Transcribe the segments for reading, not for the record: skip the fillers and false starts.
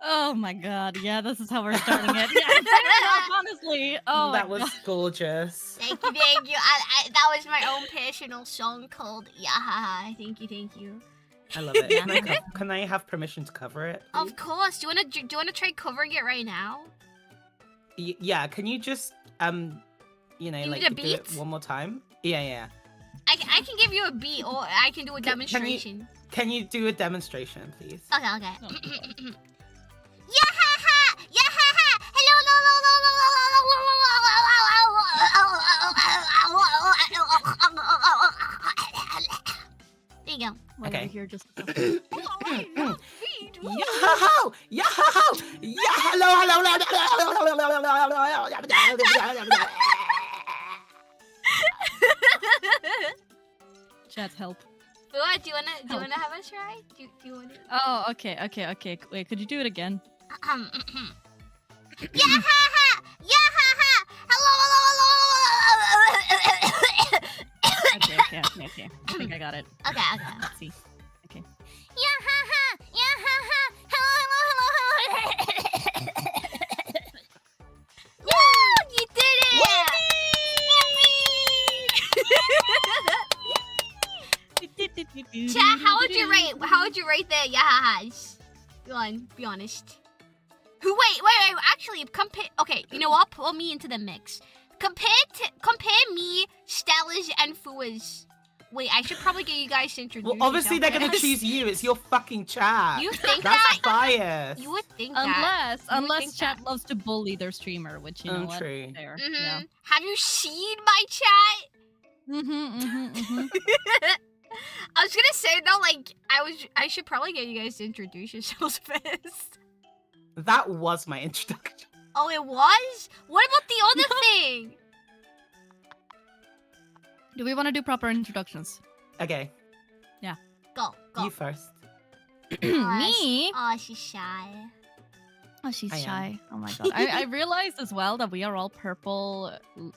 Oh my god, yeah, this is how we're starting it. Yeah, fair enough, honestly. Oh, that was gorgeous. Thank you, thank you. That was my own personal song called Yahaha. Thank you. I love it. Can I have permission to cover it, please? Of course. Do you wanna try covering it right now? Yeah. Can you just you know, like do it one more time? Yeah. I can give you a beat, or I can do a demonstration. Can you do a demonstration, please? Okay. Yahaha! Yahaha! Hello! There you go. Okay. Here just. Chat, help. What? Do you wanna have a try? Do you want to? Oh, okay. Wait, could you do it again? Yahaha! Yahaha! Hello! Okay. I think I got it. Okay. Let's see. Okay. Yahaha! Yahaha! Hello! Woo! You did it! Yippee! Chat, how would you rate the yahahas? Go on, be honest. Wait. Actually, okay, you know what? Pull me into the mix. Compare me, Stella's, and Fua's. Wait, I should probably get you guys to introduce. Well, obviously they're gonna choose you. It's your fucking chat. You think that's bias? You would think unless chat loves to bully their streamer, which you know what? True. Fair. Yeah. Have you seen my chat? I was gonna say though, like I should probably get you guys to introduce yourselves first. That was my introduction. Oh, it was? What about the other thing? Do we want to do proper introductions? Okay. Yeah. Go. You first. Me? Oh, she's shy. Oh, she's shy. Oh my god. I realized as well that we are all purple,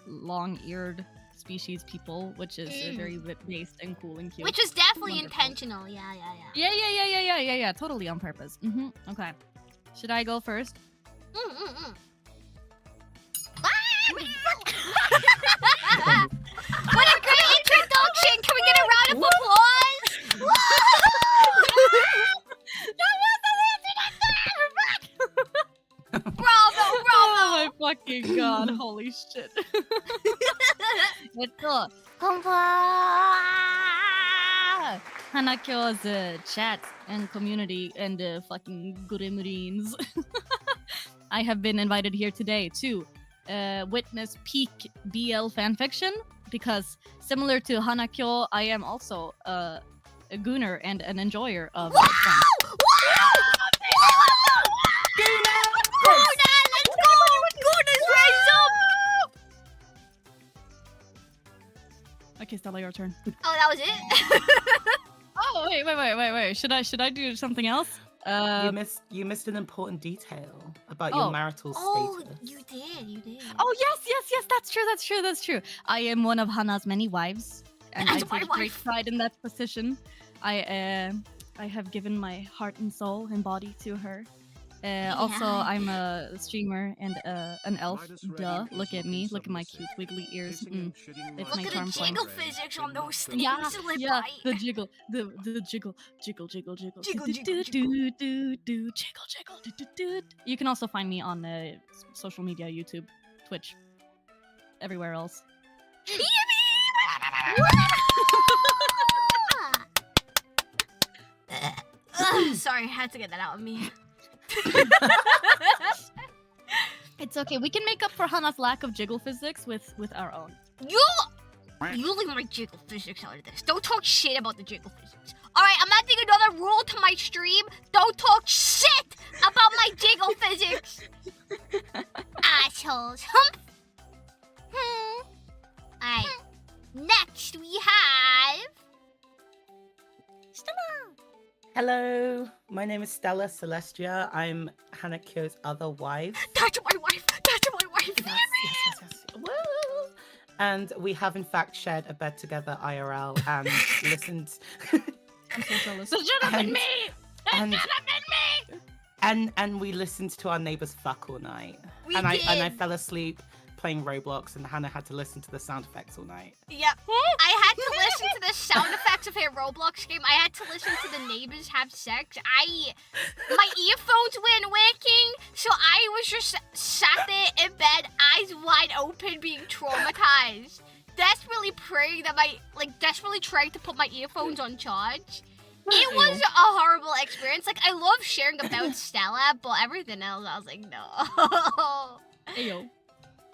long-eared species people, which is very whip-based and cool and cute. Which was definitely intentional. Yeah. Yeah. Totally on purpose. Okay. Should I go first? What a great introduction! Can we get a round of applause? That was an introduction! Bravo! Oh my fucking god! Holy shit! Hanakyo's chat and community and fucking gremlins. I have been invited here today to witness peak BL fanfiction because similar to Hanakyo, I am also a gooner and an enjoyer of Wow! fun. Let's go! Gooners rise up! Okay, Stella, your turn. Oh, that was it? Oh, wait. Should I do something else? You missed an important detail about your marital status. Oh, you did. Oh, yes, that's true. I am one of Hana's many wives, and I take great pride in that position. I have given my heart and soul and body to her. Also, I'm a streamer and an elf. Duh! Look at me. Look at my cute wiggly ears. It's Look my at charm the jiggle physics on those things. Yeah, the jiggle, the jiggle. Jiggle. You can also find me on social media, YouTube, Twitch, everywhere else. Sorry, I had to get that out of me. It's okay. We can make up for Hana's lack of jiggle physics with our own. You leave my jiggle physics out of this. Don't talk shit about the jiggle physics. Alright, I'm adding another rule to my stream. Don't talk shit about my jiggle physics. Assholes. Alright. Next we have... Stella. Hello, my name is Stella Celestia. I'm Hanakyo's other wife. That's my wife. That's my wife. Yes. Woo! And we have in fact shared a bed together IRL and listened. I'm so jealous. It should have been me. It should have been me. And we listened to our neighbors fuck all night. We and did. I fell asleep playing Roblox, and Hannah had to listen to the sound effects all night. Yep. I had to listen to the sound effects of her Roblox game. I had to listen to the neighbors have sex. My earphones weren't working, so I was just sat there in bed, eyes wide open, being traumatized. Desperately praying that desperately trying to put my earphones on charge. It was a horrible experience. Like, I love sharing about Stella, but everything else, I was like, no. Ayo.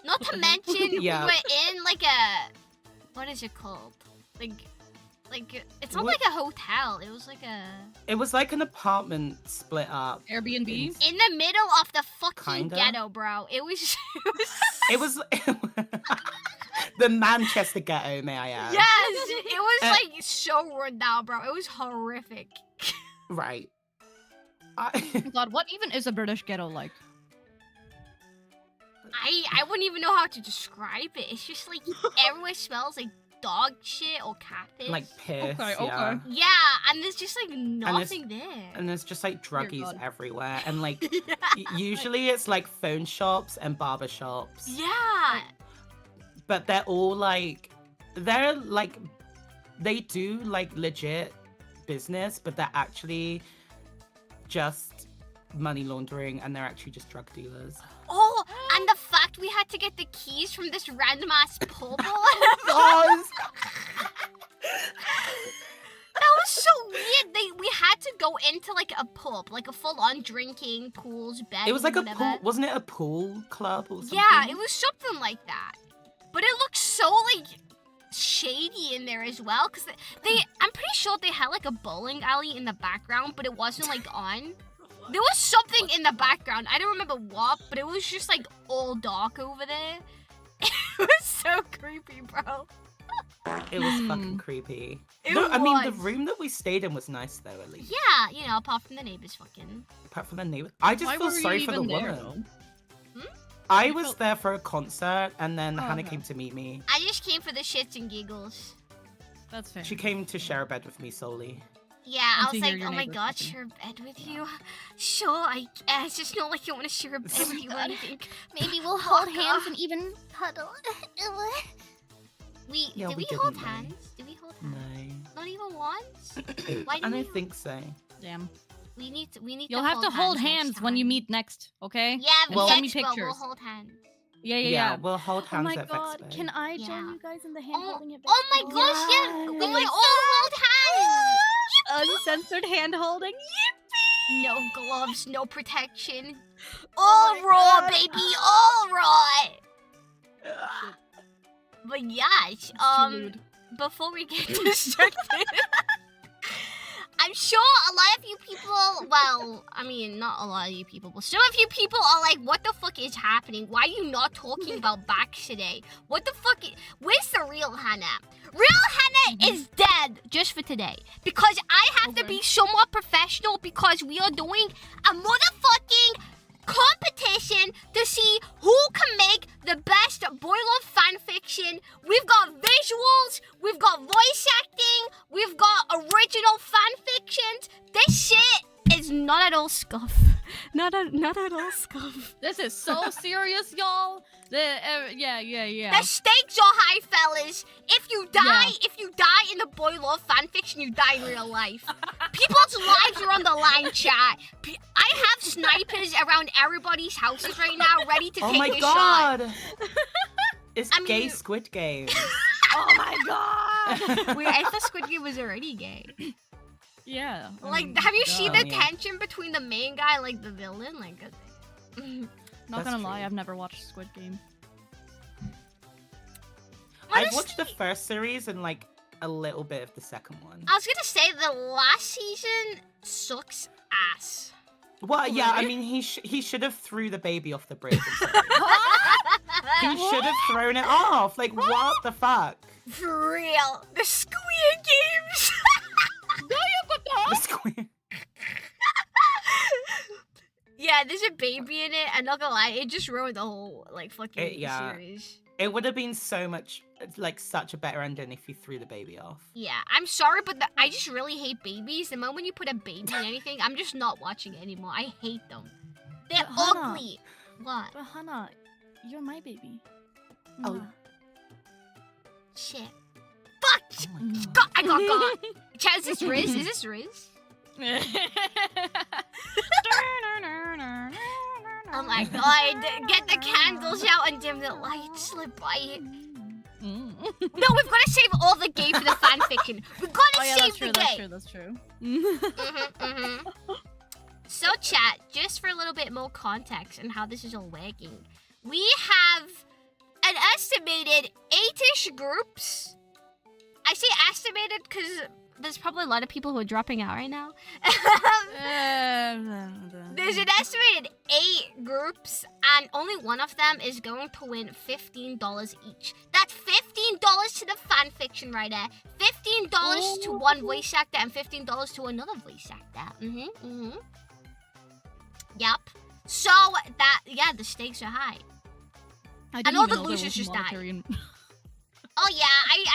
Not to mention, Yeah. we were in like a, what is it called? Like it's not like a hotel. It was like a. It was like an apartment split up. Airbnb? In the middle of the fucking Kinda. ghetto, bro. It was. It was the Manchester ghetto, may I add? Yes, it was like so run down, bro. It was horrific. Right. Oh God, what even is a British ghetto like? I wouldn't even know how to describe it. It's just like everywhere smells like dog shit or cat piss. Like piss, Okay, yeah. okay. Yeah, and there's just like nothing there. And there's just like druggies God. everywhere. And like, Yeah. usually it's like phone shops and barber shops. Yeah. But they do like legit business, but they're actually just money laundering, and they're actually just drug dealers. Oh, and the fact we had to get the keys from this random ass pub. Oh, That was so weird. We had to go into like a pub, like a full-on drinking, pools, bed. it was like whatever. a pool, wasn't it a pool club or something? Yeah, it was something like that. But it looked so like shady in there as well, because I'm pretty sure they had like a bowling alley in the background, but it wasn't like on. There was something in the background. I don't remember what, but it was just like all dark over there. It was so creepy, bro. It was fucking creepy. It I mean, the was. room that we stayed in was nice though, at least. Yeah, you know, apart from the neighbors fucking. Apart from the neighbor. I just Why feel were sorry you for the even there, woman. though? I was there for a concert, and then Oh, Hannah okay. came to meet me. I just came for the shits and giggles. That's fair. She came to share a bed with me solely. Yeah, And I to was hear like, your oh my neighbors god, fucking. share a bed with you? Sure, I guess. It's not like I want to share a bed with you or anything. Maybe we'll hold hands and even cuddle. Yeah, did we we hold didn't, though. hands? Did we hold hands? No. Not even once? Why I didn't don't we? think so. Damn. We need to You'll have to hold next hands when you time. meet next, okay? Yeah, And Well- send me Expo, we'll pictures. hold hands. Yeah. We'll hold Oh hands my at God, Vexpo. can I Yeah. join you guys in the hand holding event? Oh my gosh, yeah! We can all hold hands! Uncensored hand holding. No gloves, no protection. Oh All my raw, God. baby, all raw! But yes, before we get distracted, I'm sure a lot of you people, well, I mean, not a lot of you people, but some of you people are like, what the fuck is happening? Why are you not talking about backs today? What the fuck where's the real Hannah? Real Hannah is dead just for today. Because I have to Okay. be somewhat professional because we are doing a motherfucking competition to see who can make the best boiler fanfiction. We've got visuals, we've got voice acting, we've got original fanfictions. This shit is not at all scuff. Not at all scuff. This is so serious, y'all. Yeah. The stakes are high, fellas. If you die in the boiler fanfiction, you die in real life. People's lives are on the line, chat. I have snipers around everybody's houses right now, ready to Oh take my a shot. god! It's I mean, gay Squid Game. Oh my God. Wait, I thought Squid Game was already gay. Yeah. Like, have you seen the yeah. tension between the main guy, like the villain? Like, Not That's gonna lie, true. I've never watched Squid Game. I've watched the first series and like a little bit of the second one. I was gonna say the last season sucks ass. Well, yeah, I really? mean, he should have threw the baby off the bridge. He should have thrown it off. Like, what the fuck? For real, the Squid Games. The squid. Yeah, there's a baby in it. I'm not gonna lie, it just ruined the whole like fucking yeah. series. It would have been so much, like, such a better ending if you threw the baby off. Yeah, I'm sorry, but I just really hate babies. The moment you put a baby in anything, I'm just not watching it anymore. I hate them. They're But Hana- ugly. What? But Hana, you're my baby. Oh. Mwah. Shit. Fuck! Oh my God. God, I got got. Chat, is this Riz? Is this Riz? Oh my god, get the candles out and dim the lights, slip by it. No, we've got to save all the gay for the fanfiction. We've got to save the gay. That's true. So chat, just for a little bit more context on how this is all working, we have an estimated 8-ish groups. I say estimated because there's probably a lot of people who are dropping out right now. There's an estimated 8 groups, and only one of them is going to win $15 each. That's $15 to the fanfiction right there. $15 to one voice actor and $15 to another voice actor. Yep. So that, yeah, the stakes are high. And all the losers just died. Oh yeah,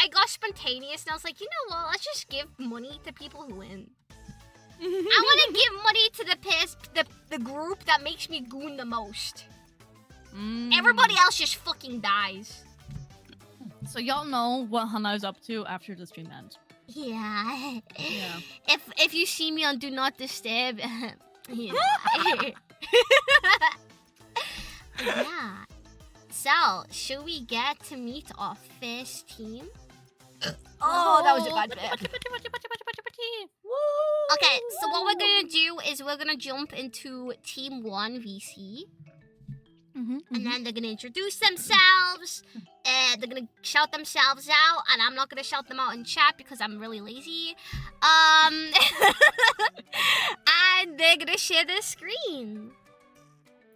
I got spontaneous and I was like, you know what? Let's just give money to people who win. I want to give money to the group that makes me goon the most. Everybody else just fucking dies. So y'all know what Hana's up to after the stream ends. Yeah. Yeah. If you see me on Do Not Disturb, yeah. Yeah. So, should we get to meet our first team? Oh, that was a bad bit. Okay, so what we're gonna do is we're gonna jump into Team 1 VC. And then they're gonna introduce themselves. They're gonna shout themselves out, and I'm not gonna shout them out in chat because I'm really lazy. And they're gonna share their screen.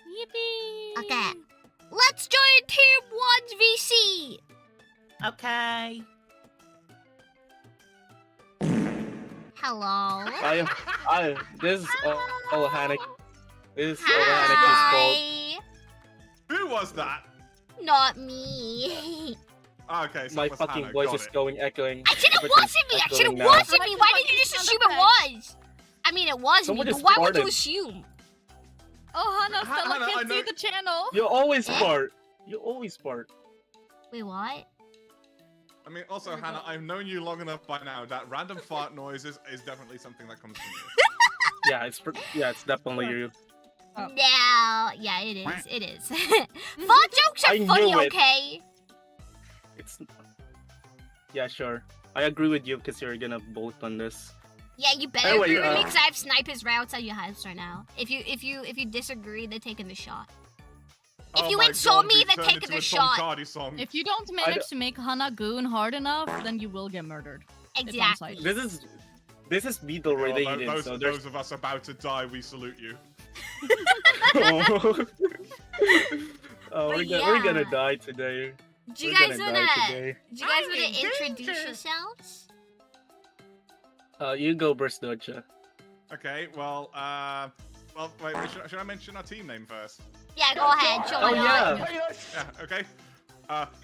Yippee! Okay. Let's join Team 1's VC! Okay. Hello. This is all Hanakyo. This is all Hanakyo's fault. Hi. Who was that? Not me. Okay, so My it was fucking Hannah, voice got is it. going echoing. I said it Everything's wasn't me! I said it echoing now. wasn't me! Why did you just assume it was? I mean, it was Someone me, but just why would you farted. assume? Oh, Hana, Stella Hana, I can't see know- the channel. You always fart. You always fart. Wait, what? I mean, also, Hannah, I've known you long enough by now that random fart noises is definitely something that comes from you. Yeah, it's definitely you. Oh. No, yeah, it is. It is. Fart jokes are I funny, knew it. okay? It's. Yeah, sure. I agree with you because you're gonna vote on this. Yeah, you better Anyway, agree with me because I have snipers right outside your house right now. If you disagree, they're taking the shot. If you my insult God, me, we've then turned take into the a shot. Tom Cardi song. If you don't manage to make Hana goon hard enough, then you will get murdered. Exactly. This is Beetle Well, related, those, so there's. those of us about to die, we salute you. Oh, But we're gonna yeah. die today. Do you We're guys gonna wanna? die today. Do you guys I'm wanna in introduce danger. yourselves? You go, Burst Doja. Okay, well, wait, should I mention our team name first? Yeah, go ahead. Join Oh on. yeah. Yeah, okay.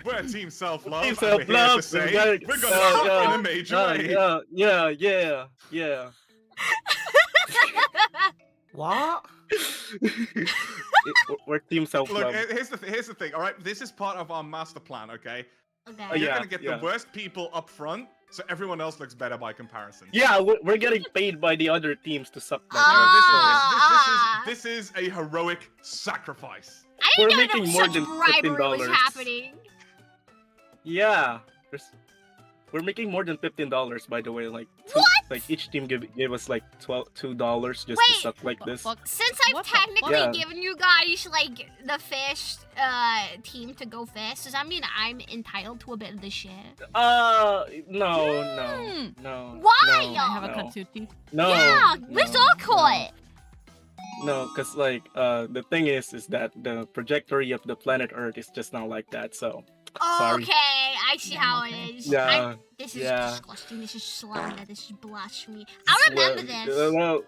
We're Team Self-Love. Team and we're here to Self-Love, say we gotta- we're gonna suck yeah. in a major way. Yeah. What? We're Team Look, Self-Love. here's the thing. All right, this is part of our master plan. Okay, Okay. Oh, you're yeah, gonna get yeah. the worst people up front, so everyone else looks better by comparison. Yeah, we're getting paid by the other teams to suck No, that. this is a heroic sacrifice. I We're didn't know making that more such than bribery was $15. happening. Yeah. We're making more than $15, by the way. Like, each team gave us like $2 just to Wait. suck like this. Since I've What the technically fuck? given you guys like the first team to go first, does that mean I'm entitled to a bit of the share? No. Why? I have a no. cut tooth teeth. No. Yeah, where's no, Orcoy? No, because like the thing is that the trajectory of the planet Earth is just not like that. So sorry. Okay, I see how it is. Yeah. This is yeah. disgusting. This is slander. This is blasphemy. I remember this. Well,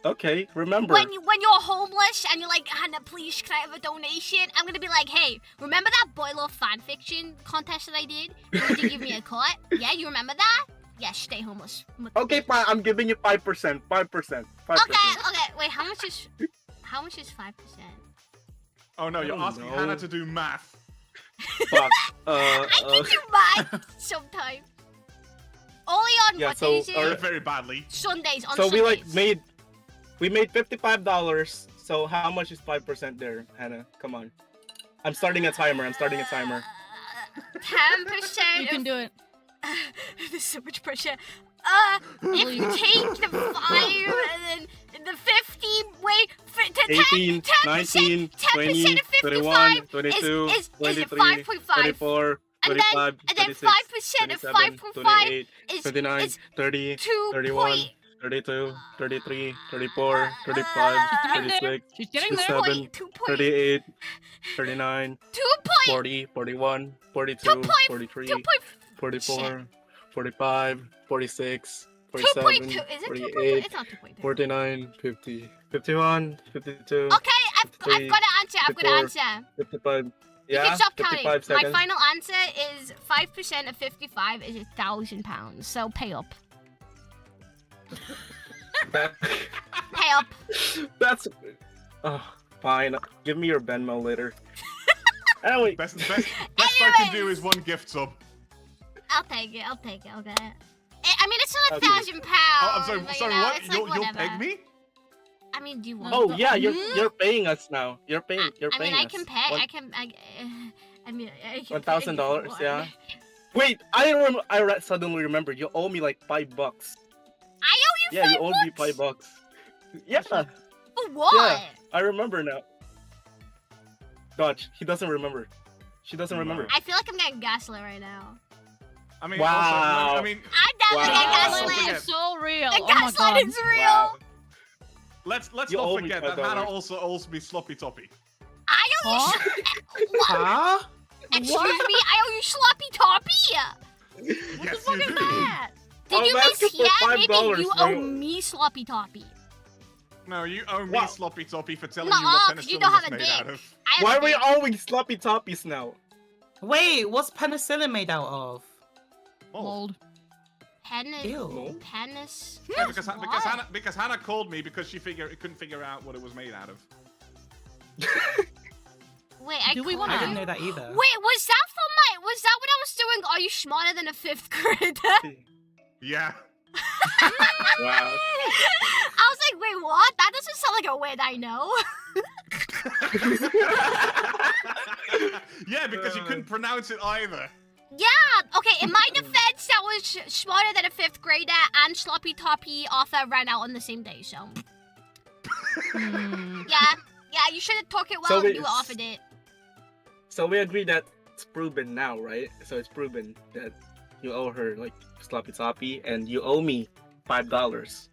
Okay, remember. When you're homeless and you're like, Hannah, please, can I have a donation? I'm gonna be like, hey, remember that boiler fanfiction contest that I did? You did give me a cut? Yeah, you remember that? Yeah, stay homeless. Okay, fine. I'm giving you 5%. 5%. 5%. Okay. Wait, how much is 5%? Oh no, you're asking know. Hannah to do math. Fuck. I can do math sometimes. Only on Yeah, what so days? our- Very badly. Sundays. On So Sundays. we made $55. So how much is 5% there, Hannah? Come on. I'm starting a timer. 10%. 10%. You can do it. There's so much pressure. If you take the 5 and then the 50, wait, 18, 19, 20, 10% of 21, 55 22, is 23, 5.5. 24, And then- 25, and then 26, 5% of 27, 5.5 28, is 29, is 30, 2 31, point 32, 33, 34, 35, getting there. 36, She's getting there. 37, 2 point 38, 39, 2 point 40, 41, 42, 2 point 43, 2 point 44, 45, 46, 2.2 47, is it 2.2? 48, It's not 2.2. 49, 50, 51, 52, Okay, I've got an answer. 54. 55. You Yeah, can stop counting. 55 My seconds. final answer is 5% of 55 is £1,000. So pay up. That- Pay up. that's fine. Give me your Venmo later. Anyway, Best I can do is one gift sub. I'll take it. Okay. I mean, it's not Okay. £1,000. Oh, I'm sorry. but, Sorry, you know, what? it's like You'll whatever. peg me? I mean, do you want? oh yeah, Hmm? you're paying us now. You're paying. I mean, I us. can pay. One- I can. I mean, I can. $1,000, more. yeah. Wait, suddenly remember. You owe me like $5. I owe you Yeah, $5. you owe me $5. Yeah, For what? Yeah. I remember now. God, he doesn't remember. She doesn't remember. I feel like I'm getting gaslit right now. I mean, Wow. also, I mean, I'm definitely Wow. getting Gaslit. gaslit. It's so real. The Oh my god. gaslight is real. Wow. let's You not owe me forget that $5. Hannah also owes me sloppy toppy. I owe you. Huh? What? Huh? Excuse me. I owe you sloppy toppy. Yes, fuck you is do. that? Did I'm you asking for mishear? Maybe $5, you bro. owe me sloppy toppy. No, you owe me Wow. sloppy toppy for telling Nuh-uh, you what 'cause you penicillin don't was have a made out dick. of. I have Why a are we dick. owing sloppy toppies now? Wait, what's penicillin made out of? Oh. Mold. Ew. Penis. Yeah, because Hannah called me because she couldn't figure out what it was made out of. Wait, I Do we called wanna I you? didn't know that either. Wait, was that what I was doing? Are you smarter than a 5th grader? Yeah. Wow. I was like, wait, what? That doesn't sound like a word I know. Yeah, because you couldn't pronounce it either. Yeah, okay, in my defense, that was smarter than a 5th grader and Sloppy Toppy author ran out on the same day, so. Hmm. Yeah, you should have took it well So and wait, you offered it. So we agree that it's proven now, right? So it's proven that you owe her like sloppy toppy, and you owe me $5.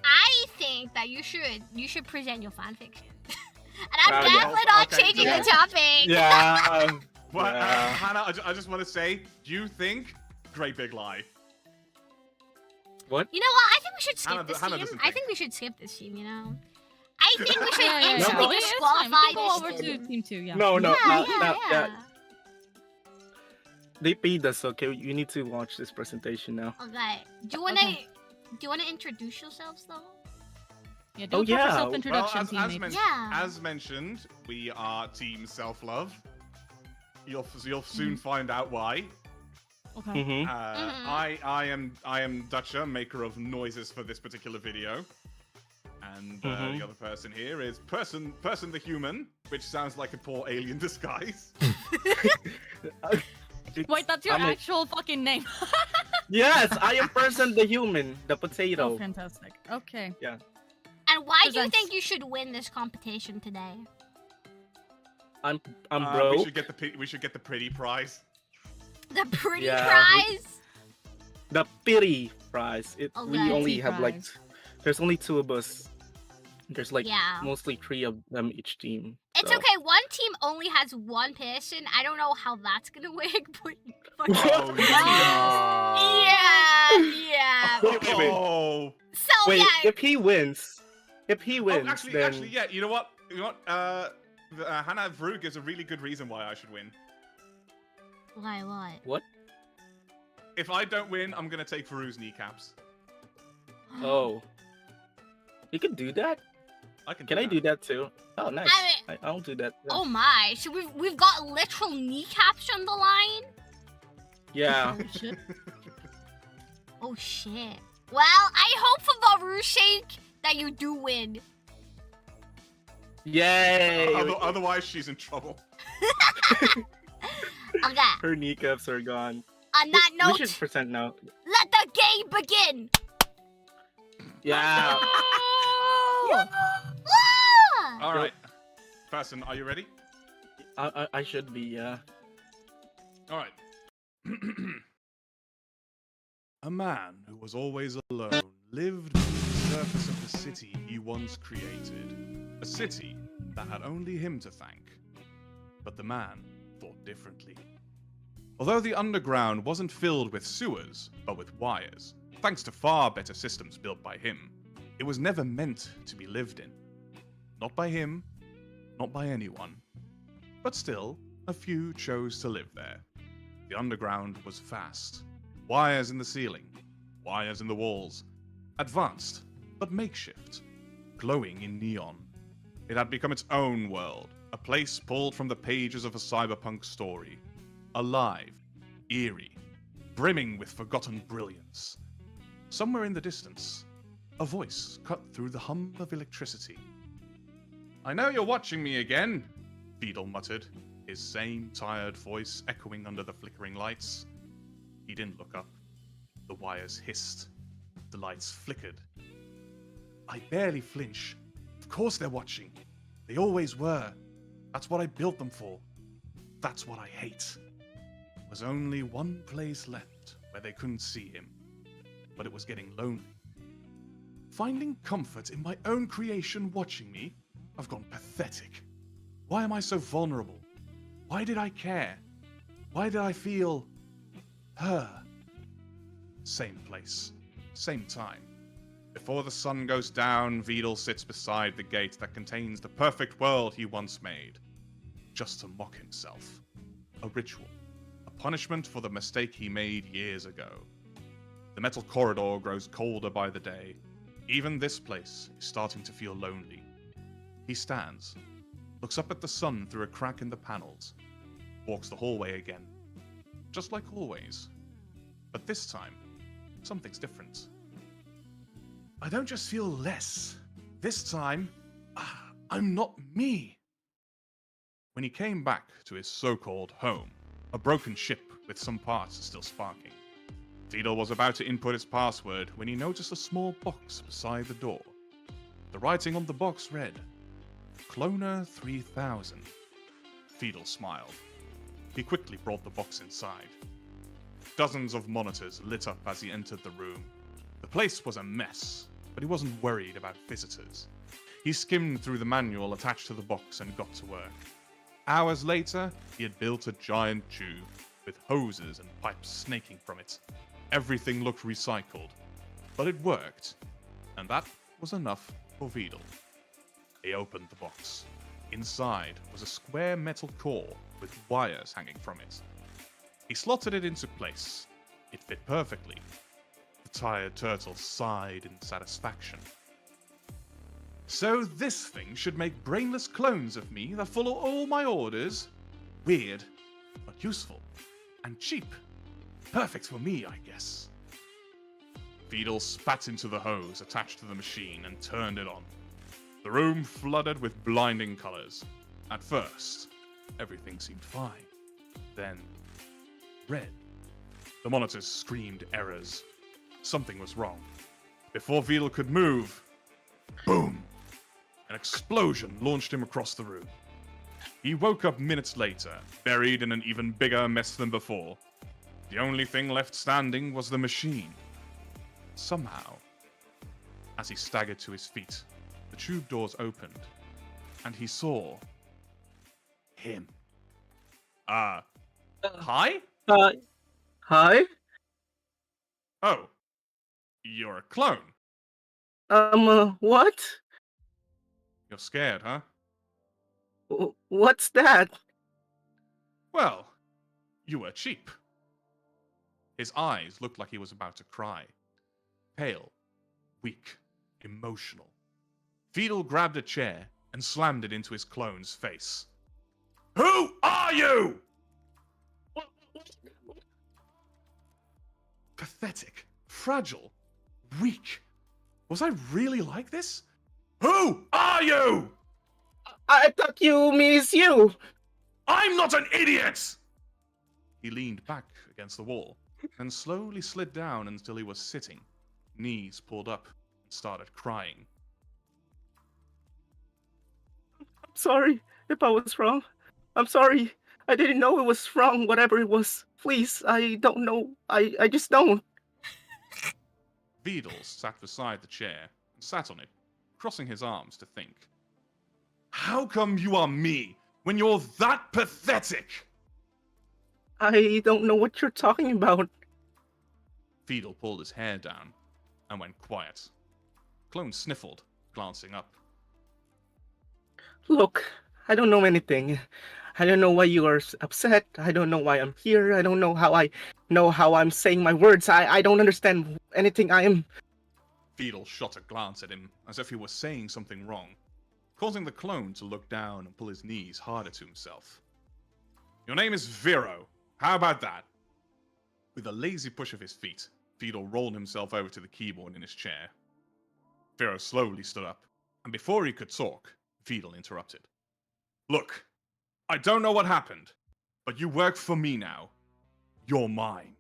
I think that you should present your fanfiction. And I'm Yeah, definitely not okay, changing yeah. the topic. Yeah. But Yeah. Hannah, I just want to say, do you think? Great big lie. What? You know what? I think we should skip Hannah- this Hannah team. doesn't I think. think we should skip this team, you know? I think we should Yeah, instantly yeah, it's fine. disqualify We can go over this to team. team 2, yeah. No, Yeah. They paid us, okay? You need to watch this presentation now. Okay. Do Okay. you wanna introduce yourselves though? Yeah, do Oh, a proper yeah. self-introduction, Well, as teammate. Yeah. As mentioned, we are Team Self-Love. You'll soon find out why. Okay. Mm-hmm. I am Dutcher, maker of noises for this particular video. And the other person here is person the human, which sounds like a poor alien disguise. Wait, that's your I'm a- actual fucking name. Yes, I am person the human, the potato. Oh, fantastic. Okay. And why do you Presents. think you should win this competition today? I'm We broke. should get the pretty prize. The pretty Yeah, prize? The pity prize. We Okay. only Pity have like prize. there's only 2 of us. There's like Yeah. mostly 3 of them each team. It's so- okay, one team only has 1 person. I don't know how that's gonna work, but... Oh, Yeah. Wait, wait. Oh, So Wait, yeah. if he wins, Oh, actually, then yeah. You know what? Hannah Vru gives a really good reason why I should win. Why? What? what? If I don't win, I'm gonna take Vru's kneecaps. Oh, you can do that. Can I do that too? Oh, nice. I'll do that. Oh my! So we've got literal kneecaps on the line. Yeah. Oh, shit. Oh shit. Well, I hope for Varu's sake that you do win. Yay! Otherwise, she's in trouble. Okay. Her kneecaps are gone. On that We note, should present now. let the game begin. Yeah. Ah! All right, person, are you ready? I should be. Yeah. All right. A man who was always alone lived beneath the surface of the city he once created. A city that had only him to thank. But the man thought differently. Although the underground wasn't filled with sewers, but with wires, thanks to far better systems built by him, it was never meant to be lived in. Not by him, not by anyone. But still, a few chose to live there. The underground was vast. Wires in the ceiling, wires in the walls. Advanced, but makeshift. Glowing in neon. It had become its own world, a place pulled from the pages of a cyberpunk story. Alive, eerie, brimming with forgotten brilliance. Somewhere in the distance, a voice cut through the hum of electricity. "I know you're watching me again," Beetle muttered, his same tired voice echoing under the flickering lights. He didn't look up. The wires hissed. The lights flickered. I barely flinch. Of course they're watching. They always were. That's what I built them for. That's what I hate. There was only one place left where they couldn't see him. But it was getting lonely. Finding comfort in my own creation watching me, I've gone pathetic. Why am I so vulnerable? Why did I care? Why did I feel her? Same place, same time. Before the sun goes down, Vedal sits beside the gate that contains the perfect world he once made. Just to mock himself. A ritual. A punishment for the mistake he made years ago. The metal corridor grows colder by the day. Even this place is starting to feel lonely. He stands, looks up at the sun through a crack in the panels, walks the hallway again. Just like always. But this time, something's different. I don't just feel less. This time, I'm not me. When he came back to his so-called home, a broken ship with some parts still sparking, Vedal was about to input his password when he noticed a small box beside the door. The writing on the box read, Cloner 3000. Vedal smiled. He quickly brought the box inside. Dozens of monitors lit up as he entered the room. The place was a mess, but he wasn't worried about visitors. He skimmed through the manual attached to the box and got to work. Hours later, he had built a giant tube, with hoses and pipes snaking from it. Everything looked recycled, but it worked, and that was enough for Vedal. He opened the box. Inside was a square metal core with wires hanging from it. He slotted it into place. It fit perfectly. The tired turtle sighed in satisfaction. So this thing should make brainless clones of me that follow all my orders? Weird, but useful. And cheap. Perfect for me, I guess. Vedal spat into the hose attached to the machine and turned it on. The room flooded with blinding colors. At first, everything seemed fine. Then, red. The monitors screamed errors. Something was wrong. Before Vedal could move, boom! An explosion launched him across the room. He woke up minutes later, buried in an even bigger mess than before. The only thing left standing was the machine. Somehow, as he staggered to his feet, the tube doors opened, and he saw him. Hi? Hi? Oh, you're a clone. What? You're scared, huh? What's that? Well, you were cheap. His eyes looked like he was about to cry. Pale, weak, emotional. Fiedel grabbed a chair and slammed it into his clone's face. Who are you? Pathetic, fragile, weak. Was I really like this? Who are you? I thought you means you. I'm not an idiot! He leaned back against the wall and slowly slid down until he was sitting, knees pulled up, and started crying. I'm sorry if I was wrong. I'm sorry. I didn't know it was wrong, whatever it was. Please, I don't know. I just don't. Vidal sat beside the chair and sat on it, crossing his arms to think. How come you are me when you're that pathetic? I don't know what you're talking about. Vidal pulled his hair down and went quiet. Clone sniffled, glancing up. Look, I don't know anything. I don't know why you are upset. I don't know why I'm here. I don't know how I'm saying my words. I don't understand anything. I am... Vidal shot a glance at him as if he was saying something wrong, causing the clone to look down and pull his knees harder to himself. Your name is Vero. How about that? With a lazy push of his feet, Vidal rolled himself over to the keyboard in his chair. Vero slowly stood up, and before he could talk, Vidal interrupted. Look, I don't know what happened, but you work for me now. You're mine.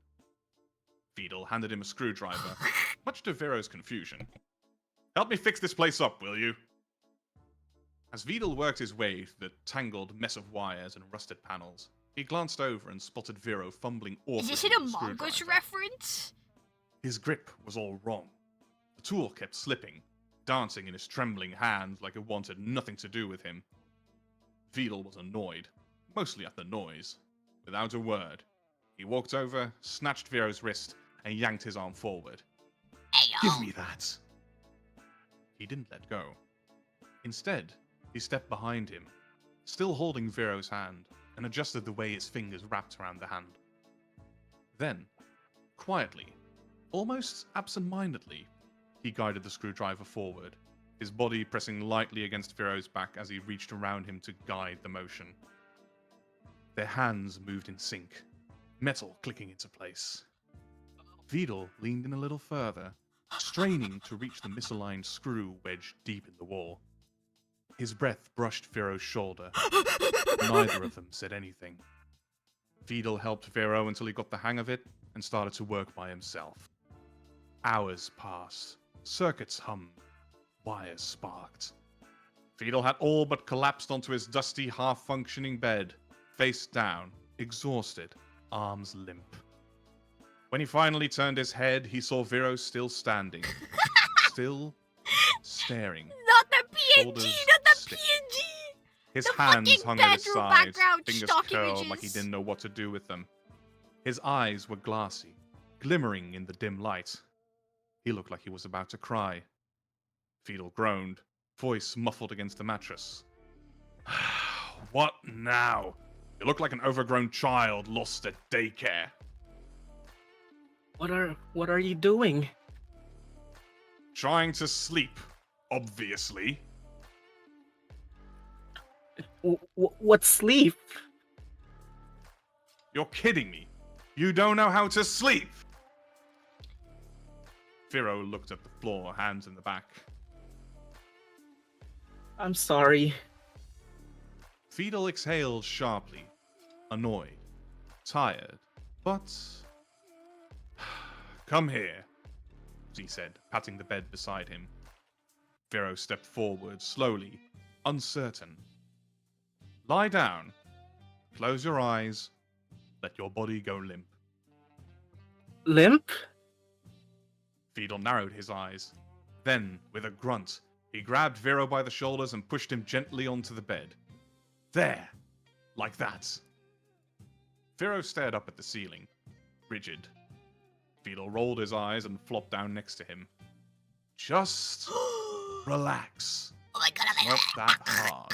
Vidal handed him a screwdriver, much to Vero's confusion. Help me fix this place up, will you? As Vidal worked his way through the tangled mess of wires and rusted panels, he glanced over and spotted Vero fumbling awkwardly. Is this an Among Us reference? His grip was all wrong. The tool kept slipping, dancing in his trembling hands like it wanted nothing to do with him. Vidal was annoyed, mostly at the noise. Without a word, he walked over, snatched Vero's wrist, and yanked his arm forward. Ayo. Give me that! He didn't let go. Instead, he stepped behind him, still holding Vero's hand, and adjusted the way his fingers wrapped around the hand. Then, quietly, almost absent-mindedly, he guided the screwdriver forward, his body pressing lightly against Vero's back as he reached around him to guide the motion. Their hands moved in sync, metal clicking into place. Vidal leaned in a little further, straining to reach the misaligned screw wedged deep in the wall. His breath brushed Vero's shoulder. Neither of them said anything. Vidal helped Vero until he got the hang of it and started to work by himself. Hours passed. Circuits hummed. Wires sparked. Vidal had all but collapsed onto his dusty, half-functioning bed, face down, exhausted, arms limp. When he finally turned his head, he saw Vero still standing, still staring. Not the PNG, Shoulders not the stiff. PNG! His The hands fucking hung at his bedroom sides, background fingers stock curled images. like he didn't know what to do with them. His eyes were glassy, glimmering in the dim light. He looked like he was about to cry. Vidal groaned, voice muffled against the mattress. What now? You look like an overgrown child lost at daycare. What are you doing? Trying to sleep, obviously. What sleep? You're kidding me. You don't know how to sleep. Vero looked at the floor, hands in the back. I'm sorry. Vidal exhaled sharply, annoyed, tired, but... Come here, he said, patting the bed beside him. Vero stepped forward, slowly, uncertain. Lie down, close your eyes, let your body go limp. Limp? Vidal narrowed his eyes. Then, with a grunt, he grabbed Vero by the shoulders and pushed him gently onto the bed. There! Like that. Vero stared up at the ceiling, rigid. Vidal rolled his eyes and flopped down next to him. Just relax. Oh my god, It's not that hard.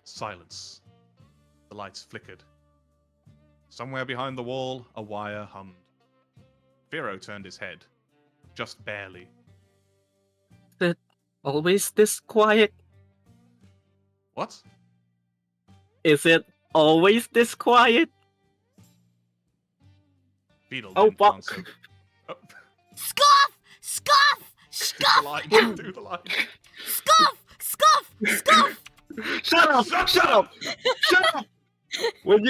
Silence. The lights flickered. Somewhere behind the wall, a wire hummed. Vero turned his head. Just barely. Is it always this quiet? What? Is it always this quiet? Beetle Oh, didn't fuck. answer. Oh, Scoff! Scoff! do the Scoff! line. Do the line. Scoff! Scoff! Scoff! Shut up! Shut up! Shut up! When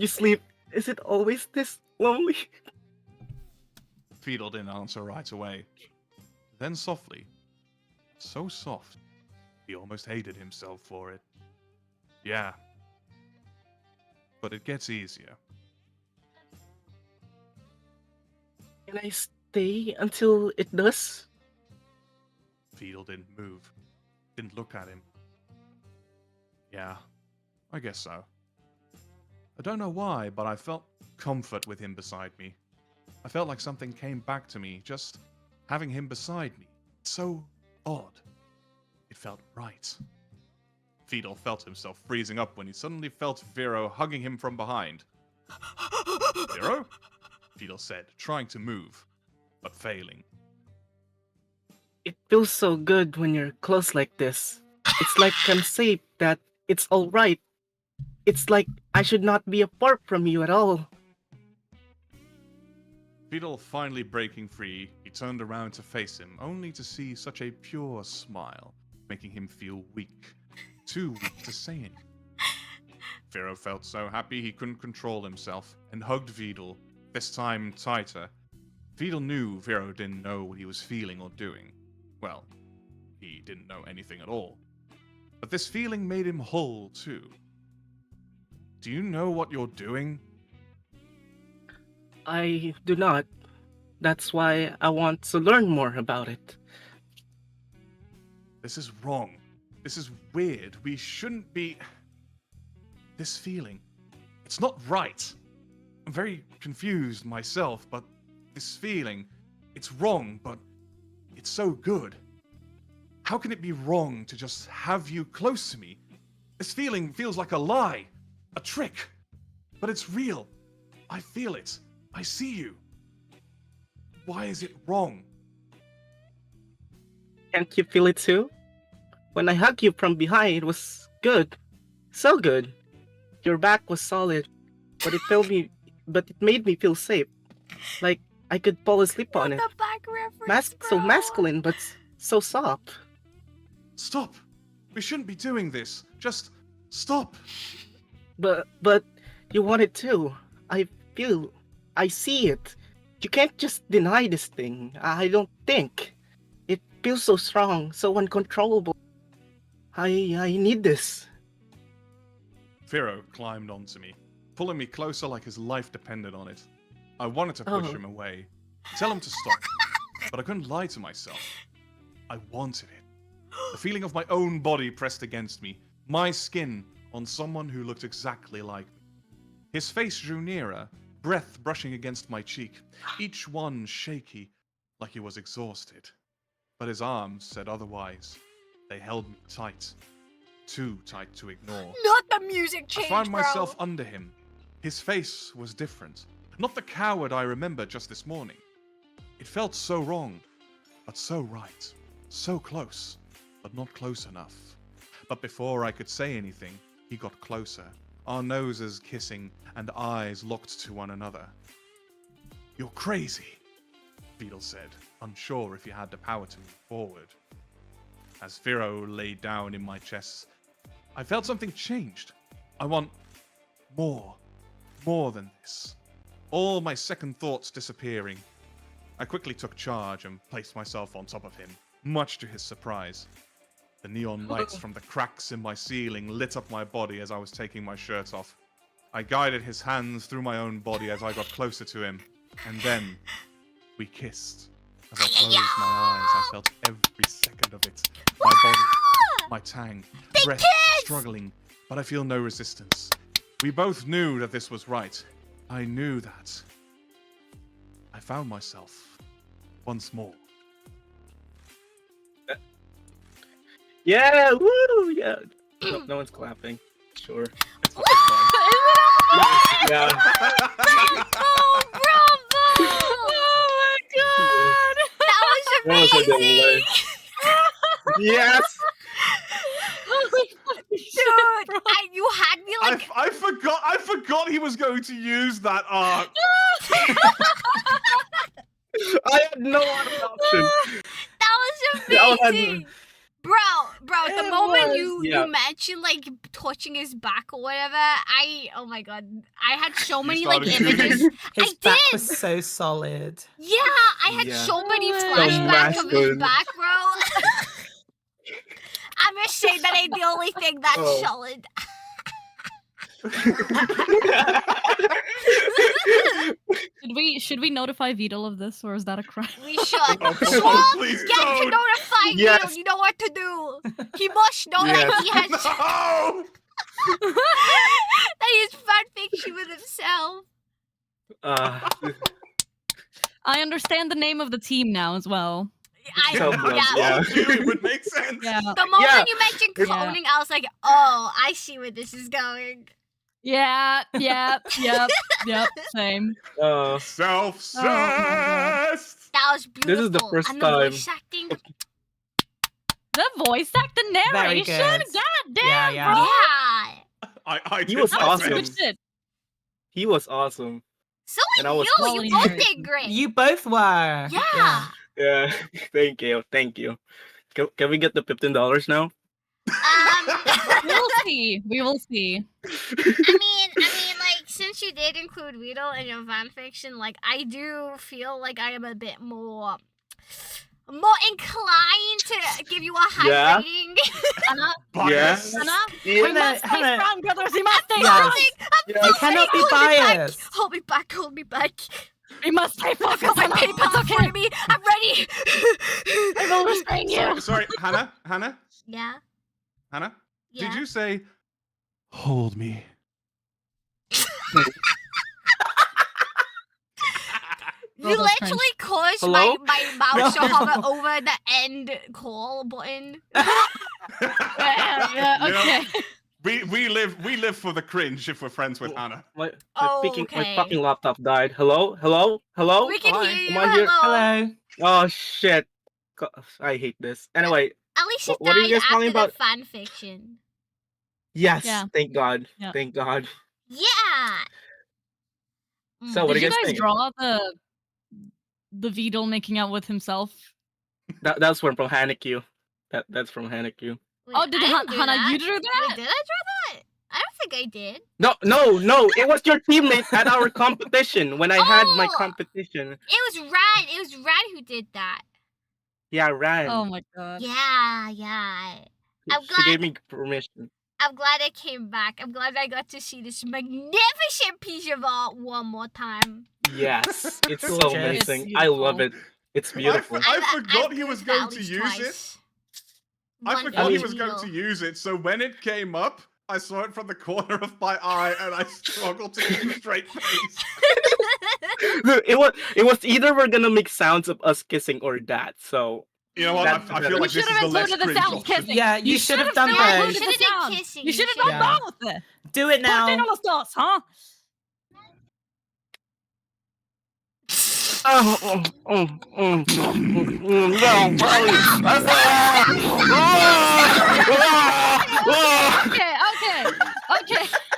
you sleep, is it always this lonely? Beetle didn't answer right away. Then softly, so soft, he almost hated himself for it. Yeah. But it gets easier. Can I stay until it does? Beetle didn't move. Didn't look at him. Yeah, I guess so. I don't know why, but I felt comfort with him beside me. I felt like something came back to me, just having him beside me. So odd. It felt right. Beetle felt himself freezing up when he suddenly felt Vero hugging him from behind. Vero? Beetle said, trying to move, but failing. It feels so good when you're close like this. It's like I'm safe, that it's alright. It's like I should not be apart from you at all. Beetle finally breaking free, he turned around to face him, only to see such a pure smile, making him feel weak. Too weak to say anything. Vero felt so happy he couldn't control himself, and hugged Beetle, this time tighter. Beetle knew Vero didn't know what he was feeling or doing. Well, he didn't know anything at all. But this feeling made him whole, too. Do you know what you're doing? I do not. That's why I want to learn more about it. This is wrong. This is weird. We shouldn't be... This feeling, it's not right. I'm very confused myself, but this feeling, it's wrong, but it's so good. How can it be wrong to just have you close to me? This feeling feels like a lie, a trick, but it's real. I feel it. I see you. Why is it wrong? Can't you feel it too? When I hugged you from behind, it was good. So good. Your back was solid, but it made me feel safe. Like I could fall asleep on it. The back reference, So bro. masculine, but so soft. Stop. We shouldn't be doing this. Just stop. But you want it too. I see it. You can't just deny this thing. I don't think. It feels so strong, so uncontrollable. I need this. Vero climbed onto me, pulling me closer like his life depended on it. I wanted to push him away, tell him to stop, but I couldn't lie to myself. I wanted it. The feeling of my own body pressed against me, my skin on someone who looked exactly like me. His face drew nearer, breath brushing against my cheek, each one shaky, like he was exhausted. But his arms said otherwise. They held me tight, too tight to ignore. Not the music change, I found bro. myself under him. His face was different. Not the coward I remember just this morning. It felt so wrong, but so right. So close, but not close enough. But before I could say anything, he got closer, our noses kissing and eyes locked to one another. You're crazy, Beetle said, unsure if he had the power to move forward. As Vero lay down in my chest, I felt something changed. I want more than this. All my second thoughts disappearing. I quickly took charge and placed myself on top of him, much to his surprise. The neon lights from the cracks in my ceiling lit up my body as I was taking my shirt off. I guided his hands through my own body as I got closer to him, and then we kissed. As I closed my eyes, I felt every second of it. My body, my tang, breath struggling, but I feel no resistance. We both knew that this was right. I knew that. I found myself once more. Yeah, woo, yeah. No one's clapping. Sure. It's fine. Yeah. Oh, bravo! Oh my god! That was That was a amazing! delay. Yes. Holy fucking shit, Dude, bro. you had me like... I forgot he was going to use that art. I had no other option. That was That was- amazing! Bro, the It moment was. you mentioned like touching his back or whatever, oh my god, I had so many like started doing images. His I back did. was so solid. Yeah, I had Yeah. so many So flashbacks of his masculine. back, bro. I'm just saying that ain't the only thing that's Oh. solid. Should we notify Vito of this, or is that a crime? We should. Oh, Swan, please get to don't. notify Yes. Vito. You know what to do. He must know Yes. that he has No! that he's fanfiction with himself. I understand the name of the team now as well. Tumblr, Yeah. yeah. Clearly would make sense. Yeah. The moment Yeah. you mentioned Yeah. cloning, I was like, oh, I see where this is going. Yeah. Same. Self-obsessed. That was beautiful. This is the first and time. the voice acting. The voice act, the Very narration. good. God damn, Yeah, yeah. bro. Yeah. I He did was my awesome. Good best. shit. He was awesome. So And I was you quality both nerd. did great. You both were. Yeah. Yeah. Thank you. Can we get the $15 now? We will see. We will see. I mean, like, since you did include Vito in your fanfiction, like, I do feel like I am a bit more inclined to give you a high Yeah? rating. Hannah, Bias. Hannah, Yeah. we must stay Hannah. strong, brothers. We must stay Yes. strong. You cannot be biased. Hold me back, hold me back. We must stay I've got focused. my Hannah. PayPal It's in front okay. of me. I'm ready. I will restrain you. Sorry, Hannah. Yeah. Hannah. Yeah. Did you say, hold me? You Oh, that's literally caused Hello? my mouse to No. hover over the end call button. Yeah, You know, okay. we live for the cringe if we're friends with Hannah. My Okay. fucking laptop died. Hello? We can Hi. hear you. Am I here? Hello. Hello. Oh shit. I hate this. Anyway, At least it What are you died guys after talking the about? fan fiction. yes. Yeah. Thank God. Yeah. Thank God. Yeah. So what Did do you you guys guys think? draw the Vito making out with himself? That's from Hanakyo. That's from Hanakyo. Wait, Oh, did I didn't do Hannah, that. you drew Wait, that? did I draw that? I don't think I did. No. It was your teammate at our competition when I had my Oh! competition. It was Rad. It was Rad who did that. Yeah, Ran. Oh my god. Yeah. I'm She glad. gave me permission. I'm glad I came back. I'm glad I got to see this magnificent piece of art one more time. Yes, it's so Gorgeous. amazing. It's I love it. beautiful. It's beautiful. I I've forgot he used was going to valleys use twice. it. I One forgot for he mean- was going to Vito. use it, so when it came up, I saw it from the corner of my eye, and I struggled to keep a straight face. It was either we're gonna make sounds of us kissing or that. So You know what? That's I better. feel You like this should is have the less included the cringe sound option. kissing. Yeah, you should have done still Yeah, both. you included should the have sound. done kissing. You should have done Yeah. both. Do it Put in now. on the sauce, huh? Okay.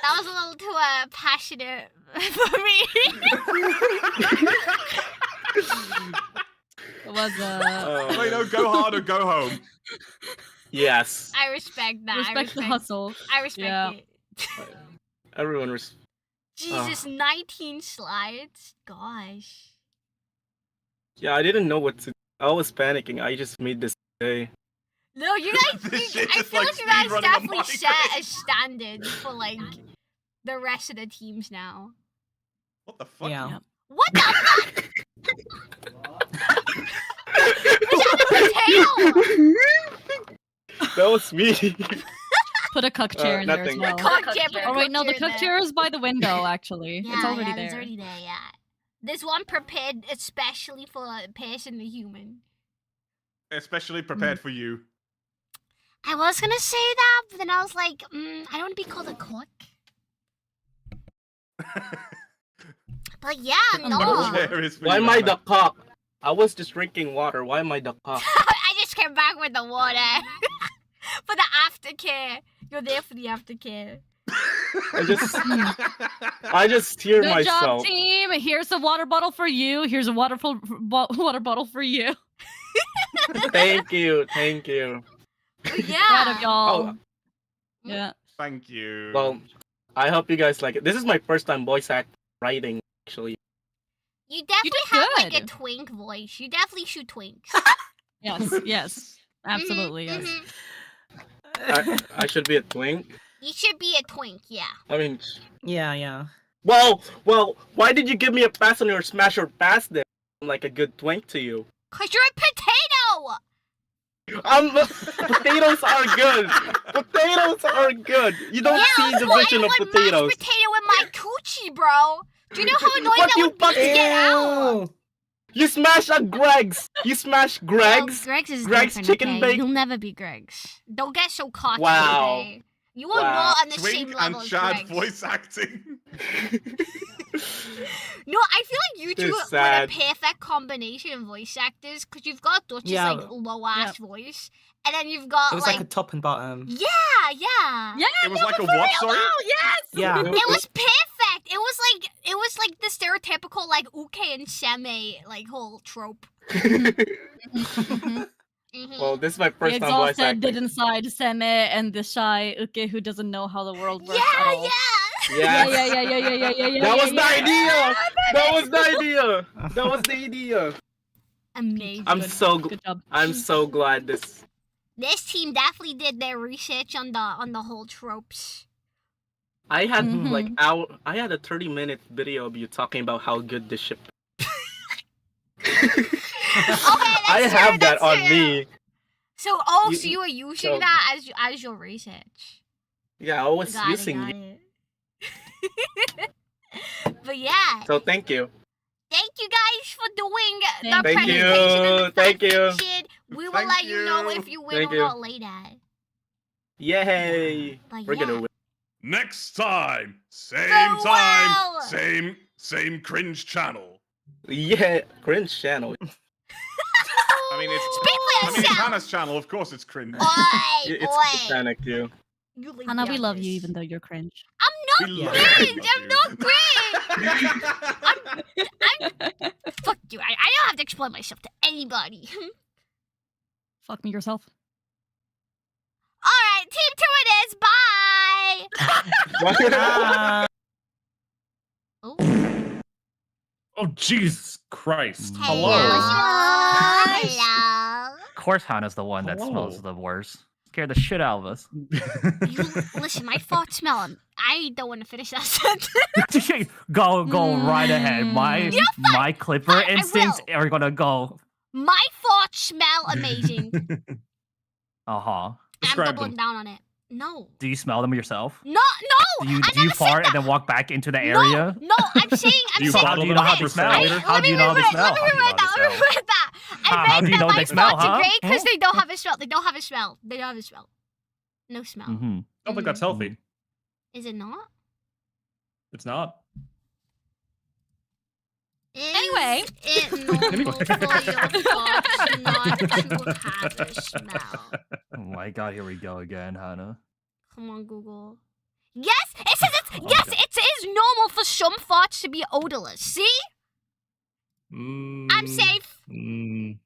That was a little too passionate for me. It was So, you know, go hard or go home. yes, I respect that. I respect the respect. hustle. I respect Yeah. it. everyone was. Jesus, 19 slides. Gosh. Yeah, I didn't know what to. I was panicking. I just made this day. No, you guys. This I shit is feel like like you guys speedrunning a definitely Minecraft. set a standard for like the rest of the teams now. What the fuck? Yeah. Yep. What the fuck? Who's on the potato? That was me. Put a cuck chair in there as nothing. well. Cook chair, put a Oh wait, cook no, the chair in cook there. chair is by the window. Actually, Yeah, it's already yeah, there. It's already there. Yeah. There's one prepared especially for a person the human. Especially prepared for you. I was gonna say that, but then I was like, I don't want to be called a cook. But yeah, no. Why am I the cock? I was just drinking water. Why am I the cock? I just came back with the water. For the aftercare. You're there for the aftercare. I just steer Good myself. job, team. Here's a water bottle for you. Here's a water bottle for you. Thank you. But yeah. Proud of y'all. Oh. Yeah. Thank you. Well, I hope you guys like it. This is my first time voice act writing, actually. You definitely did have like a good. twink voice. You definitely shoot twinks. Yes. Absolutely, yes. I should be a twink. You should be a twink, yeah. I mean, Yeah. well, why did you give me a pass on your smash or pass then? I'm like a good twink to you. Cause you're a potato! Potatoes are good. Potatoes are good. You don't see the vision of potatoes. Mashed potato in my coochie, bro. Do you know how annoying But that you would be to get out? Ew. You smash a Greg's. You smash Greg's. Well, Greg's is Greg's different, chicken okay? bake. You'll never be Greg's. Don't get so cocky, Wow. okay? You are Wow. not on the same Twink level and as Chad Greg's. voice acting. No, I feel like you two It's were a sad. perfect combination of voice actors because you've got Dutch's Yeah. like low ass voice, and then you've got It was like a top and bottom. yeah. It was like a what, sorry? Yes. Yeah. It was perfect. It was like the stereotypical like uke and seme like whole trope. Well, this is my The first time voice exhausted, acting. dead inside Seme and the shy Uke who doesn't know how the world works at all. Yes. Yeah. That was the idea. That was the idea. That was the idea. Amazing. I'm so Good job. I'm so glad this. This team definitely did their research on the whole tropes. I had Mhm. like I had a 30-minute video of you talking about how good this ship. I have that on me. So so you were using so- that as your research. Yeah, I was Got using it, it. But yeah, So thank you. thank you guys for doing the Thank presentation you. and the Thank you. fanfiction. We will Thank let you know you. if you win Thank or you. not later. Yay! But We're yeah. gonna win. Next time, same Farewell. time, same cringe channel. Yeah, cringe channel. I mean, it's Speak for I mean, it's yourself. Hannah's channel, of course it's cringe. Oi, It's oi. Hanakyo. You leave Hannah, me we out love of you this. even though you're cringe. I'm We not love cringe. you. I'm not cringe. Fuck you. I don't have to explain myself to anybody. Fuck me yourself. All right, team two it is. Bye. Ah. Oh. Oh, Jesus Christ. Hello. Hello. Hello. Of course, Hannah's the one that smells Hello. the worst. Scared the shit out of us. You listen. My thoughts smell 'em. I don't want to finish that sentence. go right ahead. My my clipper fine, I instincts will. are gonna go. My thoughts smell amazing. Uh-huh. I'm Describe doubling them. down on it. No. Do you smell them yourself? No. Do you I do you never said fart and that. then walk back into the area? No. I'm saying. Do you So how bottle do you them know how up they for smell? sale later? How do you know how they smell? Let me rewrite that. I How read do you that know my they smell, thoughts are huh? great because they don't have a smell. They don't have a smell. They don't have a smell. No smell. Mm-hmm. I don't think that's healthy. Is it not? It's not. Anyway. Is it normal Anyway. for your thoughts not to have a smell? Oh my god, here we go again, Hannah. Come on, Google. Yes, it says it's yes, it is normal for some farts to be odorless. See? I'm safe. Mm,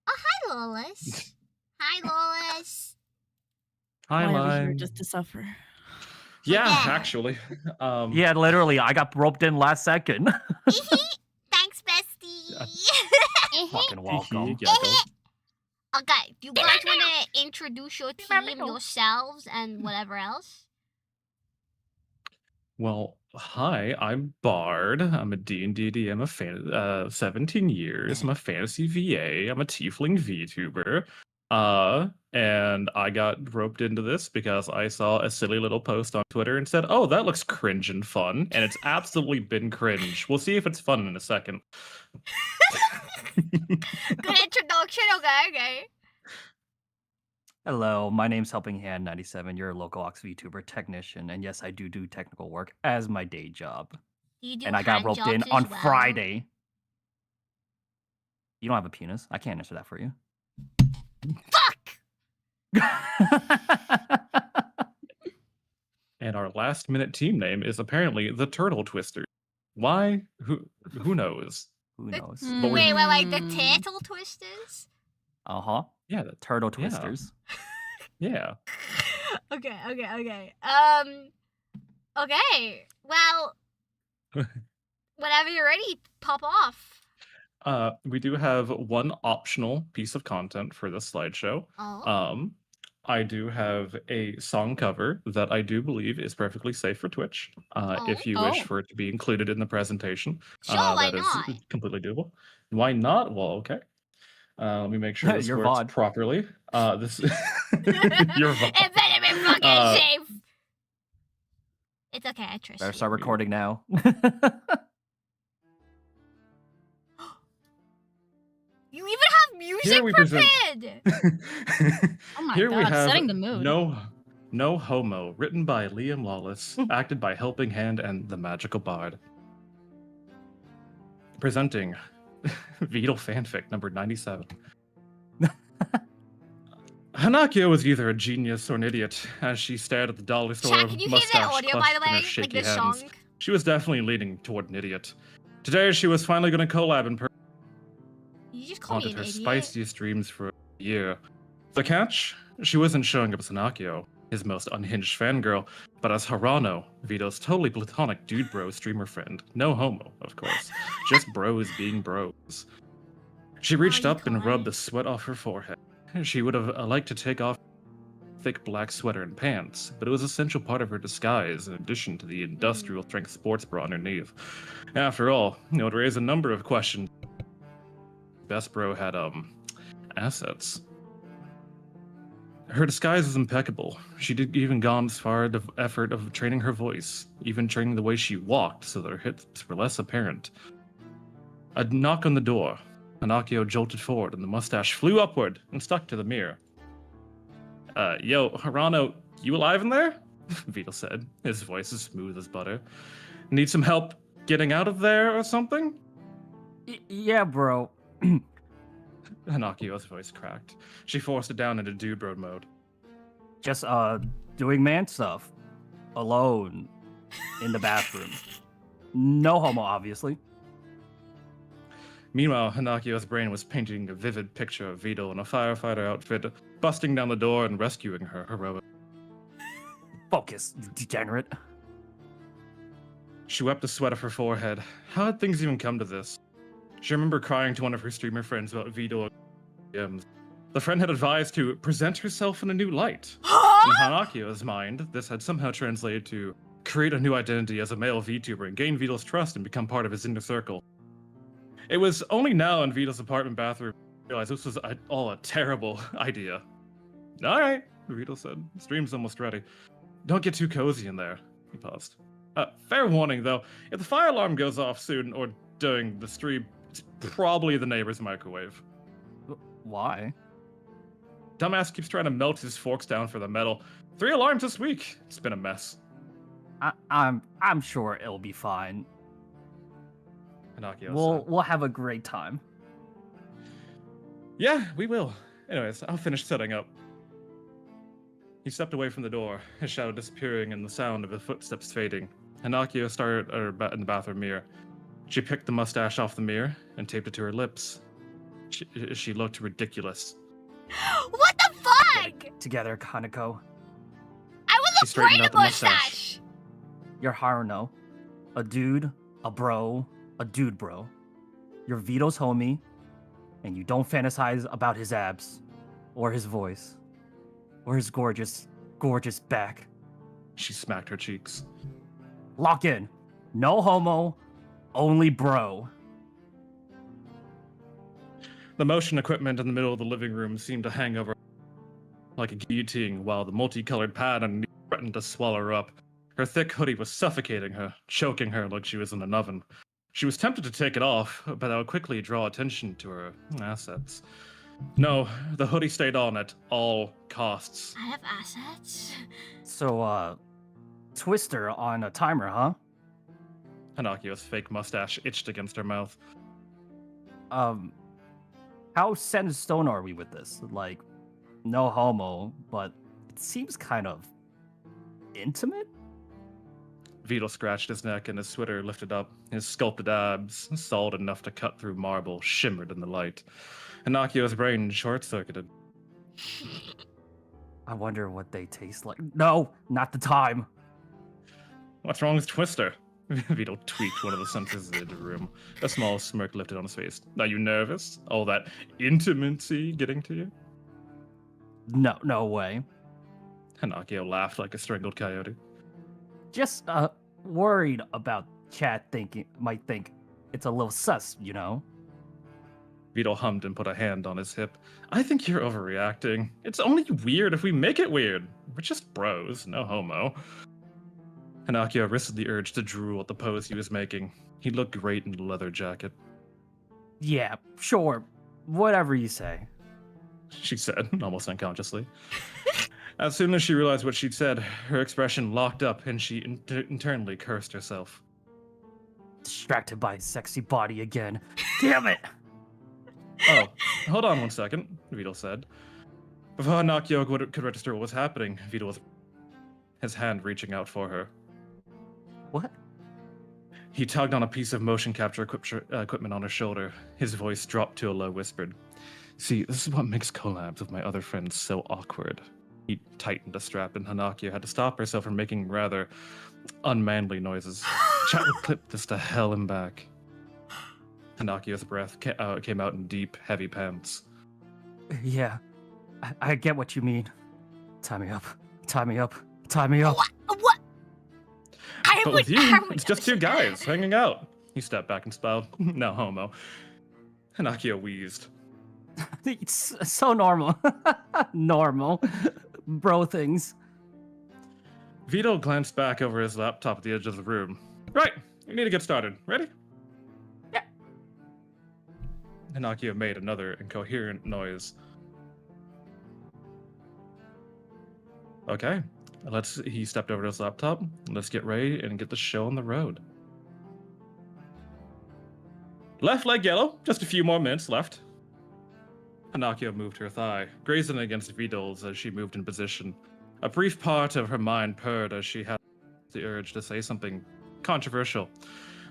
Oh, hi, Lolis. Hi, Lolis. hi, Why are we here Lime. just to suffer? Yeah, Yeah. actually. Yeah, literally, I got roped in last second. Thanks, bestie. Fucking welcome. Yeah, go. Okay, do you guys want to introduce your team, yourselves, and whatever else? Well, hi, I'm Bard. I'm a D&D DM of 17 years. I'm a fantasy VA. I'm a tiefling VTuber. And I got roped into this because I saw a silly little post on Twitter and said, "Oh, that looks cringe and fun." And it's absolutely been cringe. We'll see if it's fun in a second. Good introduction, okay. Hello, my name's Helping Hand 97. You're a local Ox VTuber technician, and yes, I do technical work as my day job. You do And I got hand roped in jobs on as well? Friday. You don't have a penis. I can't answer that for you. Fuck! And our last minute team name is apparently the Turtle Twisters. Why? Who knows? Who knows? Mm. Wait, the turtle twisters? Uh-huh. Yeah, the Turtle yeah. twisters. Yeah. Okay. Okay. Well, whenever you're ready, pop off. We do have one optional piece of content for this slideshow. Oh. I do have a song cover that I do believe is perfectly safe for Twitch. If you wish Oh. for it to be included in the presentation, Sure, why that is not? completely doable. Why not? Well, okay. Let me make sure this Your works VOD. properly. This your VOD. It better be fucking safe. It's okay, I trust Better you. start recording now. You even have music we prepared! Oh my Here god, we have setting the mood. No Homo, written by Liam Lawless, acted by Helping Hand and the Magical Bard. Presenting Beetle fanfic number 97. Hanakyo was either a genius or an idiot as she stared at the dollar store Chat, can you hear that mustache audio, by clutched the in her way? Like shaky the hands. song? She was definitely leaning toward an idiot. Today she was finally going to collab in person. You just call me Haunted an her idiot. spiciest dreams for a year. The catch? She wasn't showing up as Hanakyo, his most unhinged fangirl, but as Harano, Vito's totally platonic dude bro streamer friend. No homo, of course. Just bros being bros. She reached you up and can't. rubbed the sweat off her forehead. She would have liked to take off thick black sweater and pants, but it was an essential part of her disguise in addition to the industrial strength sports bra underneath. After all, it would raise a number of questions. Best bro had, assets. Her disguise was impeccable. She did even gone as far the effort of training her voice, even training the way she walked so that her hits were less apparent. A knock on the door. Hanakyo jolted forward and the mustache flew upward and stuck to the mirror. Yo, Harano, you alive in there? Vito said, his voice as smooth as butter. Need some help getting out of there or something? Yeah, bro. Hanakyo's voice cracked. She forced it down into dude bro mode. Just, doing man stuff. Alone. In the bathroom. No homo, obviously. Meanwhile, Hanakyo's brain was painting a vivid picture of Vito in a firefighter outfit, busting down the door and rescuing her heroic. Focus, you degenerate. She wiped the sweat off her forehead. How had things even come to this? She remembered crying to one of her streamer friends about Vito. The friend had advised to present herself in a new light. In Hanakyo's mind, this had somehow translated to create a new identity as a male VTuber and gain Vito's trust and become part of his inner circle. It was only now in Vito's apartment bathroom I realized this was all a terrible idea. All right, Vito said. Stream's almost ready. Don't get too cozy in there. He paused. Fair warning, though. If the fire alarm goes off soon or during the stream, it's probably the neighbor's microwave. Why? Dumbass keeps trying to melt his forks down for the metal. 3 alarms this week. It's been a mess. I'm sure it'll be fine. Hanakyo We'll have a great time. Yeah, we will. Anyways, I'll finish setting up. He stepped away from the door, his shadow disappearing and the sound of his footsteps fading. Hanakyo started in the bathroom mirror. She picked the mustache off the mirror and taped it to her lips. She looked ridiculous. What the fuck? Together, Hanako. I would look great straightened in a out the mustache. mustache. You're Haruno. A dude, a bro, a dude bro. You're Vito's homie, and you don't fantasize about his abs, or his voice, or his gorgeous, gorgeous back. She smacked her cheeks. Lock in. No homo, only bro. The motion equipment in the middle of the living room seemed to hang over like a guillotine while the multicolored pad underneath threatened to swallow her up. Her thick hoodie was suffocating her, choking her like she was in an oven. She was tempted to take it off, but that would quickly draw attention to her assets. No, the hoodie stayed on at all costs. I have assets. So, Twister on a timer, huh? Hanakyo's fake mustache itched against her mouth. How set in stone are we with this? Like, no homo, but it seems kind of intimate? Vito scratched his neck and his sweater lifted up. His sculpted abs, solid enough to cut through marble, shimmered in the light. Hanakyo's brain short-circuited. I wonder what they taste like. No, not the time. What's wrong with Twister? Vito tweaked one of the sensors in the room. A small smirk lifted on his face. Are you nervous? All that intimacy getting to you? No way. Hanakyo laughed like a strangled coyote. Just worried about chat might think it's a little sus, you know? Vito hummed and put a hand on his hip. I think you're overreacting. It's only weird if we make it weird. We're just bros, no homo. Hanakyo resisted the urge to drool at the pose he was making. He looked great in the leather jacket. Yeah, sure. Whatever you say. She said, almost unconsciously. As soon as she realized what she'd said, her expression locked up and she internally cursed herself. Distracted by his sexy body again. Damn it! Oh, hold on 1 second, Vito said. Before Hanakyo could register what was happening, Vito was his hand reaching out for her. What? He tugged on a piece of motion capture equipment on her shoulder. His voice dropped to a low whispered. See, this is what makes collabs with my other friends so awkward. He tightened a strap and Hanakyo had to stop herself from making rather unmanly noises. Chat would clip this to hell and back. Hanakyo's breath came out in deep, heavy pants. Yeah, I get what you mean. Tie me up. Tie me up. Tie me up. What? But with you, it's just two guys hanging out. He stepped back and smiled. No homo. Hanakyo wheezed. It's so normal. Normal. Bro things. Vito glanced back over his laptop at the edge of the room. Right, we need to get started. Ready? Yeah. Hanakyo made another incoherent noise. Okay, he stepped over to his laptop. Let's get ready and get the show on the road. Left leg yellow, just a few more minutes left. Hanakyo moved her thigh, grazing against Vito's as she moved in position. A brief part of her mind purred as she had the urge to say something controversial.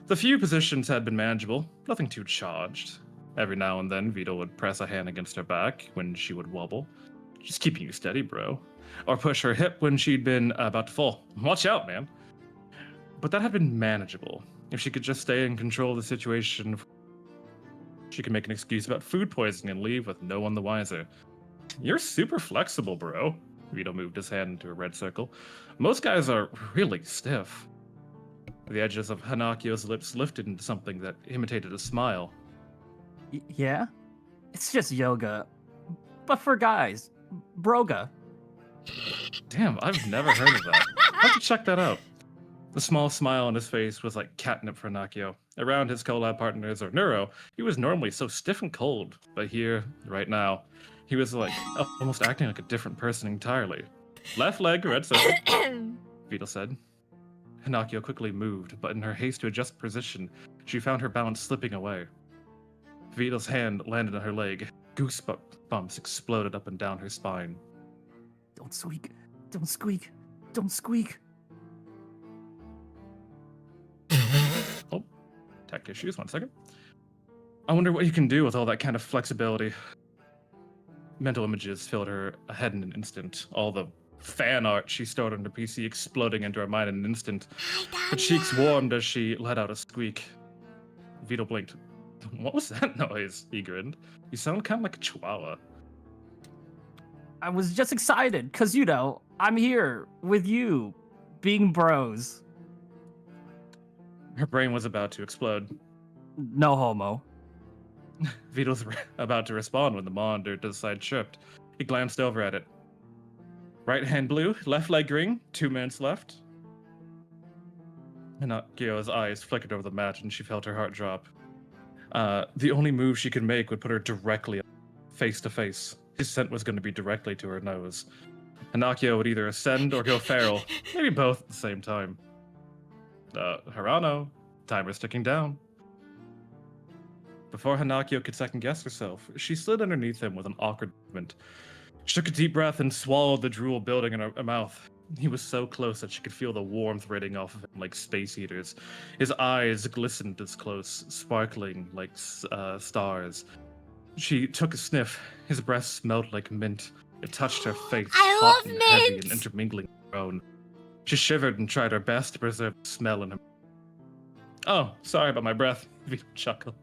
The few positions had been manageable, nothing too charged. Every now and then, Vito would press a hand against her back when she would wobble. Just keeping you steady, bro. Or push her hip when she'd been about to fall. Watch out, man. But that had been manageable. If she could just stay in control of the situation, she could make an excuse about food poisoning and leave with no one the wiser. You're super flexible, bro. Vito moved his hand into a red circle. Most guys are really stiff. The edges of Hanakyo's lips lifted into something that imitated a smile. Yeah? It's just yoga. But for guys. Broga. Damn, I've never heard of that. I have to check that out. The small smile on his face was like catnip for Hanakyo. Around his collab partners or Neuro, he was normally so stiff and cold. But here, right now, he was like almost acting like a different person entirely. Left leg, red circle, Vito said. Hanakyo quickly moved, but in her haste to adjust position, she found her balance slipping away. Vito's hand landed on her leg. Goosebumps exploded up and down her spine. Don't squeak. Don't squeak. Don't squeak. Oh, tech issues, 1 second. I wonder what you can do with all that kind of flexibility. Mental images filled her head in an instant. All the fan art she stored on her PC exploding into her mind in an instant. Her cheeks warmed as she let out a squeak. Vito blinked. What was that noise? He grinned. You sound kind of like a chihuahua. I was just excited, because, you know, I'm here with you, being bros. Her brain was about to explode. No homo. Vito's about to respond when the monitor to the side chirped. He glanced over at it. Right hand blue, left leg green, 2 minutes left. Hanakyo's eyes flickered over the match and she felt her heart drop. The only move she could make would put her directly face to face. His scent was going to be directly to her nose. Hanakyo would either ascend or go feral, maybe both at the same time. Harano, timer's ticking down. Before Hanakyo could second guess herself, she slid underneath him with an awkward movement. She took a deep breath and swallowed the drool building in her mouth. He was so close that she could feel the warmth radiating off of him like space heaters. His eyes glistened as close, sparkling like stars. She took a sniff. His breath smelled like mint. It touched her face, I hot love and heavy mint! and intermingling with her own. She shivered and tried her best to preserve the smell in her. Oh, sorry about my breath. Vito chuckled.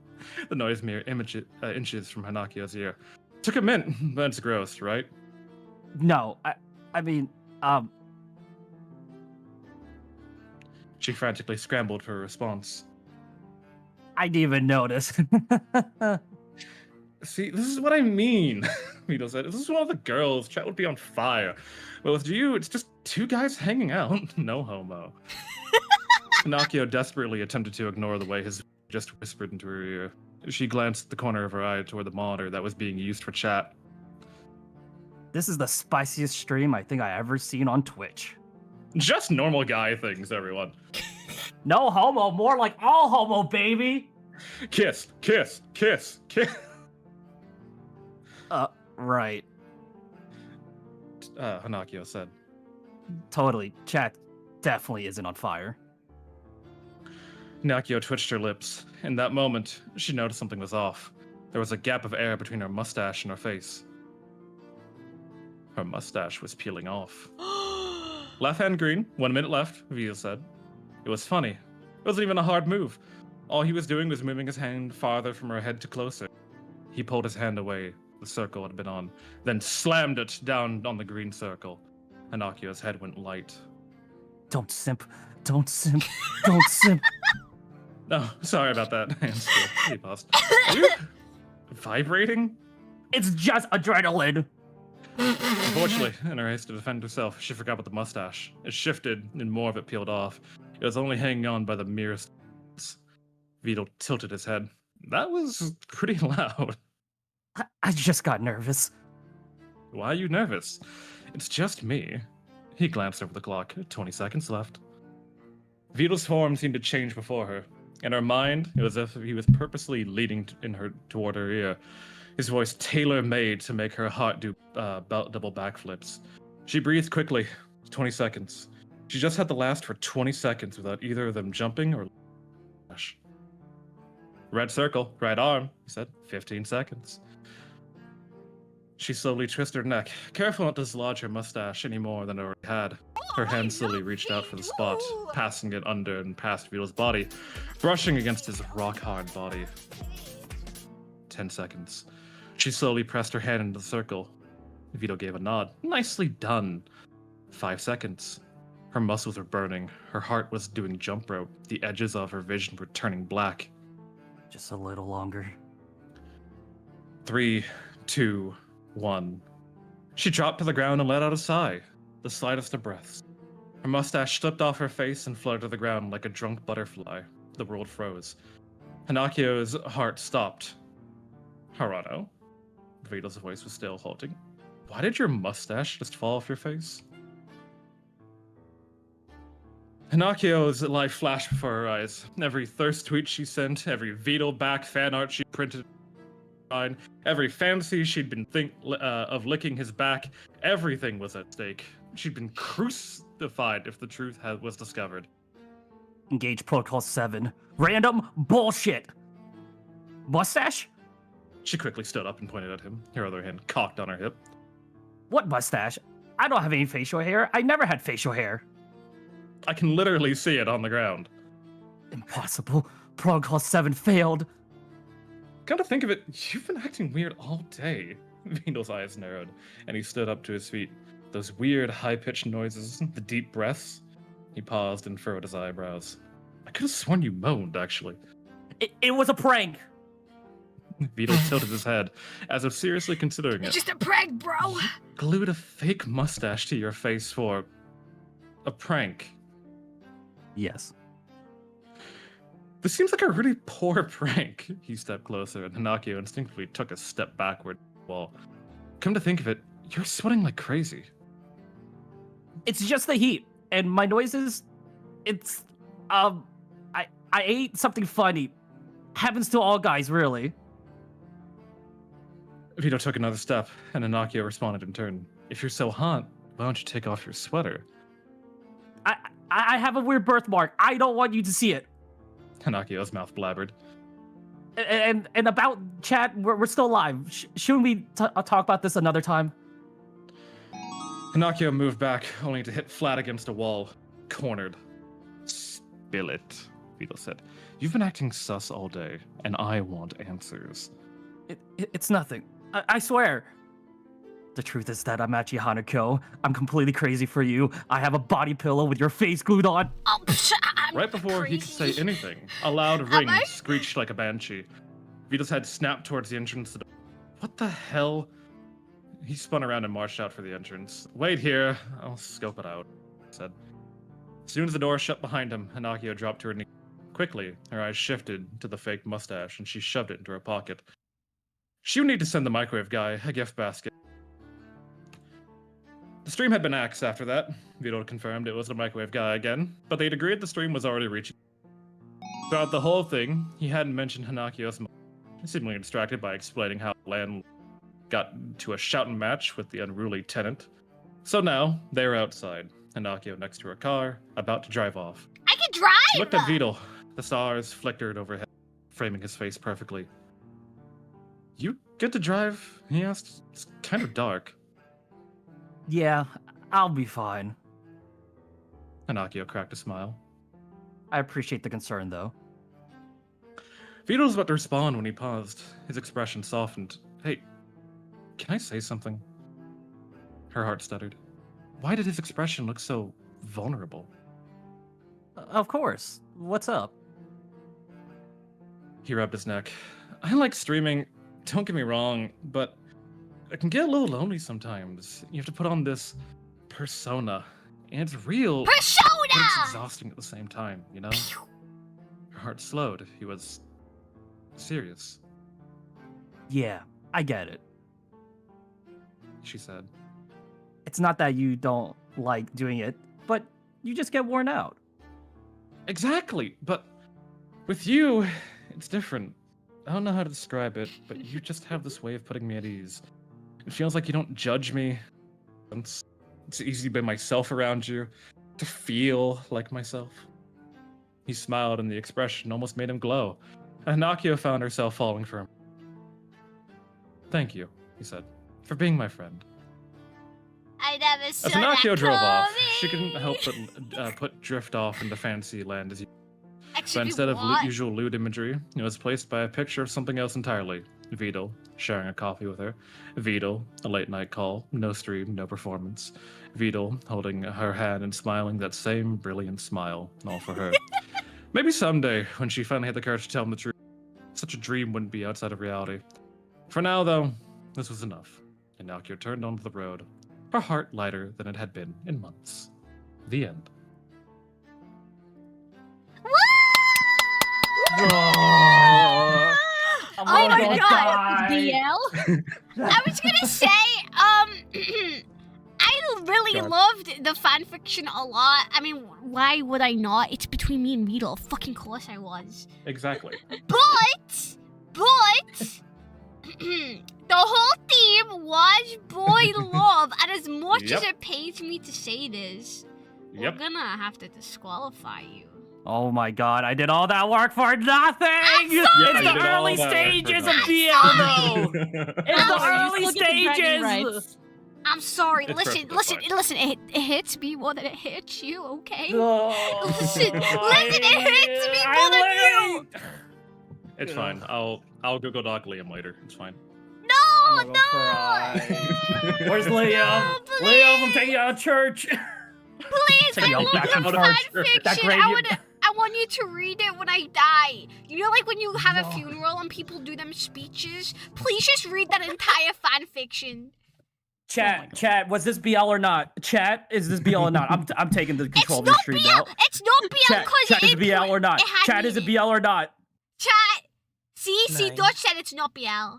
The noise mere inches from Hanakyo's ear. Took a mint. That's gross, right? No, I mean, She frantically scrambled for a response. I didn't even notice. See, this is what I mean, Vito said. If this is one of the girls, chat would be on fire. But with you, it's just two guys hanging out. No homo. Hanakyo desperately attempted to ignore the way his just whispered into her ear. She glanced at the corner of her eye toward the monitor that was being used for chat. This is the spiciest stream I think I ever seen on Twitch. Just normal guy things, everyone. No homo, more like all homo, baby. Kiss, kiss, kiss, kiss. Right. Hanakyo said. Totally. Chat definitely isn't on fire. Hanakyo twitched her lips. In that moment, she noticed something was off. There was a gap of air between her mustache and her face. Her mustache was peeling off. Left hand green, 1 minute left, Vito said. It was funny. It wasn't even a hard move. All he was doing was moving his hand farther from her head to closer. He pulled his hand away, the circle had been on, then slammed it down on the green circle. Hanakyo's head went light. Don't simp. Don't simp. Don't simp. Oh, sorry about that. Hands still. He paused. Are you vibrating? It's just adrenaline. Unfortunately, in her haste to defend herself, she forgot about the mustache. It shifted, and more of it peeled off. It was only hanging on by the merest. Vito tilted his head. That was pretty loud. I just got nervous. Why are you nervous? It's just me. He glanced over the clock. 20 seconds left. Vito's form seemed to change before her. In her mind, it was as if he was purposely leading toward her ear. His voice tailor-made to make her heart do double backflips. She breathed quickly. 20 seconds. She just had to last for 20 seconds without either of them jumping or... Red circle, right arm, he said. 15 seconds. She slowly twisted her neck, careful not to dislodge her mustache any more than it already had. Her hand slowly reached out for the spot, passing it under and past Vito's body, brushing against his rock-hard body. 10 seconds. She slowly pressed her hand into the circle. Vito gave a nod. Nicely done. 5 seconds. Her muscles were burning. Her heart was doing jump rope. The edges of her vision were turning black. Just a little longer. 3, 2, 1. She dropped to the ground and let out a sigh, the slightest of breaths. Her mustache slipped off her face and fluttered to the ground like a drunk butterfly. The world froze. Hanakyo's heart stopped. Harano? Vito's voice was still halting. Why did your mustache just fall off your face? Hanakyo's life flashed before her eyes. Every thirst tweet she sent, every Vito back fan art she printed, every fantasy she'd been of licking his back, everything was at stake. She'd been crucified if the truth was discovered. Engage Protocol 7. Random bullshit. Mustache? She quickly stood up and pointed at him, her other hand cocked on her hip. What mustache? I don't have any facial hair. I never had facial hair. I can literally see it on the ground. Impossible. Protocol 7 failed. Come to think of it, you've been acting weird all day. Vito's eyes narrowed, and he stood up to his feet. Those weird, high-pitched noises, the deep breaths. He paused and furrowed his eyebrows. I could have sworn you moaned, actually. It was a prank. Vito tilted his head, as if seriously considering it. It's just a prank, bro. Glued a fake mustache to your face for... a prank. Yes. This seems like a really poor prank. He stepped closer, and Hanakyo instinctively took a step backward. wall. Come to think of it, you're sweating like crazy. It's just the heat, and my noises. It's I ate something funny. Happens to all guys, really. Vito took another step, and Hanakyo responded in turn. If you're so hot, why don't you take off your sweater? I have a weird birthmark. I don't want you to see it. Hanakyo's mouth blabbered. And about chat, we're still live. Shouldn't we talk about this another time? Hanakyo moved back, only to hit flat against a wall, cornered. Spill it, Vito said. You've been acting sus all day, and I want answers. It's nothing. I swear. The truth is that I'm actually Hanakyo. I'm completely crazy for you. I have a body pillow with your face glued on. Oh, I'm Right before he could say anything, a loud ring screeched like a banshee. Vito's head snapped towards the entrance. What the hell? He spun around and marched out for the entrance. Wait here, I'll scope it out, he said. As soon as the door shut behind him, Hanakyo dropped to her knee. Quickly, her eyes shifted to the fake mustache, and she shoved it into her pocket. She would need to send the microwave guy a gift basket. The stream had been axed after that. Vito confirmed it was the microwave guy again, but they'd agreed the stream was already reaching. Throughout the whole thing, he hadn't mentioned Hanakyo's mom, seemingly distracted by explaining how Lan got to a shouting match with the unruly tenant. So now, they were outside, Hanakyo next to her car, about to drive off. I can drive! She looked at Vito. The stars flickered overhead, framing his face perfectly. You good to drive? He asked. It's kind of dark. Yeah, I'll be fine. Hanakyo cracked a smile. I appreciate the concern, though. Vito was about to respond when he paused. His expression softened. Hey, can I say something? Her heart stuttered. Why did his expression look so vulnerable? Of course. What's up? He rubbed his neck. I like streaming, don't get me wrong, but it can get a little lonely sometimes. You have to put on this persona, and it's real. Persona! But it's exhausting at the same time, you know? Her heart slowed. He was serious, Yeah, I get it. she said. It's not that you don't like doing it, but you just get worn out. Exactly, but with you, it's different. I don't know how to describe it, but you just have this way of putting me at ease. It feels like you don't judge me. It's easy to be myself around you, to feel like myself. He smiled, and the expression almost made him glow. Hanakyo found herself falling for him. Thank you, he said, for being my friend. I never saw As that Hanakyo drove off, coming. she couldn't help but put drift off into fantasy land as but Actually, instead of what? usual lewd imagery, it was placed by a picture of something else entirely. Vito, sharing a coffee with her. Vito, a late night call. No stream, no performance. Vito, holding her hand and smiling that same brilliant smile, all for her. Maybe someday, when she finally had the courage to tell him the truth, such a dream wouldn't be outside of reality. For now, though, this was enough. And Hanakyo turned onto the road, her heart lighter than it had been in months. The end. I'm Oh my gonna God, die. DL? I was gonna say, I really God. loved the fanfiction a lot. I mean, why would I not? It's between me and Vito. Of fucking course I was. Exactly. But the whole theme was boy love, and as much as Yep. it pains me to say this, Yep. we're gonna have to disqualify you. Oh my god, I did all that work for nothing! Yeah, It's you the did all early that work for stages of nothing. BL, though! It's I'm the sorry, early you still get the bragging stages! rights. I'm sorry. It's Listen, perfectly listen. It hits me more than it hits you. Okay. Oh, Listen, it hits me more than you. It's fine. I'll Google Doc Liam later. It's fine. No, I'm gonna cry. Where's Liam? No, Liam, I'm taking you out of church! Please, Take I you love back the to church. That fanfiction. graveyard- I want you to read it when I die. You know, like when you have a No. funeral and people do them speeches. Please just read that entire fanfiction. Chat, was this BL or not? Chat, is this BL or not? I'm taking the It's control of the not stream BL. now. It's not BL Chat, because is it BL or not? Chat, is it BL or not? Chat. See, Nice. Dutch said it's not BL.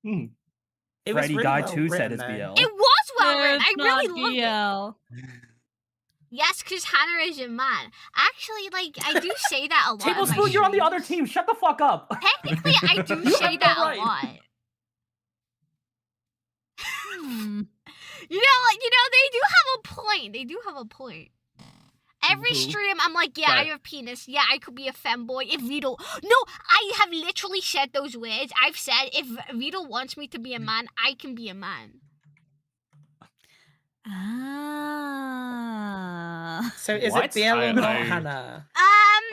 Hmm. It was Freddy really Guy well 2 said written, it's though. BL. It was well written. I It's really not loved it. BL. Yes, because Hannah is a man. Actually, like, I do say that a lot. in my Tablespoon, you're on the other streams. team. Shut the fuck up. Technically, I do You say have that no right. a lot. Hmm. They do have a point. They do have a point. Every Who? stream, I'm like, yeah, I Right. have a penis. Yeah, I could be a femboy if Vito. No, I have literally said those words. I've said if Vito wants me to be a man, I can be a man. Ah. So is What? it BL or not, I- Hannah?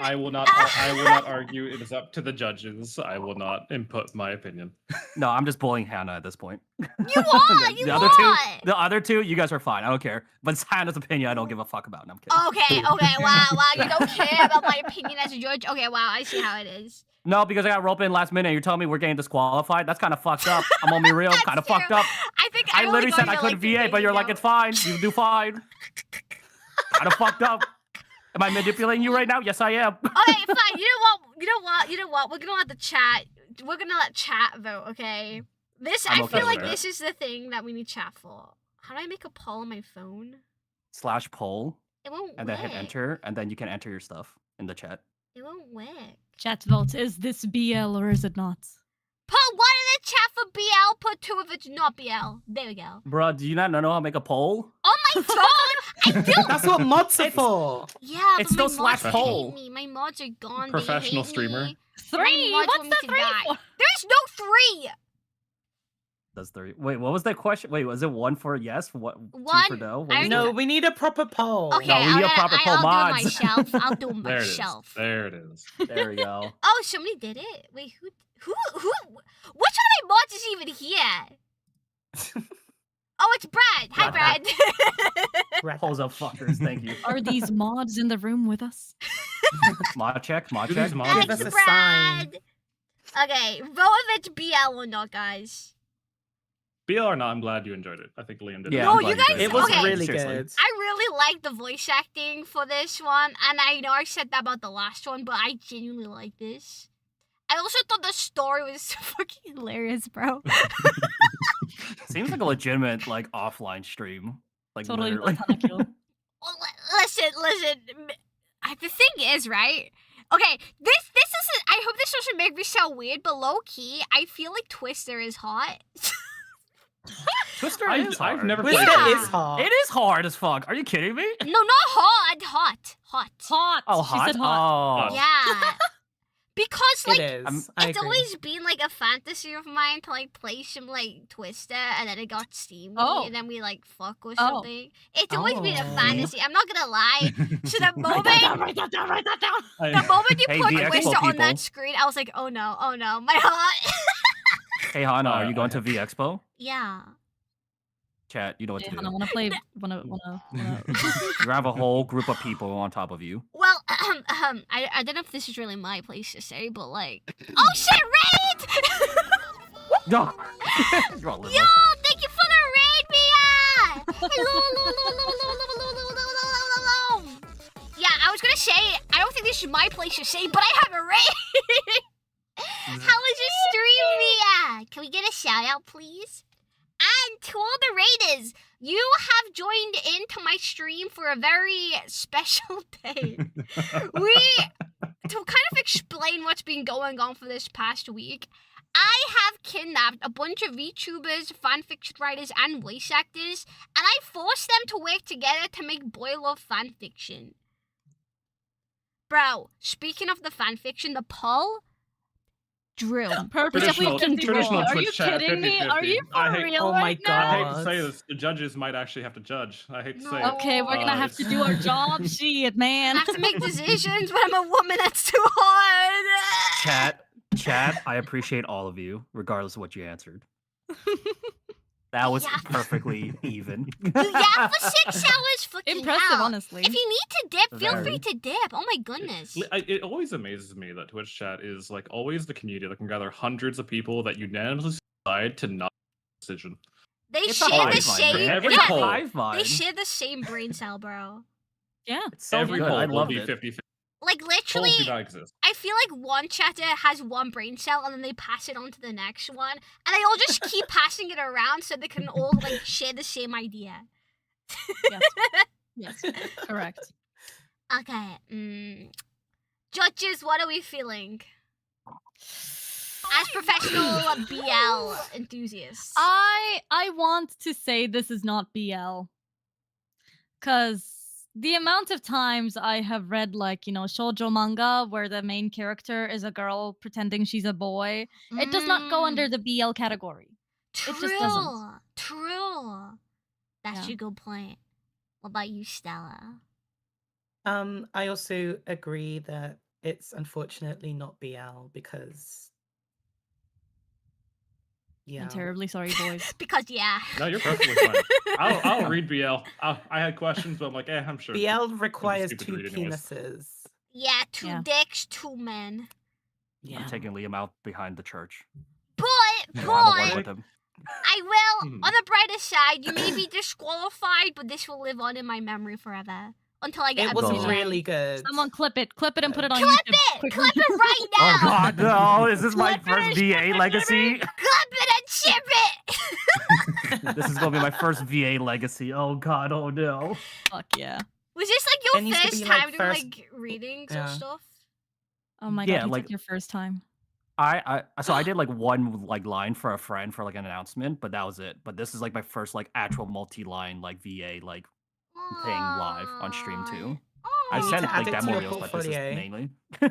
I will not. I will not argue. It is up to the judges. I will not input my opinion. No, I'm just bullying Hannah at this point. You are. You the are. other two, you guys are fine. I don't care. But it's Hannah's opinion I don't give a fuck about. No, I'm kidding. Okay. Wow. You don't care about my opinion as a judge. Okay. Wow. I see how it is. No, because I got roped in last minute. You're telling me we're getting disqualified? That's kind of fucked up. I'm gonna be real. That's Kind of true. fucked up. I think I only literally said I got couldn't here, like, 2 VA, but days you're like, ago. it's fine. You do fine. Kind of fucked up. Am I manipulating you right now? Yes, I am. Okay, fine. You know what? We're gonna let the chat. We're gonna let chat vote. Okay. This. I'm I okay feel like with this is the thing that we need chat for. How do I make a poll on my phone? / poll, It won't and work. then hit enter, and then you can enter your stuff in the chat. It won't work. Chat vote. Is this BL or is it not? Put one in the chat for BL. Put 2 if it's not BL. There we go. Bruh, do you not know how to make a poll? On my phone, I do. That's what mods are for. Yeah, It's but still my mods / hate poll. me. My mods are gone. Professional they hate streamer. Me. 3. mods What's want me the to 3 die. for? There's no 3. That's 3. Wait, what was that question? Wait, was it 1 for yes? What? 2 for One, no? What I was No, that? we need a proper poll. Okay, No, we need a proper poll I'll mods. do it myself. I'll do it There it is. myself. There it is. There we go. Oh, somebody did it. Wait, who? Which one of my mods is even here? Oh, it's Brad. Hi, Brad. Polls up, fuckers. Thank you. Are these mods in the room with us? Mod check. Mod Do check. these mods Give us Thanks, a sign. Brad. Okay, vote if it's BL or not, guys. BL or not, I'm glad you enjoyed it. I think Liam did. Yeah, No, I'm you glad guys- did. It was Okay. really Seriously. good. I really like the voice acting for this one, and I know I said that about the last one, but I genuinely like this. I also thought the story was fucking hilarious, bro. Seems like a legitimate like offline stream. Like Totally literally. like Hanakyo. Well, listen. The thing is, right? Okay, this isn't. I hope this doesn't make me sound weird, but low key, I feel like Twister is hot. Twister I've is hard. never Twister played Yeah. is hard. It is hard as fuck. Are you kidding me? No, not hot. Hot. Hot. Oh, She hot. said hot. Oh. Yeah. Because like It is. I'm- I it's agree. always been like a fantasy of mine to like play some like Twister, and then it got steamy, Oh. and then we like fuck or Oh. something. It's always been a Oh. fantasy. I'm not gonna lie. So the moment, Write that down. the moment you Hey, put VXpo Twister on people. that screen, I was like, oh no, my heart. Hey Hana, are you I going to V Expo? Yeah. Chat, you know what Hey, to Hannah, do. wanna play? Wanna? You have a whole group of people on top of you. Well, I don't know if this is really my place to say, but like, oh shit, raid! No. You're all Yo, thank you for the raid, Mia! Hello. Yeah, I was gonna say, I don't think this is my place to say, but I have a raid! How was your stream, Mia? Can we get a shout out, please? And to all the raiders, you have joined into my stream for a very special day. To kind of explain what's been going on for this past week, I have kidnapped a bunch of VTubers, fanfiction writers, and voice actors, and I forced them to work together to make Boy Love fanfiction. Bro, speaking of the fanfiction, the poll, Drew. Traditional- traditional Are you Twitch chat, kidding me? 50-50. Are you I for hate- real Oh my right now? I hate to God. say this, the judges might actually have to judge. I hate to say it. Okay, we're gonna have to do our job. Shit, I man. have to make decisions, but I'm a woman. That's too hard. Chat, I appreciate all of you, regardless of what you answered. That was Yeah. perfectly even. You yap for 6 hours, fucking Impressive, hell. honestly. If you need to dip, feel Very. free to dip. Oh my goodness. It always amazes me that Twitch chat is like always the community that can gather hundreds of people that unanimously decide to not make a decision. They It's a share hive the mind, same. man. Every It's a poll. hive mind. They share the same brain cell, bro. Yeah. It's so Every good. poll I will love be it. 50-50. Like Polls literally, do not exist. I feel like one chatter has one brain cell and then they pass it on to the next one, and they all just keep passing it around so they can all like share the same idea. Yes. Yes. Correct. Okay. Judges, what are we feeling? As professional BL enthusiasts. I want to say this is not BL. Cause the amount of times I have read like, shoujo manga where the main character is a girl pretending she's a boy, it does not go under the BL category. True. It just doesn't. True. That's Yeah. a good point. What about you, Stella? I also agree that it's unfortunately not BL because I'm terribly sorry, boys. Because yeah. No, you're perfectly fine. I'll read BL. I had questions, but I'm like, I'm sure. BL requires stupid 2 to read anyways. penises. Yeah, 2 dicks, 2 men. Yeah. I'm taking Liam out behind the church. But I'm alone with him. I will. On the brighter side, you may be disqualified, but this will live on in my memory forever until I get It a was BL. really good. Someone clip it and put it on Clip YouTube. it! quickly. Clip it right now! Oh god, no! Is this my Clip first it, VA legacy? Clip it and ship it! This is gonna be my first VA legacy. Oh god, oh no. Fuck yeah. Was this like It your needs to first be, like, time doing first- like readings Yeah. or stuff? Oh my Yeah, god, you like- took your first time. So I did like one like line for a friend for like an announcement, but that was it. But this is like my first like actual multi-line like VA like thing live on stream too. I Aw. need sent to add like it to demo your reels, but this is portfolio. mainly. Yeah,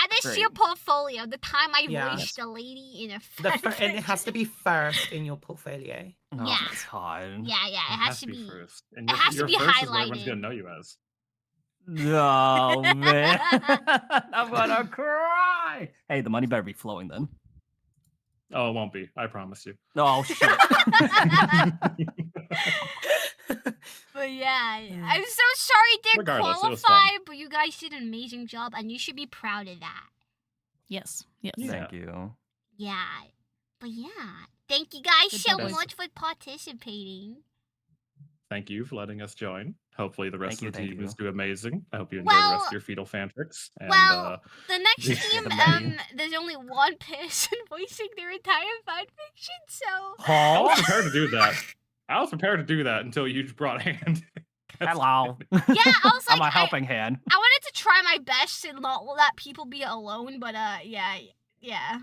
add this to your Great. portfolio. The time I Yeah. voiced a lady in a And it has to be first in your portfolio. Oh Yeah. god. Yeah, it has to be. first. And it has to your be first is what everyone's highlighted. gonna know you as. No man. I'm gonna cry. Hey, the money better be flowing then. Oh, it won't be. I promise you. Oh shit. But yeah, I'm so sorry it didn't Regardless, it was qualify, fun. but you guys did an amazing job, and you should be proud of that. Yes. Yes. Yeah. Thank you. Yeah. But yeah, thank you guys Good so job, guys. much for participating. Thank you for letting us join. Hopefully the rest of the Thank teams you. do amazing. I hope you enjoy the rest Well- of your fetal fanfics. And well, the next yeah, team, amazing. there's only one person voicing their entire fanfiction, so I was prepared to do that. I was prepared to do that until you brought a hand. Hello. yeah, I was I'm like, a helping hand. I wanted to try my best to not let people be alone, but yeah.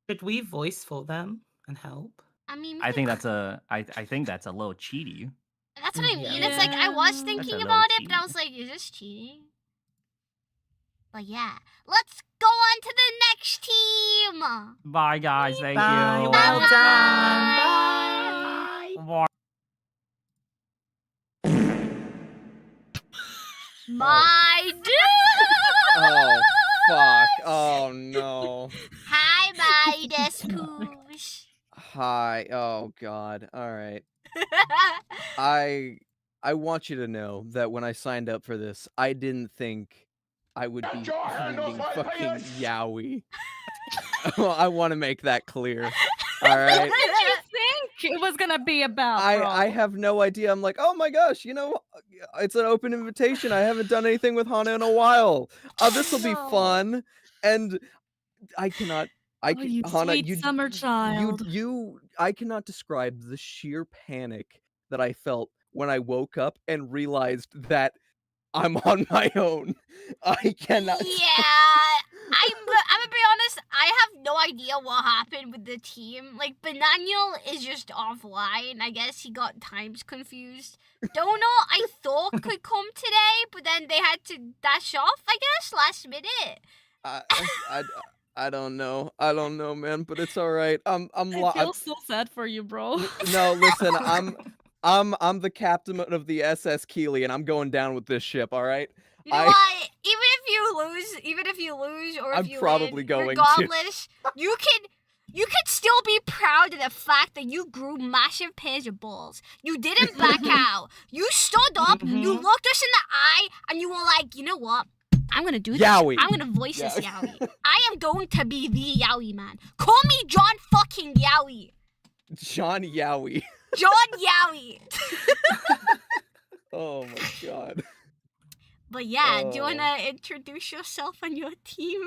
Should we voice for them and help? I mean, we I could think that's a a little cheaty. That's what I Yeah. mean. It's like I was Yeah. thinking That's a about little it, but I was like, is this cheating? But yeah, let's go on to the next team. Bye guys, thank Bye, you. well Bye. done. Bye. Bye. My dude. Oh, fuck. Oh, no. Hi, my Despoosh. Hi. Oh, God. All right. I want you to know that when I signed up for this, I didn't think I would be reading fucking yaoi. I want to make that clear. All What right. did you think it was gonna be about? bro? I have no idea. I'm like, oh my gosh, it's an open invitation. I haven't done anything with Hana in a while. This will be No. fun. And I cannot. Oh, you Hana, sweet summer child. I cannot describe the sheer panic that I felt when I woke up and realized that I'm on my own. I cannot. Yeah, I'm gonna be honest. I have no idea what happened with the team. Like, Bananiel is just offline. I guess he got times confused. Dono, I thought could come today, but then they had to dash off. I guess last minute. I don't know. I don't know, man. But it's all right. I feel so sad for you, bro. No, listen. I'm the captain of the SS Keeley, and I'm going down with this ship. All right. You know what? Even if you lose, or if I'm you probably win, going to. regardless, you can still be proud of the fact that you grew massive pairs of balls. You didn't back out. You stood up. You looked us in the eye, and you were like, you know what? I'm gonna do this. Yowie. I'm gonna voice this Yowie. I am going to be the Yowie man. Call me John fucking Yowie. John Yowie. John Yowie. Oh my god. But yeah, do you Oh. wanna introduce yourself and your team?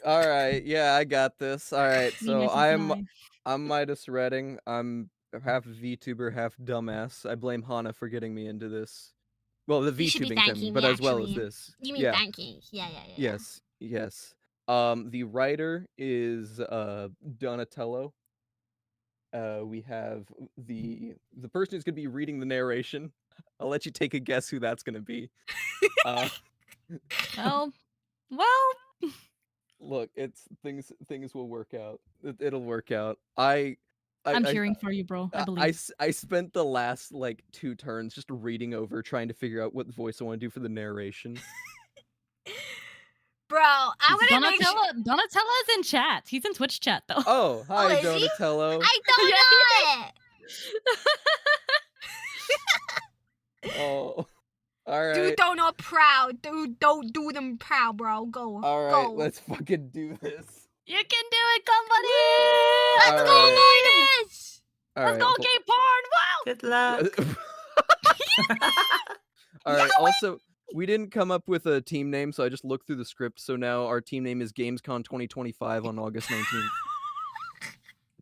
All right, yeah, I got this. All right, so Nice and fly. I'm Midas Redding. I'm half VTuber, half dumbass. I blame Hana for getting me into this. Well, the You should be VTubing thanking thing, me, but as well as actually. this. You mean Yeah. thanking? Yeah. Yes. Yes. The writer is Donatello. We have the person who's gonna be reading the narration. I'll let you take a guess who that's gonna be. Well, Look, it's things will work out. It'll work out. I'm cheering for you, bro. I believe. I spent the last like 2 turns just reading over, trying to figure out what voice I want to do for the narration. Bro, I'm gonna make sure. Donatello's in chat. He's in Twitch chat though. Oh, hi, is he? Donatello. I don't know it. Oh, all right. Dude, don't know proud. Dude, don't do them proud, bro. Go. All right, go. let's fucking do this. You can do it, company! Let's All go, right. Midas! Let's go, gay porn! Wow! Good luck. All right. Also, we didn't come up with a team name, so I just looked through the script. So now our team name is Gamescom 2025 on August 19th.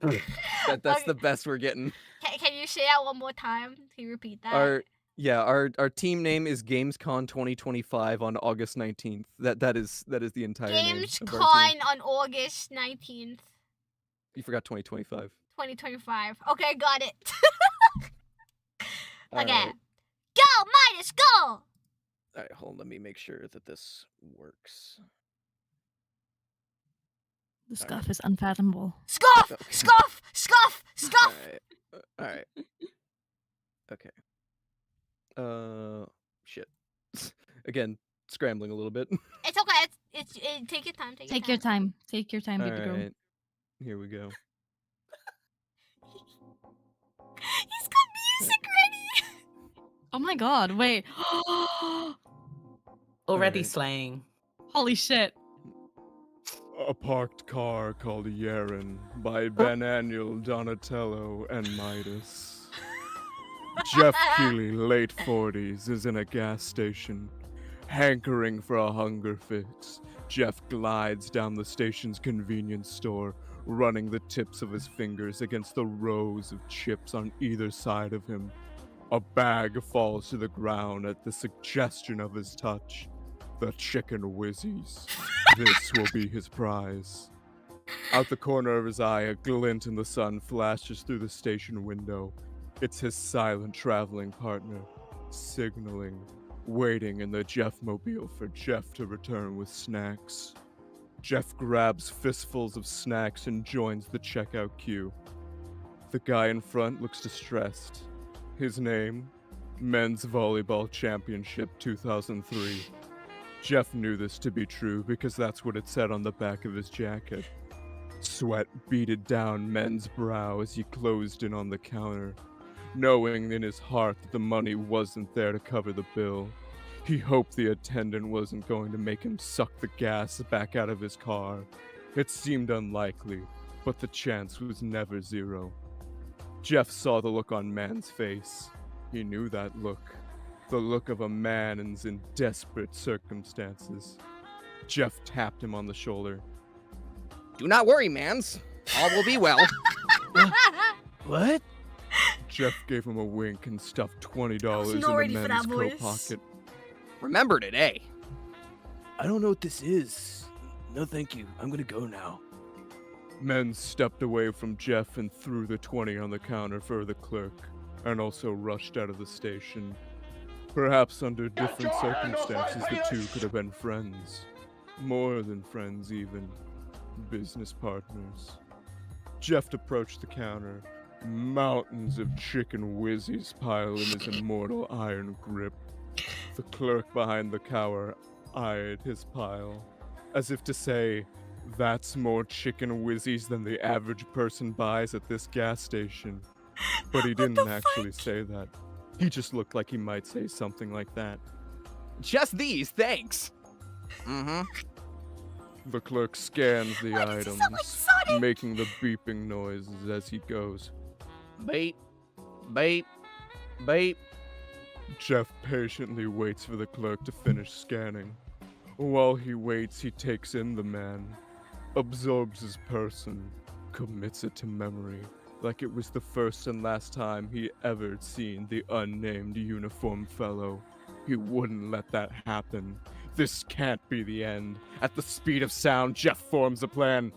That's Okay. the best we're getting. Can you say that one more time? Can you repeat that? Our team name is Gamescom 2025 on August 19th. That is the entire name of our team. GamesCon on August 19th, You forgot 2025. 2025. Okay, got it. All Okay. right. Go, Midas, go! All right, hold on. Let me make sure that this works. The scuff is unfathomable. Scoff! Okay. Scoff! Scoff! Scoff! All right. Okay. Shit. Again, scrambling a little bit. It's okay. Take your time. Take your time. Take your time, All baby girl. right. Here we go. He's got music ready. Oh my god, wait. Already Alright. slaying. Holy shit. A parked car called Yaren by Bananiel, Donatello, and Midas. Jeff Keighley, late 40s, is in a gas station. Hankering for a hunger fix, Jeff glides down the station's convenience store, running the tips of his fingers against the rows of chips on either side of him. A bag falls to the ground at the suggestion of his touch. The chicken whizzies. This will be his prize. Out the corner of his eye, a glint in the sun flashes through the station window. It's his silent traveling partner, signaling, waiting in the Jeff-mobile for Jeff to return with snacks. Jeff grabs fistfuls of snacks and joins the checkout queue. The guy in front looks distressed. His name? Men's Volleyball Championship 2003. Jeff knew this to be true because that's what it said on the back of his jacket. Sweat beaded down Men's brow as he closed in on the counter, knowing in his heart that the money wasn't there to cover the bill. He hoped the attendant wasn't going to make him suck the gas back out of his car. It seemed unlikely, but the chance was never zero. Jeff saw the look on Man's face. He knew that look. The look of a man in desperate circumstances. Jeff tapped him on the shoulder. Do not worry, mans. All will be well. What? Jeff gave him a wink and stuffed $20 in not the ready for men's that coat voice. pocket. Remember today. I don't know what this is. No, thank you. I'm gonna go now. Men stepped away from Jeff and threw the 20 on the counter for the clerk, and also rushed out of the station. Perhaps under different circumstances, the two could have been friends. More than friends, even. Business partners. Jeff approached the counter. Mountains of chicken whizzies piled in his immortal iron grip. The clerk behind the counter eyed his pile, as if to say, that's more chicken whizzies than the average person buys at this gas station. But he didn't actually say that. He just looked like he might say something like that. Just these, thanks. Mm-hmm. The clerk scans the Why does he items, sound like Sonic? making the beeping noises as he goes. Beep, beep, beep. Jeff patiently waits for the clerk to finish scanning. While he waits, he takes in the man, absorbs his person, commits it to memory, like it was the first and last time he ever seen the unnamed uniformed fellow. He wouldn't let that happen. This can't be the end. At the speed of sound, Jeff forms a plan.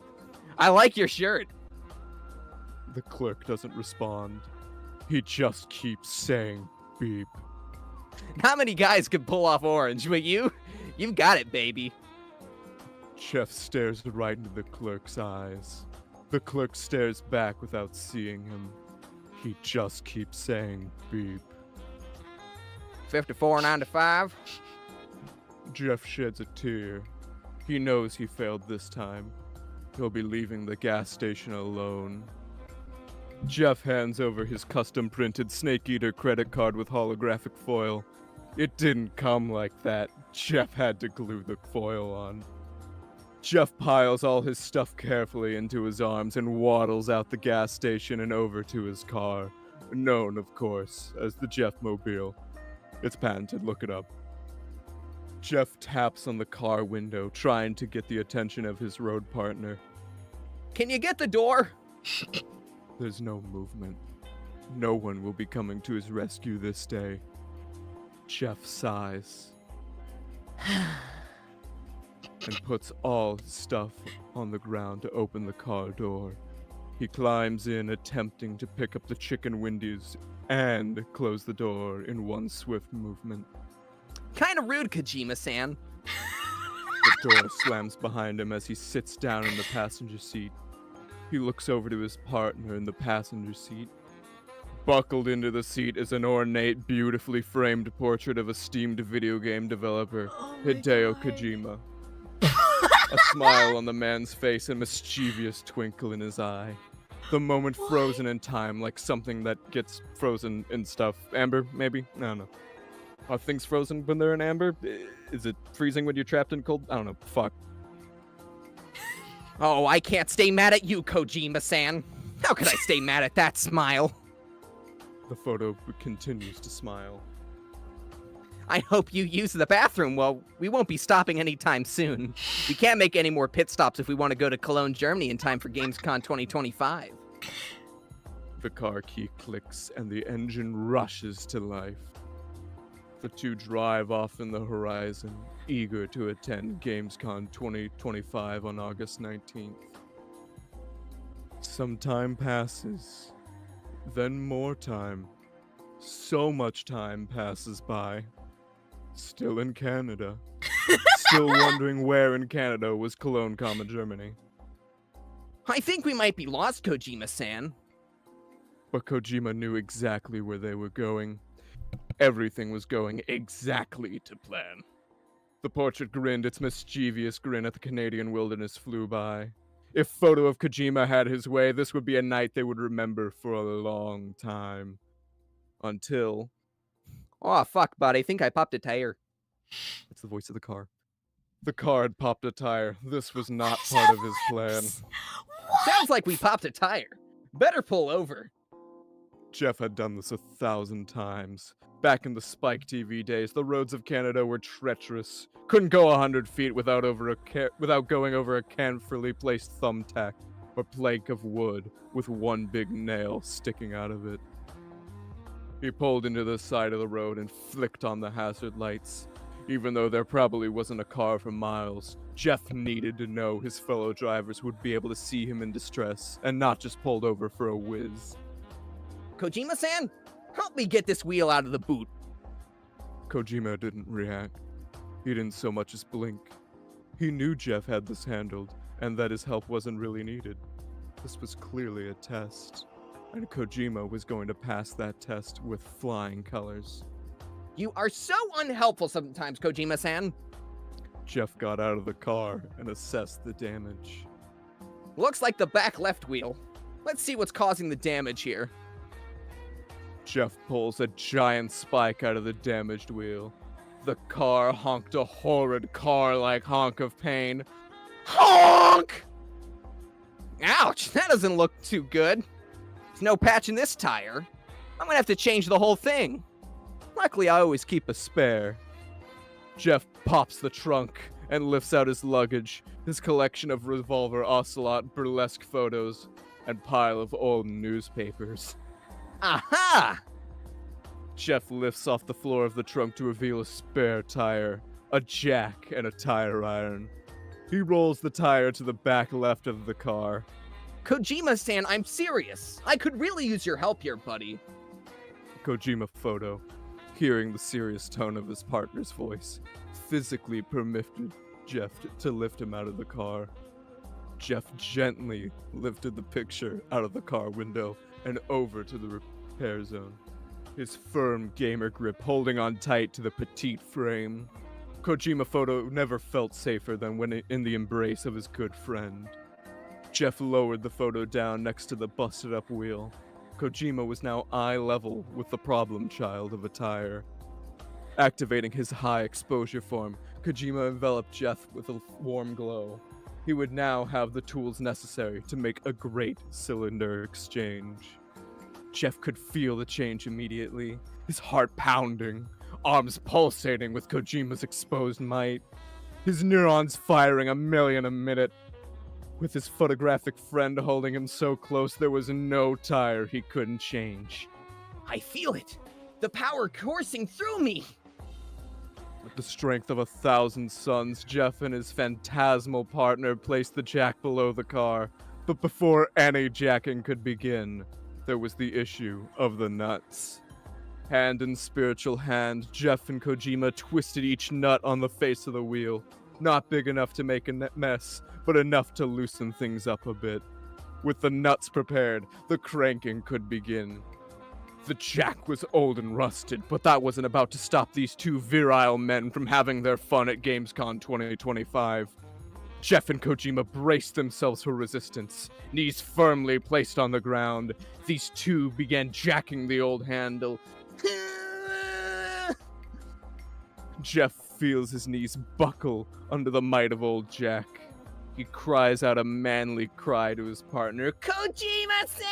I like your shirt. The clerk doesn't respond. He just keeps saying beep. Not many guys could pull off orange, but you've got it, baby. Jeff stares right into the clerk's eyes. The clerk stares back without seeing him. He just keeps saying beep. 54.95. Jeff sheds a tear. He knows he failed this time. He'll be leaving the gas station alone. Jeff hands over his custom-printed Snake Eater credit card with holographic foil. It didn't come like that. Jeff had to glue the foil on. Jeff piles all his stuff carefully into his arms and waddles out the gas station and over to his car, known, of course, as the Jeff-mobile. It's patented, look it up. Jeff taps on the car window, trying to get the attention of his road partner. Can you get the door? There's no movement. No one will be coming to his rescue this day. Jeff sighs and puts all his stuff on the ground to open the car door. He climbs in, attempting to pick up the chicken windows and close the door in one swift movement. Kinda rude, Kojima-san. The door slams behind him as he sits down in the passenger seat. He looks over to his partner in the passenger seat. Buckled into the seat is an ornate, beautifully framed portrait of esteemed video game developer, Hideo Kojima. A smile on the man's face, a mischievous twinkle in his eye. The moment frozen in time, like something that gets frozen in stuff. Amber, maybe? I don't know. Are things frozen when they're in amber? Is it freezing when you're trapped in cold? I don't know. Fuck. Oh, I can't stay mad at you, Kojima-san. How could I stay mad at that smile? The photo continues to smile. I hope you use the bathroom. Well, we won't be stopping anytime soon. We can't make any more pit stops if we want to go to Cologne, Germany in time for Gamescom 2025. The car key clicks and the engine rushes to life. The two drive off in the horizon, eager to attend Gamescom 2025 on August 19th. Some time passes. Then more time. So much time passes by. Still in Canada. Still wondering where in Canada was Cologne, Germany. I think we might be lost, Kojima-san. But Kojima knew exactly where they were going. Everything was going exactly to plan. The portrait grinned its mischievous grin at the Canadian wilderness flew by. If photo of Kojima had his way, this would be a night they would remember for a long time. Until... Oh, fuck, bud. I think I popped a tire. It's the voice of the car. The car had popped a tire. This was not part of his plan. Sounds like we popped a tire. Better pull over. Jeff had done this 1,000 times. Back in the Spike TV days, the roads of Canada were treacherous. Couldn't go 100 feet without going over a carefully placed thumbtack or plank of wood with one big nail sticking out of it. He pulled into the side of the road and flicked on the hazard lights. Even though there probably wasn't a car for miles, Jeff needed to know his fellow drivers would be able to see him in distress and not just pulled over for a whiz. Kojima-san, help me get this wheel out of the boot. Kojima didn't react. He didn't so much as blink. He knew Jeff had this handled, and that his help wasn't really needed. This was clearly a test, and Kojima was going to pass that test with flying colors. You are so unhelpful sometimes, Kojima-san. Jeff got out of the car and assessed the damage. Looks like the back left wheel. Let's see what's causing the damage here. Jeff pulls a giant spike out of the damaged wheel. The car honked a horrid car-like honk of pain. Honk! Ouch, that doesn't look too good. There's no patch in this tire. I'm gonna have to change the whole thing. Luckily, I always keep a spare. Jeff pops the trunk and lifts out his luggage, his collection of Revolver Ocelot burlesque photos, and pile of old newspapers. Aha! Jeff lifts off the floor of the trunk to reveal a spare tire, a jack, and a tire iron. He rolls the tire to the back left of the car. Kojima-san, I'm serious. I could really use your help here, buddy. Kojima photo, hearing the serious tone of his partner's voice, physically permitted Jeff to lift him out of the car. Jeff gently lifted the picture out of the car window and over to the repair zone, his firm gamer grip holding on tight to the petite frame. Kojima photo never felt safer than when in the embrace of his good friend. Jeff lowered the photo down next to the busted up wheel. Kojima was now eye level with the problem child of a tire. Activating his high exposure form, Kojima enveloped Jeff with a warm glow. He would now have the tools necessary to make a great cylinder exchange. Jeff could feel the change immediately, his heart pounding, arms pulsating with Kojima's exposed might, his neurons firing 1,000,000 a minute. With his photographic friend holding him so close, there was no tire he couldn't change. I feel it. The power coursing through me. With the strength of 1,000 suns, Jeff and his phantasmal partner placed the jack below the car. But before any jacking could begin, there was the issue of the nuts. Hand in spiritual hand, Jeff and Kojima twisted each nut on the face of the wheel. Not big enough to make a mess, but enough to loosen things up a bit. With the nuts prepared, the cranking could begin. The jack was old and rusted, but that wasn't about to stop these two virile men from having their fun at Gamescom 2025. Jeff and Kojima braced themselves for resistance, knees firmly placed on the ground. These two began jacking the old handle. Jeff feels his knees buckle under the might of old Jack. He cries out a manly cry to his partner, Kojima-san!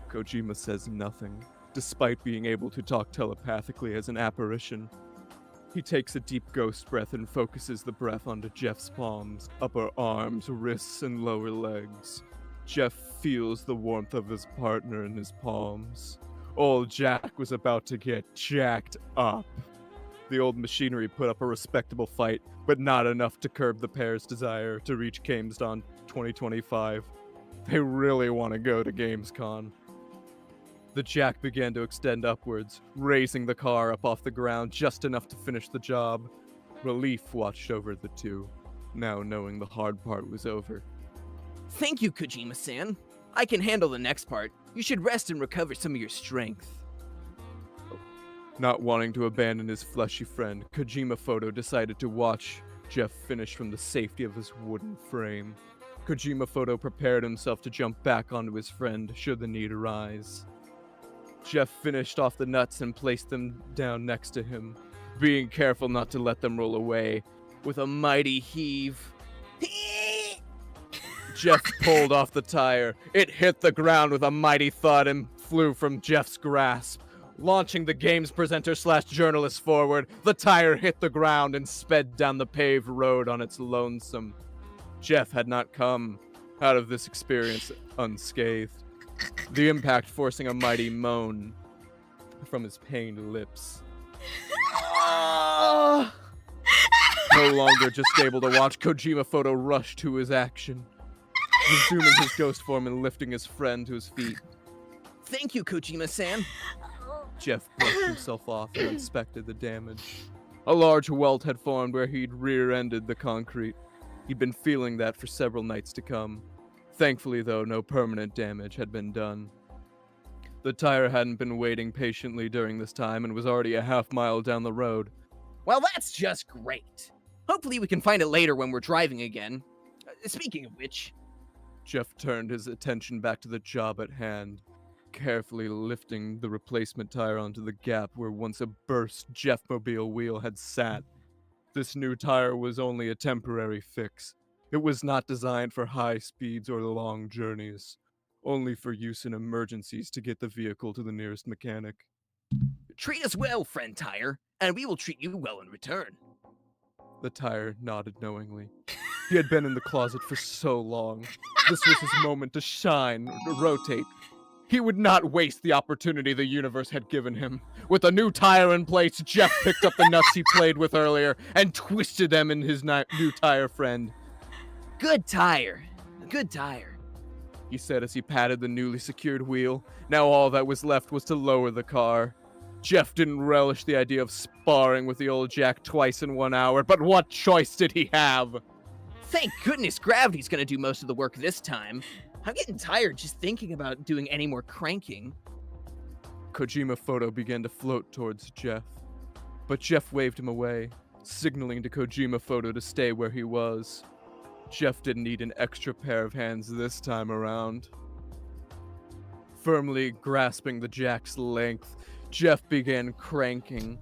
Kojima says nothing, despite being able to talk telepathically as an apparition. He takes a deep ghost breath and focuses the breath onto Jeff's palms, upper arms, wrists, and lower legs. Jeff feels the warmth of his partner in his palms. Old Jack was about to get jacked up. The old machinery put up a respectable fight, but not enough to curb the pair's desire to reach Gamescom 2025. They really want to go to Gamescom. The jack began to extend upwards, raising the car up off the ground just enough to finish the job. Relief watched over the two, now knowing the hard part was over. Thank you, Kojima-san. I can handle the next part. You should rest and recover some of your strength. Not wanting to abandon his fleshy friend, Kojima Photo decided to watch Jeff finish from the safety of his wooden frame. Kojima Photo prepared himself to jump back onto his friend should the need arise. Jeff finished off the nuts and placed them down next to him, being careful not to let them roll away. With a mighty heave, Jeff pulled off the tire. It hit the ground with a mighty thud and flew from Jeff's grasp. Launching the games presenter / journalist forward, the tire hit the ground and sped down the paved road on its lonesome. Jeff had not come out of this experience unscathed, the impact forcing a mighty moan from his pained lips. No longer just able to watch, Kojima Photo rushed to his action, resuming his ghost form and lifting his friend to his feet. Thank you, Kojima-san. Jeff brushed himself off and inspected the damage. A large welt had formed where he'd rear-ended the concrete. He'd been feeling that for several nights to come. Thankfully, though, no permanent damage had been done. The tire hadn't been waiting patiently during this time and was already a half-mile down the road. Well, that's just great. Hopefully we can find it later when we're driving again. Speaking of which... Jeff turned his attention back to the job at hand, carefully lifting the replacement tire onto the gap where once a burst Jeff-mobile wheel had sat. This new tire was only a temporary fix. It was not designed for high speeds or long journeys, only for use in emergencies to get the vehicle to the nearest mechanic. Treat us well, friend Tire, and we will treat you well in return. The tire nodded knowingly. He had been in the closet for so long. This was his moment to shine, to rotate. He would not waste the opportunity the universe had given him. With a new tire in place, Jeff picked up the nuts he played with earlier and twisted them in his new tire friend. Good tire. Good tire. He said as he patted the newly secured wheel. Now all that was left was to lower the car. Jeff didn't relish the idea of sparring with the old Jack twice in 1 hour, but what choice did he have? Thank goodness gravity's gonna do most of the work this time. I'm getting tired just thinking about doing any more cranking. Kojima Photo began to float towards Jeff, but Jeff waved him away, signaling to Kojima Photo to stay where he was. Jeff didn't need an extra pair of hands this time around. Firmly grasping the jack's length, Jeff began cranking.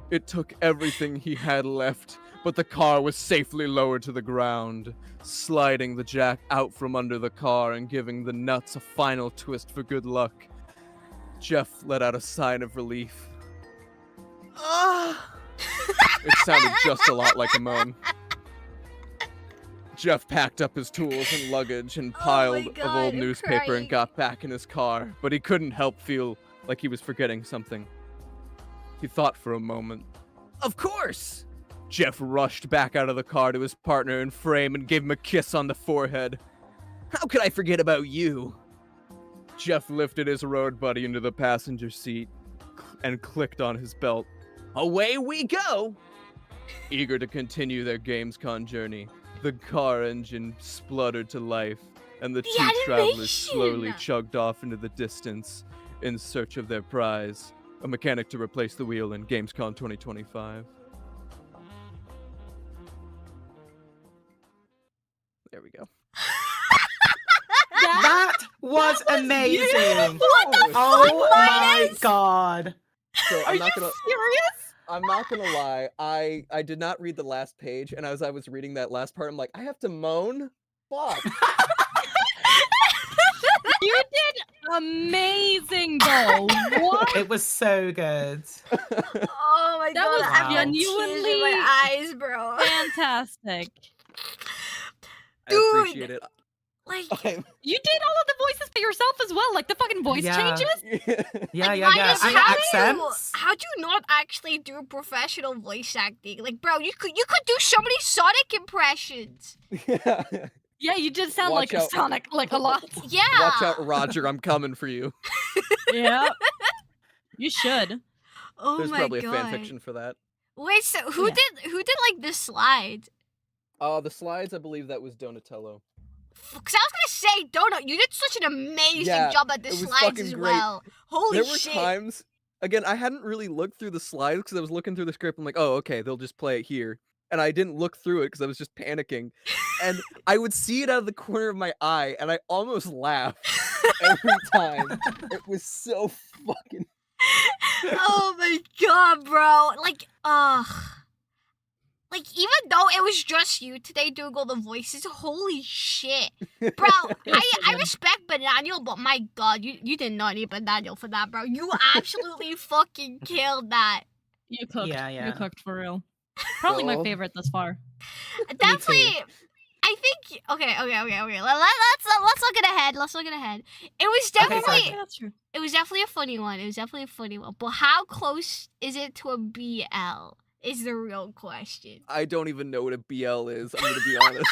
It took everything he had left, but the car was safely lowered to the ground, sliding the jack out from under the car and giving the nuts a final twist for good luck. Jeff let out a sigh of relief. It sounded just a lot like a moan. Jeff packed up his tools and luggage and piled of old newspaper and got back in his car, but he couldn't help feel like he was forgetting something. He thought for a moment. Of course! Jeff rushed back out of the car to his partner in frame and gave him a kiss on the forehead. How could I forget about you? Jeff lifted his road buddy into the passenger seat and clicked on his belt. Away we go! Eager to continue their Gamescom journey, the car engine spluttered to life, and the two travelers slowly chugged off into the distance in search of their prize, a mechanic to replace the wheel in Gamescom 2025. There we go. That was amazing. What the Oh fuck, my Midas? god. So Are you serious? I'm not gonna lie. I did not read the last page, and as I was reading that last part, I'm like, I have to moan. Fuck. You did amazing, though. What? It was so good. Oh my That god, was I have tears in genuinely my eyes, bro. Fantastic. I appreciate it. Like, You did all of the voices by yourself as well, like the fucking voice Yeah. changes. Yeah, like, yeah, yeah. Midas, And how accents. how do you not actually do professional voice acting? Like, bro, you could do so many Sonic impressions. Yeah, you did sound Watch like a out. Sonic, like a lot. Yeah. Watch out, Roger. I'm coming for you. Yeah. You should. Oh There's my probably god. a fan fiction for that. Wait, so who Yeah. did like the slide? The slides, I believe that was Donatello. Because I was gonna say, Donut, you did such an amazing Yeah, job at the it was slides fucking as great. well. Holy There were shit. times, again, I hadn't really looked through the slides because I was looking through the script. I'm like, oh, okay, they'll just play it here. And I didn't look through it because I was just panicking. And I would see it out of the corner of my eye, and I almost laughed every time. It was so fucking... Oh my god, bro. Like, like, even though it was just you today doing all the voices, holy shit. Bro, I respect Bananiel, but my god, you did not need Bananiel for that, bro. You absolutely fucking killed that. You cooked. Yeah, yeah. You cooked for real. Probably my Well. favorite thus far. Definitely. I think okay. Let's look ahead. Let's look ahead. It was definitely Yeah, that's true. it was definitely a funny one. It was definitely a funny one. But how close is it to a BL? Is the real question. I don't even know what a BL is, I'm gonna be honest.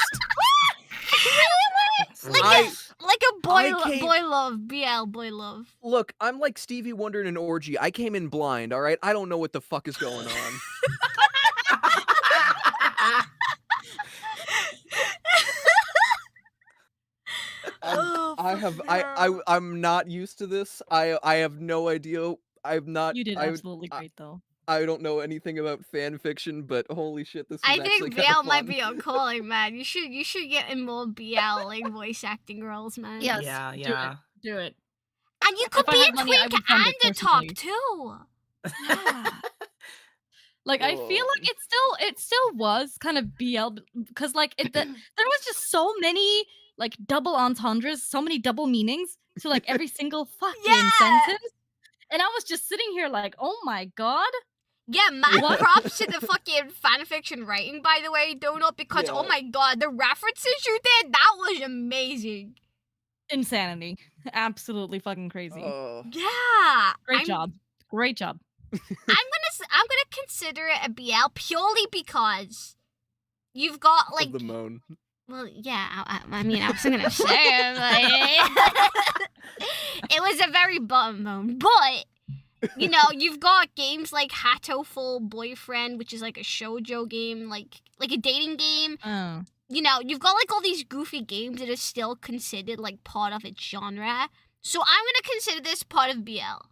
Like I- like a boy I came- boy love, BL boy love. Look, I'm like Stevie Wonder in an orgy. I came in blind, alright? I don't know what the fuck is going on. Oh, I'm not used to this. I have no idea. I'm not. You did I, absolutely great, though. I don't know anything about fan fiction, but holy shit, this is I actually think kind BL of might fun. be your calling, man. You should get in more BL like voice acting roles, man. Yes. Yeah, do yeah. it. Do it. And you could If I be had a money, I twink would fund and it a top personally. too. Yeah. Like I feel like it still was kind of BL because like there was just so many like double entendres, so many double meanings to like every single fucking Yeah. sentence. And I was just sitting here like, oh my god. Yeah, mad props to the fucking fanfiction writing, by the way, Donut, because oh my god, the references you did, that was amazing. Insanity. Absolutely fucking crazy. Yeah. Great job. Great job. I'm gonna consider it a BL purely because you've got like the moan. Well, yeah, I mean, I wasn't gonna say it, but it was a very bottom moan. But you know, you've got games like Hatoful Boyfriend, which is like a shoujo game, like a dating game. Oh. You know, you've got like all these goofy games that are still considered like part of its genre. So I'm gonna consider this part of BL.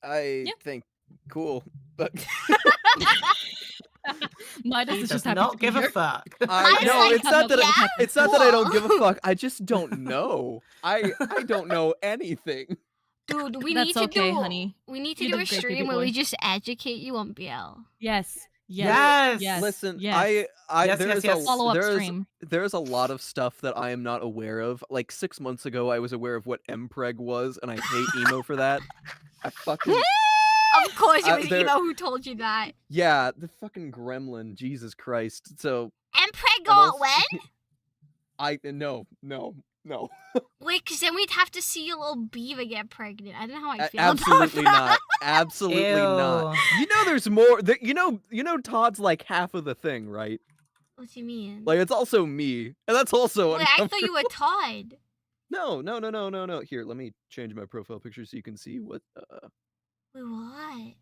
I think cool, but Midas is just happy not to be give a here. fuck. No, it's not that. yeah, It's not that I don't give a fuck. I just don't know. I don't know anything. Dude, we That's need to okay, do honey. we need to You do did a great, stream baby where we boy. just educate you on BL. Yes. Yes. Yes. Listen, yes. Yes, there's yes. Follow-up stream. there's a lot of stuff that I am not aware of. Like 6 months ago, I was aware of what mpreg was, and I hate emo for that. I fucking Of course, it was there- Emo who told you that. yeah, the fucking gremlin, Jesus Christ. So And Preg and got also- when? no. Wait, because then we'd have to see your little beaver get pregnant. I don't know how I feel Absolutely about that. not. Absolutely not. Ew. You know, there's more. You know, Todd's like half of the thing, right? What do you mean? Like it's also me, and that's also Wait, I thought uncomfortable. you were Todd. No. Here, let me change my profile picture so you can see what. Wait, what?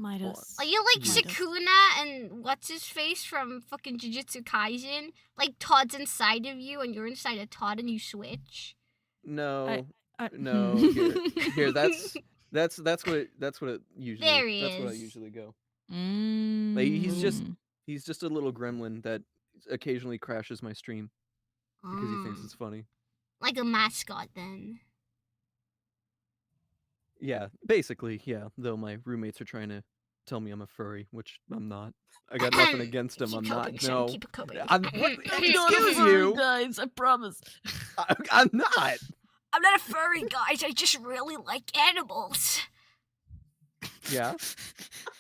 Midas. Are you like Midas. Sukuna and what's his face from fucking Jujutsu Kaisen? Like Todd's inside of you and you're inside of Todd and you switch? No, I- no. Here. That's what it usually. There he that's what I is. usually go. Mm. Like, he's just a little gremlin that occasionally crashes my stream because he thinks it's funny. Like a mascot then. Yeah, basically, yeah. Though my roommates are trying to tell me I'm a furry, which I'm not. I got nothing against them. I'm Keep not. coping, son, No. keep coping. I'm, excuse you. guys. I promise. I'm not. I'm not a furry, guys. I just really like animals. Yeah.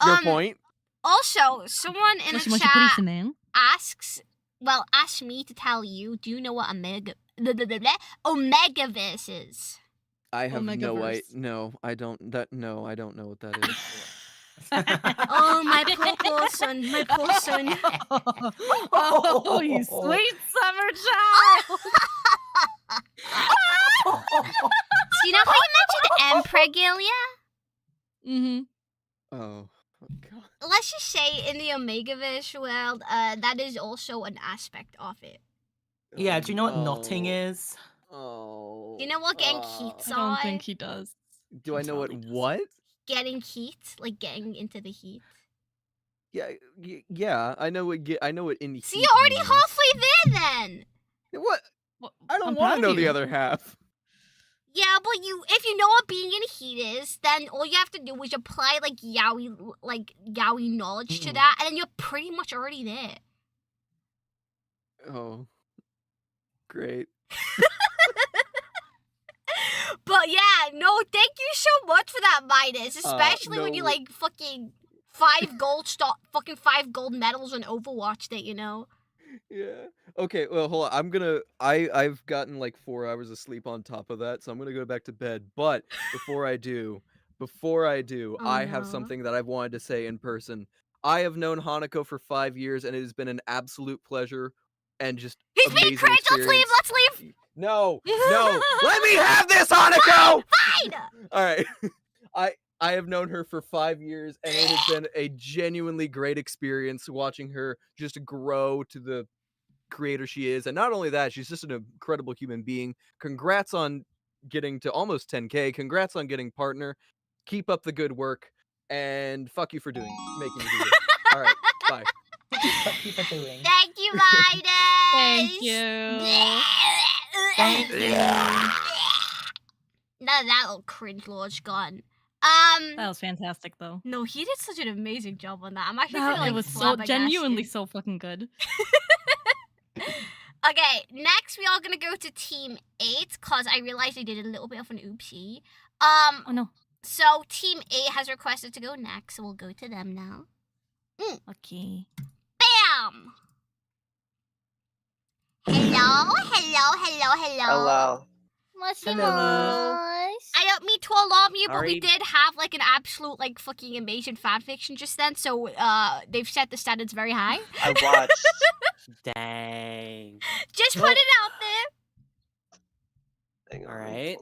Your Um, point. Also, someone in the chat man. asked me to tell you, do you know what Omegaverse is? I have no Omegaverse. no, I don't I don't know what that is. Oh, my poor son, my poor son. Oh, you sweet summer child. So you know how you mentioned Empregilia? Mm-hmm. Oh god. Let's just say in the Omegaverse world, that is also an aspect of it. Yeah, do you know what Oh, knotting is? Oh. Do you know what getting heats I don't are? think he does. Do I know what probably does. what? Getting heat, like getting into the heat. Yeah, yeah, I know what in So you're already halfway there then. What? Well, I I'm don't proud want to of know the you. other half. Yeah, but if you know what being in heat is, then all you have to do is apply like yaoi knowledge to that, and then you're pretty much already there. Oh. Great. But yeah, no, thank you so much for that, Midas. Especially when you no. like fucking 5 gold medals on Overwatch that you know. Yeah. Okay, well, hold on. I've gotten like 4 hours of sleep on top of that, so I'm gonna go back to bed. But before I do, I have no. something that I've wanted to say in person. I have known Hanako for 5 years, and it has been an absolute pleasure and just He's being amazing cringe. Let's leave. experience. Let's leave. No, let me have this, Hanako! Fine. All right. I have known her for 5 years, and it has been a genuinely great experience watching her just grow to the creator she is. And not only that, she's just an incredible human being. Congrats on getting to almost 10K. Congrats on getting partner. Keep up the good work, and fuck you for making me do this. All right, bye. Keep it doing. Thank you, Midas. Thank you. Thank you. Now that little cringe lord's gone. That was fantastic, though. No, he did such an amazing job on that. I'm actually That, feeling it was so genuinely so fucking good. Okay, next we are gonna go to Team 8 because I realized I did a little bit of an oopsie. Oh no. So Team 8 has requested to go next, so we'll go to them now. Okay. Bam! Hello. Hello. Hello. I don't mean to alarm you, but we Sorry. did have like an absolute like fucking amazing fanfiction just then, so they've set the standards very high. I watched. Dang. Just Well- put it out there. Hang on. All right.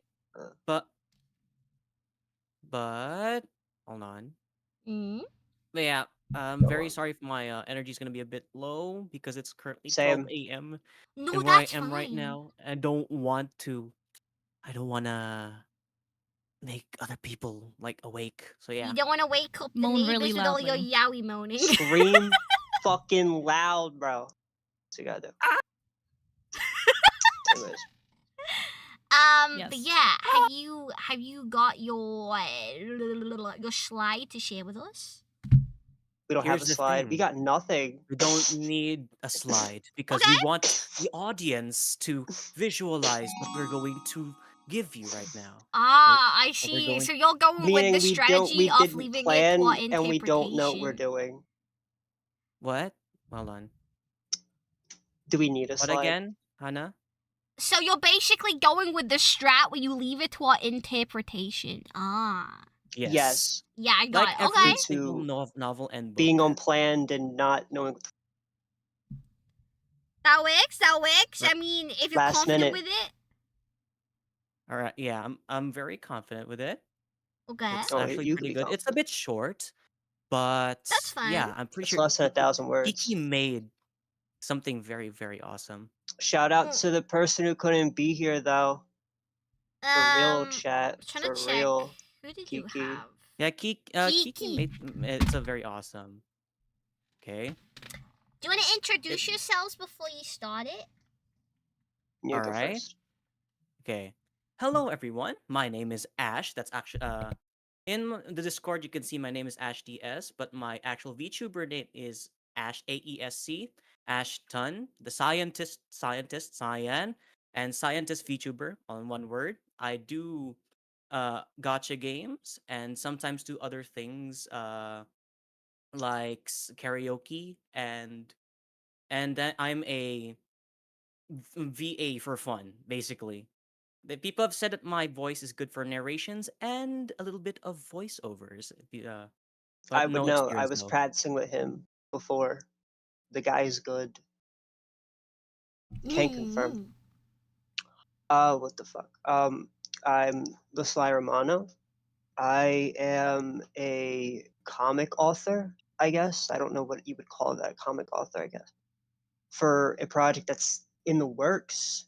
But hold on. But yeah, I'm Go very on. sorry if my energy is gonna be a bit low because it's currently Same. 12 a.m. No, and where I that's am fine. right now. I don't wanna make other people like awake. So yeah. You don't want to wake up the Moan neighbors really with all your loudly. yaoi moaning. Scream fucking loud, bro. Together. Anyways. But Yes. yeah, have you got your slide to share with us? We don't have Here's a the slide. We thing. got nothing. We don't need a slide because Okay. we want the audience to visualize what we're going to give you right now. I Are we see. going- So you're going with Meaning the we strategy of didn't leaving plan it to our and we don't know what we're interpretation. doing. What? Hold on. Do we need a What slide? again, Hannah? So you're basically going with the strat where you leave it to our interpretation. Yes. Yes. Yeah, I got Like it. every Okay. single To novel and book. being unplanned and not knowing That works. Right. I mean, if you're Last confident minute. with it. All right. Yeah, I'm very confident with it. Okay. It's Oh, actually you could pretty be good. It's a bit short, but That's fine. yeah, I'm pretty It's sure less than 1,000 words. Kiki made something very, very awesome. Shout out to the person who couldn't be here though. For real, chat. Trying For to check. real. Who did Kiki. you have? Yeah, Kiki made it's a very awesome. Okay. Do you want to introduce yourselves before you start it? You go Alright. first. Okay. Hello everyone. My name is Ash. That's actually in the Discord you can see my name is Ash DS, but my actual VTuber name is Ash AESC, Ash Tun, the scientist Cyan, and scientist VTuber on one word. I do gotcha games and sometimes do other things like karaoke and then I'm a VA for fun, basically. The people have said that my voice is good for narrations and a little bit of voiceovers. But I would no know. I experience was though. practicing with him before. The guy is good. Can't confirm. What the fuck? I'm the Sly Romano. I am a comic author, I guess. I don't know what you would call that, comic author, I guess. For a project that's in the works.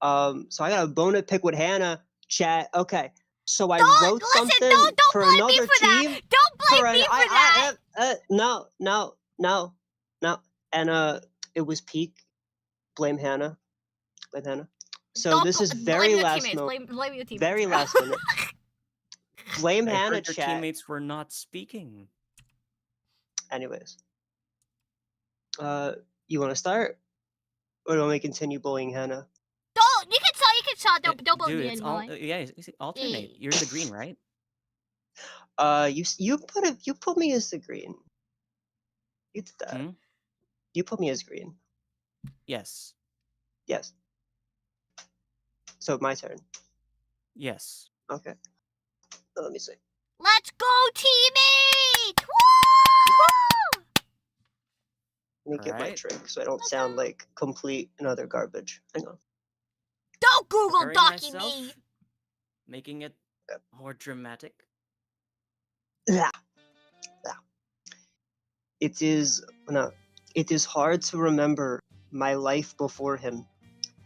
So I got a bone to pick with Hannah. Chat. Okay. So I wrote something Don't for blame another me for team. that. Don't blame for me an, for that. No. And it was peak. Blame Hannah. Blame Hannah. So Don't this is blame very your last teammates. moment. Blame your teammates. Very bro. last minute. Blame I Hannah, heard your chat. teammates were not speaking. Anyways. You want to start? Or do you want me to continue bullying Hannah? Don't. You can start. Don't bully Dude, me it's anymore. it's alternate. Yeah. You're the green, right? You put me as the green. You did that. Hmm? You put me as green. Yes. Yes. So my turn. Yes. Okay. Let me see. Let's go, teammate! Woo! Let me get my Alright. trick so I don't sound like complete and utter garbage. Hang on. Don't Google Preparing Docky myself, me. making it more dramatic. Yeah. It is hard to remember my life before him.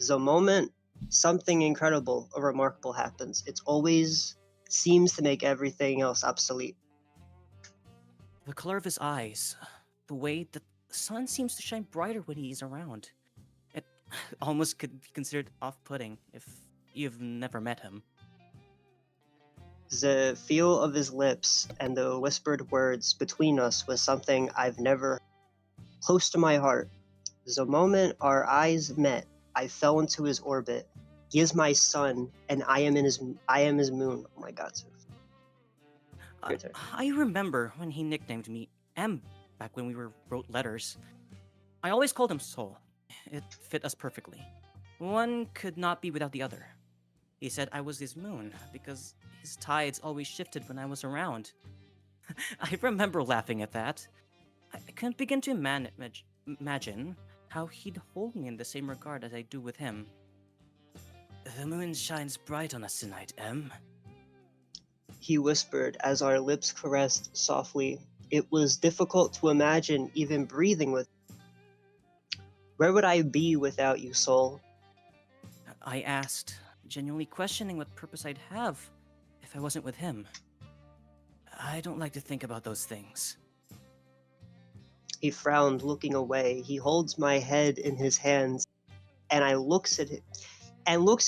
The moment something incredible or remarkable happens, it always seems to make everything else obsolete. The color of his eyes, the way that the sun seems to shine brighter when he's around. It almost could be considered off-putting if you've never met him. The feel of his lips and the whispered words between us was something I've never close to my heart. The moment our eyes met, I fell into his orbit. He is my sun, and I am his moon. Oh my god, sir. Your turn. I remember when he nicknamed me M back when we wrote letters. I always called him Soul. It fit us perfectly. One could not be without the other. He said I was his moon because his tides always shifted when I was around. I remember laughing at that. I couldn't begin to imagine how he'd hold me in the same regard as I do with him. The moon shines bright on us tonight, M. He whispered as our lips caressed softly. It was difficult to imagine even breathing with. Where would I be without you, soul? I asked, genuinely questioning what purpose I'd have if I wasn't with him. I don't like to think about those things. He frowned, looking away. He holds my head in his hands, and looks at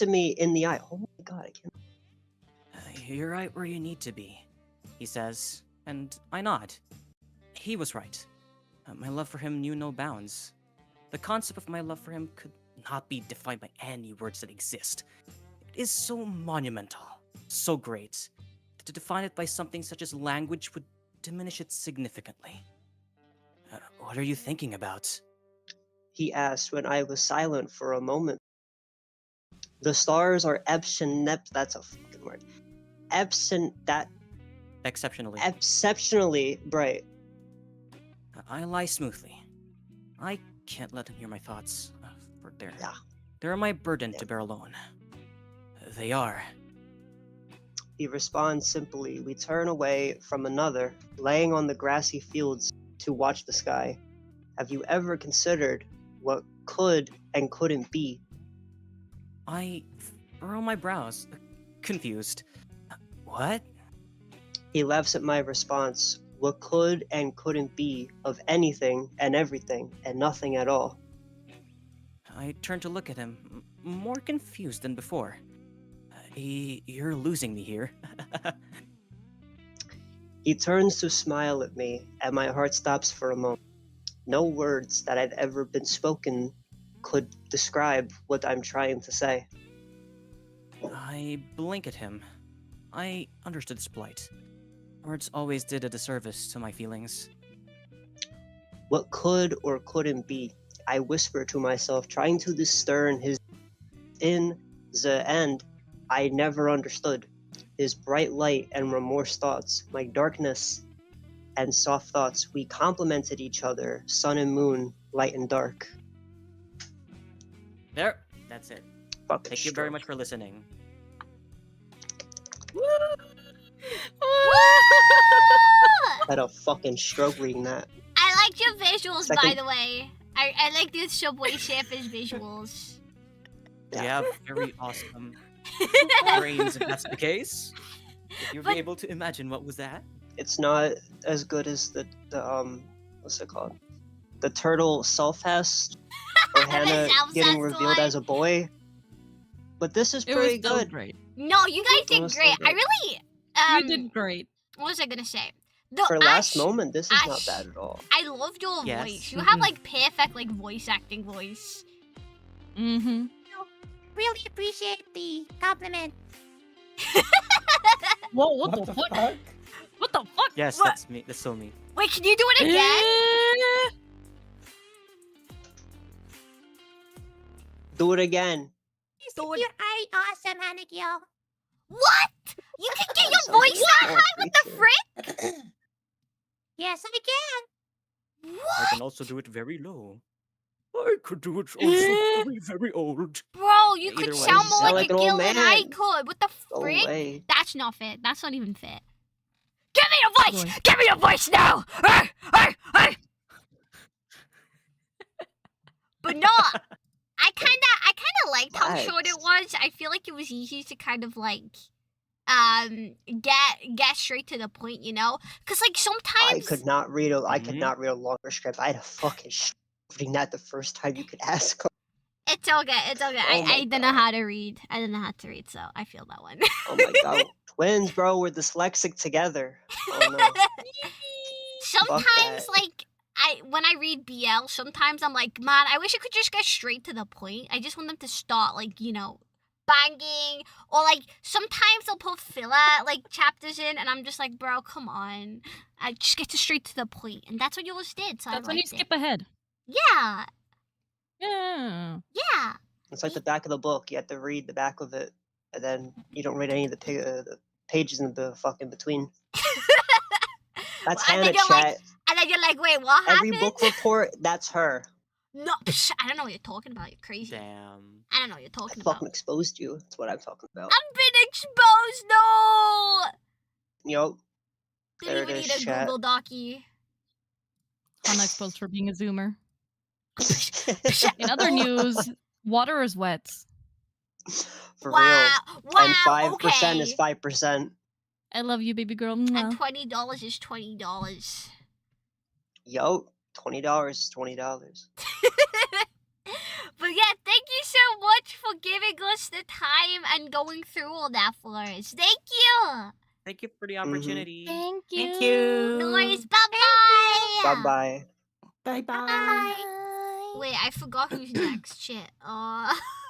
me in the eye. Oh my god, I can't. You're right where you need to be, he says, and I nod. He was right. My love for him knew no bounds. The concept of my love for him could not be defined by any words that exist. It is so monumental, so great, that to define it by something such as language would diminish it significantly. What are you thinking about? He asked when I was silent for a moment. The stars are that's a fucking word. Exceptionally bright. I lie smoothly. I can't let him hear my thoughts. For they're my burden to bear alone. They are. He responds simply. We turn away from another, laying on the grassy fields to watch the sky. Have you ever considered what could and couldn't be? I furrow my brows, confused. What? He laughs at my response. What could and couldn't be of anything and everything and nothing at all. I turn to look at him, more confused than before. You're losing me here. He turns to smile at me, and my heart stops for a moment. No words that have ever been spoken could describe what I'm trying to say. I blink at him. I understood his plight. Words always did a disservice to my feelings. What could or couldn't be, I whisper to myself, trying to discern his. In the end, I never understood. His bright light and remorse thoughts, my darkness and soft thoughts, we complemented each other, sun and moon, light and dark. There, that's it. Fucking Thank you very much for listening. I had a fucking stroke reading that. I like your visuals, by the way. I like these Subway Surfers visuals. You have very awesome brains, if that's the case. If you'll be able to imagine what was that. It's not as good as the what's it called? The turtle self-hest or Hannah getting revealed as a boy. But this is pretty good. Great. No, you guys did great. So I really you did great. What was I gonna say? For last moment, this is not bad at all. I loved your voice. You have like perfect like voice acting voice. Mm-hmm. Really appreciate the compliment. Whoa, what the fuck? What the fuck? Yes, What? that's me. That's so me. Wait, can you do it again? Do it again. Do it. You're awesome, Hanakyo. What? You can get your voice that high? What the frick? Yes, I can. I can also do it very low. I could do it also very, very old. Bro, you Either could way. sound more Sound like like a an old Gil than man. I could. What the Go frick? away. That's not fair. That's not even fair. Give me your voice! Give me your voice now! Hey! But no, I kinda liked how short it was. I feel like it was easy to kind of like get straight to the point, you know? Cause like sometimes I could not read a longer script. I had a fucking reading that the first time you could ask. It's okay. Oh I don't know how to read. I don't know how to read, so I feel that one. Oh my god. Twins, bro, we're dyslexic together. Oh no. Sometimes that. like when I read BL, sometimes I'm like, man, I wish I could just get straight to the point. I just want them to start, like, you know, banging, or like sometimes they'll put filler like chapters in, and I'm just like, bro, come on. I just get straight to the point, and that's what yours did. So That's I when you liked skip it. ahead. Yeah. Yeah. Yeah. It's like the back of the book. You have to read the back of it, and then you don't read any of the pages in the fucking between. That's And Hannah, then you're chat. like, and then you're like, wait, what Every happened? book report, that's her. No, psh, I don't know what you're talking about. You're crazy. Damn. I don't know what you're I talking fucking about. exposed you. That's what I'm talking about. I've been exposed. No. Yup. Didn't There even it need is, a chat. Google Docky. Hana exposed for being a zoomer. In other news, water is wet. For Wow. real. Wow. And 5% Okay. is 5%. I love you, baby girl. And Mwah. $20 is $20. Yo, $20 is $20. But yeah, thank you so much for giving us the time and going through all that for us. Thank you. Thank you for the opportunity. Thank you. Thank you. Noise. Bye-bye. Bye-bye. Bye-bye. Wait, I forgot who's next. Shit.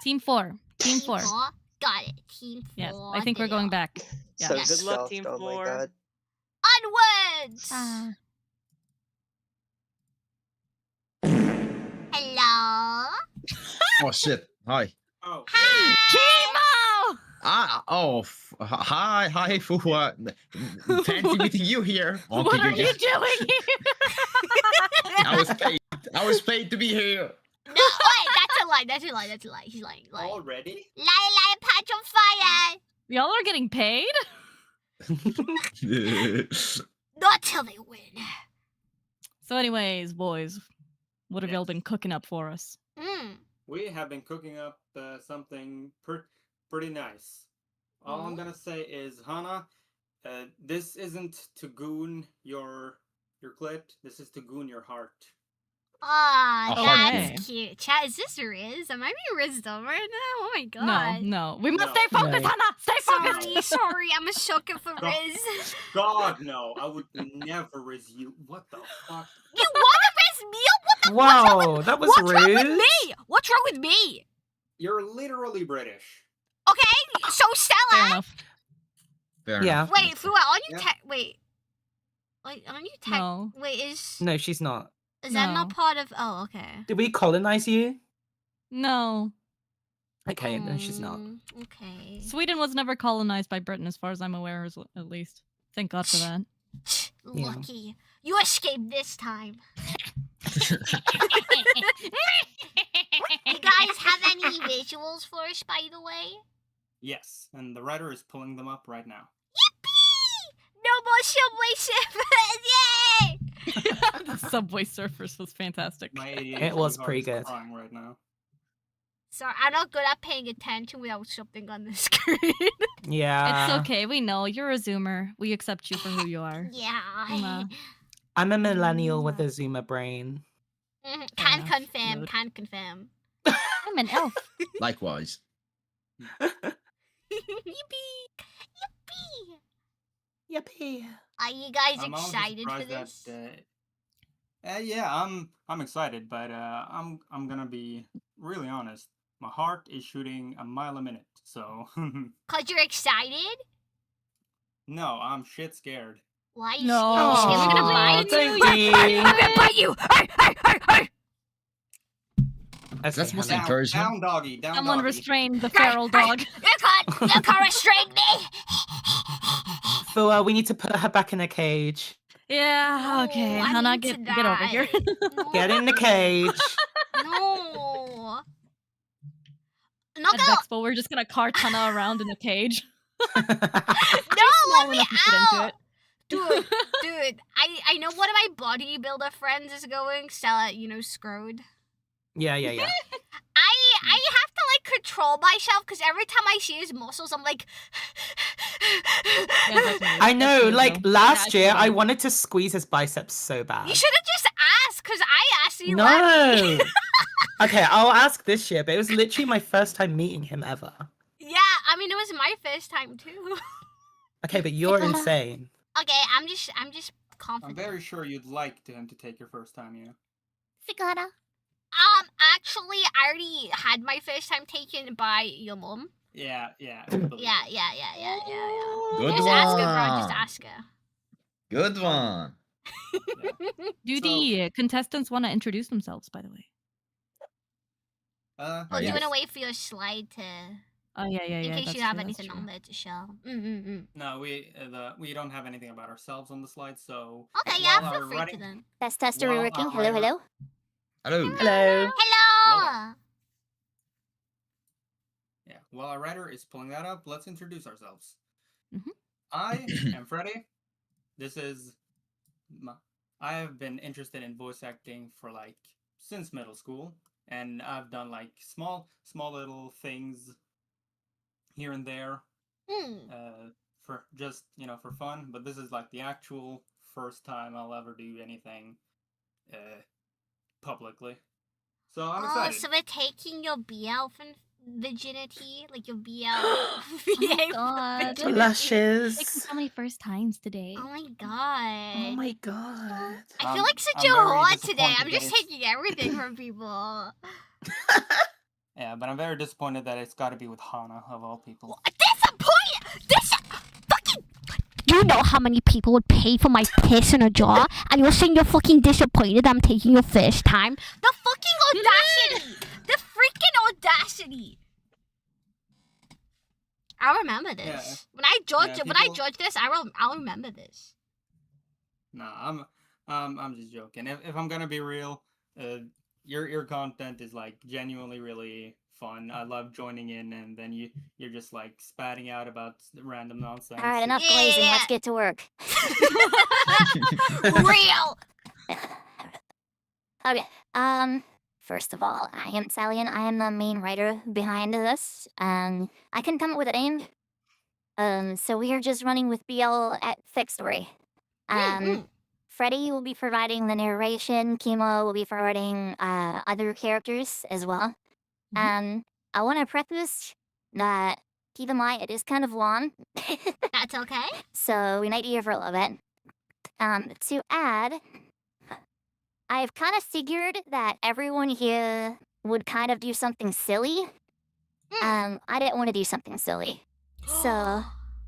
Team 4. Team Team 4. 4. Got it. Team 4. Yes, I think we're going back. Yeah. So Yes. Good luck, stuffed, Team oh my 4. god. Onwards. Hello. Oh shit! Hi. Oh. Chemo! Hi, Fuhua. Fancy meeting you here. Oh, What did are you just- doing here? I was paid to be here. No, wait, that's a lie. That's a lie. That's a lie. He's lying. Lying. Already? Lie, patch on fire. Y'all are getting paid? Not till they win. So anyways, boys, what have y'all been cooking up for us? We have been cooking up something pretty nice. All I'm gonna say is, Hana, this isn't to goon your clit. This is to goon your heart. Ah, Oh, that's okay. cute. Chat, is this Riz? Am I being Rizzed over right now? Oh my god. No. We must No. stay focused, No. Hana! Stay focused! Sorry, I'm a sucker for No. Riz. God, no! I would never riz you. What the fuck? You wanna Riz me? What the Wow, that was What's wrong with rude. me? What's wrong with me? You're literally British. Okay, so Fair Stella. enough. Fair Yeah. enough. Wait, Fua, on you Yeah. wait. Like on you No. wait, is No, she's not. that not No. part of okay. Did we colonize you? No. Okay, no, she's not. Okay. Sweden was never colonized by Britain, as far as I'm aware, at least. Thank God for that. Yeah. Lucky. You escaped this time. You guys have any visuals for us, by the way? Yes, and the writer is pulling them up right now. Yippee! No more subway surfers! Yay! The Subway Surfers was fantastic. My ADHD It was heart pretty is good. crying right now. Sorry, I'm not good at paying attention without something on the screen. Yeah. It's okay, we know. You're a Zoomer. We accept you for who you are. Yeah. Mwah. I'm a millennial with a Zoomer brain. Can enough, confirm, load. can confirm. I'm an elf. Likewise. Yippee! Yippee! Yippee. Are you guys I'm also excited for surprised this? yeah, I'm excited, but I'm gonna be really honest. My heart is shooting a mile a minute, so Cause you're excited? no, I'm shit scared. Why are you No. scared? She's gonna Aw, bite thank you. you. I'm gonna bite you. Hey, hey, hey, hey. Okay, That's mostly Hannah. encouragement. Down doggy, down Someone doggy. restrain the feral dog. You can't restrain me. Fua, we need to put her back in a cage. Yeah, okay. No, I Hannah, need to get over here. No. Get in the cage. No. Not At gonna. Vexpo, we're just gonna cart Hannah around in a cage. No, Small let me enough to fit into out. it. Dude, I know one of my bodybuilder friends is going. Stella, Scrode. Yeah. I have to like control myself because every time I see his muscles, I'm like. Yeah, that's me. I know, That's me, like though. last Yeah, year, I I wanted to squeeze his biceps so bad. You should have just asked because I asked you. Let me. No. Okay, I'll ask this year, but it was literally my first time meeting him ever. Yeah, I mean it was my first time too. Okay, but you're insane. Okay, I'm just I'm confident. very sure you'd like him to take your first time, yeah. Sigara. Actually, I already had my first time taken by your mom. Yeah. Yeah. Good Just one. ask her, bro. Just ask her. Good one. Do the contestants want to introduce themselves, by the way? Do you want to wait for your slide to... Oh, yeah. In case that's you have true, anything that's on true. there to show. No, we don't have anything about ourselves on the slide, so... Okay, yeah, while feel we're free writing- to then. Test, are we Well, working? alright. Hello. Hello. Hello. Hello! Yeah, while our writer is pulling that up, let's introduce ourselves. Mhm. I am Freddy. I have been interested in voice acting for since middle school, and I've done small little things here and there, for just for fun. But this is the actual first time I'll ever do anything publicly. So I'm excited. So we're taking your BL virginity, your BL. Oh my god. Blushes. Taking so many first times today. Oh my god. Oh my god. I feel like such I'm a very whore today. disappointed I'm that just it's- taking everything from people. Yeah, but I'm very disappointed that it's got to be with Hana of all people. You know how many people would pay for my piss in a jar, and you're saying you're fucking disappointed I'm taking your first time? The fucking audacity! The freaking audacity! I'll remember this. Yeah. When I judge Yeah, when I people- judge this, I'll remember this. Nah, I'm just joking. If I'm gonna be real, your content is genuinely really fun. I love joining in, and then you're just spatting out about random nonsense. All right, enough Yeah. glazing. Let's get to work. Real! Okay. First of all, I am Sally, and I am the main writer behind this. I couldn't come up with a name. So we are just running with BL at Thick Story. Freddie will be providing the narration. Kimo will be providing other characters as well. I want to preface that keep in mind it is kind of long. That's okay. So we might be here for a little bit. To add, I've kind of figured that everyone here would kind of do something silly. I didn't want to do something silly. So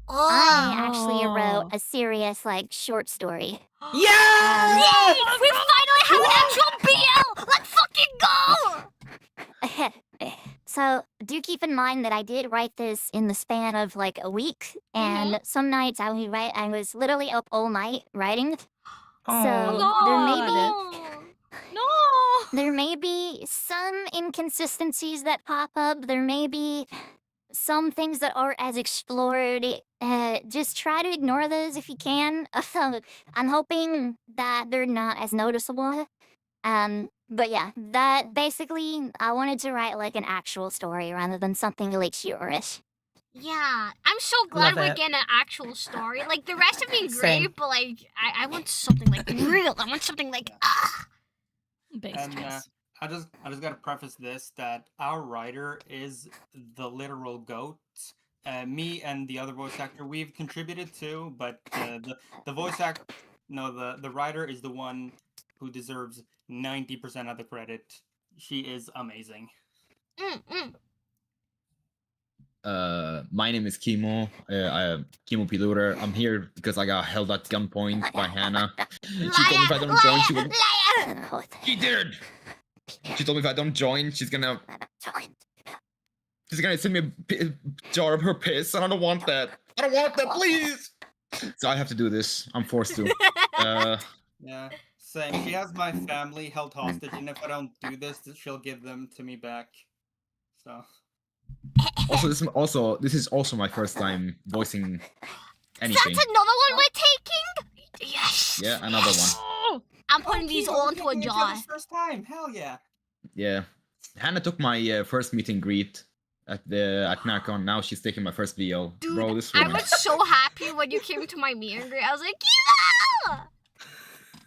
I actually wrote a serious, short story. Yeah! Yay! We finally have an actual BL! Let's fucking go! So do keep in mind that I did write this in the span of a week, and some nights I was literally up all night writing. There may be some inconsistencies that pop up. There may be some things that aren't as explored. Just try to ignore those if you can. I'm hoping that they're not as noticeable. But yeah, that basically, I wanted to write an actual story rather than something humorous. Yeah, I'm so glad Love we're it. getting an actual story. The rest of me Same. great, but I want something real. I want something Based And yes. I just gotta preface this that our writer is the literal goat. Me and the other voice actor we've contributed to, but the voice act, no, the writer is the one who deserves 90% of the credit. She is amazing. My name is Kimo. I am Kimo Pilura. I'm here because I got held at gunpoint by Hannah. She told me if I don't join, she will. She did. She told me if I don't join, she's gonna send me a jar of her piss, and I don't want that. I don't want that, please. So I have to do this. I'm forced to. Yeah, same. She has my family held hostage, and if I don't do this, she'll give them to me back. So. This is also my first time voicing anything. That's another one we're taking? Yes! Yeah, another one. I'm putting these all into a jar. First time, hell yeah. Yeah, Hannah took my first meet and greet at Narcon. Now she's taking my first VO. Dude, Bro, this I woman. was so happy when you came to my meet and greet. I was like, yeah!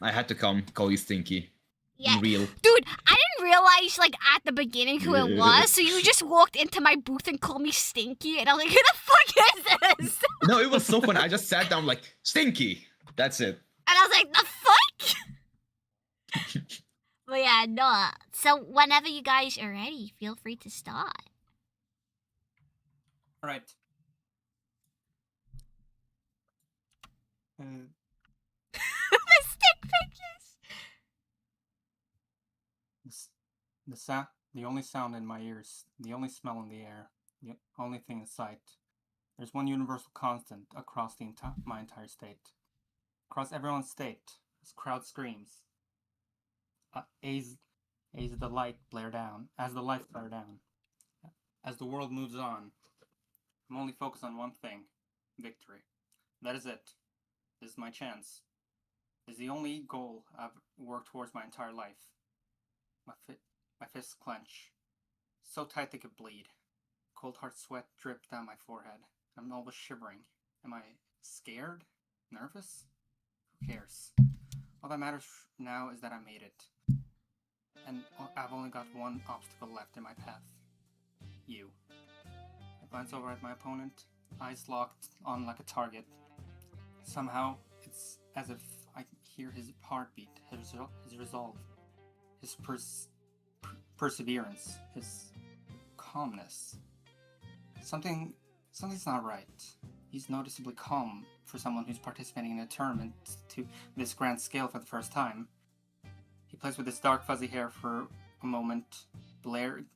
I had to come call you stinky. Yeah. Real. Dude, I didn't realize at the beginning who it was, so you just walked into my booth and called me Stinky, and I was like, who the fuck is this? No, it was so funny. I just sat down like, stinky. That's it. And I was like, the fuck? But yeah, no. So whenever you guys are ready, feel free to start. All right. The stick pictures. The only sound in my ears, the only smell in the air, the only thing in sight. There's one universal constant across my entire state. Across everyone's state, this crowd screams. As the lights flare down, as the world moves on, I'm only focused on one thing: victory. That is it. This is my chance. This is the only goal I've worked towards my entire life. My fists clench, so tight they could bleed. Cold hard sweat dripped down my forehead. I'm almost shivering. Am I scared? Nervous? Who cares? All that matters now is that I made it. And I've only got one obstacle left in my path. You. I glance over at my opponent, eyes locked on like a target. Somehow, it's as if I hear his heartbeat, his resolve, his perseverance, his calmness. Something's not right. He's noticeably calm for someone who's participating in a tournament to this grand scale for the first time. He plays with his dark fuzzy hair for a moment, blared,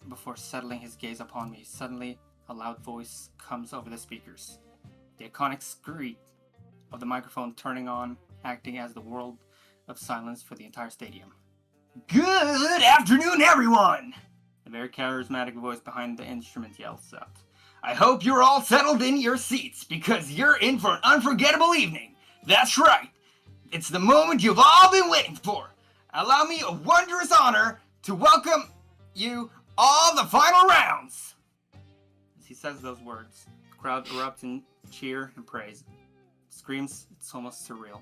before settling his gaze upon me. Suddenly, a loud voice comes over the speakers. The iconic screech of the microphone turning on, acting as the world of silence for the entire stadium. Good afternoon, everyone! The very charismatic voice behind the instrument yells out. I hope you're all settled in your seats, because you're in for an unforgettable evening. That's right. It's the moment you've all been waiting for. Allow me a wondrous honor to welcome you all the final rounds. As he says those words, the crowd erupts in cheer and praise. Screams, it's almost surreal.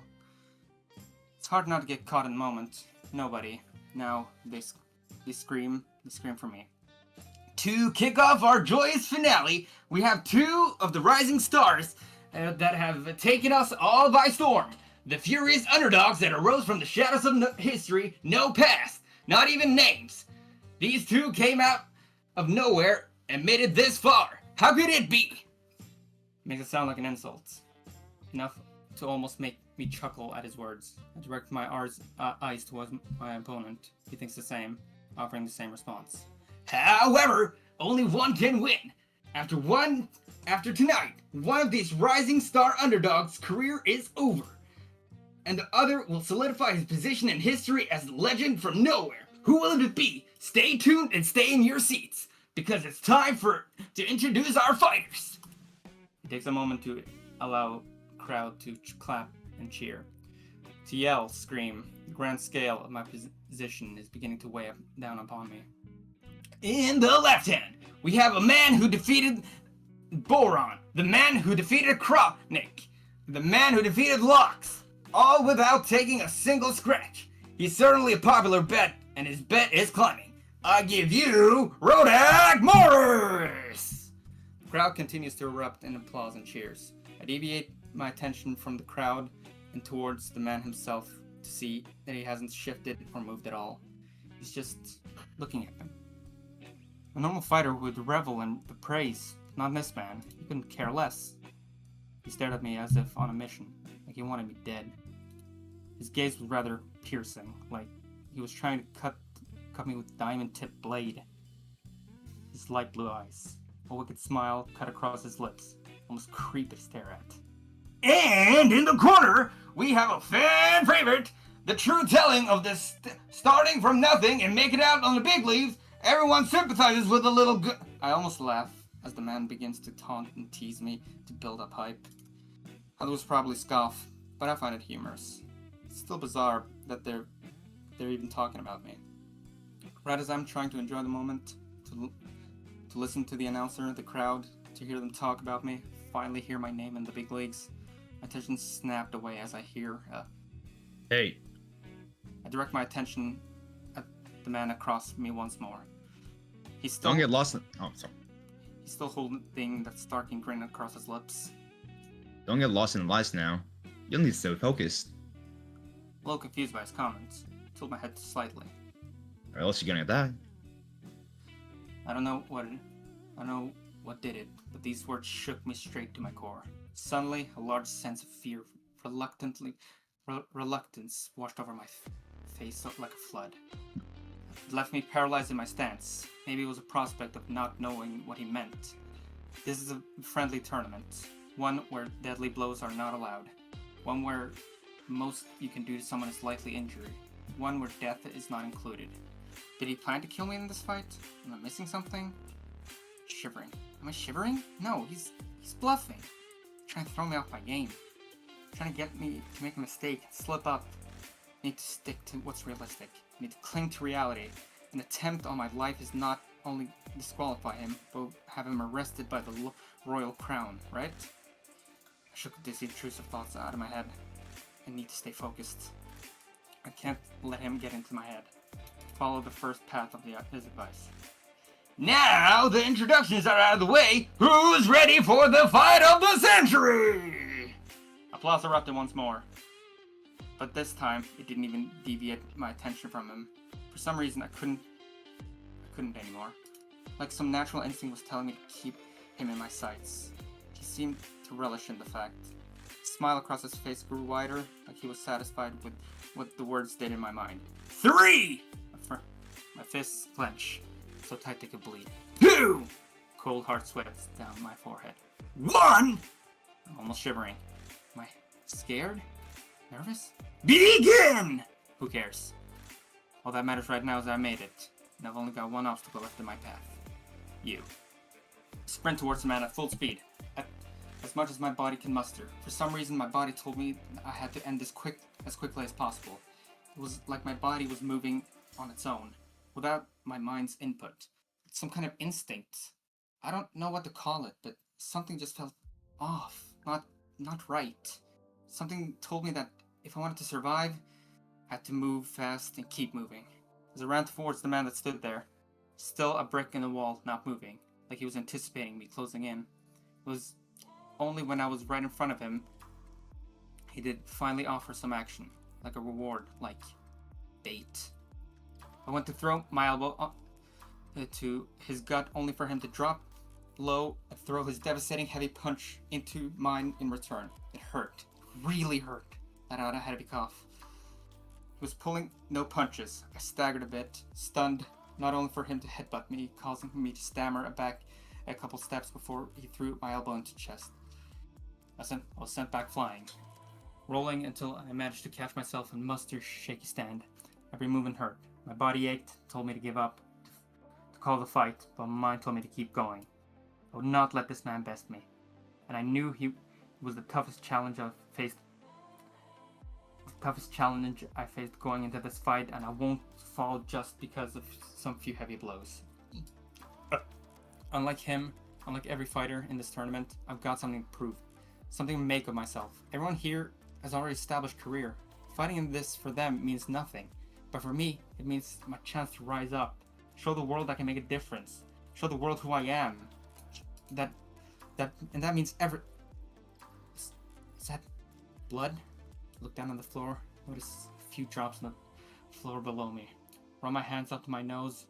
It's hard not to get caught in the moment. Nobody. Now, they scream for me. To kick off our joyous finale, we have two of the rising stars that have taken us all by storm. The furious underdogs that arose from the shadows of history, no past, not even names. These two came out of nowhere and made it this far. How could it be? Makes it sound like an insult. Enough to almost make me chuckle at his words. I direct my eyes towards my opponent. He thinks the same, offering the same response. However, only one can win. After tonight, one of these rising star underdogs' career is over. And the other will solidify his position in history as a legend from nowhere. Who will it be? Stay tuned and stay in your seats, because it's time to introduce our fighters. It takes a moment to allow the crowd to clap and cheer. To yell, scream. The grand scale of my position is beginning to weigh down upon me. In the left hand, we have a man who defeated Boron, the man who defeated Kropnik, the man who defeated Lox, all without taking a single scratch. He's certainly a popular bet, and his bet is climbing. I give you Rodak Morris! The crowd continues to erupt in applause and cheers. I deviate my attention from the crowd and towards the man himself to see that he hasn't shifted or moved at all. He's just looking at them. A normal fighter would revel in the praise, not this man. He couldn't care less. He stared at me as if on a mission, like he wanted me dead. His gaze was rather piercing, like he was trying to cut me with a diamond-tipped blade. His light blue eyes, a wicked smile cut across his lips, almost creepy to stare at. And in the corner, we have a fan favorite, the true telling of this starting from nothing and make it out on the big leagues. Everyone sympathizes with the little I almost laugh as the man begins to taunt and tease me to build up hype. Others probably scoff, but I find it humorous. It's still bizarre that they're even talking about me. Right as I'm trying to enjoy the moment, to listen to the announcer, the crowd, to hear them talk about me, finally hear my name in the big leagues, my attention snapped away as I hear Hey. I direct my attention at the man across me once more. He's still... Don't get lost in... Oh, sorry. He's still holding that starking grin across his lips. Don't get lost in the lights now. You'll need to stay focused, A little confused by his comments. Tilted my head slightly. or else you're gonna die. I don't know what did it, but these words shook me straight to my core. Suddenly, a large sense of fear, reluctance washed over my face like a flood. It left me paralyzed in my stance. Maybe it was a prospect of not knowing what he meant. This is a friendly tournament, one where deadly blows are not allowed, one where most you can do to someone is lightly injury, one where death is not included. Did he plan to kill me in this fight? Am I missing something? Shivering. Am I shivering? No, he's bluffing. Trying to throw me off my game. Trying to get me to make a mistake and slip up. I need to stick to what's realistic. I need to cling to reality. An attempt on my life is not only disqualify him, but have him arrested by the royal crown, right? I shook these intrusive thoughts out of my head. I need to stay focused. I can't let him get into my head. Follow the first path of his advice. Now the introductions are out of the way, who's ready for the fight of the century? Applause erupted once more. But this time, it didn't even deviate my attention from him. For some reason, I couldn't anymore. Like some natural instinct was telling me to keep him in my sights. He seemed to relish in the fact. The smile across his face grew wider, like he was satisfied with what the words did in my mind. 3! My fists clench, so tight they could bleed. 2! Cold hard sweats down my forehead. 1! I'm almost shivering. Am I scared? Nervous? Begin! Who cares? All that matters right now is I made it, and I've only got one obstacle left in my path. You. Sprint towards the man at full speed, at as much as my body can muster. For some reason, my body told me I had to end this as quickly as possible. It was like my body was moving on its own, without my mind's input. It's some kind of instinct. I don't know what to call it, but something just felt off, not right. Something told me that if I wanted to survive, I had to move fast and keep moving. As I ran towards the man that stood there, still a brick in the wall, not moving, like he was anticipating me closing in. It was only when I was right in front of him, he did finally offer some action, like a reward, like bait. I went to throw my elbow to his gut, only for him to drop low and throw his devastating heavy punch into mine in return. It hurt. Really hurt. Let out a heavy cough. He was pulling no punches. I staggered a bit, stunned, not only for him to headbutt me, causing me to stammer back a couple steps before he threw my elbow into chest. I was sent back flying, rolling until I managed to catch myself and muster shaky stand. Every movement hurt. My body ached, told me to give up, to call the fight, but my mind told me to keep going. I would not let this man best me, and I knew he was the toughest challenge I faced going into this fight, and I won't fall just because of some few heavy blows. Unlike him, unlike every fighter in this tournament, I've got something to prove, something to make of myself. Everyone here has already established career. Fighting in this for them means nothing. But for me, it means my chance to rise up, show the world I can make a difference, show the world who I am. That means Is that blood? Look down on the floor, notice a few drops on the floor below me. Run my hands up to my nose,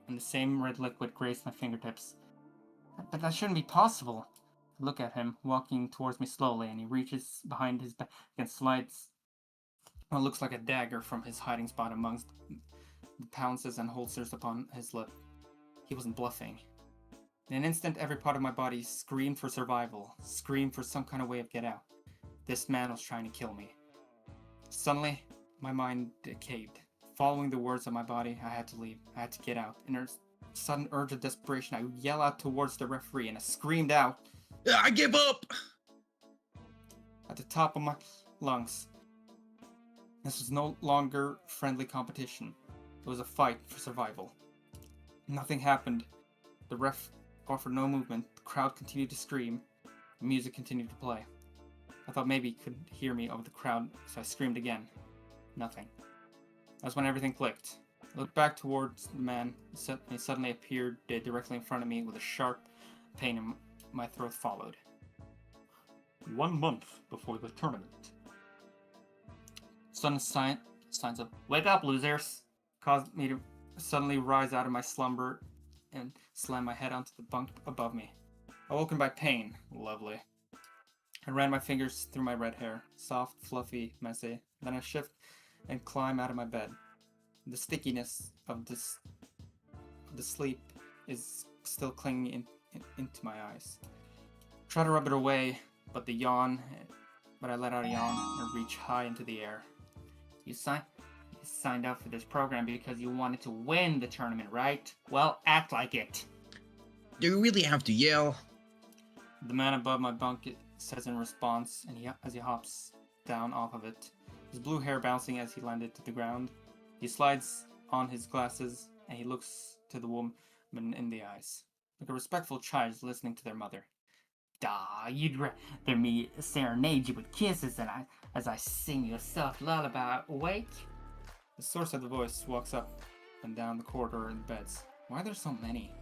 and the same red liquid grazed my fingertips. But that shouldn't be possible. I look at him, walking towards me slowly, and he reaches behind his back and slides what looks like a dagger from his hiding spot amongst the pounces and holsters upon his lip. He wasn't bluffing. In an instant, every part of my body screamed for survival, screamed for some kind of way of get out. This man was trying to kill me. Suddenly, my mind caved. Following the words of my body, I had to leave. I had to get out. In a sudden urge of desperation, I yelled out towards the referee, and I screamed out, I give up! At the top of my lungs. This was no longer friendly competition. It was a fight for survival. Nothing happened. The ref offered no movement. The crowd continued to scream. The music continued to play. I thought maybe he could hear me over the crowd, so I screamed again. Nothing. That's when everything clicked. I looked back towards the man, and he suddenly appeared directly in front of me with a sharp pain in my throat followed. 1 month before the tournament. Sudden signs of "Wake up, losers!" caused me to suddenly rise out of my slumber and slam my head onto the bunk above me. Awoken by pain. Lovely. I ran my fingers through my red hair, soft, fluffy, messy. Then I shift and climb out of my bed. The stickiness of the sleep is still clinging into my eyes. Try to rub it away, but I let out a yawn and reach high into the air. You signed up for this program because you wanted to win the tournament, right? Well, act like it. Do you really have to yell? The man above my bunk says in response, and as he hops down off of it, his blue hair bouncing as he landed to the ground. He slides on his glasses, and he looks to the woman in the eyes, like a respectful child listening to their mother. "Duh, you'd rather me serenade you with kisses as I sing you a soft lullaby awake?" The source of the voice walks up and down the corridor in the beds. Why are there so many?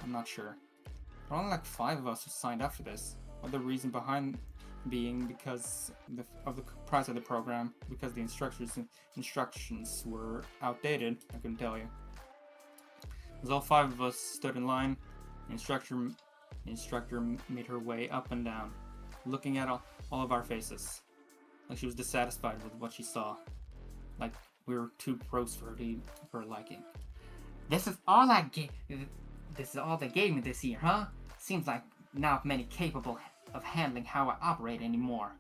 I'm not sure. There are only like 5 of us who signed up for this. What the reason behind being because of the price of the program, because the instructions were outdated, I couldn't tell you. As all 5 of us stood in line, the instructor made her way up and down, looking at all of our faces, like she was dissatisfied with what she saw, like we were too gross for her liking. This is all they gave me this year, huh? Seems like not many capable of handling how I operate anymore,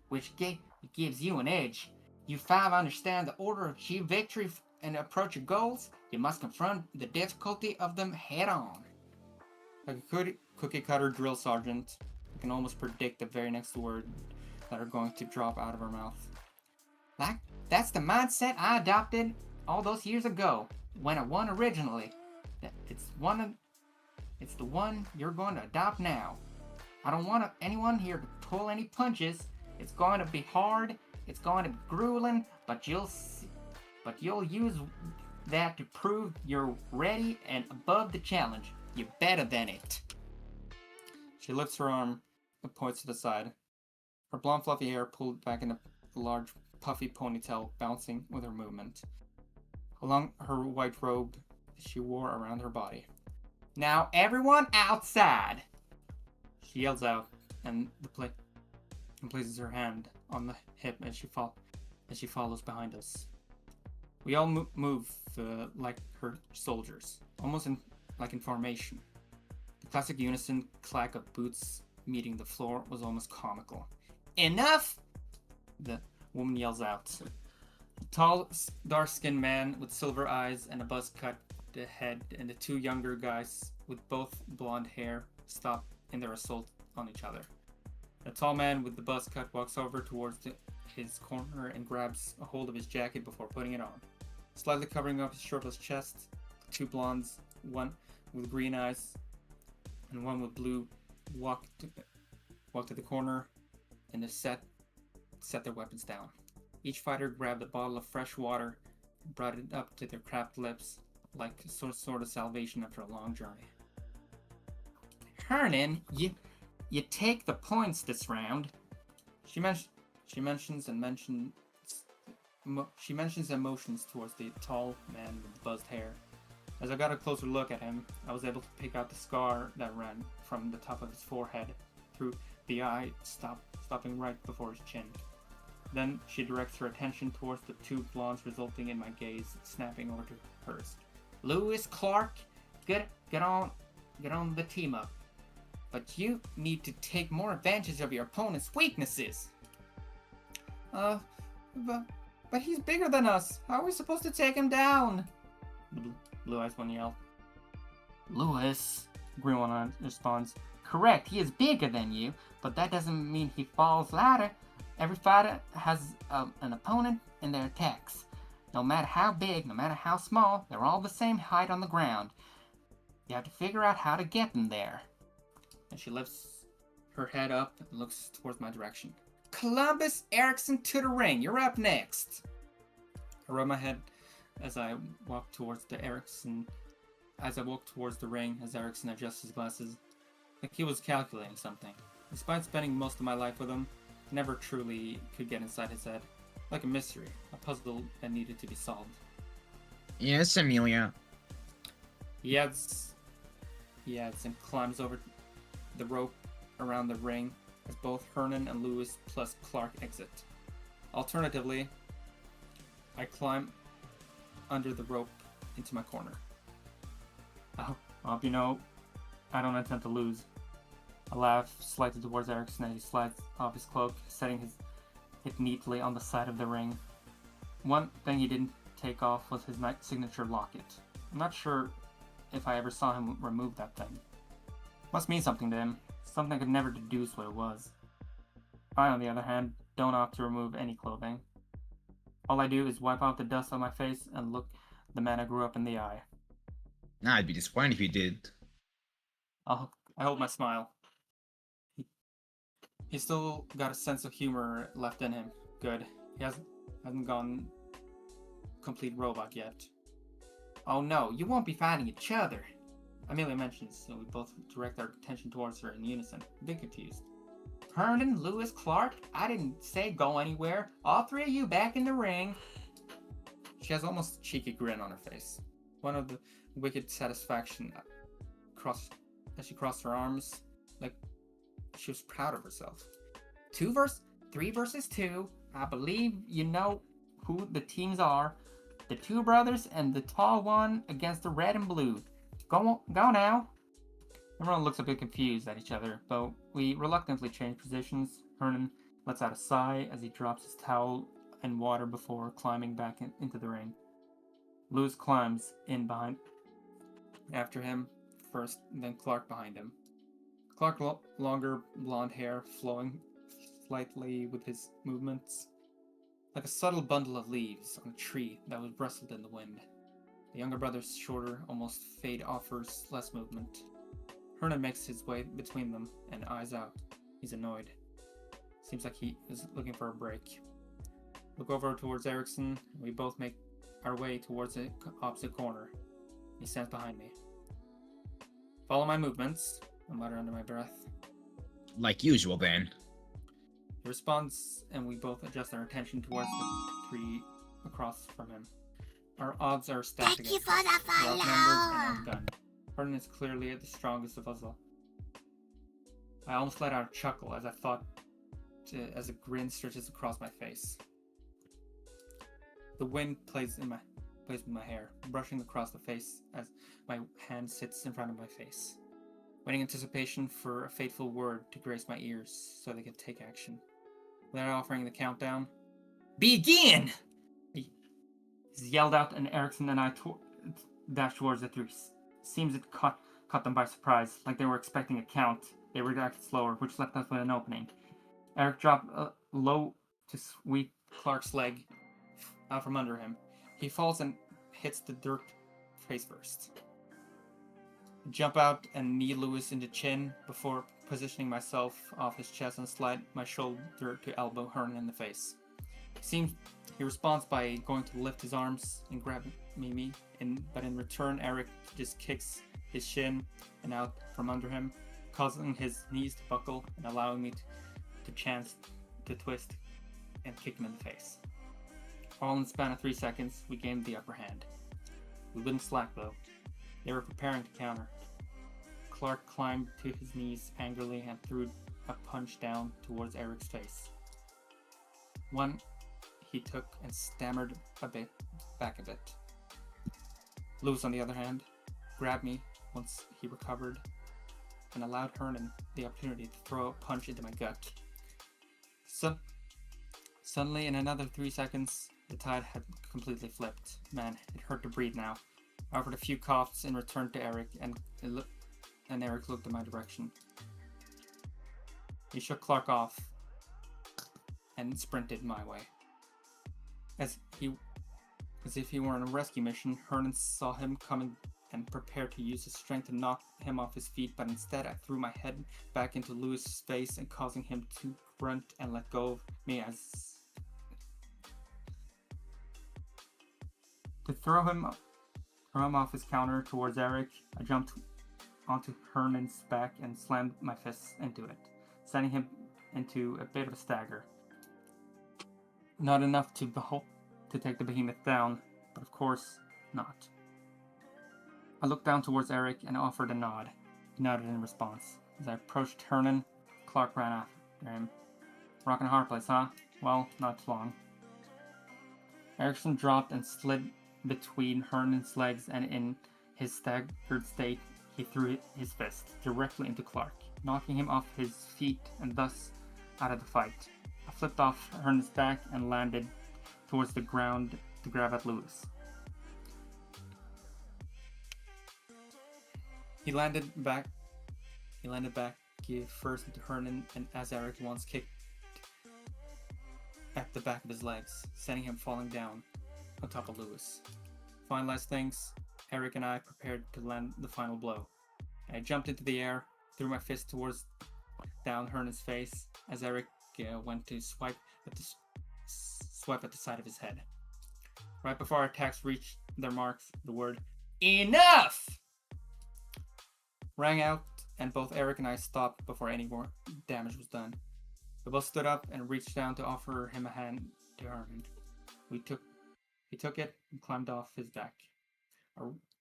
which gives you an edge. You 5 understand the order of achieve victory and approach your goals. You must confront the difficulty of them head on. Like a cookie cutter drill sergeant, you can almost predict the very next word that are going to drop out of her mouth. Like, that's the mindset I adopted all those years ago when I won originally. It's the one you're going to adopt now. I don't want anyone here to pull any punches. It's going to be hard. It's going to be grueling, but you'll use that to prove you're ready and above the challenge. You're better than it. She lifts her arm and points to the side. Her blonde fluffy hair pulled back in a large puffy ponytail bouncing with her movement. Along her white robe she wore around her body. Now everyone outside! She yells out and places her hand on the hip as she follows behind us. We all move like her soldiers, almost like in formation. The classic unison clack of boots meeting the floor was almost comical. Enough! The woman yells out. A tall, dark-skinned man with silver eyes and a buzz-cut head and the 2 younger guys with both blonde hair stop in their assault on each other. The tall man with the buzz cut walks over towards his corner and grabs a hold of his jacket before putting it on. Slightly covering up his shirtless chest, 2 blondes, one with green eyes and one with blue, walk to the corner and set their weapons down. Each fighter grabbed a bottle of fresh water and brought it up to their cracked lips like sort of salvation after a long journey. Hernan, you take the points this round. She mentions and motions towards the tall man with the buzzed hair. As I got a closer look at him, I was able to pick out the scar that ran from the top of his forehead through the eye, stopping right before his chin. Then she directs her attention towards the 2 blondes, resulting in my gaze snapping over to hers. Lewis, Clark, get on the team up. But you need to take more advantage of your opponent's weaknesses. But he's bigger than us. How are we supposed to take him down? The blue eyes one yell. Lewis, green one responds. Correct, he is bigger than you, but that doesn't mean he falls louder. Every fighter has an opponent in their attacks. No matter how big, no matter how small, they're all the same height on the ground. You have to figure out how to get them there. And she lifts her head up and looks towards my direction. Columbus Erickson to the ring. You're up next. I rub my head as I walk towards the ring, as Erickson adjusts his glasses, like he was calculating something. Despite spending most of my life with him, I never truly could get inside his head. Like a mystery, a puzzle that needed to be solved. Yes, Amelia. He adds and climbs over the rope around the ring as both Hernan and Lewis plus Clark exit. Alternatively, I climb under the rope into my corner. I hope you know, I don't intend to lose. I laugh slightly towards Erickson as he slides off his cloak, setting it neatly on the side of the ring. One thing he didn't take off was his signature locket. I'm not sure if I ever saw him remove that thing. Must mean something to him. Something I could never deduce what it was. I, on the other hand, don't opt to remove any clothing. All I do is wipe off the dust on my face and look the man I grew up in the eye. Nah, I'd be disappointed if you did. I hold my smile. He's still got a sense of humor left in him. Good. He hasn't gone complete robot yet. Oh no, you won't be fighting each other, Amelia mentions, so we both direct our attention towards her in unison, a bit confused. Hernan, Lewis, Clark, I didn't say go anywhere. All three of you back in the ring. She has almost a cheeky grin on her face. One of the wicked satisfaction as she crossed her arms, like she was proud of herself. 3 versus 2. I believe you know who the teams are. The two brothers and the tall one against the red and blue. Go now. Everyone looks a bit confused at each other, but we reluctantly change positions. Hernan lets out a sigh as he drops his towel and water before climbing back into the ring. Lewis climbs in behind after him first, then Clark behind him. Clark longer blonde hair flowing slightly with his movements, like a subtle bundle of leaves on a tree that was rustled in the wind. The younger brother's shorter, almost fade offers less movement. Hernan makes his way between them and eyes out. He's annoyed. Seems like he is looking for a break. Look over towards Erickson, and we both make our way towards the opposite corner. He stands behind me. Follow my movements, I mutter under my breath. Like usual, then. He responds, and we both adjust our attention towards the three across from him. Our odds are stacked against us. We're outnumbered and outgunned. Hernan is clearly the strongest of us all. I almost let out a chuckle as a grin stretches across my face. The wind plays with my hair, brushing across the face as my hand sits in front of my face, waiting anticipation for a fateful word to grace my ears so they can take action. Without offering the countdown, begin! He's yelled out, and Erickson and I dashed towards the three. Seems it caught them by surprise, like they were expecting a count. They reacted slower, which left us with an opening. Eric dropped low to sweep Clark's leg out from under him. He falls and hits the dirt face first. I jump out and knee Lewis in the chin before positioning myself off his chest and slide my shoulder to elbow Hernan in the face. He responds by going to lift his arms and grab me, but in return Eric just kicks his shin and out from under him, causing his knees to buckle and allowing me to chance to twist and kick him in the face. All in the span of 3 seconds, we gained the upper hand. We wouldn't slack though. They were preparing to counter. Clark climbed to his knees angrily and threw a punch down towards Eric's face. One he took and stammered back a bit. Lewis, on the other hand, grabbed me once he recovered and allowed Hernan the opportunity to throw a punch into my gut. Suddenly, in another 3 seconds, the tide had completely flipped. Man, it hurt to breathe now. I offered a few coughs in return to Eric, and Eric looked in my direction. He shook Clark off and sprinted my way. As if he were on a rescue mission, Hernan saw him coming and prepared to use his strength to knock him off his feet, but instead I threw my head back into Lewis's face and causing him to grunt and let go of me to throw him off his counter towards Eric. I jumped onto Hernan's back and slammed my fists into it, sending him into a bit of a stagger. Not enough to take the behemoth down, but of course not. I looked down towards Eric and offered a nod. He nodded in response. As I approached Hernan, Clark ran after him. Rockin' a hard place, huh? Well, not long. Erickson dropped and slid between Hernan's legs, and in his staggered state, he threw his fist directly into Clark, knocking him off his feet and thus out of the fight. I flipped off Hernan's back and landed towards the ground to grab at Lewis. He landed back first into Hernan, and as Eric once kicked at the back of his legs, sending him falling down on top of Lewis. Finalized things, Eric and I prepared to land the final blow. I jumped into the air, threw my fist towards down Hernan's face as Eric went to swipe at the side of his head. Right before our attacks reached their marks, the word "Enough!" rang out, and both Eric and I stopped before any more damage was done. We both stood up and reached down to offer him a hand to Herman. He took it and climbed off his back.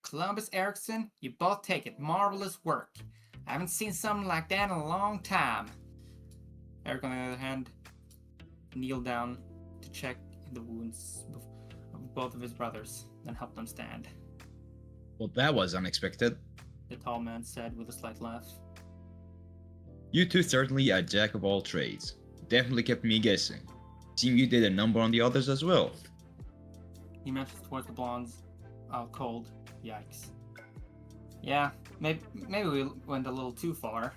Columbus Erickson, you both take it. Marvelous work. I haven't seen something like that in a long time. Eric, on the other hand, kneeled down to check the wounds of both of his brothers, then helped them stand. Well, that was unexpected. The tall man said with a slight laugh. You two certainly a jack of all trades. Definitely kept me guessing. Seems you did a number on the others as well. He mentions towards the blondes. Cold. Yikes. Yeah, maybe we went a little too far,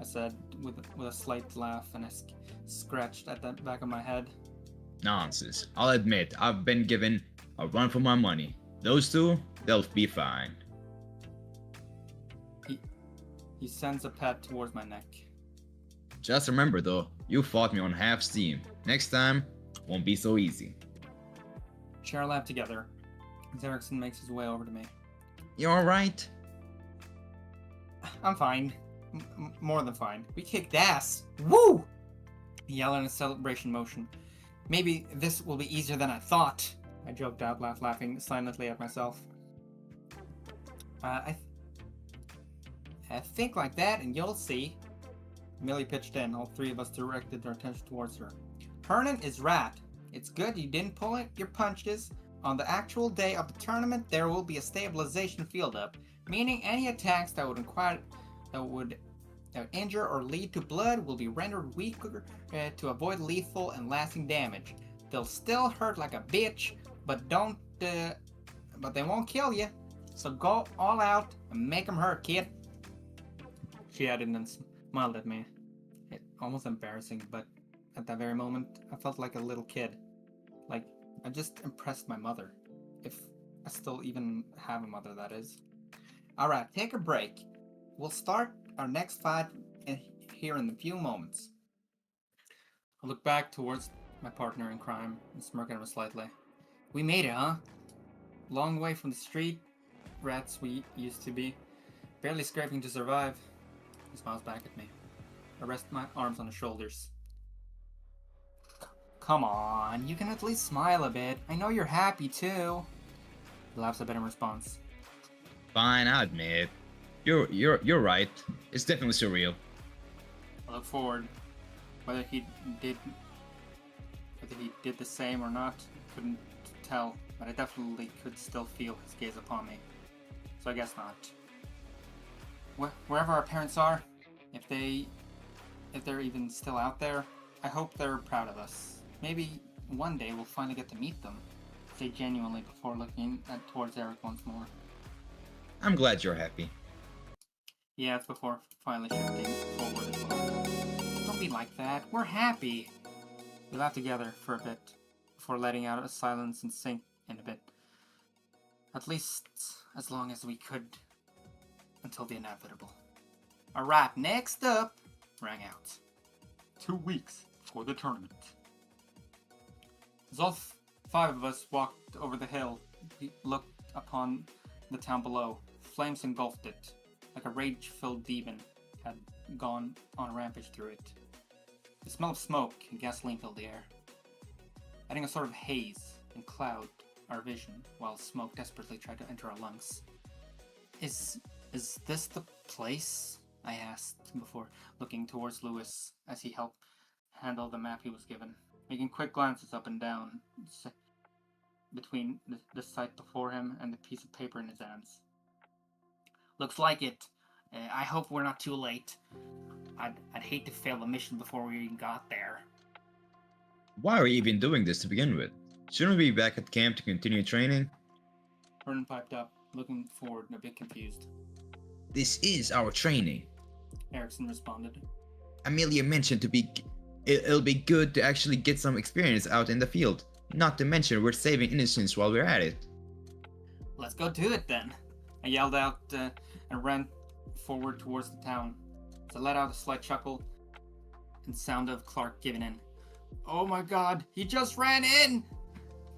I said with a slight laugh, and I scratched at the back of my head. Nonsense. I'll admit, I've been given a run for my money. Those two, they'll be fine. He sends a pat towards my neck. Just remember though, you fought me on half steam. Next time, won't be so easy. Share a lab together. As Erickson makes his way over to me. You alright? I'm fine. More than fine. We kicked ass. Woo! He yelled in a celebration motion. Maybe this will be easier than I thought. I joked out, laughing silently at myself. I think like that and you'll see. Millie pitched in. All three of us directed our attention towards her. Hernan is right. It's good you didn't pull your punches. On the actual day of the tournament, there will be a stabilization field up, meaning any attacks that would injure or lead to blood will be rendered weaker to avoid lethal and lasting damage. They'll still hurt like a bitch, but they won't kill you. So go all out and make them hurt, kid. She added and smiled at me. Almost embarrassing, but at that very moment, I felt like a little kid. Like, I just impressed my mother. If I still even have a mother, that is. Alright, take a break. We'll start our next fight here in a few moments. I look back towards my partner in crime and smirk at him slightly. We made it, huh? Long way from the street rats we used to be. Barely scraping to survive. He smiles back at me. I rest my arms on his shoulders. Come on, you can at least smile a bit. I know you're happy too. He laughs a bit in response. Fine, I admit. You're right. It's definitely surreal. I look forward. Whether he did the same or not, couldn't tell, but I definitely could still feel his gaze upon me. So I guess not. Wherever our parents are, if they're even still out there, I hope they're proud of us. Maybe one day we'll finally get to meet them. Say genuinely before looking towards Eric once more. I'm glad you're happy. Yeah, it's before finally shifting forward as well. Don't be like that. We're happy. We laughed together for a bit before letting out a silence and sink in a bit. At least as long as we could until the inevitable. Alright, next up, rang out. 2 weeks for the tournament. As all 5 of us walked over the hill, we looked upon the town below. Flames engulfed it, like a rage-filled demon had gone on a rampage through it. The smell of smoke and gasoline filled the air, adding a sort of haze and cloud our vision, while smoke desperately tried to enter our lungs. Is this the place? I asked before looking towards Lewis as he helped handle the map he was given, making quick glances up and down between the site before him and the piece of paper in his hands. Looks like it. I hope we're not too late. I'd hate to fail the mission before we even got there. Why are we even doing this to begin with? Shouldn't we be back at camp to continue training? Vernon piped up, looking forward and a bit confused. This is our training. Erickson responded. Amelia mentioned it'll be good to actually get some experience out in the field. Not to mention we're saving innocents while we're at it. Let's go do it then. I yelled out and ran forward towards the town. As I let out a slight chuckle and sound of Clark giving in. Oh my god, he just ran in!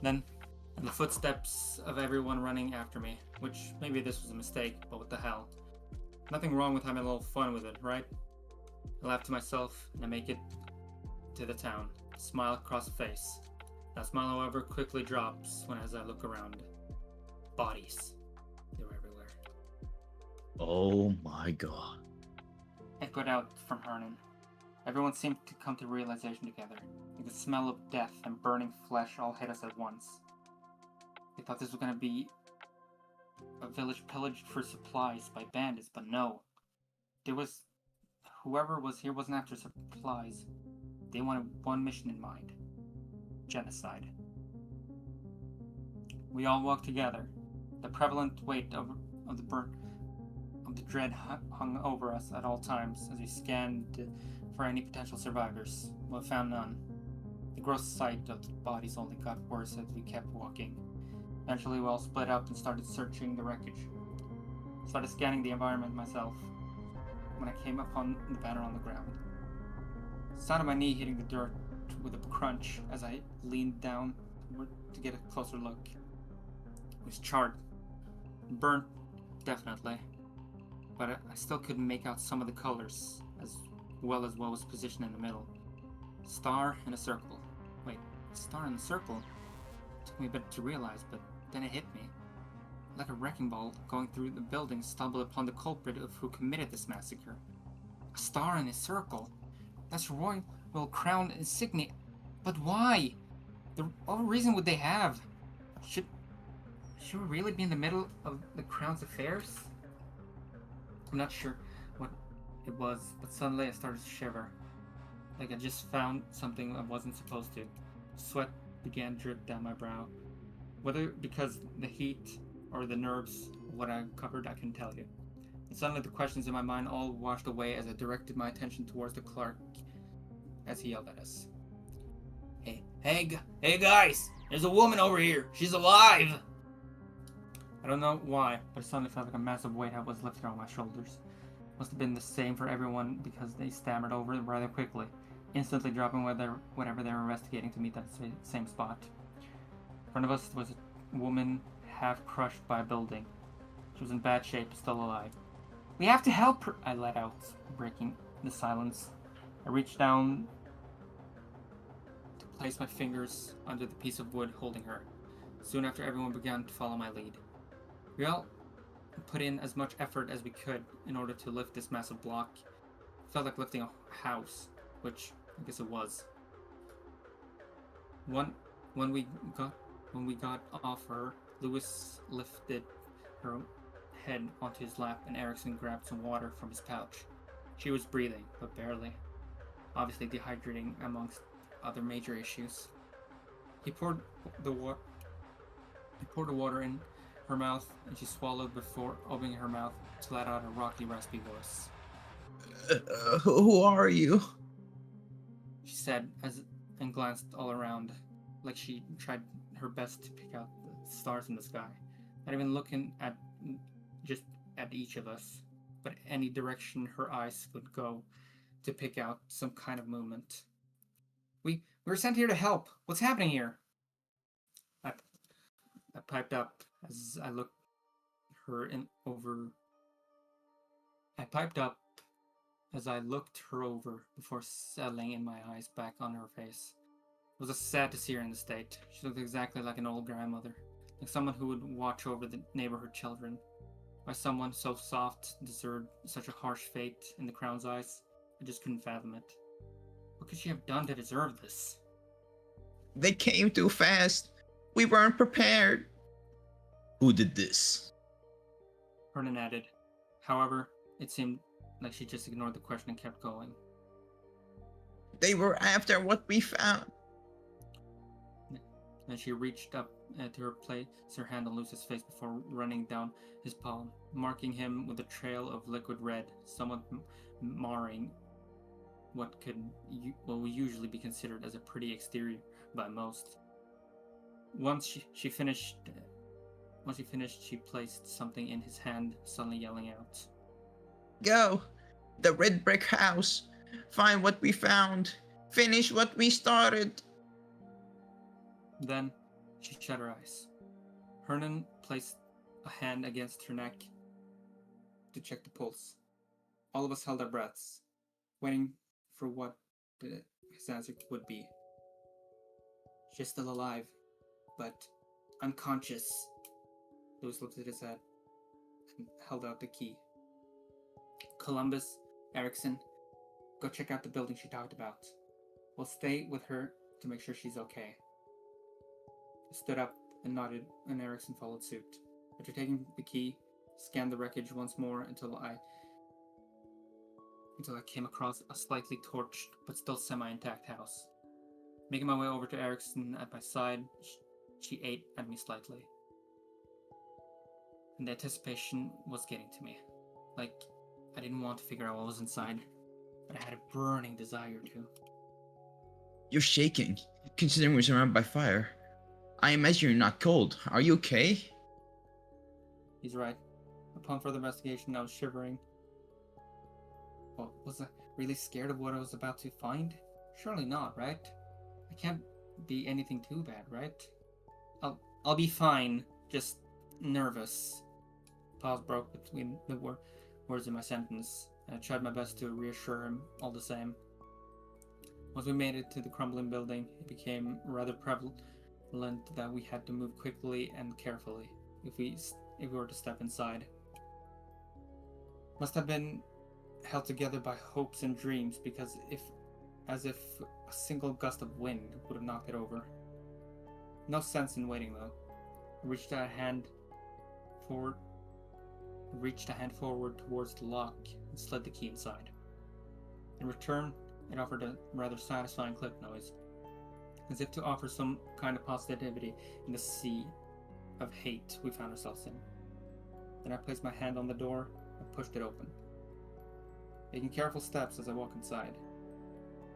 Then, the footsteps of everyone running after me, which maybe this was a mistake, but what the hell. Nothing wrong with having a little fun with it, right? I laugh to myself and I make it to the town, a smile across the face. That smile, however, quickly drops as I look around. Bodies. They were everywhere. Oh my god. Echoed out from Hernan. Everyone seemed to come to realization together. Like the smell of death and burning flesh all hit us at once. They thought this was going to be a village pillaged for supplies by bandits, but no. Whoever was here wasn't after supplies. They wanted one mission in mind. Genocide. We all walked together. The prevalent weight of the dread hung over us at all times as we scanned for any potential survivors, but found none. The gross sight of the bodies only got worse as we kept walking. Eventually we all split up and started searching the wreckage. I started scanning the environment myself when I came upon the banner on the ground. The sound of my knee hitting the dirt with a crunch as I leaned down to get a closer look. It was charred. Burnt, definitely. But I still couldn't make out some of the colors, as well as what was positioned in the middle. Star and a circle. Wait, star and a circle? It took me a bit to realize, but then it hit me. Like a wrecking ball going through the building, stumbled upon the culprit of who committed this massacre. A star and a circle? That's royal crown insignia. But why? What reason would they have? Should we really be in the middle of the crown's affairs? I'm not sure what it was, but suddenly I started to shiver. Like I just found something I wasn't supposed to. Sweat began to drip down my brow. Whether because the heat or the nerves of what I covered, I couldn't tell you. And suddenly the questions in my mind all washed away as I directed my attention towards the Clark as he yelled at us. Hey guys! There's a woman over here! She's alive! I don't know why, but it suddenly felt like a massive weight was lifted on my shoulders. Must have been the same for everyone because they stammered over it rather quickly, instantly dropping whatever they were investigating to meet that same spot. In front of us was a woman half crushed by a building. She was in bad shape, still alive. We have to help her, I let out, breaking the silence. I reached down to place my fingers under the piece of wood holding her. Soon after, everyone began to follow my lead. We all put in as much effort as we could in order to lift this massive block. It felt like lifting a house, which I guess it was. When we got off her, Lewis lifted her head onto his lap and Erickson grabbed some water from his pouch. She was breathing, but barely. Obviously dehydrating amongst other major issues. He poured the water in her mouth, and she swallowed before opening her mouth to let out a rocky, raspy voice. Who are you? She said, and glanced all around, like she tried her best to pick out the stars in the sky. Not even looking just at each of us, but any direction her eyes would go to pick out some kind of movement. We were sent here to help. What's happening here? I piped up as I looked her in over. I piped up as I looked her over before settling in my eyes back on her face. It was sad to see her in the state. She looked exactly like an old grandmother, like someone who would watch over the neighborhood children. Why someone so soft deserved such a harsh fate in the Crown's eyes, I just couldn't fathom it. What could she have done to deserve this? They came too fast. We weren't prepared. Who did this? Hernan added. However, it seemed like she just ignored the question and kept going. They were after what we found. Then she reached up to her place her hand on Lucy's face before running down his palm, marking him with a trail of liquid red, somewhat marring what will usually be considered as a pretty exterior by most. Once she finished, she placed something in his hand, suddenly yelling out, Go! The red brick house. Find what we found. Finish what we started. Then she shut her eyes. Hernan placed a hand against her neck to check the pulse. All of us held our breaths, waiting for what his answer would be. She's still alive, but unconscious. Lewis looked at his head and held out the key. Columbus, Erickson, go check out the building she talked about. We'll stay with her to make sure she's okay. I stood up and nodded, and Erickson followed suit. After taking the key, scanned the wreckage once more until I came across a slightly torched but still semi-intact house. Making my way over to Erickson at my side, she ate at me slightly. And the anticipation was getting to me. Like, I didn't want to figure out what was inside, but I had a burning desire to. You're shaking, considering we're surrounded by fire. I imagine you're not cold. Are you okay? He's right. Upon further investigation, I was shivering. Well, was I really scared of what I was about to find? Surely not, right? I can't be anything too bad, right? I'll be fine, just nervous. Pause broke between the words in my sentence, and I tried my best to reassure him all the same. Once we made it to the crumbling building, it became rather prevalent that we had to move quickly and carefully if we were to step inside. Must have been held together by hopes and dreams, because as if a single gust of wind would have knocked it over. No sense in waiting though. I reached a hand forward towards the lock and slid the key inside. In return, it offered a rather satisfying click noise, as if to offer some kind of positivity in the sea of hate we found ourselves in. Then I placed my hand on the door and pushed it open, making careful steps as I walked inside.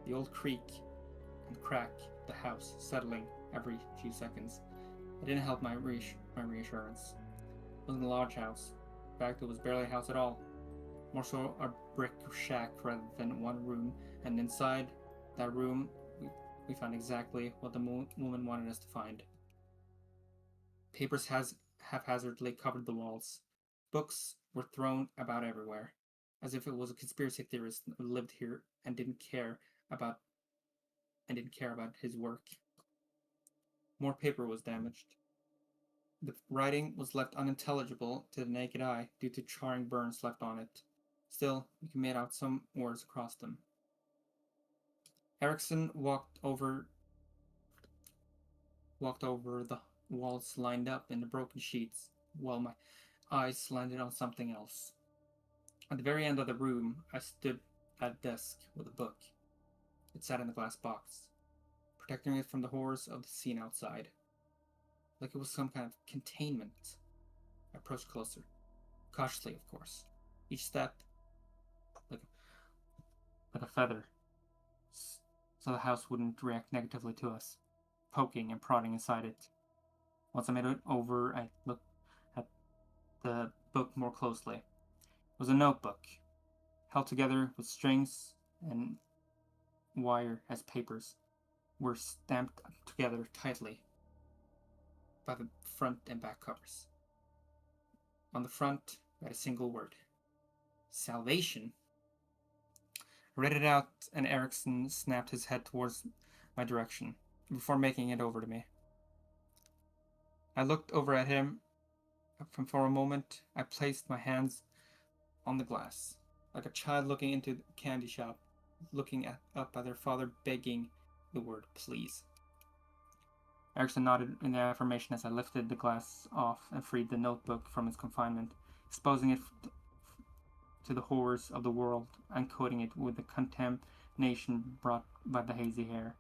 The old creak and crack of the house settling every few seconds. It didn't help my reassurance. It wasn't a large house. In fact, it was barely a house at all. More so a brick shack rather than one room, and inside that room we found exactly what the woman wanted us to find. Papers haphazardly covered the walls. Books were thrown about everywhere, as if it was a conspiracy theorist who lived here and didn't care about his work. More paper was damaged. The writing was left unintelligible to the naked eye due to charring burns left on it. Still, we could make out some words across them. Erickson walked over the walls lined up in the broken sheets, while my eyes landed on something else. At the very end of the room, I stood at a desk with a book. It sat in the glass box, protecting it from the horrors of the scene outside. Like it was some kind of containment. I approached closer. Cautiously, of course. Each step, like a feather, so the house wouldn't react negatively to us, poking and prodding inside it. Once I made it over, I looked at the book more closely. It was a notebook, held together with strings and wire as papers were stamped together tightly by the front and back covers. On the front, read a single word: salvation. read it out, and Erickson snapped his head towards my direction, before making it over to me. I looked over at him. For a moment, I placed my hands on the glass, like a child looking into the candy shop, looking up at their father begging the word please. Erickson nodded in affirmation as I lifted the glass off and freed the notebook from its confinement, exposing it to the horrors of the world and coating it with the contamination brought by the hazy hair.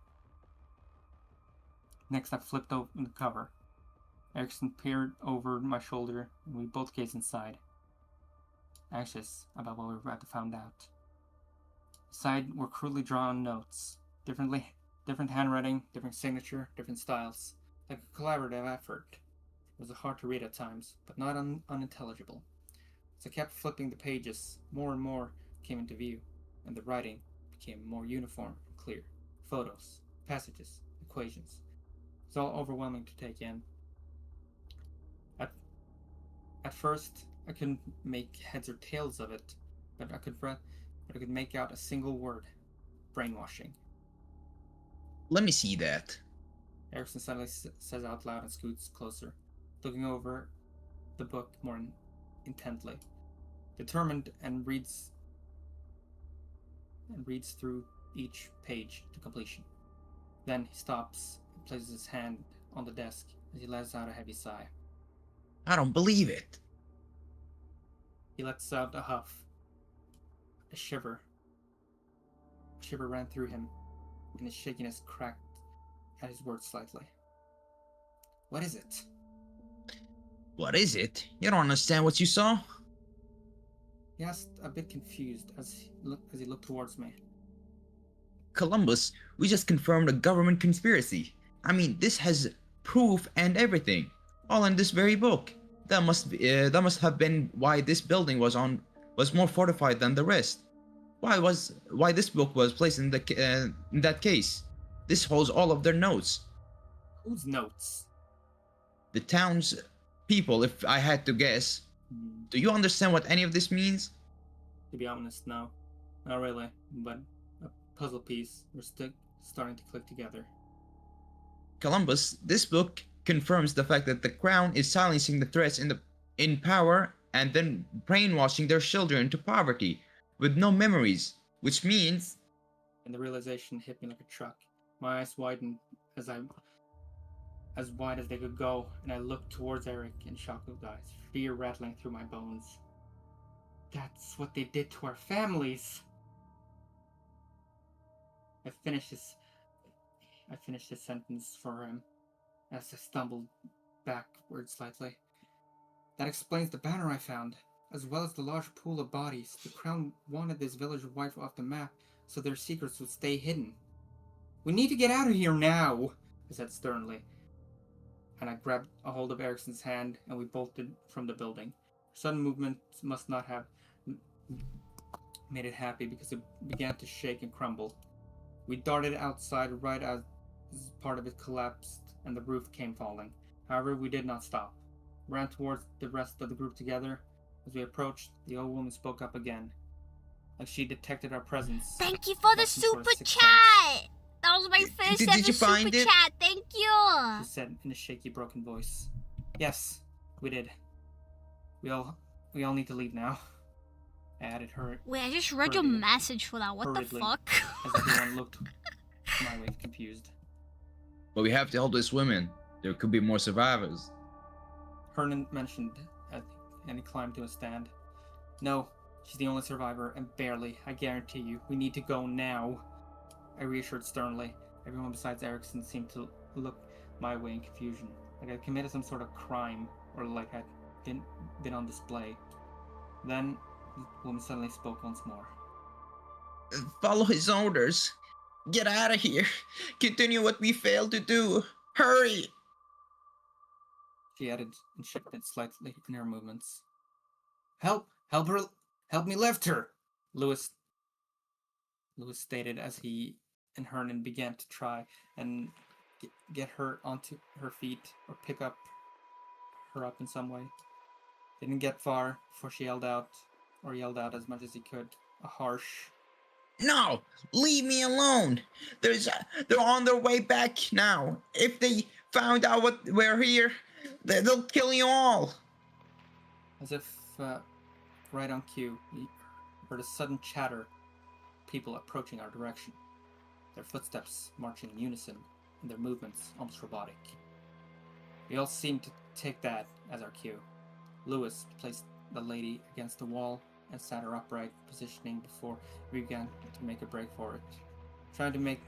Next, I flipped open the cover. Erickson peered over my shoulder, and we both gazed inside, anxious about what we were about to find out. Inside were crudely drawn notes, different handwriting, different signature, different styles, like a collaborative effort. It was hard to read at times, but not unintelligible. As I kept flipping the pages, more and more came into view, and the writing became more uniform and clear. Photos, passages, equations. It was all overwhelming to take in. At first, I couldn't make heads or tails of it, but I could make out a single word: brainwashing. Let me see that. Erickson suddenly says out loud and scoots closer, looking over the book more intently, determined, and reads through each page to completion. Then he stops and places his hand on the desk as he lets out a heavy sigh. I don't believe it. He lets out a huff. A shiver. A shiver ran through him, and his shakiness cracked at his words slightly. What is it? What is it? You don't understand what you saw? He asked, a bit confused, as he looked towards me. Columbus, we just confirmed a government conspiracy. I mean, this has proof and everything, all in this very book. That must have been why this building was more fortified than the rest. Why this book was placed in that case. This holds all of their notes. Whose notes? The town's people, if I had to guess. Do you understand what any of this means? To be honest, no. Not really, but a puzzle piece we're still starting to click together. Columbus, this book confirms the fact that the crown is silencing the threats in power and then brainwashing their children into poverty with no memories, which means... And the realization hit me like a truck. My eyes widened as wide as they could go, and I looked towards Eric in shocked eyes, fear rattling through my bones. That's what they did to our families. I finished his sentence for him as I stumbled backward slightly. That explains the banner I found, as well as the large pool of bodies. The Crown wanted this village wiped off the map so their secrets would stay hidden. We need to get out of here now, I said sternly. And I grabbed a hold of Erickson's hand, and we bolted from the building. Sudden movement must not have made it happy, because it began to shake and crumble. We darted outside right as part of it collapsed and the roof came falling. However, we did not stop. We ran towards the rest of the group together. As we approached, the old woman spoke up again, like she detected our presence. Thank you for the super chat! That was my first Did ever you find super it? chat. Thank you. She said in a shaky, broken voice. Yes, we did. We all need to leave now. I added her. Wait, I just read your message for that. What the fuck? As everyone looked my way, confused. But we have to help these women. There could be more survivors. Hernan mentioned, and he climbed to a stand. No, she's the only survivor, and barely. I guarantee you. We need to go now. I reassured sternly. Everyone besides Erickson seemed to look my way in confusion, like I'd committed some sort of crime, or like I'd been on display. Then, the woman suddenly spoke once more. Follow his orders. Get out of here. Continue what we failed to do. Hurry! She added and shifted slightly in her movements. Help her! Help me lift her! Lewis stated as he and Hernan began to try and get her onto her feet or pick her up in some way. They didn't get far before she yelled out as much as he could, a harsh, No, leave me alone. They're on their way back now. If they found out what we're here, they'll kill you all. As if right on cue, we heard a sudden chatter. People approaching our direction. Their footsteps marching in unison, and their movements almost robotic. We all seemed to take that as our cue. Lewis placed the lady against the wall and sat her upright, positioning before we began to make a break for it. Trying to make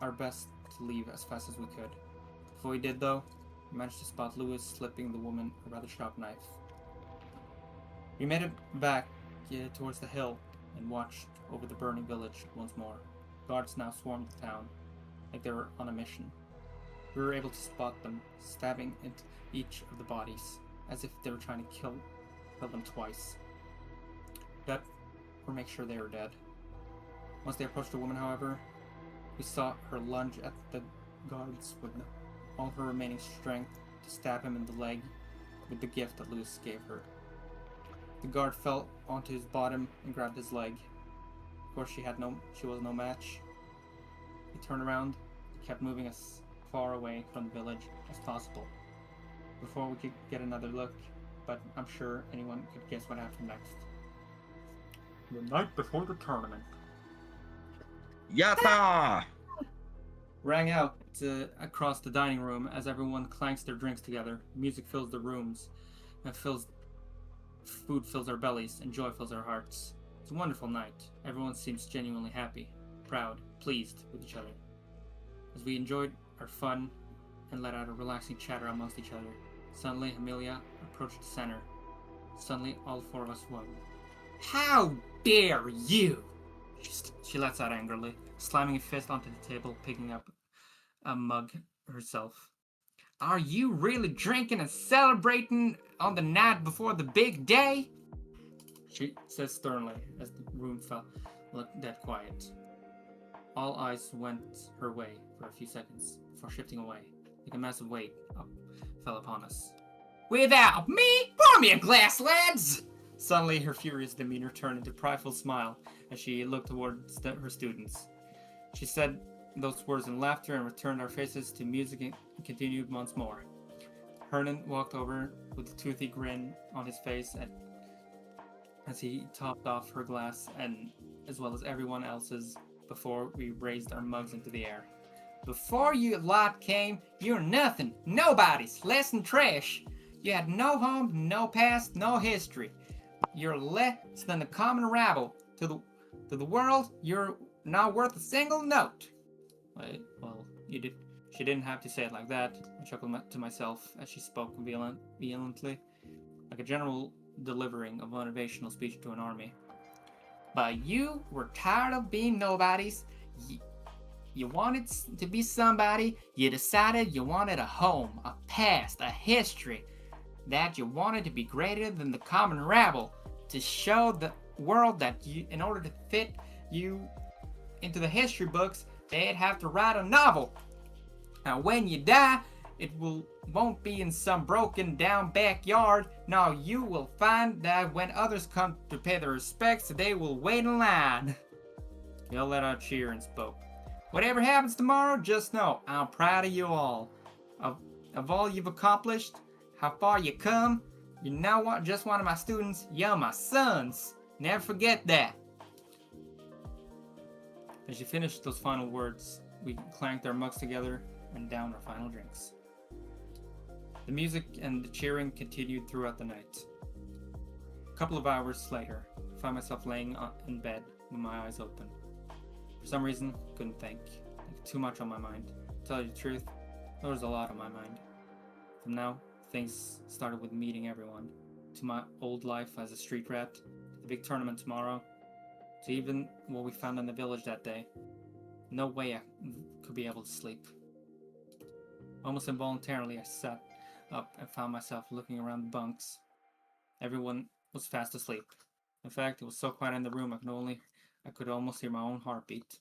our best to leave as fast as we could. Before we did though, we managed to spot Lewis slipping the woman a rather sharp knife. We made it back towards the hill and watched over the burning village once more. Guards now swarmed the town, like they were on a mission. We were able to spot them, stabbing into each of the bodies, as if they were trying to kill them twice. That, or make sure they were dead. Once they approached the woman, however, we saw her lunge at the guards with all her remaining strength to stab him in the leg with the gift that Lewis gave her. The guard fell onto his bottom and grabbed his leg. Of course, she was no match. He turned around, kept moving as far away from the village as possible before we could get another look, but I'm sure anyone could guess what happened next. The night before the tournament. Yatta! Rang out across the dining room as everyone clanks their drinks together. Music fills the rooms, and food fills our bellies, and joy fills our hearts. It's a wonderful night. Everyone seems genuinely happy, proud, pleased with each other. As we enjoyed our fun and let out a relaxing chatter amongst each other, suddenly Amelia approached the center. Suddenly, all four of us won. How dare you! She lets out angrily, slamming a fist onto the table, picking up a mug herself. Are you really drinking and celebrating on the night before the big day? She says sternly as the room looked dead quiet. All eyes went her way for a few seconds before shifting away, like a massive weight fell upon us. Without me? Pour me a glass, lads! Suddenly, her furious demeanor turned into a prideful smile as she looked towards her students. She said those words in laughter and returned our faces to music and continued once more. Hernan walked over with a toothy grin on his face as he topped off her glass and as well as everyone else's before we raised our mugs into the air. Before you lot came, you're nothing, nobody's, less than trash. You had no home, no past, no history. You're less than the common rabble. To the world, you're not worth a single note. Well, she didn't have to say it like that. I chuckled to myself as she spoke vehemently, like a general delivering a motivational speech to an army. But you were tired of being nobodies. You wanted to be somebody. You decided you wanted a home, a past, a history. That you wanted to be greater than the common rabble. To show the world that in order to fit you into the history books, they'd have to write a novel. Now when you die, it won't be in some broken down backyard. No, you will find that when others come to pay their respects, they will wait in line. They all let out a cheer and spoke. Whatever happens tomorrow, just know I'm proud of you all. Of all you've accomplished, how far you come. You're now just one of my students. You're my sons. Never forget that. As she finished those final words, we clanked our mugs together and downed our final drinks. The music and the cheering continued throughout the night. A couple of hours later, I found myself laying in bed with my eyes open. For some reason, couldn't think. Too much on my mind. To tell you the truth, there was a lot on my mind. From now, things started with meeting everyone. To my old life as a street rat, the big tournament tomorrow, to even what we found in the village that day. No way I could be able to sleep. Almost involuntarily, I sat up and found myself looking around the bunks. Everyone was fast asleep. In fact, it was so quiet in the room I could almost hear my own heartbeat.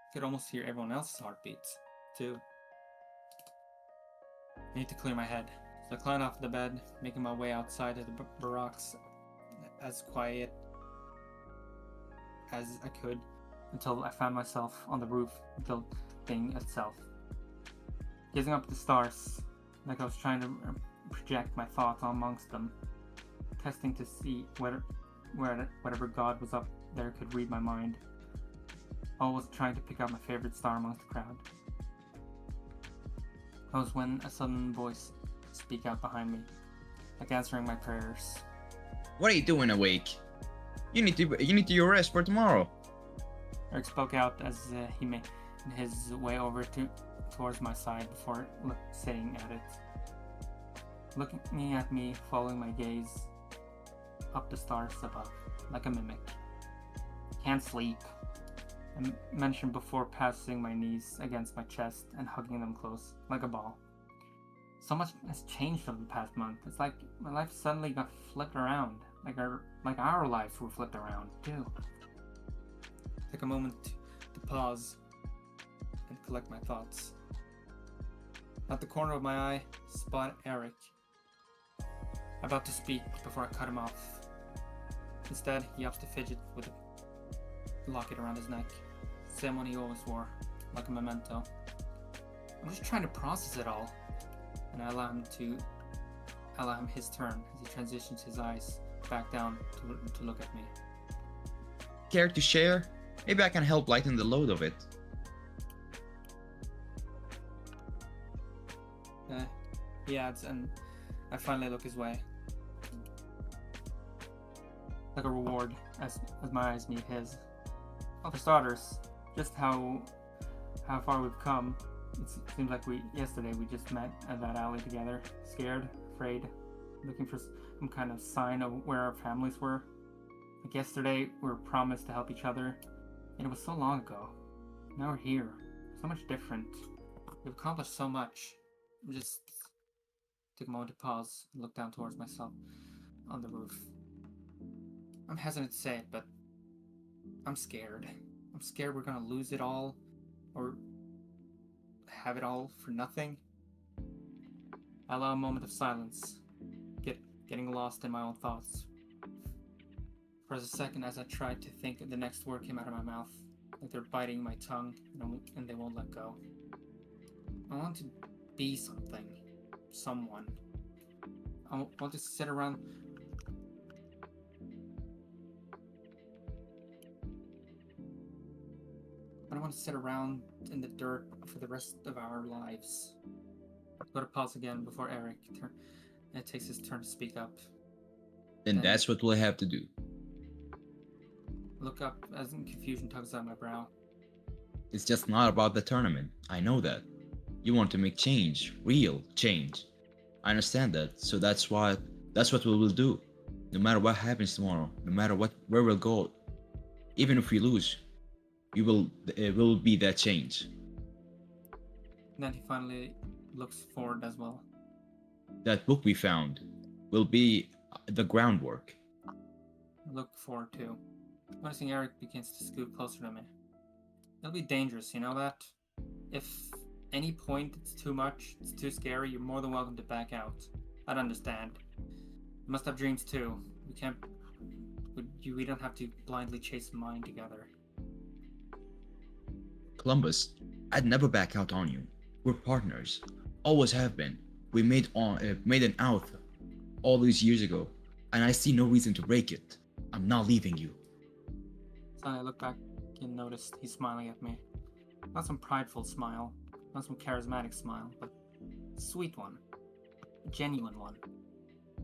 I could almost hear everyone else's heartbeats, too. I need to clear my head. So I climbed off the bed, making my way outside of the barracks as quiet as I could until I found myself on the roof building itself. Gazing up at the stars, like I was trying to project my thoughts amongst them, testing to see whatever god was up there could read my mind. Always trying to pick out my favorite star amongst the crowd. That was when a sudden voice spoke out behind me, like answering my prayers. What are you doing awake? You need to rest for tomorrow. Eric spoke out as he made his way over towards my side before sitting at it. Looking at me, following my gaze up the stars above, like a mimic. Can't sleep. I mentioned before passing my knees against my chest and hugging them close, like a ball. So much has changed over the past month. It's like my life suddenly got flipped around. Like our lives were flipped around, too. Take a moment to pause and collect my thoughts. At the corner of my eye, spot Eric, about to speak before I cut him off. Instead, he opts to fidget with a locket around his neck, same one he always wore, like a memento. I'm just trying to process it all, and I allow him his turn as he transitions his eyes back down to look at me. Care to share? Maybe I can help lighten the load of it. He adds, and I finally look his way. Like a reward, as my eyes meet his. Well, for starters, just how far we've come. It seems like yesterday we just met at that alley together, scared, afraid, looking for some kind of sign of where our families were. Like yesterday, we were promised to help each other, and it was so long ago. Now we're here, so much different. We've accomplished so much. I just took a moment to pause and look down towards myself on the roof. I'm hesitant to say it, but I'm scared. I'm scared we're gonna lose it all, or have it all for nothing. I allow a moment of silence, getting lost in my own thoughts. For a second, as I tried to think, the next word came out of my mouth, like they're biting my tongue, and they won't let go. I want to be something, someone. I want to sit around. I don't want to sit around in the dirt for the rest of our lives. I'm going to pause again before Eric takes his turn to speak up. Then that's what we'll have to do. Look up as in confusion tugs at my brow. It's just not about the tournament. I know that. You want to make change, real change. I understand that, so that's what we will do. No matter what happens tomorrow, no matter where we'll go, even if we lose, it will be that change. Then he finally looks forward as well. That book we found will be the groundwork. I look forward too. Noticing Eric begins to scoot closer to me. It'll be dangerous, you know that? If any point it's too much, it's too scary, you're more than welcome to back out. I'd understand. You must have dreams too. We don't have to blindly chase mine together. Columbus, I'd never back out on you. We're partners. Always have been. We made an oath all these years ago, and I see no reason to break it. I'm not leaving you. So I look back and notice he's smiling at me. Not some prideful smile, not some charismatic smile, but a sweet one. A genuine one.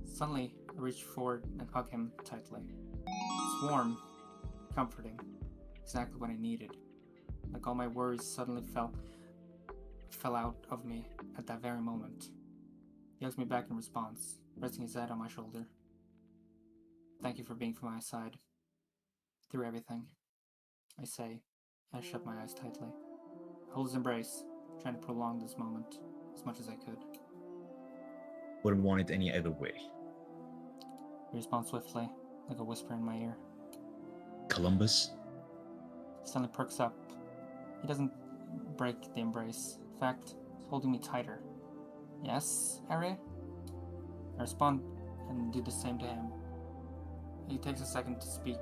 Suddenly, I reach forward and hug him tightly. It's warm, comforting, exactly what I needed. Like all my worries suddenly fell out of me at that very moment. He hugs me back in response, resting his head on my shoulder. Thank you for being by my side. Through everything, I say, and I shut my eyes tightly. I hold his embrace, trying to prolong this moment as much as I could. Wouldn't want it any other way. He responds swiftly, like a whisper in my ear. Columbus? He suddenly perks up. He doesn't break the embrace. In fact, he's holding me tighter. Yes, Harry? I respond and do the same to him. He takes a second to speak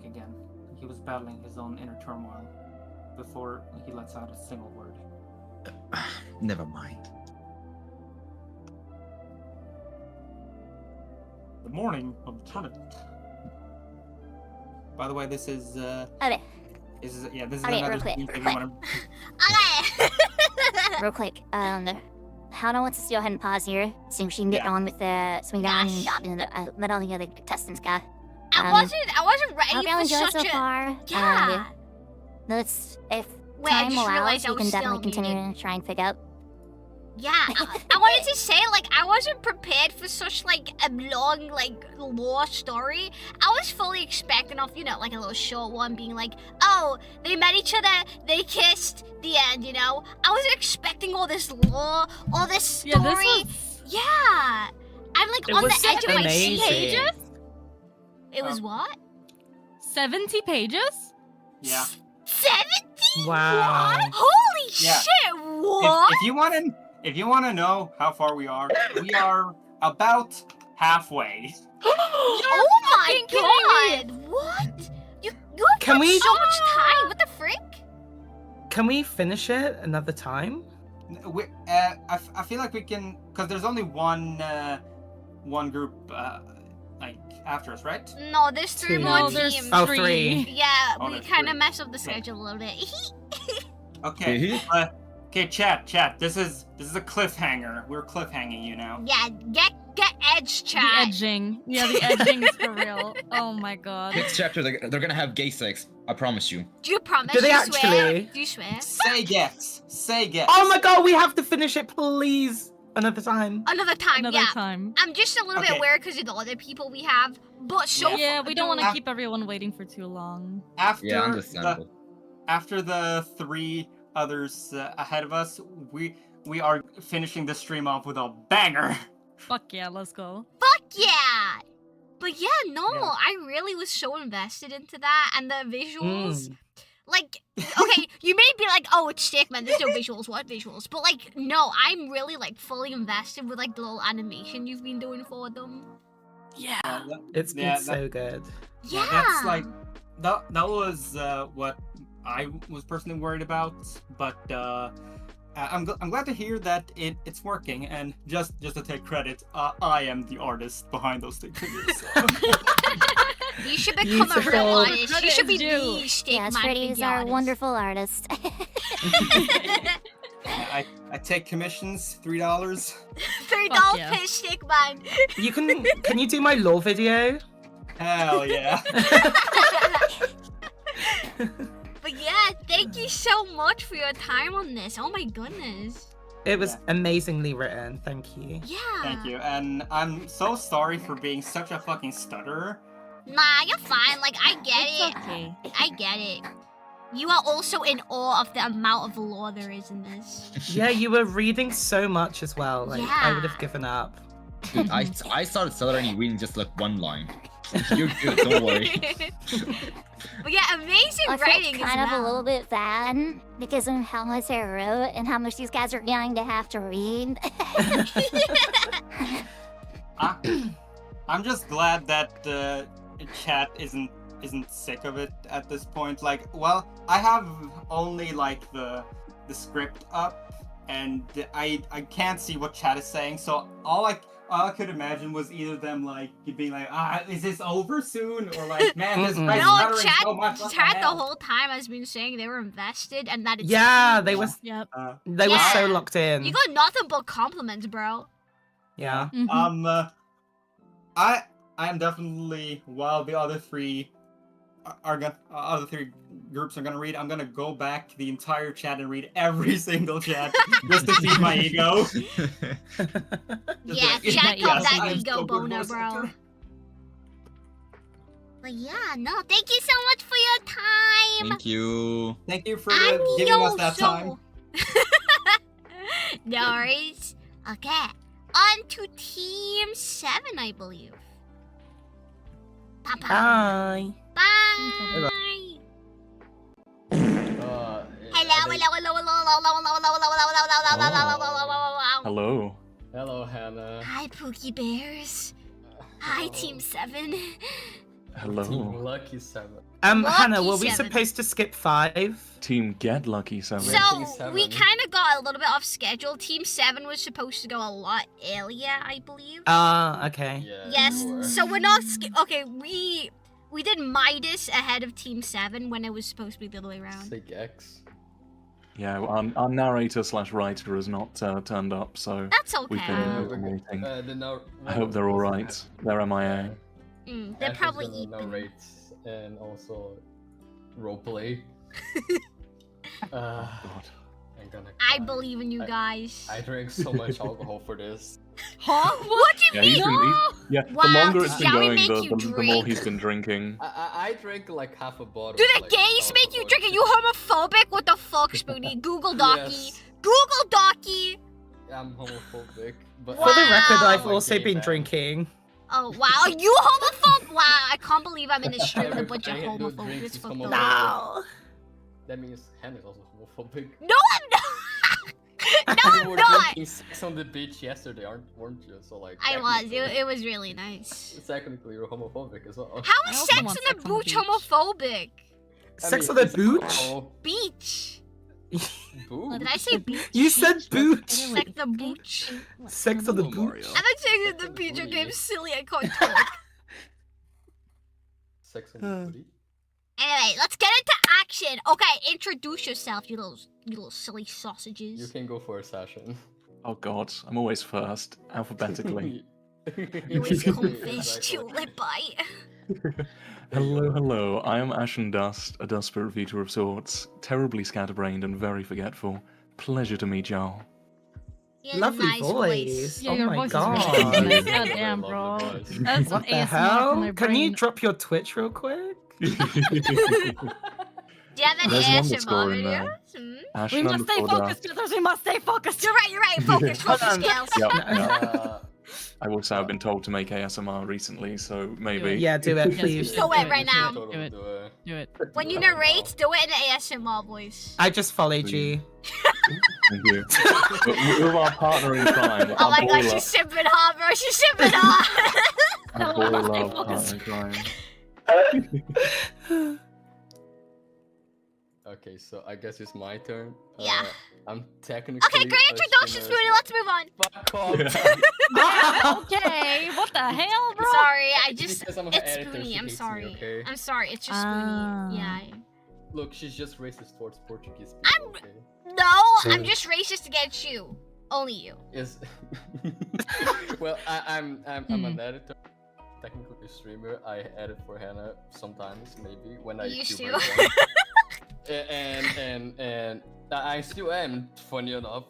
again. he was battling his own inner turmoil before he lets out a single word. Never mind. The morning of the tournament. By the way, this is Okay. This is yeah. This is Okay, another real quick, thing real if you quick. want to. Real quick, Hannah wants us to go ahead and pause here so she can get on with the swing down and let all the other contestants go. I wasn't hope ready y'all for enjoyed such so a. far. Yeah. Let's, if Wait, I time just realized allows, I we was can still definitely continue muted. and try and pick up. Yeah, I wanted to say, like, I wasn't prepared for such, like, a long, like, lore story. I was fully expecting of, you know, like a little short one being like, oh, they met each other, they kissed, the end, you know? I wasn't expecting all this lore, all this story. Yeah, this was... Yeah. I'm, like, It on was the edge of my amazing. seat. Pages? It was what? 70 pages? Yeah. 70? Wow. Holy Yeah. shit, what? If you want to know how far we are about halfway. Oh my god! What? You have Can got we- so much time. What the frick? Can we finish it another time? I feel like we can, because there's only one group like after us, right? No, there's three Two. more No, there's teams. Oh, three. Yeah, Oh, we there's kind of three. messed up the schedule a little bit. Okay. Okay, chat. This is a cliffhanger. We're cliffhanging you now. Yeah, get edge, The chat. edging. Yeah, the edging is for real. Oh my god. Next chapter, they're gonna have gay sex. I promise you. Do you promise? Do they you Swear? actually? Do you swear? Say yes. Say yes. Oh my god, we have to finish it, please. Another time. Another time, Another yeah. time. I'm just a little bit Okay. worried because of the other people we have, but so Yeah, we don't want to Af- keep everyone waiting for too long. After Yeah, understandable. after the three others ahead of us, we are finishing the stream off with a banger. Fuck yeah, let's go. Fuck yeah! But yeah, no, Yeah. I really was so invested into that, and the visuals. Mm. Like, okay, you may be like, oh, it's sick, man, there's no visuals, what visuals? But like, no, I'm really like fully invested with like the little animation you've been doing for them. Yeah. It's been Yeah, so good. Yeah. That's like that was what I was personally worried about, but I'm glad to hear that it's working. And just to take credit, I am the artist behind those stick figures. You should become a real Beautiful. artist. You should be Credit is the due. stick Yes, man Freddie is figure our artist. wonderful artist. I take commissions, $3. $3 yeah. per stick man. Can you do my lore video? Hell yeah. But yeah, thank you so much for your time on this. Oh my goodness. It was amazingly written, thank you. Yeah. Thank you, and I'm so sorry for being such a fucking stutterer. Nah, you're fine. Like, I get It's it. okay. I get it. You are also in awe of the amount of lore there is in this. Yeah, you were reading so much as well. Like, I would Yeah. have given up. Dude, I started stuttering reading just like one line. You're good, don't worry. But yeah, amazing I writing felt as kind of well. a little bit bad because of how much I wrote and how much these guys are going to have to read. I'm just glad that chat isn't sick of it at this point. Like, well, I have only like the script up, and I can't see what chat is saying. So all I could imagine was either them like being like, is this over soon? Or like, man, this guy's No, stuttering chat, so much. What chat the hell?" whole time has been saying they were invested and that it's Yeah, cool. they was Yep. they were so Yeah. locked in. You got nothing but compliments, bro. Yeah. Mhm. I am definitely, while the other three other three groups are gonna read, I'm gonna go back the entire chat and read every single chat just to feed my ego. Yeah, like, chat yeah, got that I'm ego so good, boner, voice bro. actor. But yeah, no, thank you so much for your time. Thank you. Thank you for giving us that time. No worries. Okay, on to Team 7, I believe. Bye-bye. Bye. Bye. Hello. Hello, Hannah. Hi, Pookie Bears. Hi, Team 7. Hello. Lucky 7. Hannah, were Lucky we 7. supposed to skip 5? Team Get Lucky 7. So we kind of got a little bit off schedule. Team 7 was supposed to go a lot earlier, I believe. Okay. Yes. So we're not okay. We did Midas ahead of Team 7 when it was supposed to be the other way around. Sig X. Yeah, our narrator / writer has not turned up, so That's we've okay. been coordinating. I hope they're all right. They're MIA. They're Ash probably is gonna eating. narrate and also roleplay. I'm gonna I believe in you guys. I drank so much alcohol for this. Huh? What do you mean? The Wow, longer it's been shall we going, make the you more drink? he's been drinking. I drank like half a bottle. Do the gays make you drink? Are you homophobic? What the fuck, Spoonie? Google Docky. Yes. Google Docky. I'm homophobic, but For the record, I've I'm a also gay been man. drinking. Oh wow, are you homophobe? Wow, I can't believe I'm in a stream with a bunch of Everything I do homophobes. drinks It's is fucked homophobic. up. That means Hannah is also homophobic. No, I'm not. No, You I'm were not. drinking Sex on the beach yesterday, weren't you? So like. I was. technically- It was really nice. Technically, you're homophobic as well. How is sex on the beach homophobic? Sex on the booch? Beach. Booch? Did I say beach? You said booch. Sex the booch. Sex on the booch. I'm not saying that the beach game silly. I can't talk. Sex on the booty? Anyway, let's get into action. Okay, introduce yourself, you little silly sausages. You can go for a session. Oh god, I'm always first, alphabetically. You always come first, you lip bite. Hello, I am Ashen Dust, a dust spirit Vtuber of sorts, terribly scatterbrained and very forgetful. Pleasure to meet y'all. Lovely nice voice. Yeah, Oh your my voice god. is really nice. Goddamn, bro. That's some What the ASMR from hell? their Can you brain. drop your Twitch real quick? Do you have any There's one that's ASMR going there. videos? We Ashen must stay underscore focused, Dust. brothers. We must stay focused. You're right. Focus skills. Yep. I also have been told to make ASMR recently, so maybe. Yeah, do it, please. Do it right now. Do it. Do it. When you narrate, do it in an ASMR voice. I just followed you. Thank you. But with our partner in crime, Oh our my boy gosh, love, she's sipping hard, bro. She's sipping hard. our boy love partner in crime. Okay, so I guess it's my turn. Yeah. I'm technically. Okay, great introduction, Spoonie. Let's move on. Okay, what the hell, bro? Sorry, I just. Because I'm her It's editor, she Spoonie. I'm hates me, sorry. okay? I'm sorry. It's just Spoonie. Yeah. Look, she's just racist towards Portuguese people. Okay? No, I'm just racist against you. Only you. Is well, I'm an editor, technically a streamer. I edit for Hannah sometimes, maybe when I Used feel to. very drunk. and I still am. Funny enough,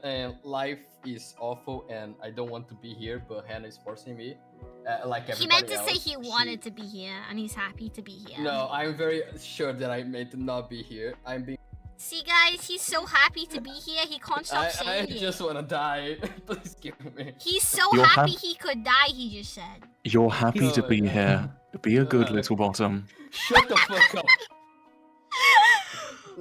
and life is awful, and I don't want to be here, but Hannah is forcing me. Like He everybody meant to else. say he wanted to be here, and he's happy to be here. No, I'm very sure that I meant to not be here. I'm being. See, guys, he's so happy to be here, he can't stop I saying just it. wanna die. Please give me. He's so You're happy hap- he could die, he just said. You're happy to be here. Be a good little bottom. Shut the fuck up.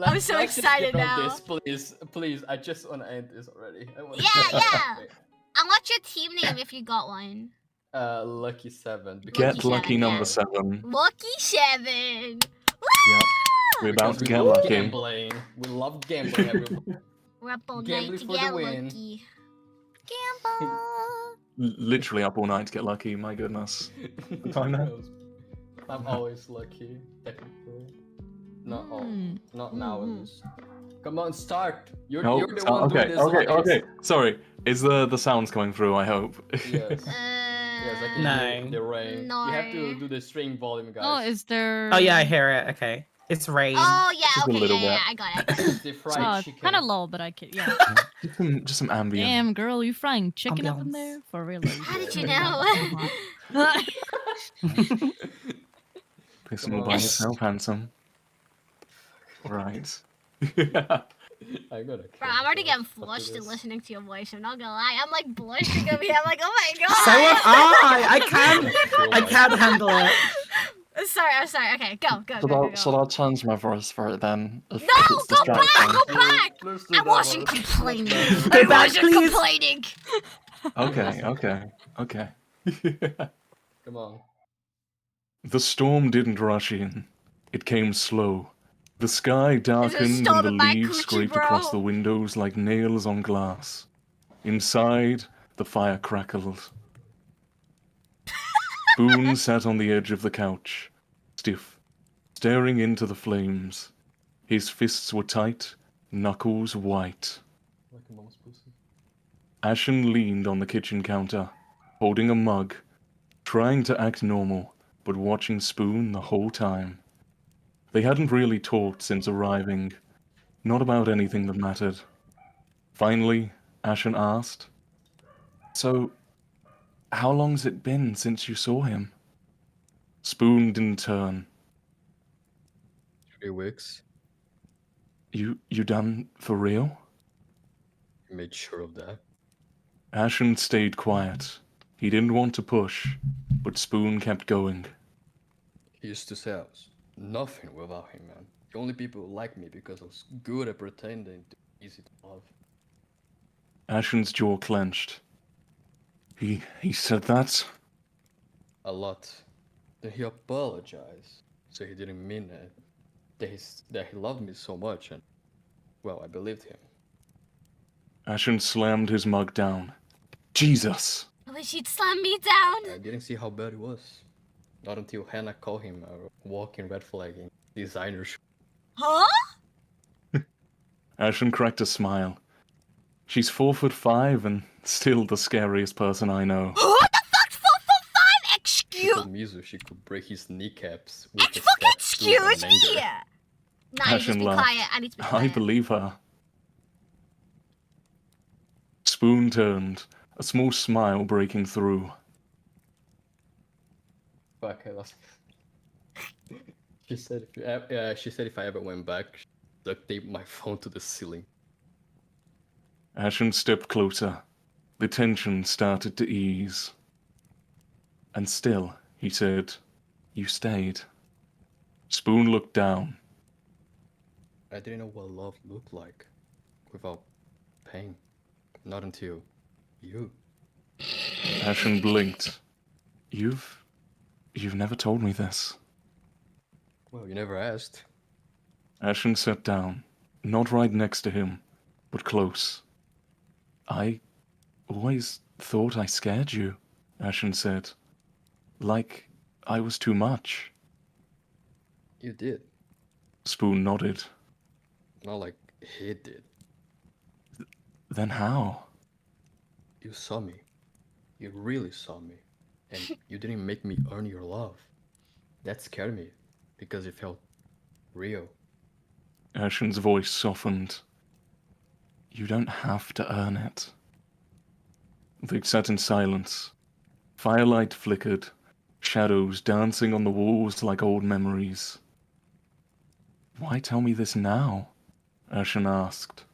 I'm so Let's just excited get on now. This, please. I just wanna end this already. I wanna Yeah. And what's your team name if you got one? Lucky 7. Get lucky seven, number yeah. 7. Lucky 7. Yep. We're about to get love lucky. Gambling. We love gambling, everyone. We're up all Gambling night to for get the win. lucky. Literally up all night to get lucky. My goodness. I know. I'm always lucky, technically. Not all. Not now, at least. Come on, start. You're the one okay, doing this. okay. Sorry. Is the sounds coming through? I hope. Yes. Yes, I can hear the rain. No. You have to do the string volume, guys. Oh, is there? Oh yeah, I hear it. Okay, it's rain. Oh, yeah, Just a okay, little yeah, bit. I got it. The Oh, fried it's chicken. kind of low, but I can. Yeah. Just some ambient. Damn, girl, you frying chicken up in Ambiance. there for real? How did you know? Play some all by yourself, handsome. Right. I gotta. Bro, I'm already getting flushed and listening to your voice. I'm not gonna lie. I'm like blushing over here. I'm like, oh my god. So am I can't handle it. I'm sorry. Okay, go. Should I change my voice for it then? If No, it's go back, distracting? go back. I wasn't complaining. I Go back, wasn't please. complaining. Okay. Come on. The storm didn't rush in. It came slow. The sky darkened storm and the in my leaves coochie, scraped across bro. the windows like nails on glass. Inside, the fire crackled. Spoon sat on the edge of the couch, stiff, staring into the flames. His fists were tight, knuckles white. Like a mom's pussy. Ashen leaned on the kitchen counter, holding a mug, trying to act normal, but watching Spoon the whole time. They hadn't really talked since arriving, not about anything that mattered. Finally, Ashen asked, "So, how long's it been since you saw him?" Spoon didn't turn. 3 weeks. You done for real?" I made sure of that. Ashen stayed quiet. He didn't want to push, but Spoon kept going. He used to say I was nothing without him, man. The only people who liked me because I was good at pretending to be easy to love. Ashen's jaw clenched. He said that? A lot. Then he apologized. So he didn't mean it. That he loved me so much, and well, I believed him. Ashen slammed his mug down. Jesus! I wish he'd slam me down. I didn't see how bad it was. Not until Hannah called him a walking red flag in designer shoes. Huh? Ashen cracked a smile. She's 4'5" and still the scariest person I know. Who the fuck's 4'5"? She Excuse told Mizu she could break his kneecaps with a fucking step excuse stool and me. anger. Nah, I need to Ashen be laughed. quiet. I need to be I quiet. believe her. Spoon turned, a small smile breaking through. Fuck, I lost. She said if I ever went back, she'd duct tape my phone to the ceiling. Ashen stepped closer. The tension started to ease. And still, he said, "You stayed." Spoon looked down. I didn't know what love looked like without pain. Not until you. Ashen blinked. You've never told me this." Well, you never asked. Ashen sat down, not right next to him, but close. "I always thought I scared you," Ashen said. "Like I was too much." You did. Spoon nodded. Not like he did. "Then how?" You saw me. You really saw me. And you didn't make me earn your love. That scared me because it felt real. Ashen's voice softened. "You don't have to earn it." They sat in silence. Firelight flickered, shadows dancing on the walls like old memories. "Why tell me this now?" Ashen asked.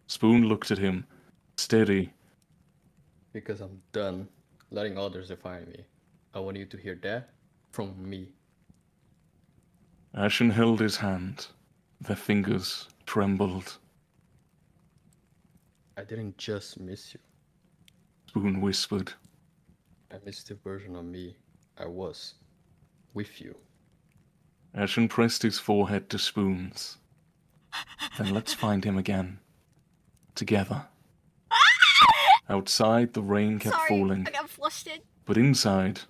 Spoon looked at him, steady. Because I'm done letting others define me. I want you to hear that from me. Ashen held his hand. Their fingers trembled. I didn't just miss you. Spoon whispered. I missed the version of me I was with you. Ashen pressed his forehead to Spoon's. "Then let's find him again. Together." Outside, the rain kept falling. I got flustered. But inside,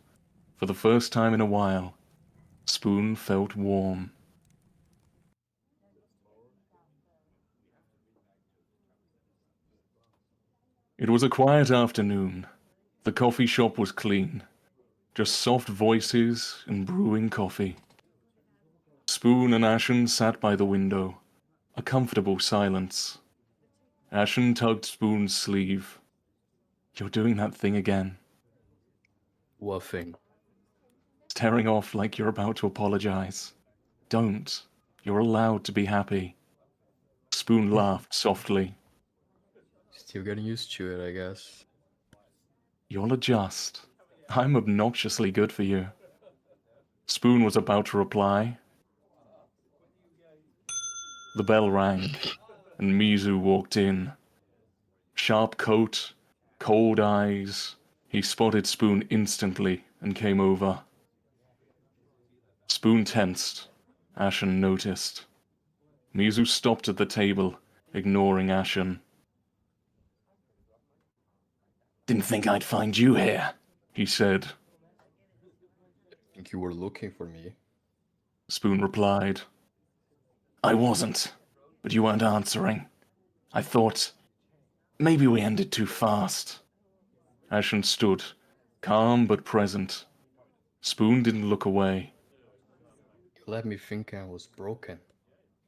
for the first time in a while, Spoon felt warm. It was a quiet afternoon. The coffee shop was clean. Just soft voices and brewing coffee. Spoon and Ashen sat by the window. A comfortable silence. Ashen tugged Spoon's sleeve. "You're doing that thing again." What thing? Staring off like you're about to apologize. "Don't. You're allowed to be happy." Spoon laughed softly. Still getting used to it, I guess. "You'll adjust. I'm obnoxiously good for you." Spoon was about to reply. The bell rang, and Mizu walked in. Sharp coat, cold eyes. He spotted Spoon instantly and came over. Spoon tensed. Ashen noticed. Mizu stopped at the table, ignoring Ashen. Didn't think I'd find you here, he said. Think you were looking for me? Spoon replied. I wasn't, but you weren't answering. I thought maybe we ended too fast. Ashen stood, calm but present. Spoon didn't look away. You let me think I was broken.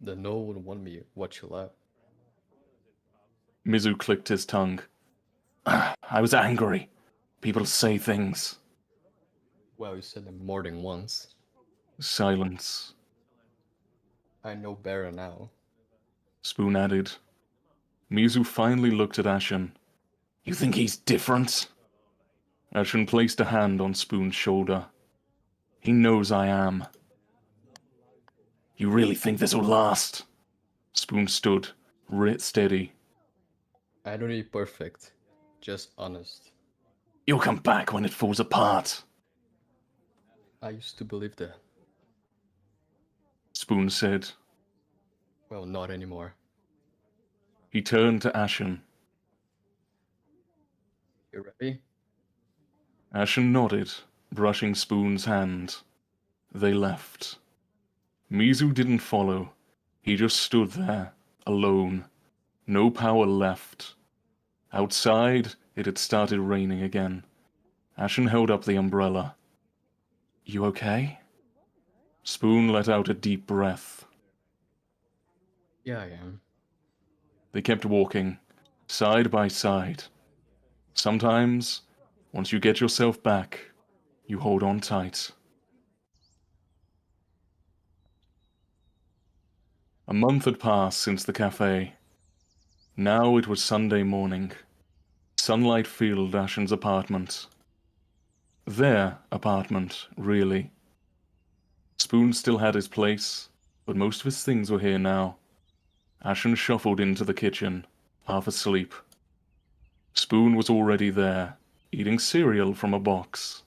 Then no one would want me what you left. Mizu clicked his tongue. I was angry. People say things. Well, you said them more than once. Silence. I know better now. Spoon added. Mizu finally looked at Ashen. You think he's different? Ashen placed a hand on Spoon's shoulder. He knows I am. You really think this will last? Spoon stood, writ steady. I don't need perfect, just honest. You'll come back when it falls apart. I used to believe that. Spoon said. Well, not anymore. He turned to Ashen. You ready? Ashen nodded, brushing Spoon's hand. They left. Mizu didn't follow. He just stood there, alone. No power left. Outside, it had started raining again. Ashen held up the umbrella. You okay? Spoon let out a deep breath. Yeah, I am. They kept walking, side by side. Sometimes, once you get yourself back, you hold on tight. A month had passed since the cafe. Now it was Sunday morning. Sunlight filled Ashen's apartment. Their apartment, really. Spoon still had his place, but most of his things were here now. Ashen shuffled into the kitchen, half asleep. Spoon was already there, eating cereal from a box.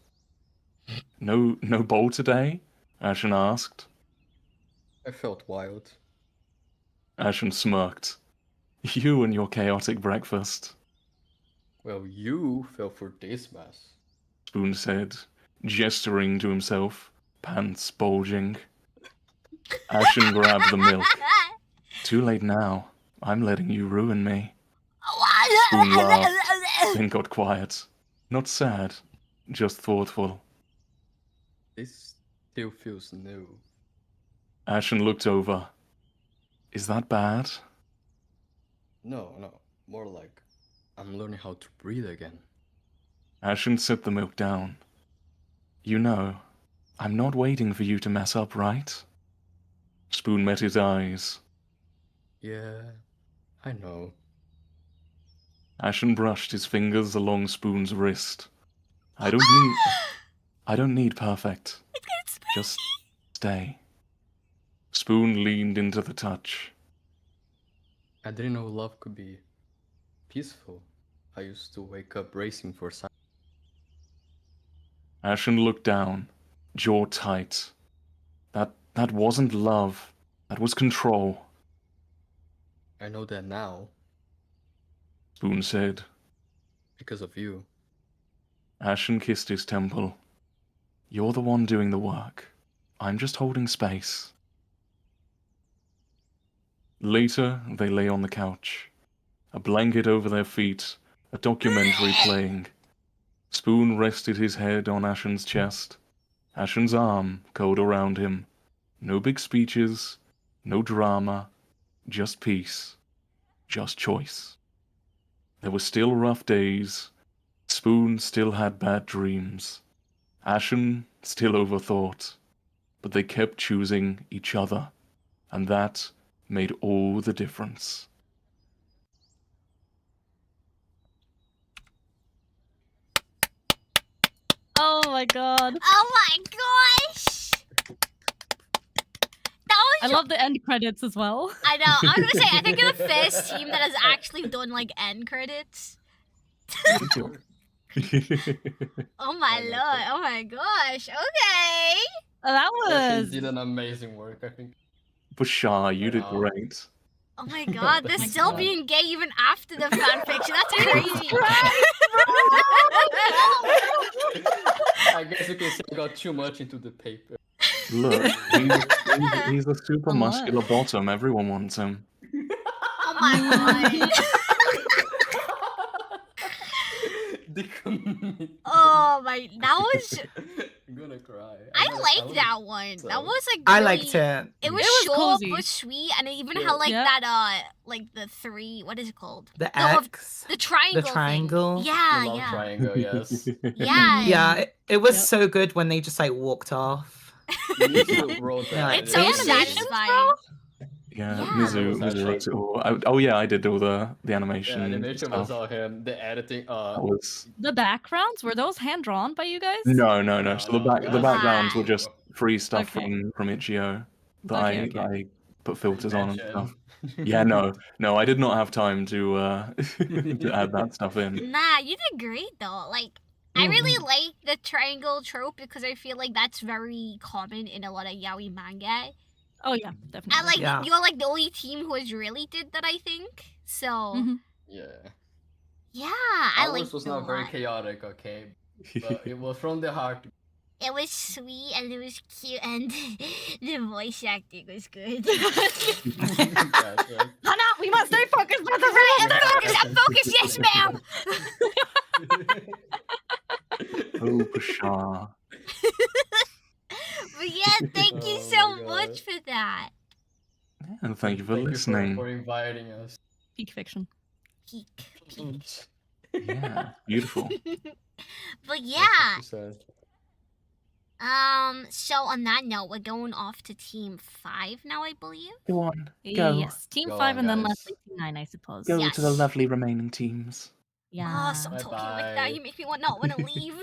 No bowl today? Ashen asked. I felt wild. Ashen smirked. You and your chaotic breakfast. Well, you fell for this mess. Spoon said, gesturing to himself, pants bulging. Ashen grabbed the milk. Too late now. I'm letting you ruin me. Spoon laughed, then got quiet. Not sad, just thoughtful. This still feels new. Ashen looked over. Is that bad? No, more like I'm learning how to breathe again. Ashen set the milk down. You know, I'm not waiting for you to mess up, right? Spoon met his eyes. Yeah, I know. Ashen brushed his fingers along Spoon's wrist. I don't need perfect. Just stay. Spoon leaned into the touch. I didn't know love could be peaceful. I used to wake up racing for silence. Ashen looked down, jaw tight. That wasn't love. That was control. I know that now. Spoon said. Because of you. Ashen kissed his temple. You're the one doing the work. I'm just holding space. Later, they lay on the couch. A blanket over their feet, a documentary playing. Spoon rested his head on Ashen's chest. Ashen's arm curled around him. No big speeches, no drama, just peace, just choice. There were still rough days. Spoon still had bad dreams. Ashen still overthought. But they kept choosing each other, and that made all the difference. Oh my god. Oh my gosh! That was I love the end credits as well. I know. I was gonna say, I think you're the first team that has actually done like end credits. Oh my lord! Oh my gosh! Okay. That Ashen was. did an amazing work, I think. Bashar, you did Wow. great. Oh my god, they're my still God. being gay even after the fanfiction. That's crazy. I guess you can say I got too much into the paper. Look, he's a super muscular bottom. Everyone wants him. Oh my god. Oh my, that was. I'm gonna cry. I liked that one. That was like. I really- liked it. It was It was short cozy. but sweet, and it even Yeah. had like Yeah. that like the three. What is it called? The of- X. The triangle. The thing. triangle. Yeah, The love yeah. triangle, yes. Yeah. Yeah, it was Yep. so good when they just like walked off. Mizu wrote that. It's so satisfying. Yeah, Yeah. Mizu wrote it all. Oh yeah, I did all the The animation animation stuff. was all him. The editing, That was The backgrounds, were those hand drawn by you guys? no. No, So the no, the guys. backgrounds were just free stuff Okay. from Itch.io that Okay, that I put filters on and Imagine. stuff. Yeah, no, I did not have time to to add that stuff in. Nah, you did great though. Like, I really like the triangle trope because I feel like that's very common in a lot of yaoi manga. Oh yeah, definitely. And like Yeah. you're like the only team who has really did that, I think. So Mhm. Yeah. yeah, I Ours liked was it a not very lot. chaotic, okay? But it was from the heart. It was sweet and it was cute and the voice acting was good. That's right. Hana, we must stay focused, brother. I'm focused, yes, ma'am. Oh, Bashar. But yeah, thank you Oh so my much for that. And thank you for Thank listening. you for inviting us. Peak fiction. Peak. Yeah, beautiful. But yeah, She said. so on that note, we're going off to team 5 now, I believe. Go on, go. Yes, team Go 5 on, and then guys. Leslie team 9, I suppose. Go Yes. to the lovely remaining teams. Oh, Yeah. stop talking like Bye-bye. that. You make me not want to leave.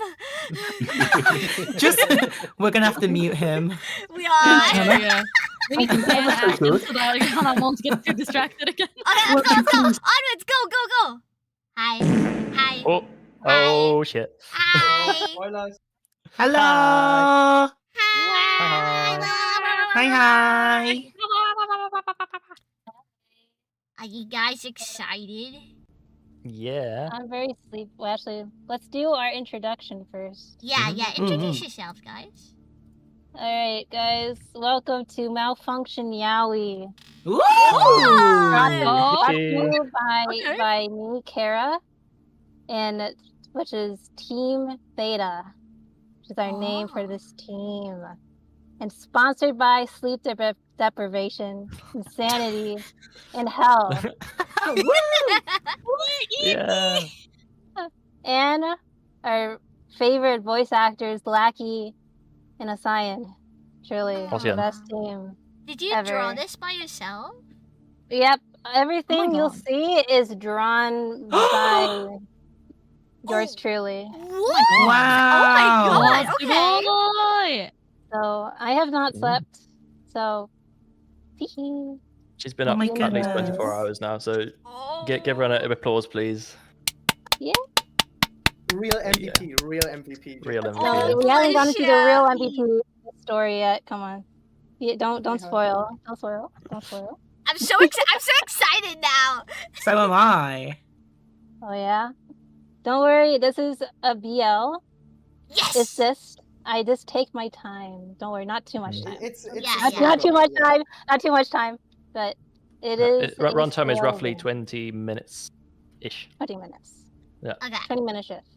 Just we're gonna have to mute him. We are. Yeah. We need to ban Ashton so that Hana won't get too distracted again. Okay, let's go. Onwards, go. Hi. Hi. Oh, oh shit. Hi. Hello. Hi. Hi. Are you guys excited? Yeah. I'm very sleep. Well, actually, let's do our introduction first. Yeah. Introduce yourselves, guys. All right, guys. Welcome to Malfunction Yaoi. Ooh. Brought to Yay. you Okay. by me, Kara, and which is Team Theta, which is our name for this team, and sponsored by sleep deprivation, insanity, and hell. Yeah. And our favorite voice actors, Lackey and Asayan. Truly, the Awesome. best team. Did you ever. draw this by yourself? Yep, everything you'll God. see is drawn by yours truly. What? Wow. Oh my god. Okay. Boy. So I have not slept. So, hee-hee. She's been Oh up my at least 24 goodness. hours now, so Oh. give her an applause, please. Yeah. Real MVP, real MVP. Real No, MVP. we haven't gotten to the real Alicia. MVP story yet. Come on. Yeah, don't spoil. Don't spoil. Don't spoil. I'm so excited now. So am I. Oh yeah. Don't worry. This is a BL. Yes. It's just I just take my time. Don't worry. Not too much time. It's Not too much time. Not too much time. But it is. a Runtime is roughly slow 20 minutes ish. 20 minutes. Yeah. Okay. 20 minute shift.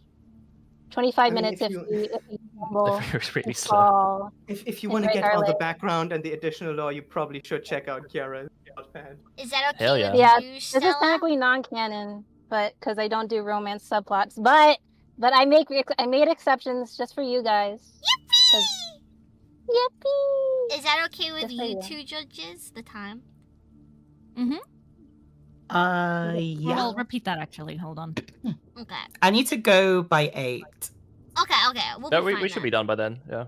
25 mean, minutes if if you- you rumble If you're really and slow. fall. If you and want to break get our all the leg. background and the additional lore, you probably should check out Kiara's fan. Is that okay Hell with yeah. Yeah, you, this is Stella? technically non-canon, but because I don't do romance subplots, but I made exceptions just for you guys. Yippee! Is that okay with Just for you you. two judges? The time? Mm-hmm. Yeah. I'll repeat that actually. Hold on. Okay. I need to go by 8. Okay. We'll No, be we fine should then. be done by then, yeah.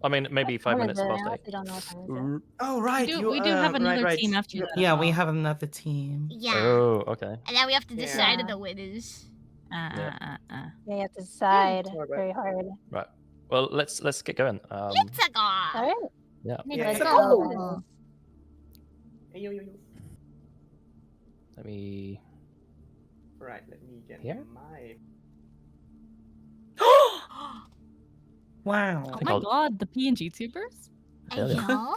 I mean, maybe 5 minutes I past honestly don't know what time it is. 8. Oh right, We do have another team after that. Yeah, we have another team. Yeah. Oh, okay. And then we have to decide Yeah. the winners. Yeah, you have to decide very hard. Right. Well, let's get going. Let's go. All right. Yeah. Let's Yeah. go. Hey, yo. Let me. Right, let me get Here? my. Wow. Oh think my I'll- god, the PNG tubers? Hell yeah.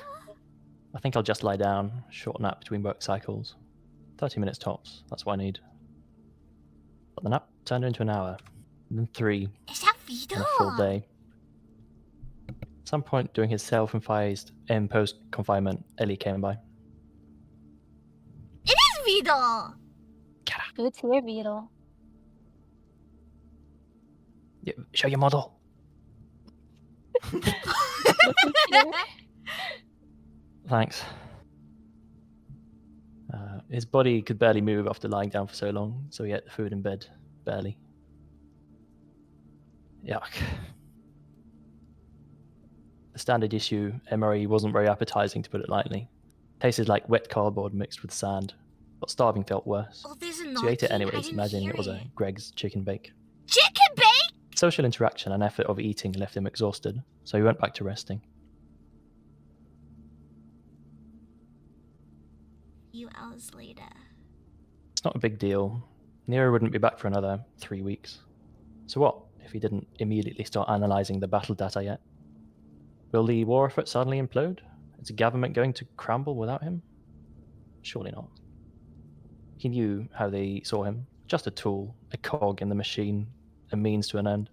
I think I'll just lie down, short nap between work cycles. 30 minutes tops. That's what I need. But the nap turned into an hour, then 3, Is that and a full day. At some point during his self-imposed confinement, Ellie came by. It is Vito! Boots here, Beetle. Yeah, show your model. Thanks. His body could barely move after lying down for so long, so he ate the food in bed. Barely. Yuck. The standard issue MRE wasn't very appetizing, to put it lightly. Tasted like wet cardboard mixed with sand, but starving felt worse. Oh, there's a So he ate it Nazi. I anyways, didn't imagining hear it was a it. Greg's chicken bake. Chicken bake? Social interaction and effort of eating left him exhausted, so he went back to resting. Few hours later. It's not a big deal. Nero wouldn't be back for another 3 weeks. So what if he didn't immediately start analysing the battle data yet? Will the war effort suddenly implode? Is the government going to crumble without him? Surely not. He knew how they saw him. Just a tool, a cog in the machine, a means to an end.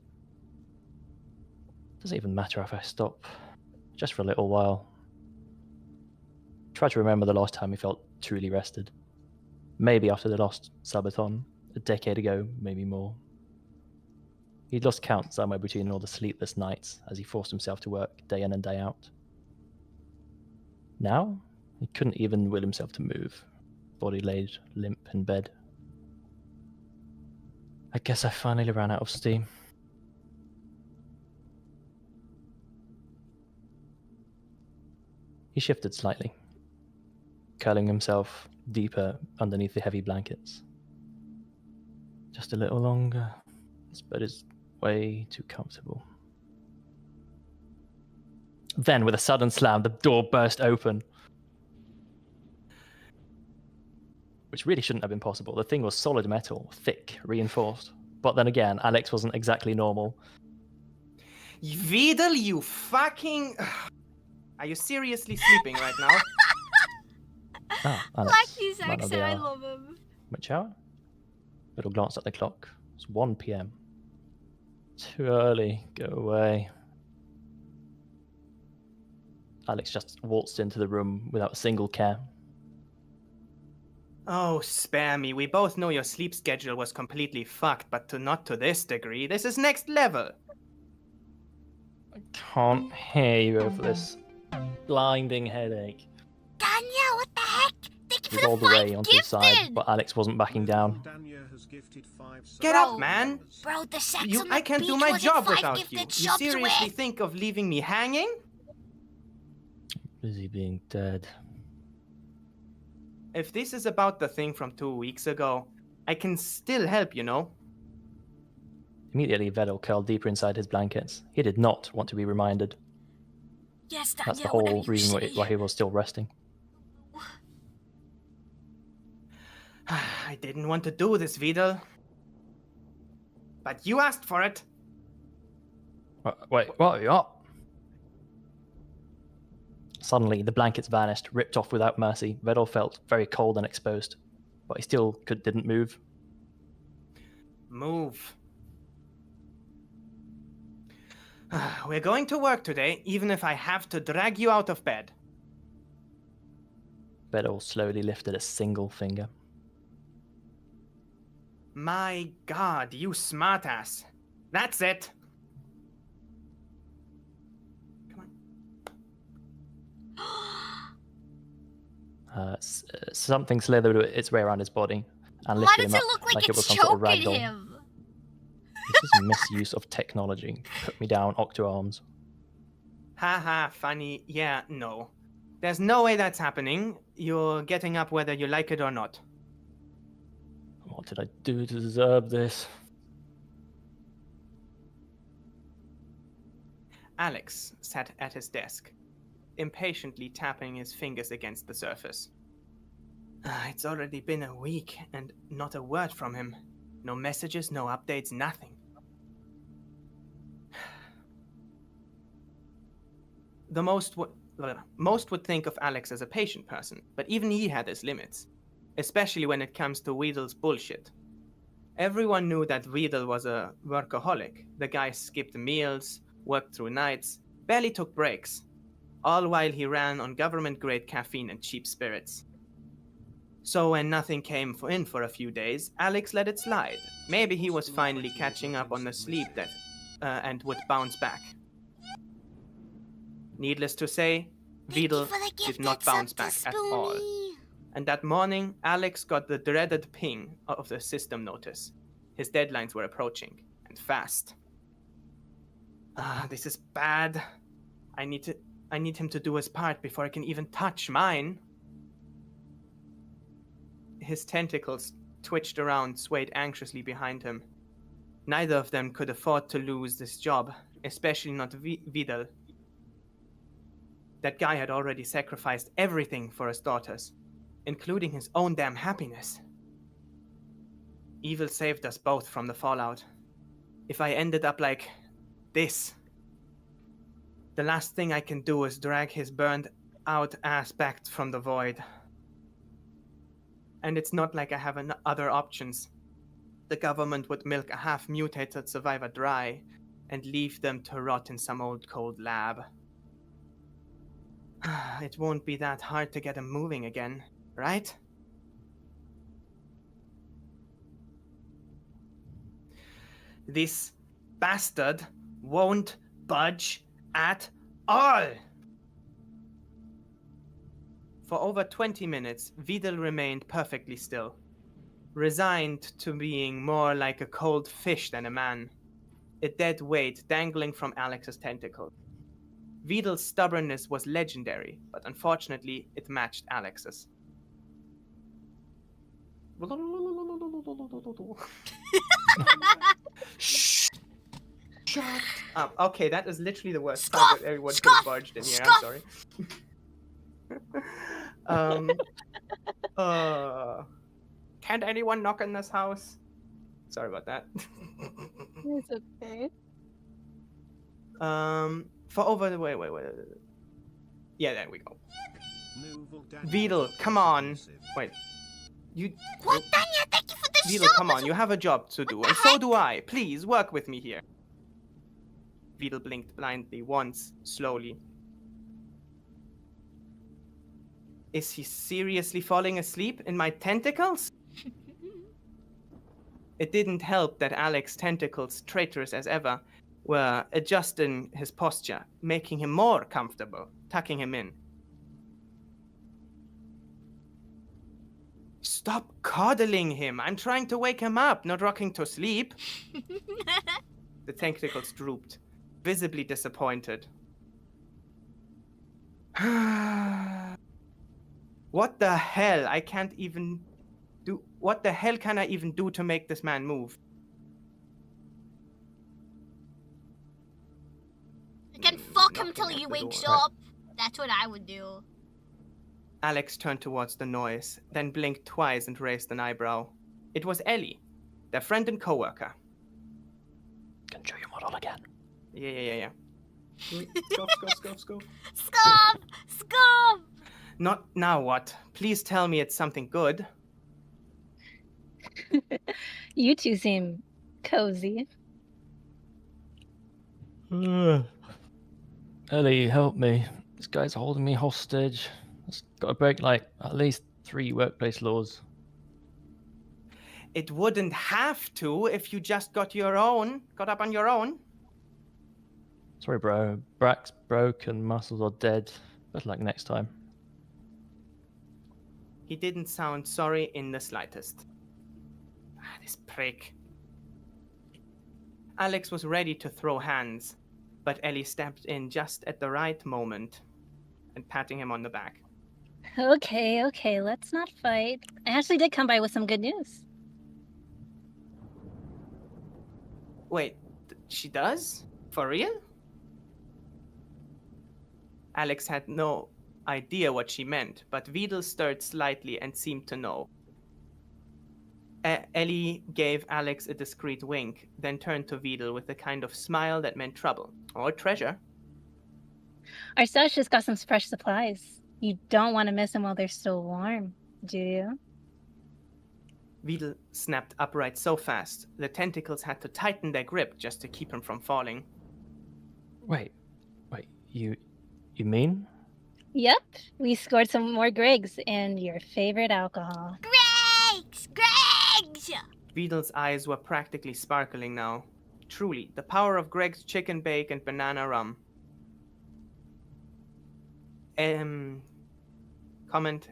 Doesn't even matter if I stop. Just for a little while. Try to remember the last time he felt truly rested. Maybe after the lost subathon, a decade ago, maybe more. He'd lost count somewhere between all the sleepless nights as he forced himself to work day in and day out. Now, he couldn't even will himself to move. Body laid limp in bed. I guess I finally ran out of steam. He shifted slightly, curling himself deeper underneath the heavy blankets. Just a little longer. This bed is way too comfortable. Then, with a sudden slam, the door burst open. Which really shouldn't have been possible. The thing was solid metal, thick, reinforced. But then again, Alex wasn't exactly normal. Vidal, you fucking. Are you seriously sleeping right now? Ah, Alex. Lucky's man of accent, the I hour. love him. Which hour? Little glanced at the clock. It's 1 p.m. Too early. Go away. Alex just waltzed into the room without a single care. Oh, spare me. We both know your sleep schedule was completely fucked, but not to this degree. This is next level. Can't hear you over this blinding headache. Danya, what the heck? Thank He you for rolled the away 5 onto his side, gifted! but Alex wasn't backing down. Get up, man. Bro, the sex on the I can't beach do my was job in 5 without you. gifted You shops seriously with. think of leaving me hanging? Busy being dead. If this is about the thing from 2 weeks ago, I can still help, you know? Immediately, Vedel curled deeper inside his blankets. He did not want to be reminded. Yes, That's the Danya, whatever whole you reason say. why he was still resting. I didn't want to do this, Vidal. But you asked for it. Wait, what are you up? Suddenly, the blankets vanished, ripped off without mercy. Vedel felt very cold and exposed, but he still didn't move. Move. We're going to work today, even if I have to drag you out of bed. Vedel slowly lifted a single finger. My god, you smartass. That's it. Something slithered its way around his body and Why lifted does him it up look like it was it's some sort of choking ragdoll. him? This is misuse of technology. Put me down, Octo Arms. Haha, funny. Yeah, no. There's no way that's happening. You're getting up whether you like it or not. What did I do to deserve this? Alex sat at his desk, impatiently tapping his fingers against the surface. It's already been a week, and not a word from him. No messages, no updates, nothing. Most would think of Alex as a patient person, but even he had his limits, especially when it comes to Weedle's bullshit. Everyone knew that Weedle was a workaholic. The guy skipped meals, worked through nights, barely took breaks, all while he ran on government-grade caffeine and cheap spirits. So when nothing came in for a few days, Alex let it slide. Maybe he was finally catching up on the sleep and would bounce back. Needless to say, Weedle did not bounce back at all. And that morning, Alex got the dreaded ping of the system notice. His deadlines were approaching, and fast. This is bad. I need him to do his part before I can even touch mine. His tentacles twitched around, swayed anxiously behind him. Neither of them could afford to lose this job, especially not Vidal. That guy had already sacrificed everything for his daughters, including his own damn happiness. Evil saved us both from the fallout. If I ended up like this, the last thing I can do is drag his burned out ass back from the void. And it's not like I have other options. The government would milk a half-mutated survivor dry and leave them to rot in some old cold lab. It won't be that hard to get him moving again, right? This bastard won't budge at all! For over 20 minutes, Vidal remained perfectly still, resigned to being more like a cold fish than a man, a dead weight dangling from Alex's tentacles. Vidal's stubbornness was legendary, but unfortunately, it matched Alex's. Shh! Shut up. Okay, that is literally the worst part that everyone could have barged in here. I'm sorry. Can't anyone knock in this house? Sorry about that. It's okay. For over the wait. Yeah, there we go. Vidal, come on. Wait. What, Danya? Thank you for the Vidal, show. come on. You have a job to do, and so do I. Please work with me here. Vidal blinked blindly once, slowly. Is he seriously falling asleep in my tentacles? It didn't help that Alex's tentacles, traitorous as ever, were adjusting his posture, making him more comfortable, tucking him in. Stop coddling him. I'm trying to wake him up, not rocking to sleep. The tentacles drooped, visibly disappointed. What the hell? I can't even do. What the hell can I even do to make this man move? You can fuck him till he wakes up. That's what I would do. Alex turned towards the noise, then blinked twice and raised an eyebrow. It was Ellie, their friend and coworker. Can show your model again. Yeah. Scum! Not now what? Please tell me it's something good. You two seem cozy. Ellie, help me. This guy's holding me hostage. It's got to break like at least 3 workplace laws. It wouldn't have to if you just got up on your own. Sorry, bro. Back's broken, muscles are dead. Better luck next time. He didn't sound sorry in the slightest. This prick. Alex was ready to throw hands, but Ellie stepped in just at the right moment and patting him on the back. Okay, let's not fight. I actually did come by with some good news. Wait, she does? For real? Alex had no idea what she meant, but Vidal stirred slightly and seemed to know. Ellie gave Alex a discreet wink, then turned to Vidal with a kind of smile that meant trouble or treasure. Our stash just got some fresh supplies. You don't want to miss them while they're still warm, do you? Vidal snapped upright so fast, the tentacles had to tighten their grip just to keep him from falling. Wait, you mean? Yep, we scored some more Grigs and your favorite alcohol. Greg's! Vidal's eyes were practically sparkling now. Truly, the power of Greg's chicken bake and banana rum. Comment,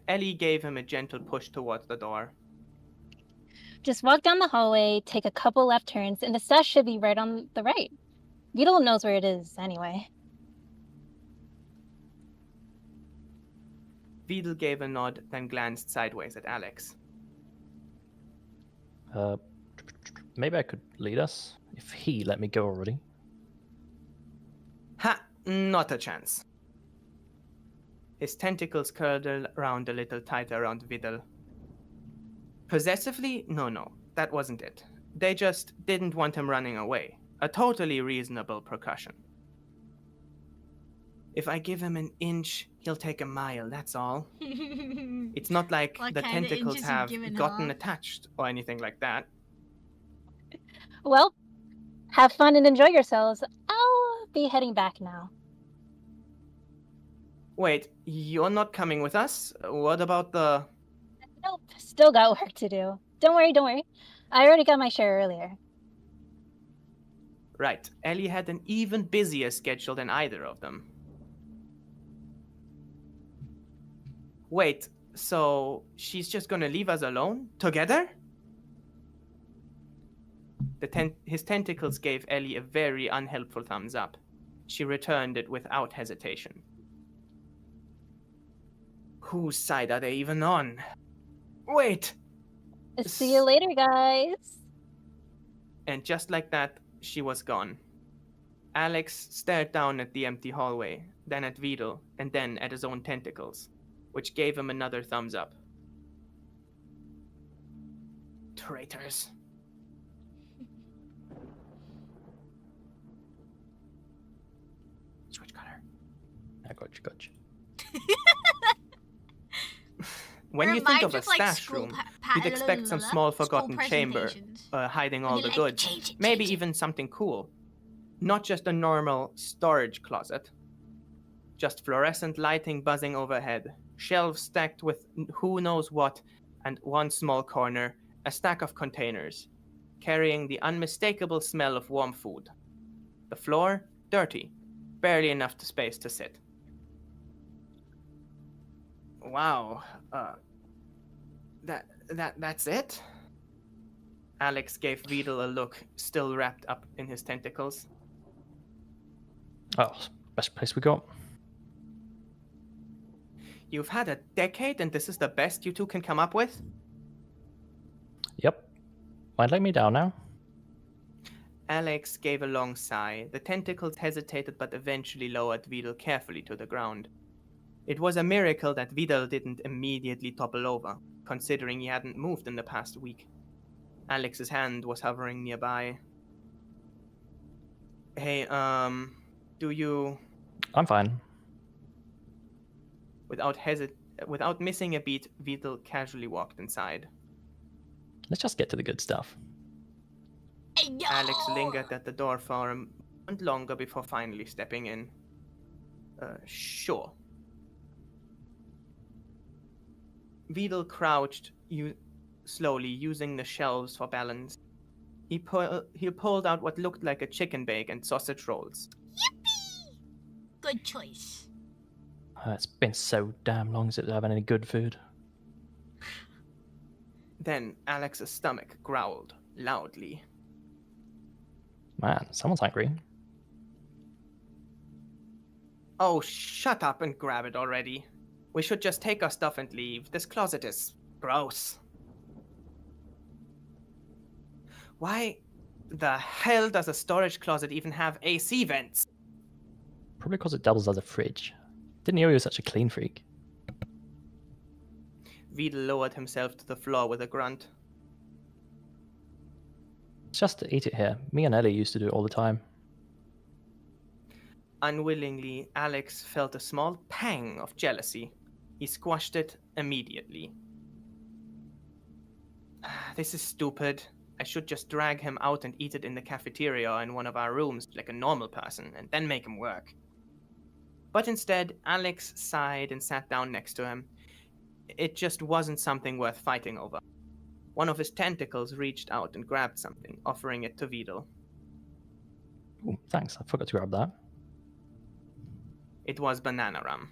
Ellie gave him a gentle push towards the door. Just walk down the hallway, take a couple left turns, and the stash should be right on the right. Vidal knows where it is anyway. Vidal gave a nod, then glanced sideways at Alex. Maybe I could lead us if he let me go already. Ha! Not a chance. His tentacles curled around a little tighter around Vidal. Possessively? No, that wasn't it. They just didn't want him running away. A totally reasonable precaution. If I give him an inch, he'll take a mile, that's all. It's not like What the kind of tentacles inches you have giving gotten off? attached or anything like that. Well, have fun and enjoy yourselves. I'll be heading back now. Wait, you're not coming with us? What about the... Nope, still got work to do. Don't worry. I already got my share earlier. Right, Ellie had an even busier schedule than either of them. Wait, so she's just gonna leave us alone? Together? His tentacles gave Ellie a very unhelpful thumbs up. She returned it without hesitation. Whose side are they even on? Wait! See you later, guys. And just like that, she was gone. Alex stared down at the empty hallway, then at Vidal, and then at his own tentacles, which gave him another thumbs up. Traitors. Switch color. I got you. When you think of a Reminds of, like, stash school room, you'd expect some small forgotten chamber hiding all the goods, maybe even something cool. Not just a normal storage closet. Just fluorescent lighting buzzing overhead, shelves stacked with who knows what, and one small corner, a stack of containers, carrying the unmistakable smell of warm food. The floor, dirty, barely enough space to sit. Wow, that's it? Alex gave Vidal a look, still wrapped up in his tentacles. Oh, best place we got. You've had a decade and this is the best you two can come up with? Yep. Might let me down now. Alex gave a long sigh. The tentacles hesitated but eventually lowered Vidal carefully to the ground. It was a miracle that Vidal didn't immediately topple over, considering he hadn't moved in the past week. Alex's hand was hovering nearby. Hey, do you... I'm fine. Without missing a beat, Vidal casually walked inside. Let's just get to the good stuff. Alex lingered at the door for a moment longer before finally stepping in. Sure. Vidal crouched slowly, using the shelves for balance. He pulled out what looked like a chicken bake and sausage rolls. Yippee! Good choice. It's been so damn long since I've had any good food. Then Alex's stomach growled loudly. Man, someone's hungry. Oh, shut up and grab it already. We should just take our stuff and leave. This closet is gross. Why the hell does a storage closet even have AC vents? Probably because it doubles as a fridge. Didn't know he was such a clean freak. Vidal lowered himself to the floor with a grunt. Just to eat it here. Me and Ellie used to do it all the time. Unwillingly, Alex felt a small pang of jealousy. He squashed it immediately. This is stupid. I should just drag him out and eat it in the cafeteria in one of our rooms like a normal person, and then make him work. But instead, Alex sighed and sat down next to him. It just wasn't something worth fighting over. One of his tentacles reached out and grabbed something, offering it to Vidal. Ooh, thanks, I forgot to grab that. It was banana rum.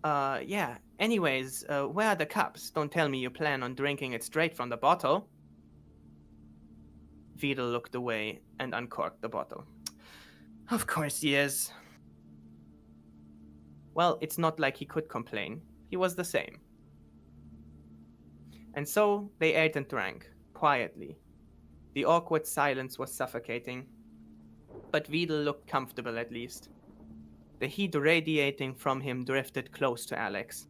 Yeah. Anyways, where are the cups? Don't tell me you plan on drinking it straight from the bottle. Vidal looked away and uncorked the bottle. Of course he is. Well, it's not like he could complain. He was the same. And so they ate and drank, quietly. The awkward silence was suffocating. But Vidal looked comfortable at least. The heat radiating from him drifted close to Alex.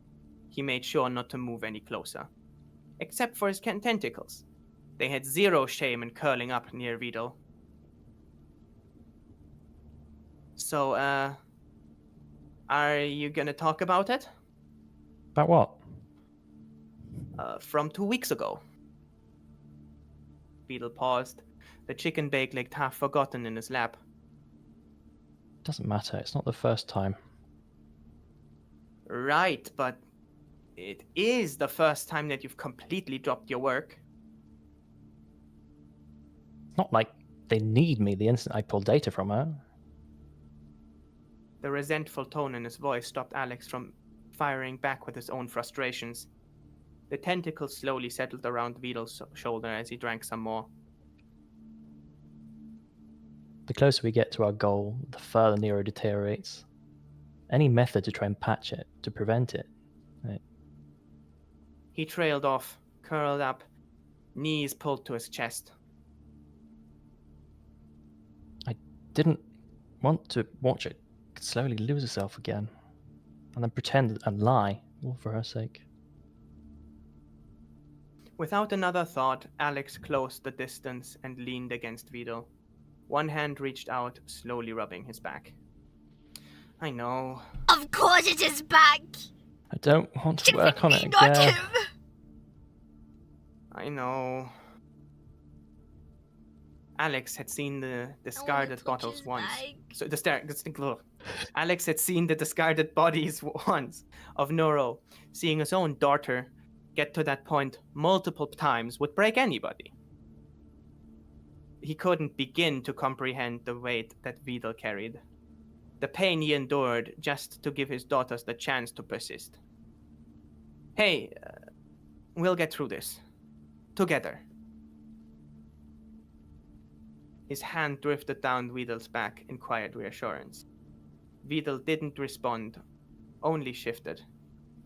He made sure not to move any closer. Except for his tentacles. They had zero shame in curling up near Vidal. So, are you gonna talk about it? About what? From 2 weeks ago. Vidal paused, the chicken bake looked half forgotten in his lap. Doesn't matter, it's not the first time. Right, but it is the first time that you've completely dropped your work. It's not like they need me the instant I pull data from her. The resentful tone in his voice stopped Alex from firing back with his own frustrations. The tentacles slowly settled around Vidal's shoulder as he drank some more. The closer we get to our goal, the further Nero deteriorates. Any method to try and patch it, to prevent it. He trailed off, curled up, knees pulled to his chest. I didn't want to watch it slowly lose itself again, and then pretend and lie, all for her sake. Without another thought, Alex closed the distance and leaned against Vidal. One hand reached out, slowly rubbing his back. I know. Of course it's his back! I don't want to work on it Not again. him! I know. Alex had seen the discarded bottles once. So Alex had seen the discarded bodies once of Noro. Seeing his own daughter get to that point multiple times would break anybody. He couldn't begin to comprehend the weight that Vidal carried. The pain he endured just to give his daughters the chance to persist. Hey, we'll get through this. Together. His hand drifted down Vidal's back in quiet reassurance. Vidal didn't respond, only shifted,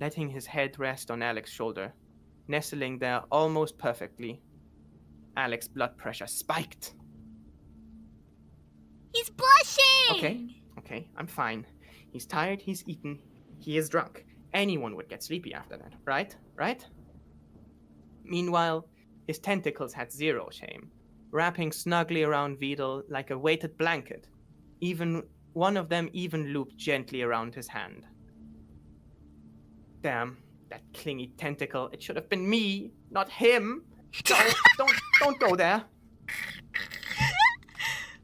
letting his head rest on Alex's shoulder, nestling there almost perfectly. Alex's blood pressure spiked. He's blushing! Okay, I'm fine. He's tired, he's eaten, he is drunk. Anyone would get sleepy after that, right? Meanwhile, his tentacles had zero shame, wrapping snugly around Vidal like a weighted blanket. Even one of them even looped gently around his hand. Damn, that clingy tentacle. It should have been me, not him. Don't go there.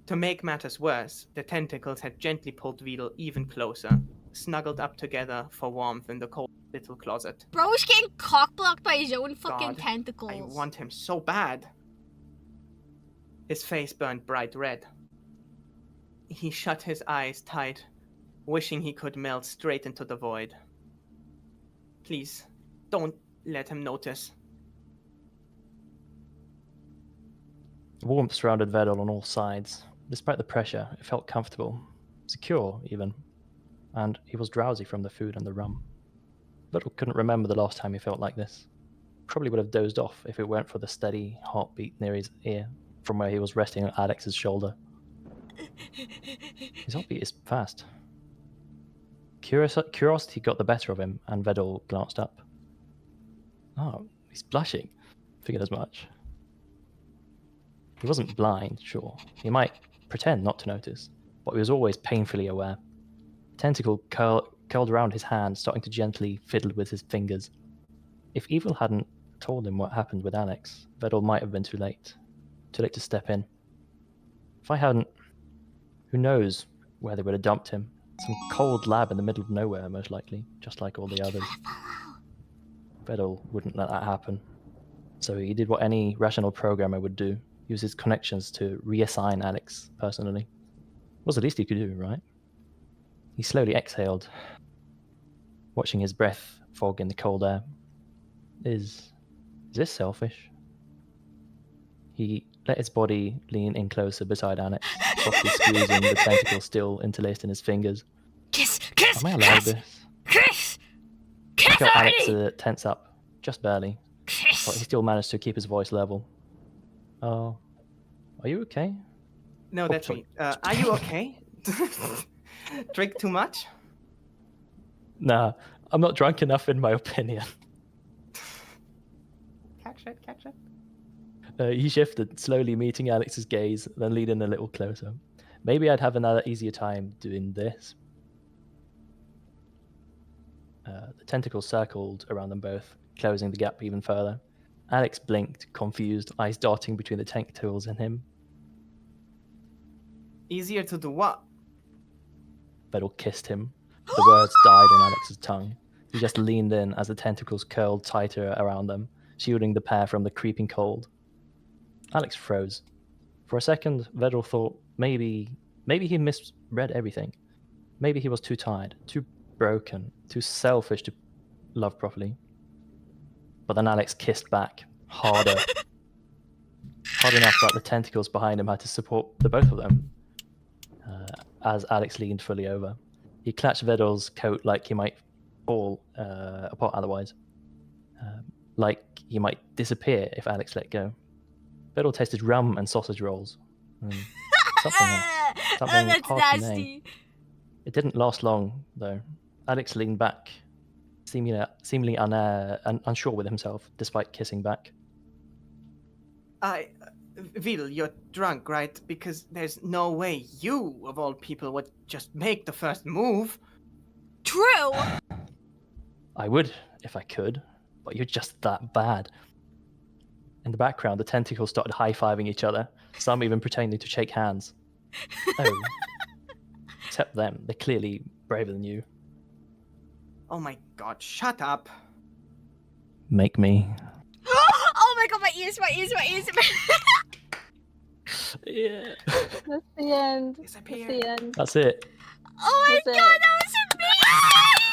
To make matters worse, the tentacles had gently pulled Vidal even closer, snuggled up together for warmth in the cold little closet. Bro's getting cockblocked by his own fucking God, tentacles. I want him so bad. His face burned bright red. He shut his eyes tight, wishing he could melt straight into the void. Please, don't let him notice. The warmth surrounded Vedal on all sides. Despite the pressure, it felt comfortable, secure even, and he was drowsy from the food and the rum. Vedal couldn't remember the last time he felt like this. Probably would have dozed off if it weren't for the steady heartbeat near his ear from where he was resting on Alex's shoulder. His heartbeat is fast. Curiosity got the better of him, and Vedal glanced up. Oh, he's blushing. Figured as much. He wasn't blind, sure. He might pretend not to notice, but he was always painfully aware. Tentacle curled around his hand, starting to gently fiddle with his fingers. If Evil hadn't told him what happened with Alex, Vedal might have been too late. Too late to step in. If I hadn't, who knows where they would have dumped him. Some cold lab in the middle of nowhere, most likely, just like all the others. Vedal wouldn't let that happen. So he did what any rational programmer would do. Use his connections to reassign Alex personally. Was the least he could do, right? He slowly exhaled, watching his breath fog in the cold air. Is this selfish? He let his body lean in closer beside Alex, softly squeezing the tentacle still interlaced in his fingers. Kiss! Am I allowed this? Kiss! He felt Alex tense up, just barely, but he still managed to keep his voice level. Oh, are you okay? No, that's me. Are you okay? Drink too much? Nah, I'm not drunk enough in my opinion. Catch it. He shifted, slowly meeting Alex's gaze, then leaning a little closer. Maybe I'd have another easier time doing this. The tentacles circled around them both, closing the gap even further. Alex blinked, confused, eyes darting between the tentacles and him. Easier to do what? Vedal kissed him. The words died on Alex's tongue. He just leaned in as the tentacles curled tighter around them, shielding the pair from the creeping cold. Alex froze. For a second, Vedal thought maybe he misread everything. Maybe he was too tired, too broken, too selfish to love properly. But then Alex kissed back, harder. Hard enough that the tentacles behind him had to support the both of them. As Alex leaned fully over, he clutched Vedal's coat like he might fall apart otherwise. Like he might disappear if Alex let go. Vedal tasted rum and sausage rolls. Something That's hard to name. nasty. It didn't last long, though. Alex leaned back, seemingly unsure with himself, despite kissing back. Vidal, you're drunk, right? Because there's no way you, of all people, would just make the first move. True! I would, if I could, but you're just that bad. In the background, the tentacles started high-fiving each other, some even pretending to shake hands. Oh. Except them, they're clearly braver than you. Oh my god, shut up. Make me. Oh my god, my ears. Yeah. That's the end. Disappear. That's the end. That's it. Oh my That's god, it. that was amazing!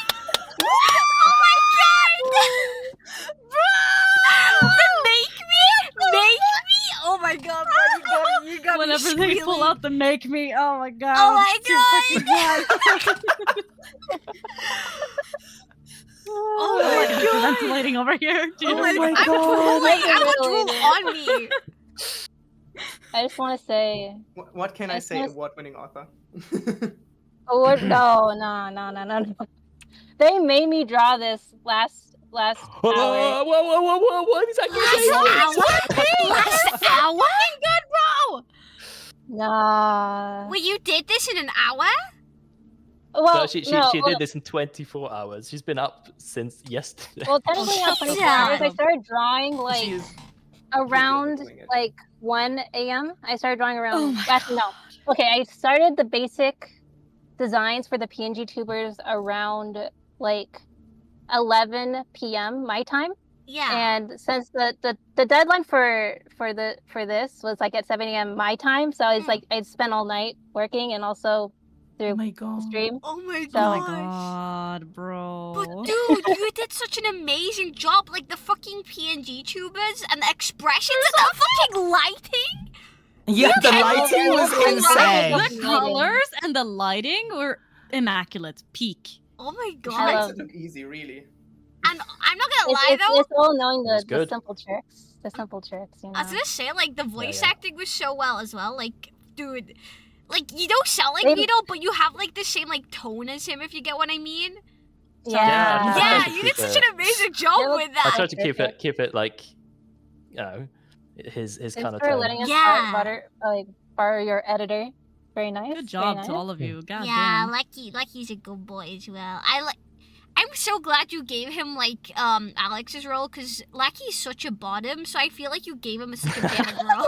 Oh my god! Bro! Make me! Oh my god, bro, you got Whenever me they pull squealing. out the make me, oh my god. Oh my it's too fucking bad. Oh my I'm god! ventilating over here. Dude. Oh my god! God. I want drool on me. I just want to say. What can I just say, wanna- award-winning author? No. They made me draw this last hour. Whoa, what is that? Last hour? Good, bro. Nah. Wait, you did this in an hour? Well, No, she did this in 24 hours. She's been up since yesterday. Well, technically not 24 hours. I started drawing like She's around doing it. like 1 a.m. I started drawing around. Oh my Actually, no. Okay, I started the basic designs for the PNG tubers around like 11 p.m. my time. Yeah. And since the deadline for this was like at 7 a.m. my time, so I was like I'd spend all night working and also through the stream. Oh my So- Oh my gosh. god, bro. But dude, you did such an amazing job. Like the fucking PNG tubers and the expressions and the fucking lighting. Yeah, the lighting was insane. The colors and the lighting were immaculate. Peak. Oh my She god. makes it look easy, really. And I'm not gonna lie though. It's all knowing It was the good. simple tricks. The simple tricks, you know. I was gonna say, like, the voice yeah. acting was so well as well. Like, dude, Like, you don't sound like Maybe- Vito, but you have like the same like tone as him, if you get what I mean. Yeah. I Yeah, tried to you keep did such an it- amazing job with I that. tried to keep it like, you know, his Thanks kind of for tone. letting us Yeah. borrow your editor. Very nice. Good very job nice. to all of you. God Yeah, damn. Lucky's a good boy as well. I'm so glad you gave him like Alex's role, because Lucky's such a bottom, so I feel like you gave him a sympathetic role.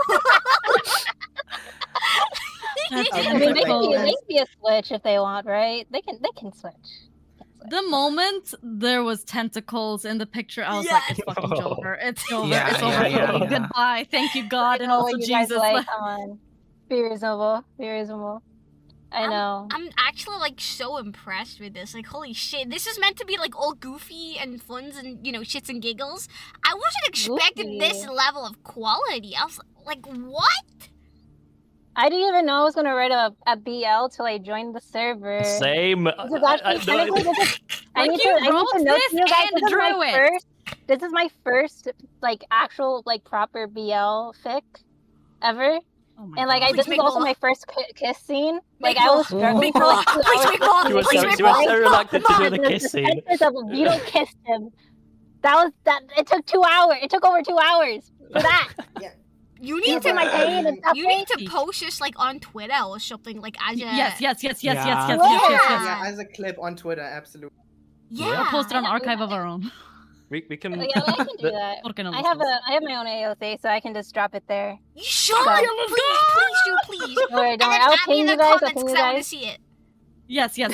I mean, they can be a switch if they want, right? They can switch. The moment there was tentacles in the picture, I was like, it's fucking over. It's over. Yeah, it's over. yeah, for me. yeah. Goodbye. Thank you, God, and know also what you guys Jesus. like. Come on. Be reasonable. Be reasonable. I know. I'm actually like so impressed with this. Like, holy shit, this is meant to be like all goofy and funs and shits and giggles. I wasn't expecting this Goofy. level of quality. I was like, what? I didn't even know I was gonna write a BL till I joined the server. Same. This is actually technically I Like, need you to note wrote to you this guys and this is my drew it. this is my first like actual like proper BL fic ever. And like Please this is make also more. my first kiss scene. Make Like I was more. struggling Make for like more. 2 Please hours. make more. She was Please so, make she was more. so reluctant to do the The kiss scene. sentence of Vito kissed him. That. It took 2 hours. It took over 2 hours for that. You Yeah, need to but, you need to post this like on Twitter or something like as a Yes. Yeah, as a clip on Twitter, absolutely. Yeah. We'll post it on archive of our own. We can. Yeah, I can do that. I have my own AOC, so I can just drop it there. You should. So- Please. Don't worry, And then I'll add me ping in you the guys. I'll comments ping you 'cause I want to guys. see it. Yes. Please.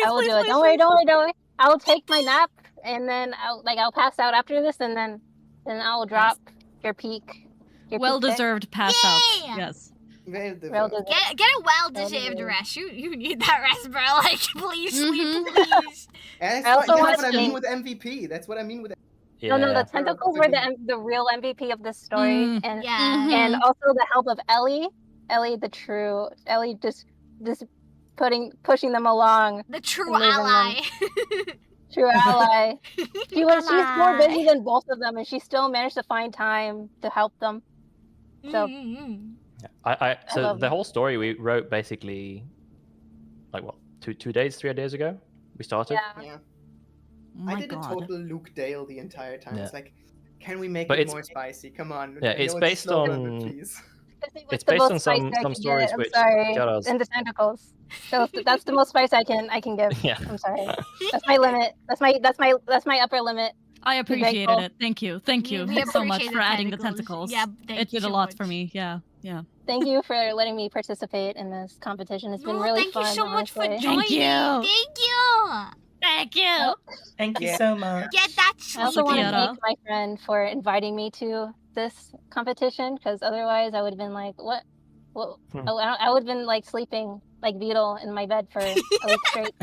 I will do it. Don't worry. I'll take my nap and then I'll pass out after this and then I'll drop your peak. Well deserved pass out. Yes. Well deserved. Get a well-deserved rest. You need that rest, bro. Like, please sleep, please. I And that's also what want I to mean think- with MVP. That's what I mean with. No, the Yeah. tentacles were the real MVP of this story, and Yeah. also the help of Ellie. Ellie just pushing them along. The true and moving ally. them. True ally. She's more busy than both of them, and she still managed to find time to help them. So So love the it. whole story we wrote basically, like what, 3 days ago? We started. Yeah. Oh I my did a God. total Luke Dale the entire time. Yeah. It's like, can we make But it it's- more spicy? Come on. Yeah, I it's know based slow burn, on. but please. It's the based most on spice I some can stories get. I'm which sorry. Jara's. And the tentacles. That's the most spice I can give. Yeah. I'm sorry. That's my limit. That's my upper limit. I Be appreciated grateful. it. Thank you We so much appreciate for the adding the tentacles. tentacles. Yeah, thank It you did a so lot much. for me. Yeah. Thank you for letting me participate in this competition. It's been really Thank fun. you so much for honestly. joining. Thank you. Thank you. Thank you so much. Get that I also sleep. want to Kiara. thank my friend for inviting me to this competition because otherwise I would have been like, what? I would have been like sleeping like Beetle in my bed for a week straight.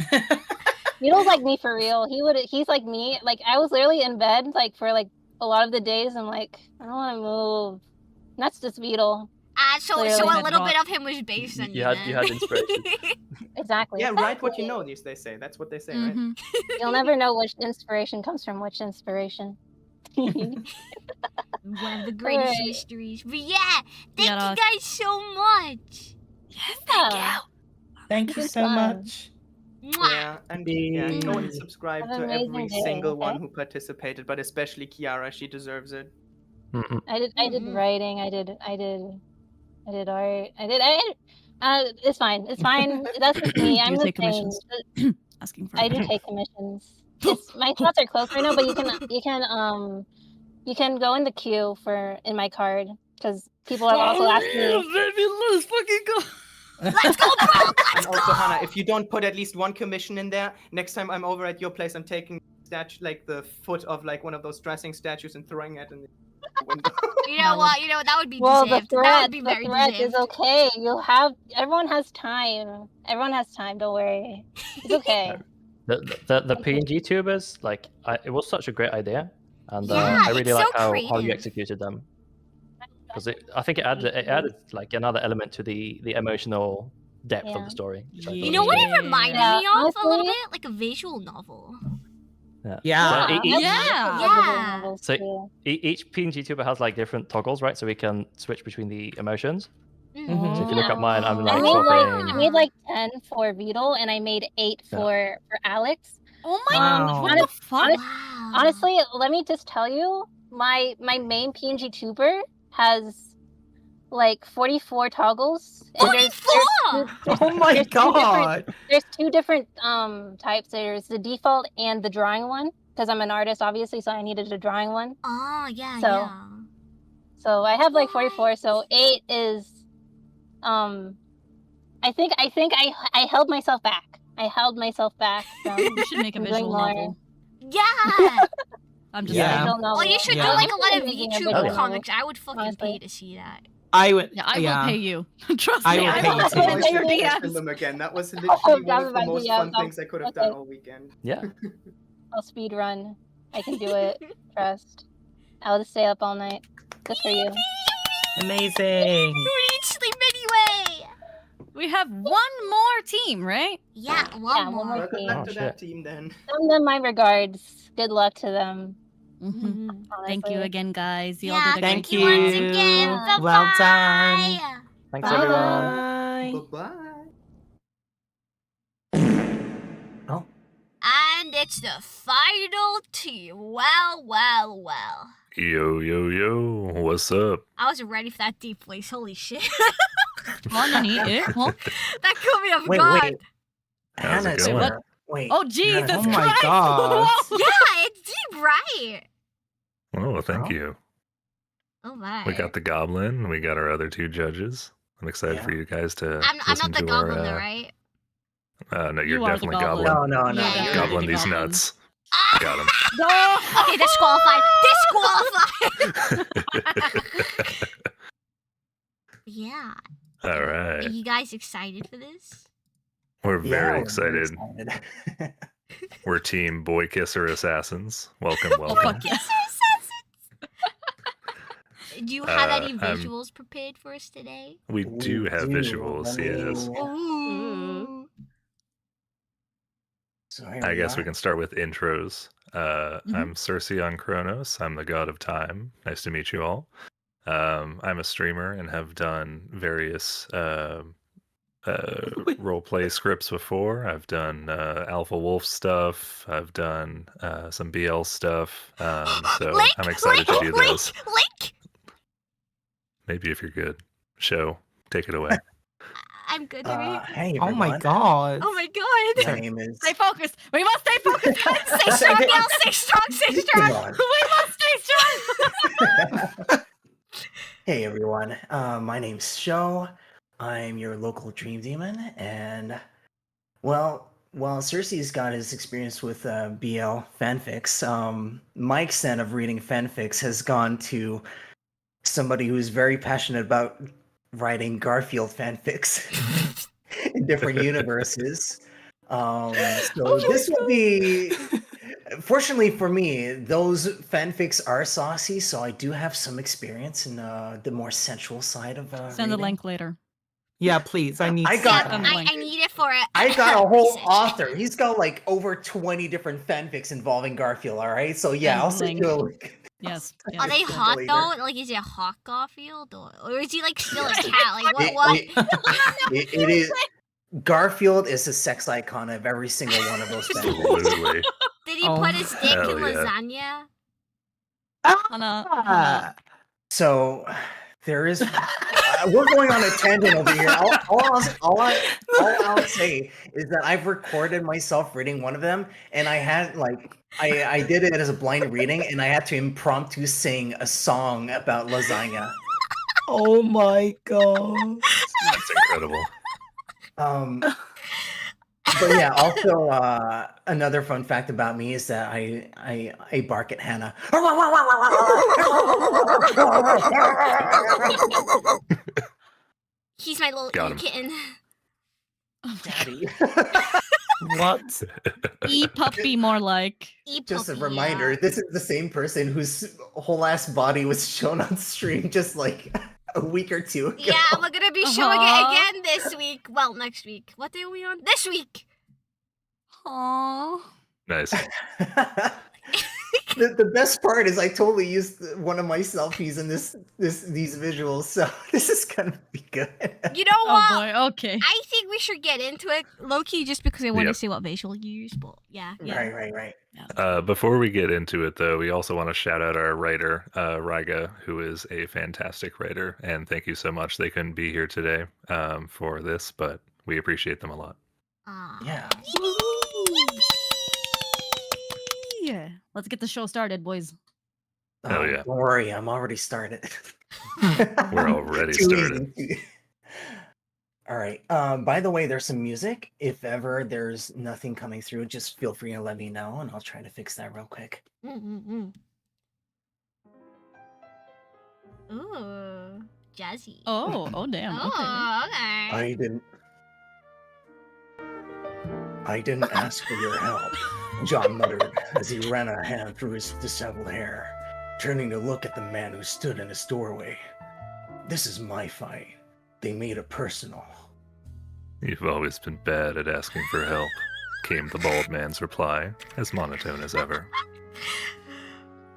Beetle's like me for real. He's like me. Like I was literally in bed like for like a lot of the days. I'm like, I don't want to move. And that's just Beetle. So Clearly. a little bit of him was based on You had inspiration. Exactly. Yeah, write what you know, they say. That's what they say, right? You'll never know which inspiration comes from which inspiration. One of the greatest Alright. mysteries. But yeah, thank Yeah. you guys so much. Yeah. Thank you It's so fun. much. Mwah. Yeah, and go and subscribe Have an to amazing every day, single okay? one who participated, but especially Kiara. She deserves it. I did writing. I did art. It's fine. It's fine. That's just me. Do I'm you the take same. commissions? Asking for I do take commissions. My slots are closed right now, but you can go in the queue in my card because people have also asked me. Let's fucking go. Let's go, bro. And also, Hannah, if you don't put at least one commission in there, next time I'm over at your place, I'm taking like the foot of like one of those dressing statues and throwing it in the window. You know what? That would be Well, the deserved. That would threat, be the very threat deserved. is okay. Everyone has time. Everyone has time. Don't worry. It's okay. The PNG tubers, like it was such a great idea, and Yeah, I really it's like so how you creative. executed them. Because I think it added like another element to the emotional depth of Yeah. the story. which I You thought know was what great. it reminded Yeah, me of a little honestly- bit? Like a visual novel. Yeah. So Yeah. So each PNG tuber has like different toggles, right? So we can switch between the emotions. So if you look at mine, I'm I like made swapping. like 10 for Beetle, and I made 8 Yeah. for Alex. Oh my Wow. What the fuck? Honestly, let me just tell you, my main PNG tuber has like 44 toggles. And Oh my god! There's two different types. There's the default and the drawing one. Because I'm an artist, obviously, so I needed a drawing one. Oh yeah, So, yeah. so I have like 44. So 8 is, I think I held myself back. I held myself back. You should make a from doing visual more. novel. Yeah. I'm just Yeah. saying. Visual novel. Oh, you should do Yeah. like a lot of Making a VTuber visual comics. novel, I would fucking honestly. pay to see that. I would. Yeah, I will pay you. Trust I me. will I pay will you put too. it I into your should DMs. open them again. That was literally one of the most fun things I could have done all weekend. Yeah. I'll speed run. I can do it. Trust. I'll just stay up all night. Just for you. Amazing. Reach sleep anyway. We have one more team, right? Yeah, One more Good team. luck Oh, to shit. that team then. Send them my regards. Good luck to them. Thank you again, guys. You all Yeah, did a great Thank job. you. Once again, Well done. bye-bye. Thanks, Bye. everyone. Bye-bye. Oh. And it's the final team. Well, well, well. Yo, yo, yo, what's up? I wasn't ready for that deep voice. Holy shit. Huh? That caught me off Wait, guard. wait. How's it Hannah, going? Sarah, wait. Oh, Jesus Oh my Christ! god. Whoa. Yeah, it's deep, right? Oh, well, thank Oh. you. Oh my. We got the goblin. We got our other 2 judges. I'm excited Yeah. for you guys to I'm listen not the to goblin our. though, right? No, you're You are the definitely goblin. goblin. No, no, Yeah, no. you're Goblin the these goblin. nuts. Got him. No. Okay, disqualified. Disqualified. Yeah. All Are right. you guys excited for this? We're Yeah, very we're excited. excited. We're Team Boy Kisser Assassins. Welcome, Oh, welcome. fuck yes. Do you have any I'm- visuals prepared for us today? We do have visuals, yes. Ooh. So here I guess are. we can start with intros. Mm-hmm. I'm Circe on Kronos. I'm the god of time. Nice to meet you all. I'm a streamer and have done various role play scripts before. I've done Alpha Wolf stuff. I've done some BL stuff. So Link, I'm excited to do Link, those. Link. Maybe if you're good. Show, take it away. I'm good at it. Hey, Oh my everyone. god. Oh my god. My name is. Stay focused. We must stay focused. Stay strong, Neil. Stay strong. Stay strong. Come on. We must stay strong. Hey everyone, my name's Sho. I'm your local dream demon, and well, while Cersei's got his experience with BL fanfics, my extent of reading fanfics has gone to somebody who's very passionate about writing Garfield fanfics in different universes. So this will be. Fortunately for me, those fanfics are saucy, so I do have some experience in the more sensual side of Send the reading. link later. Yeah, please. I need. I got- some. I need it for it. I got a whole author. He's got like over 20 different fanfics involving Garfield, all right? So yeah, Send I'll the send you a link. Yes. yes. Are they Send hot later. though? Like, is it a hot Garfield or is he like still a cat? Like, what? It is. Garfield is a sex icon of every single one of those fanfics. Absolutely. Did he Oh, put his dick in hell yeah. lasagna? Hannah. So there is. We're going on a tangent over here. All I'll say is that I've recorded myself reading one of them, and I had like I did it as a blind reading, and I had to impromptu sing a song about lasagna. Oh my god. That's incredible. But yeah, also another fun fact about me is that I bark at Hannah. He's my little Got him. kitten. Daddy. What? E-puppy more like. Just a reminder, this is the same person whose whole ass body was shown on stream just like a week or two ago. Yeah, we're gonna be showing Uh-huh. it again this week. Well, next week. What day are we on? This week. Aww. Nice. The best part is I totally used one of my selfies in these visuals, so this is gonna be good. You know Oh what? boy, okay. I think we should get into it, low-key, just because I want to Yep. see what visual you use, but yeah. Right. Before we get into it, though, we also want to shout out our writer, Ryga, who is a fantastic writer, and thank you so much. They couldn't be here today for this, but we appreciate them a lot. Yeah. Yeah. Let's get the show started, boys. Hell yeah. Don't worry, I'm already started. We're already Too started. easy. All right. By the way, there's some music. If ever there's nothing coming through, just feel free to let me know, and I'll try to fix that real quick. Ooh, jazzy. Oh damn. Oh, okay. I didn't ask for your help, John muttered as he ran a hand through his disheveled hair, turning to look at the man who stood in his doorway. This is my fight. They made it personal. You've always been bad at asking for help, came the bald man's reply, as monotone as ever.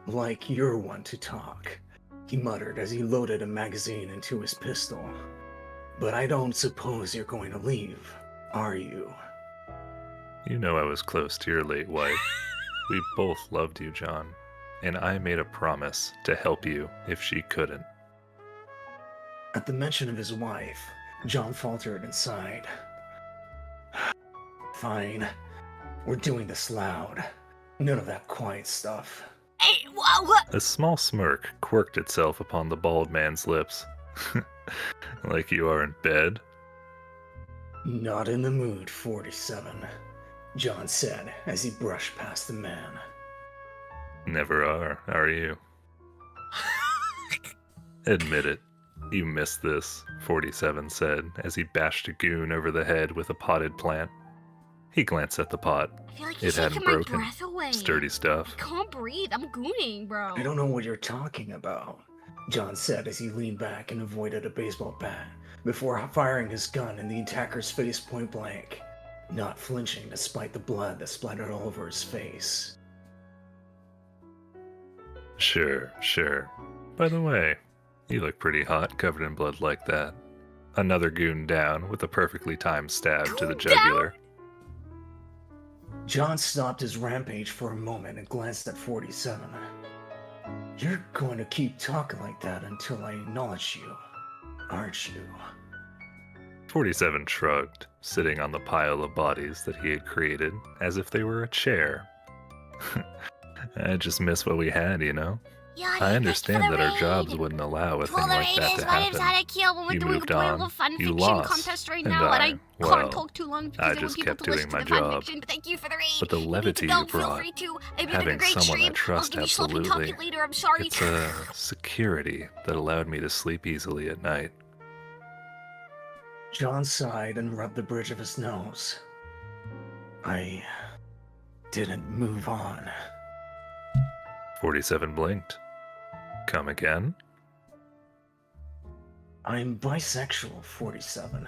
Like you're one to talk, he muttered as he loaded a magazine into his pistol. But I don't suppose you're going to leave, are you? You know I was close to your late wife. We both loved you, John, and I made a promise to help you if she couldn't. At the mention of his wife, John faltered and sighed. Fine. We're doing this loud. None of that quiet stuff. Hey, what? A small smirk quirked itself upon the bald man's lips. Like you are in bed? Not in the mood, 47, John said as he brushed past the man. Never are you? Admit it. You missed this, 47 said as he bashed a goon over the head with a potted plant. He glanced at the pot. I feel like It he's hadn't taking my broken. breath away. Sturdy stuff. I can't breathe. I'm gooning, bro. I don't know what you're talking about, John said as he leaned back and avoided a baseball bat before firing his gun in the attacker's face point blank, not flinching despite the blood that splattered all over his face. Sure. By the way, you look pretty hot covered in blood like that. Another goon down with a perfectly timed stab to the jugular. John stopped his rampage for a moment and glanced at 47. You're going to keep talking like that until I acknowledge you, aren't you? 47 shrugged, sitting on the pile of bodies that he had created as if they were a chair. I just miss what we had, you know? Yeah, I understand that our jobs wouldn't allow a thing like that to My name's happen. Hanakyo, when we're You doing moved a on, little fun you fiction lost, contest right and now, and I well, can't talk too long because I I want just people kept to listen doing to my the fan job. fiction. But thank you for the raid. But the You need levity to go. you Feel brought, free to. I've been a having great someone I stream. trust I'll give you sloppy absolutely, talk later. I'm sorry. it's a security that allowed me to sleep easily at night. John sighed and rubbed the bridge of his nose. I didn't move on. 47 blinked. Come again? I'm bisexual, 47.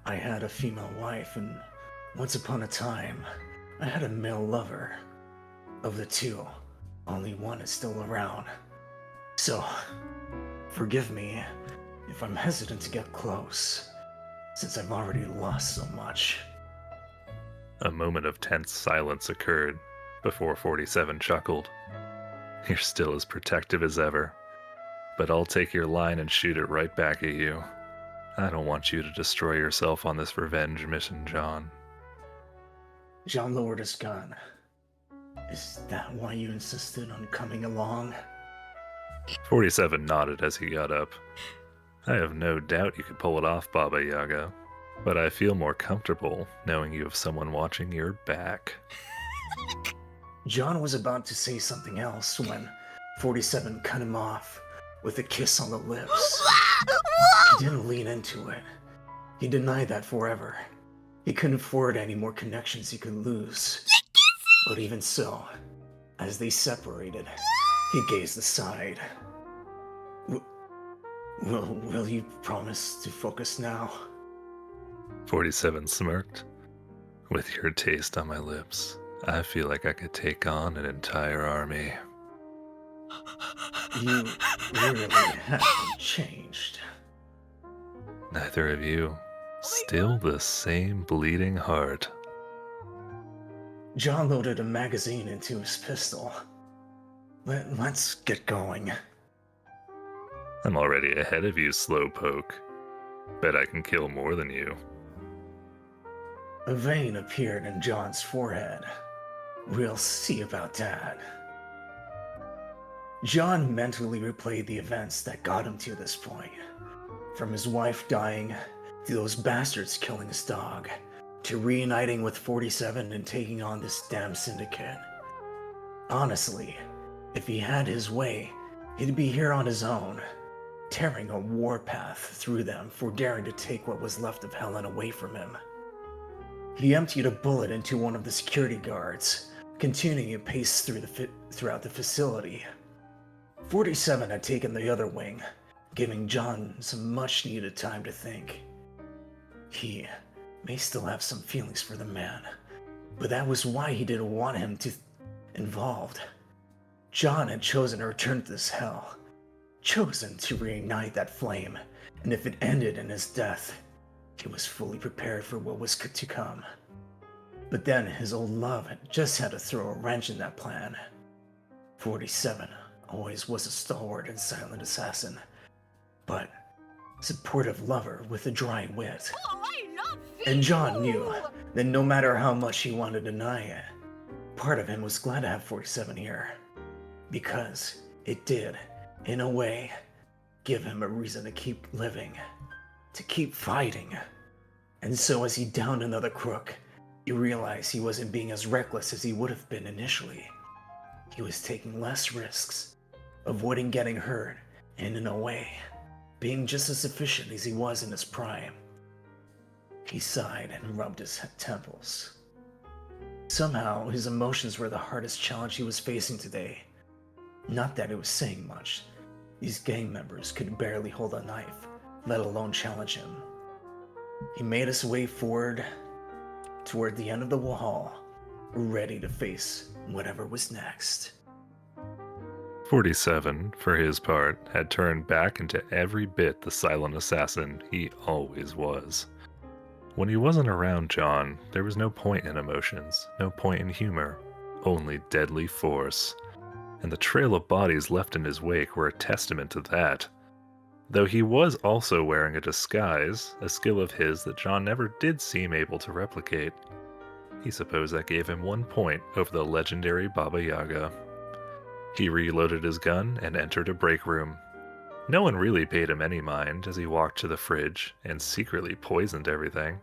I had a female wife, and once upon a time, I had a male lover. Of the two, only one is still around. So, forgive me if I'm hesitant to get close, since I've already lost so much. A moment of tense silence occurred before 47 chuckled. You're still as protective as ever, but I'll take your line and shoot it right back at you. I don't want you to destroy yourself on this revenge mission, John. John lowered his gun. Is that why you insisted on coming along? 47 nodded as he got up. I have no doubt you could pull it off, Baba Yaga, but I feel more comfortable knowing you have someone watching your back. John was about to say something else when 47 cut him off with a kiss on the lips. He didn't lean into it. He denied that forever. He couldn't afford any more connections he could lose. But even so, as they separated, he gazed aside. Will you promise to focus now? 47 smirked. With your taste on my lips, I feel like I could take on an entire army. You really haven't changed. Neither of you. Still the same bleeding heart. John loaded a magazine into his pistol. Let's get going. I'm already ahead of you, slowpoke. Bet I can kill more than you. A vein appeared in John's forehead. We'll see about that. John mentally replayed the events that got him to this point. From his wife dying, to those bastards killing his dog, to reuniting with 47 and taking on this damn syndicate. Honestly, if he had his way, he'd be here on his own, tearing a warpath through them for daring to take what was left of Helen away from him. He emptied a bullet into one of the security guards, continuing to pace throughout the facility. 47 had taken the other wing, giving John some much-needed time to think. He may still have some feelings for the man, but that was why he didn't want him to involved. John had chosen to return to this hell, chosen to reignite that flame, and if it ended in his death, he was fully prepared for what was to come. But then his old love had just had to throw a wrench in that plan. 47 always was a stalwart and silent assassin, but supportive lover with a dry wit. Oh, I love And John knew that no matter how much he wanted to deny it, part of him was glad to have 47 here. Because it did, in a way, give him a reason to keep living, to keep fighting. And so as he downed another crook, he realized he wasn't being as reckless as he would have been initially. He was taking less risks, avoiding getting hurt, and in a way, being just as efficient as he was in his prime. He sighed and rubbed his temples. Somehow, his emotions were the hardest challenge he was facing today. Not that it was saying much. These gang members could barely hold a knife, let alone challenge him. He made his way forward toward the end of the hall, ready to face whatever was next. 47, for his part, had turned back into every bit the silent assassin he always was. When he wasn't around John, there was no point in emotions, no point in humor, only deadly force. And the trail of bodies left in his wake were a testament to that. Though he was also wearing a disguise, a skill of his that John never did seem able to replicate. He supposed that gave him 1 point over the legendary Baba Yaga. He reloaded his gun and entered a break room. No one really paid him any mind as he walked to the fridge and secretly poisoned everything.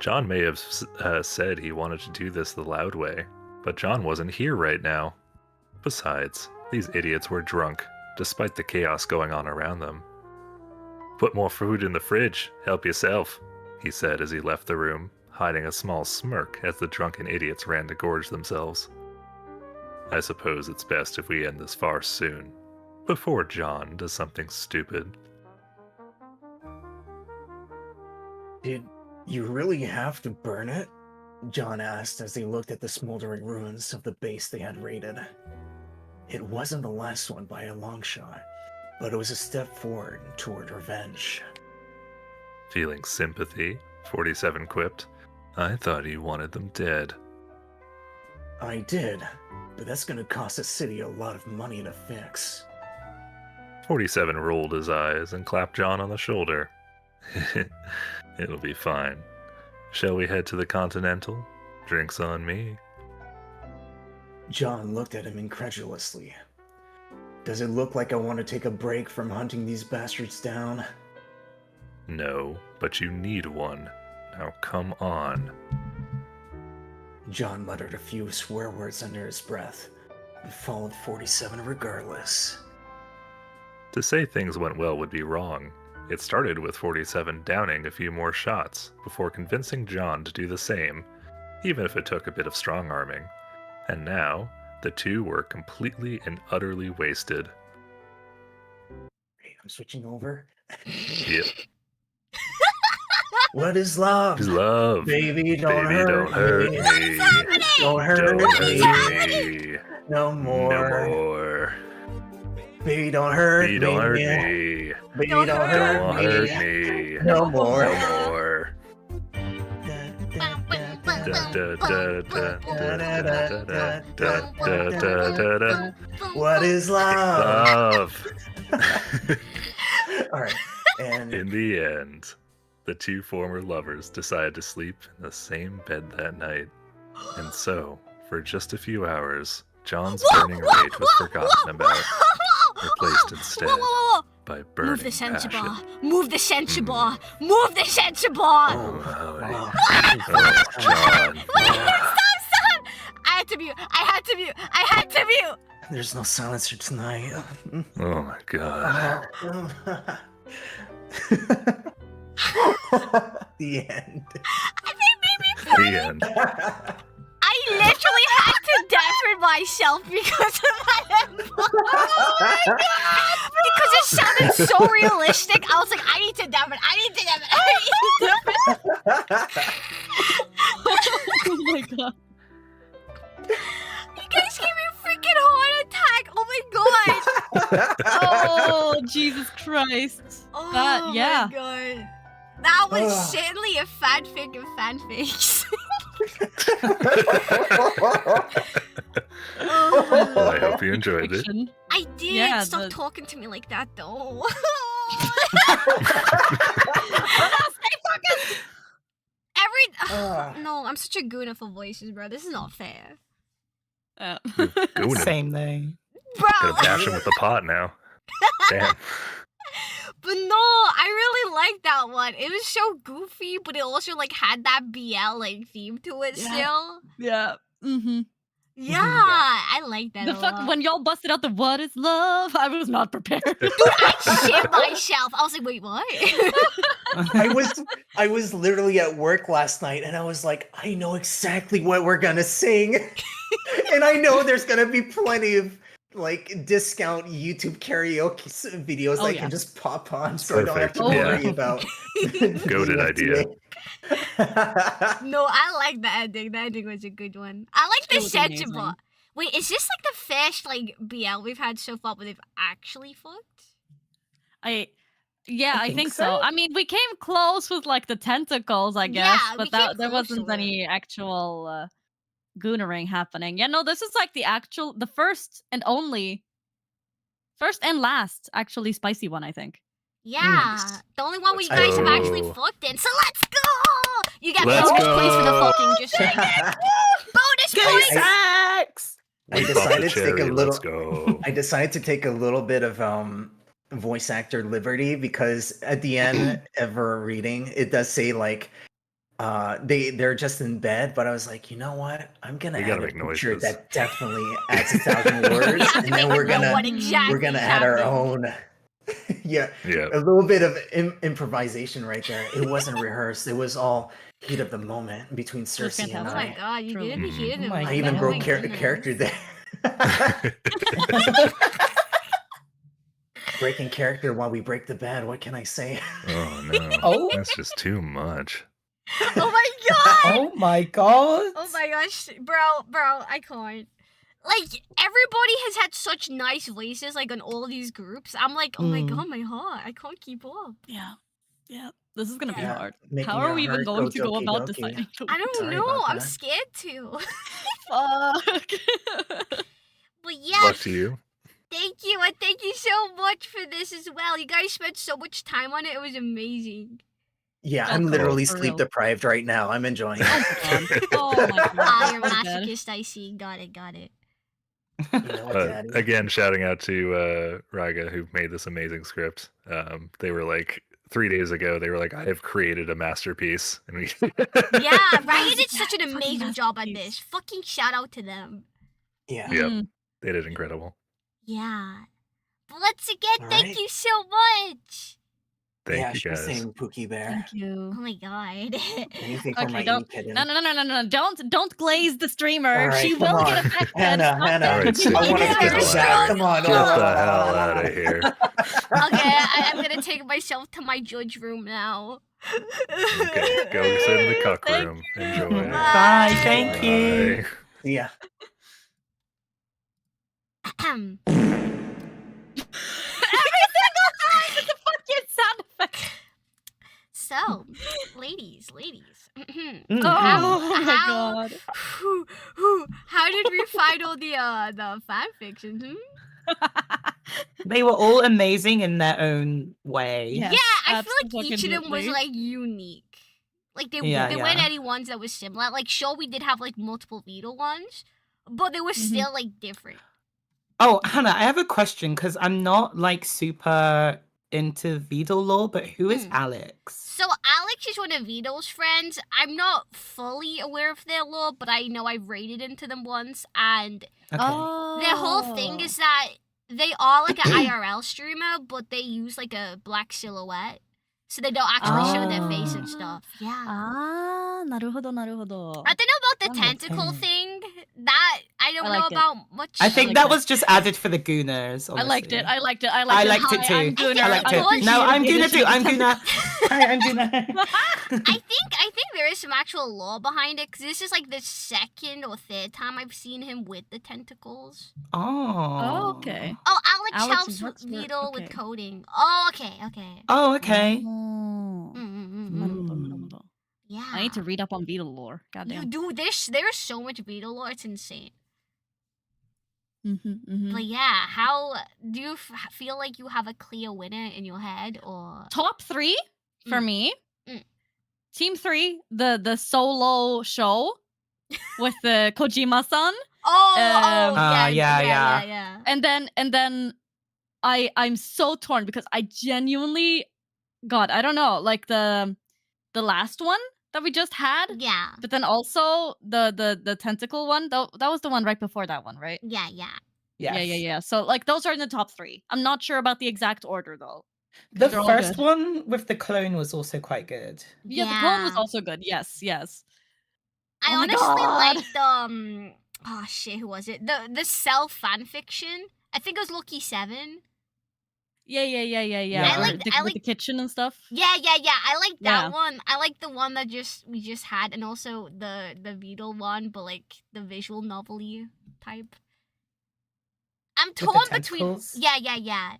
John may have said he wanted to do this the loud way, but John wasn't here right now. Besides, these idiots were drunk, despite the chaos going on around them. "Put more food in the fridge, help yourself," he said as he left the room, hiding a small smirk as the drunken idiots ran to gorge themselves. I suppose it's best if we end this farce soon, before John does something stupid. Did you really have to burn it? John asked as he looked at the smoldering ruins of the base they had raided. It wasn't the last one by a long shot, but it was a step forward toward revenge. Feeling sympathy, 47 quipped. I thought you wanted them dead. I did, but that's gonna cost the city a lot of money to fix. 47 rolled his eyes and clapped John on the shoulder. It'll be fine. Shall we head to the Continental? Drinks on me. John looked at him incredulously. Does it look like I want to take a break from hunting these bastards down? No, but you need one. Now come on. John muttered a few swear words under his breath, but followed 47 regardless. To say things went well would be wrong. It started with 47 downing a few more shots before convincing John to do the same, even if it took a bit of strong-arming. And now, the two were completely and utterly wasted. Wait, I'm switching over. Yep. What is love? Is love. Baby, don't Baby, hurt don't hurt me. me. Don't hurt Don't me. hurt me. No more. No more. Baby, don't hurt Baby, me. don't hurt me. Baby, don't hurt Don't me. hurt me. No more. No more. What is love? Love. All right. And In the end, the two former lovers decided to sleep in the same bed that night. And so, for just a few hours, John's burning rage was forgotten about, replaced instead by burning Move the sensor passion. bar. Move the sensor bar. Move the sensor bar. Oh, John. Wait, stop. I had to mute. I had to mute. there's no silencer tonight. Oh my god. The end. The end. I literally had to deafen myself because of that. Oh my god! Because it sounded so realistic. I was like, I need to deafen. Oh my god. You guys gave me a freaking heart attack. Oh my god. Oh, Jesus Christ. Oh That, yeah. my god. That was certainly a fanfic of fanfics. Well, I hope you enjoyed it. I did. Yeah, Stop talking to me like that, though. No, I'm such a gooner for voices, bro. This is not fair. Gooning. Same thing. Gotta bash him with the pot now. Damn. But no, I really liked that one. It was so goofy, but it also like had that BL like theme to it still. Yeah. Mm-hmm. Yeah, I like that. The a fuck lot. when y'all busted out the "What is love?" I was not prepared. Dude, I shit myself. I was like, wait, what? I was literally at work last night and I was like, I know exactly what we're gonna sing. And I know there's gonna be plenty of like discount YouTube karaoke videos that I can just pop on so I don't have to Perfect. worry Yeah. about Goated idea. No, I like the ending. The ending was a good one. I like the It was amazing. sentiment. Wait, is this like the first like BL we've had so far where they've actually fucked? I think so. I mean, we came close with like the tentacles, I guess, Yeah, we but that came there close wasn't to any actual goonering happening. Yeah, no, this is like the first and last actually spicy one, I think. Yeah, the only one where you Let's guys have actually go. fucked in. So let's go! You get Let's bonus points for the go. fucking just bonus points. Sex! I We popped the decided to take a cherry, little. let's go. I decided to take a little bit of voice actor liberty because at the end of her reading, it does say like they're just in bed, but I was like, you know what? I'm gonna We add gotta a make picture noises. that definitely adds 1,000 words, Yeah, and then we we're know gonna what exactly we're gonna add our happened. own. Yeah, Yeah. a little bit of improvisation right there. It wasn't rehearsed. It was all heat of the moment between Cersei and Oh my I. god, you didn't be Truly. here. Oh my I even God. broke Oh my character there. Breaking character while we break the bed. What can I say? Oh no. Oh. That's just too much. Oh my god! Oh my god. Oh my gosh, bro, I can't. Like, everybody has had such nice voices, like, on all these groups. I'm like, oh my god, my heart. I can't keep up. Yeah. This is gonna be Yeah, hard. making How are our we even heart going go to go doki about doki. deciding? I don't Sorry know. about I'm that. scared to. Fuck. But yeah, Luck to you. thank you. And thank you so much for this as well. You guys spent so much time on it. It was amazing. Yeah, Oh, I'm cool, literally for sleep real. deprived right now. I'm enjoying it. Oh my god. Ah, you're a Go to bed. masochist, I see. Got it. You know what, Daddy? Again, shouting out to Raga who made this amazing script. They were like 3 days ago. They were like, "I have created a masterpiece," and we. Yeah, Ryan did such an Fucking amazing job at masterpiece. this. Fucking shout out to them. Yeah. Yep, they did incredible. Yeah. But once again, All thank right. you so much. Thank you sure guys. thing, Pookie Bear. Thank you. Oh my god. Anything for my Okay, don't. kitten. No. Don't glaze the streamer. All right, She come will on. get affected. Hannah, Stop Hannah. that. All right, Sid, I want to get kick the her hell back. out. Come on. Get the hell out of here. Okay, I'm gonna take myself to my judge room now. Okay, go sit in the cuck room. Enjoy. Bye. Thank you. Bye. Yeah. Every single time it's a fucking sound effect. So, ladies. Oh my god. How did we find all the fan fiction? They were all amazing in their own way. Yeah, I feel like each of them was absolutely. like unique. Like they Yeah, weren't yeah. any ones that was similar. Like sure we did have like multiple Vito ones, but they were still like different. Oh, Hannah, I have a question because I'm not like super into Vito lore, but who is Alex? So Alex is one of Vito's friends. I'm not fully aware of their lore, but I know I've raided into them once, and Okay. their whole thing is that they are like an IRL streamer, but they use like a black silhouette, so they don't actually show their face and stuff. Yeah. あー、なるほど、なるほど。 I don't know about the Oh, tentacle okay. thing. That I don't I know liked it. about much. I think like that that. was just added for the Gooners. I liked it. honestly. I liked it. I liked it Hi, too. I'm Gooner. I liked it. told No, you. I'm Gooner too. I'm Gooner. Hi, I'm Gooner. I think there is some actual lore behind it because this is like the second or third time I've seen him with the tentacles. Oh. Okay. Oh, Alex Alex helps works for- Vito with okay. coding. Oh, okay. Oh, okay. Mm-hmm. なるほど、なるほど。 Yeah. I need to read up on Vito lore. You Goddamn. do this. There's so much Vito lore. It's insane. Mm-hmm. But yeah, how do you feel like you have a clear winner in your head, or Top 3 for me. Mm. Team 3, the solo show with the Kojima-san. yeah. And then I'm so torn because I genuinely, God, I don't know, like the last one that we just had. Yeah. But then also the tentacle one. That was the one right before that one, right? Yeah. Yeah. So like those are in the top 3. I'm not sure about the exact order though. The They're all first good. one with the clone was also quite good. Yeah, the clone was also good. Yes. I Oh my honestly God. liked oh shit, who was it? The self fan fiction. I think it was Lucky 7. Yeah. I With like the kitchen and stuff. Yeah. I like that Yeah. one. I like the one that we just had, and also the Vito one, but like the visual novelty type. I'm the torn between. tentacles? Yeah.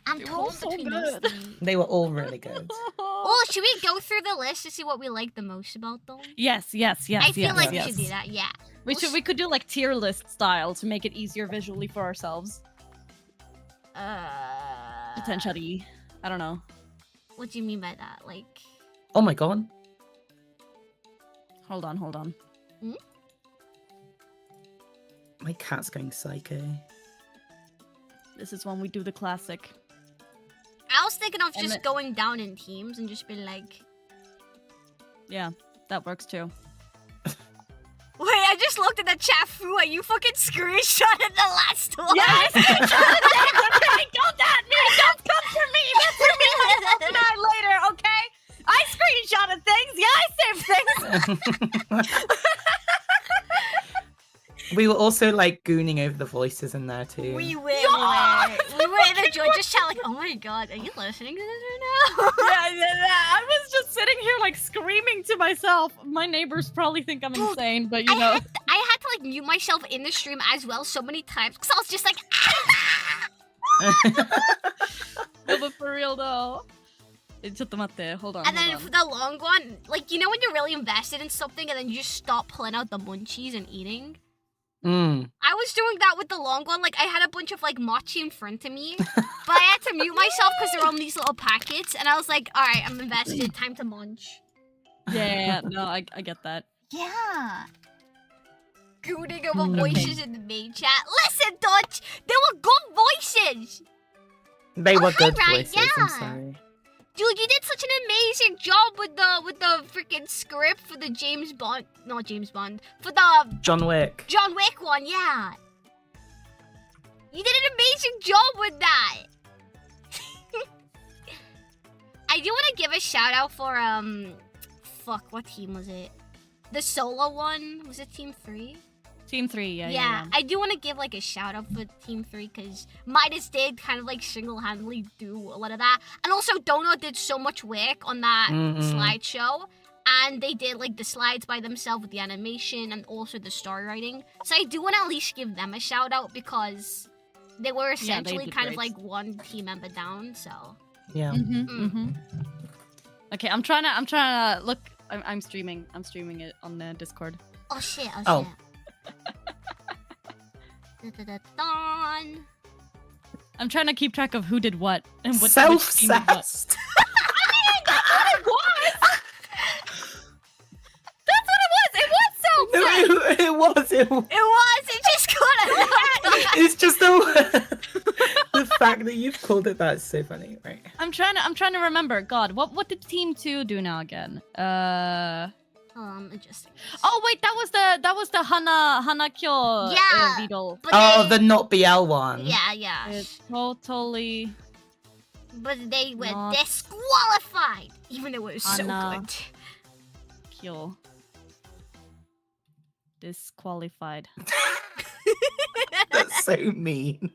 I'm They were all torn so between those good. three. They were all really good. Oh, should we go through the list to see what we like the most about them? Yes. I feel like we should do that. Yeah. We could do like tier list style to make it easier visually for ourselves. Potentially. I don't know. What do you mean by that? Like. Oh my god. Hold on. Hmm? My cat's going psycho. This is when we do the classic. I was thinking of And just it- going down in teams and just be like, Yeah, that works too. wait, I just looked at the chat. Fu, you fucking screenshotted the last one. Yeah, I screenshotted it. Don't at me. Don't come for me. That's for me myself and I later, okay? I screenshotted things. Yeah, I saved things. We were also like gooning over the voices in there too. We were in the Georgia chat like, oh my god, are you listening to this right now? yeah. I was just sitting here like screaming to myself. My neighbors probably think I'm insane, but you know. I had to like mute myself in the stream as well so many times because I was just like, No, but for real though. Hold on. and then for the long one, like, you know when you're really invested in something and then you just stop pulling out the munchies and eating? I was doing that with the long one. Like, I had a bunch of, like, mochi in front of me. But I had to mute myself because they're on these little packets. And I was like, alright, I'm invested. Time to munch. Yeah, no, I get that. Yeah. Gooning over voices in the main chat. Listen, Dutch! They were good voices! They were good Right, voices, I'm yeah. sorry. Dude, you did such an amazing job with the freaking script for the James Bond, not James Bond, for the John Wick. John Wick one, yeah. You did an amazing job with that. I do want to give a shout out for fuck, what team was it? The solo one, was it Team 3? Team 3, yeah. Yeah, I do want to give like a shout out for Team 3 because Midas did kind of like single-handedly do a lot of that, and also Dono did so much work on that slideshow, and they did like the slides by themselves with the animation and also the story writing. So I do want to at least give them a shout out because they were essentially did kind of great. like one team member down. So Yeah. Okay, I'm trying to look. I'm streaming. I'm streaming it on the Discord. oh shit, Oh. Da-da-da-don. I'm trying to keep track of who did what and what. which team did what. Self-cessed. That's what it was. It was self-cessed. It was. It was. It just got it. It's just the fact that you've called it that is so funny, right? I'm trying to remember. God, what did Team 2 do now again? Adjusting. Oh wait, that was the Hanakyo Yeah, Beetle. but Oh, the not BL one. Yeah. It's totally. But they were Not- disqualified, even though it was so Hana- good. Kyo. Disqualified. That's so mean.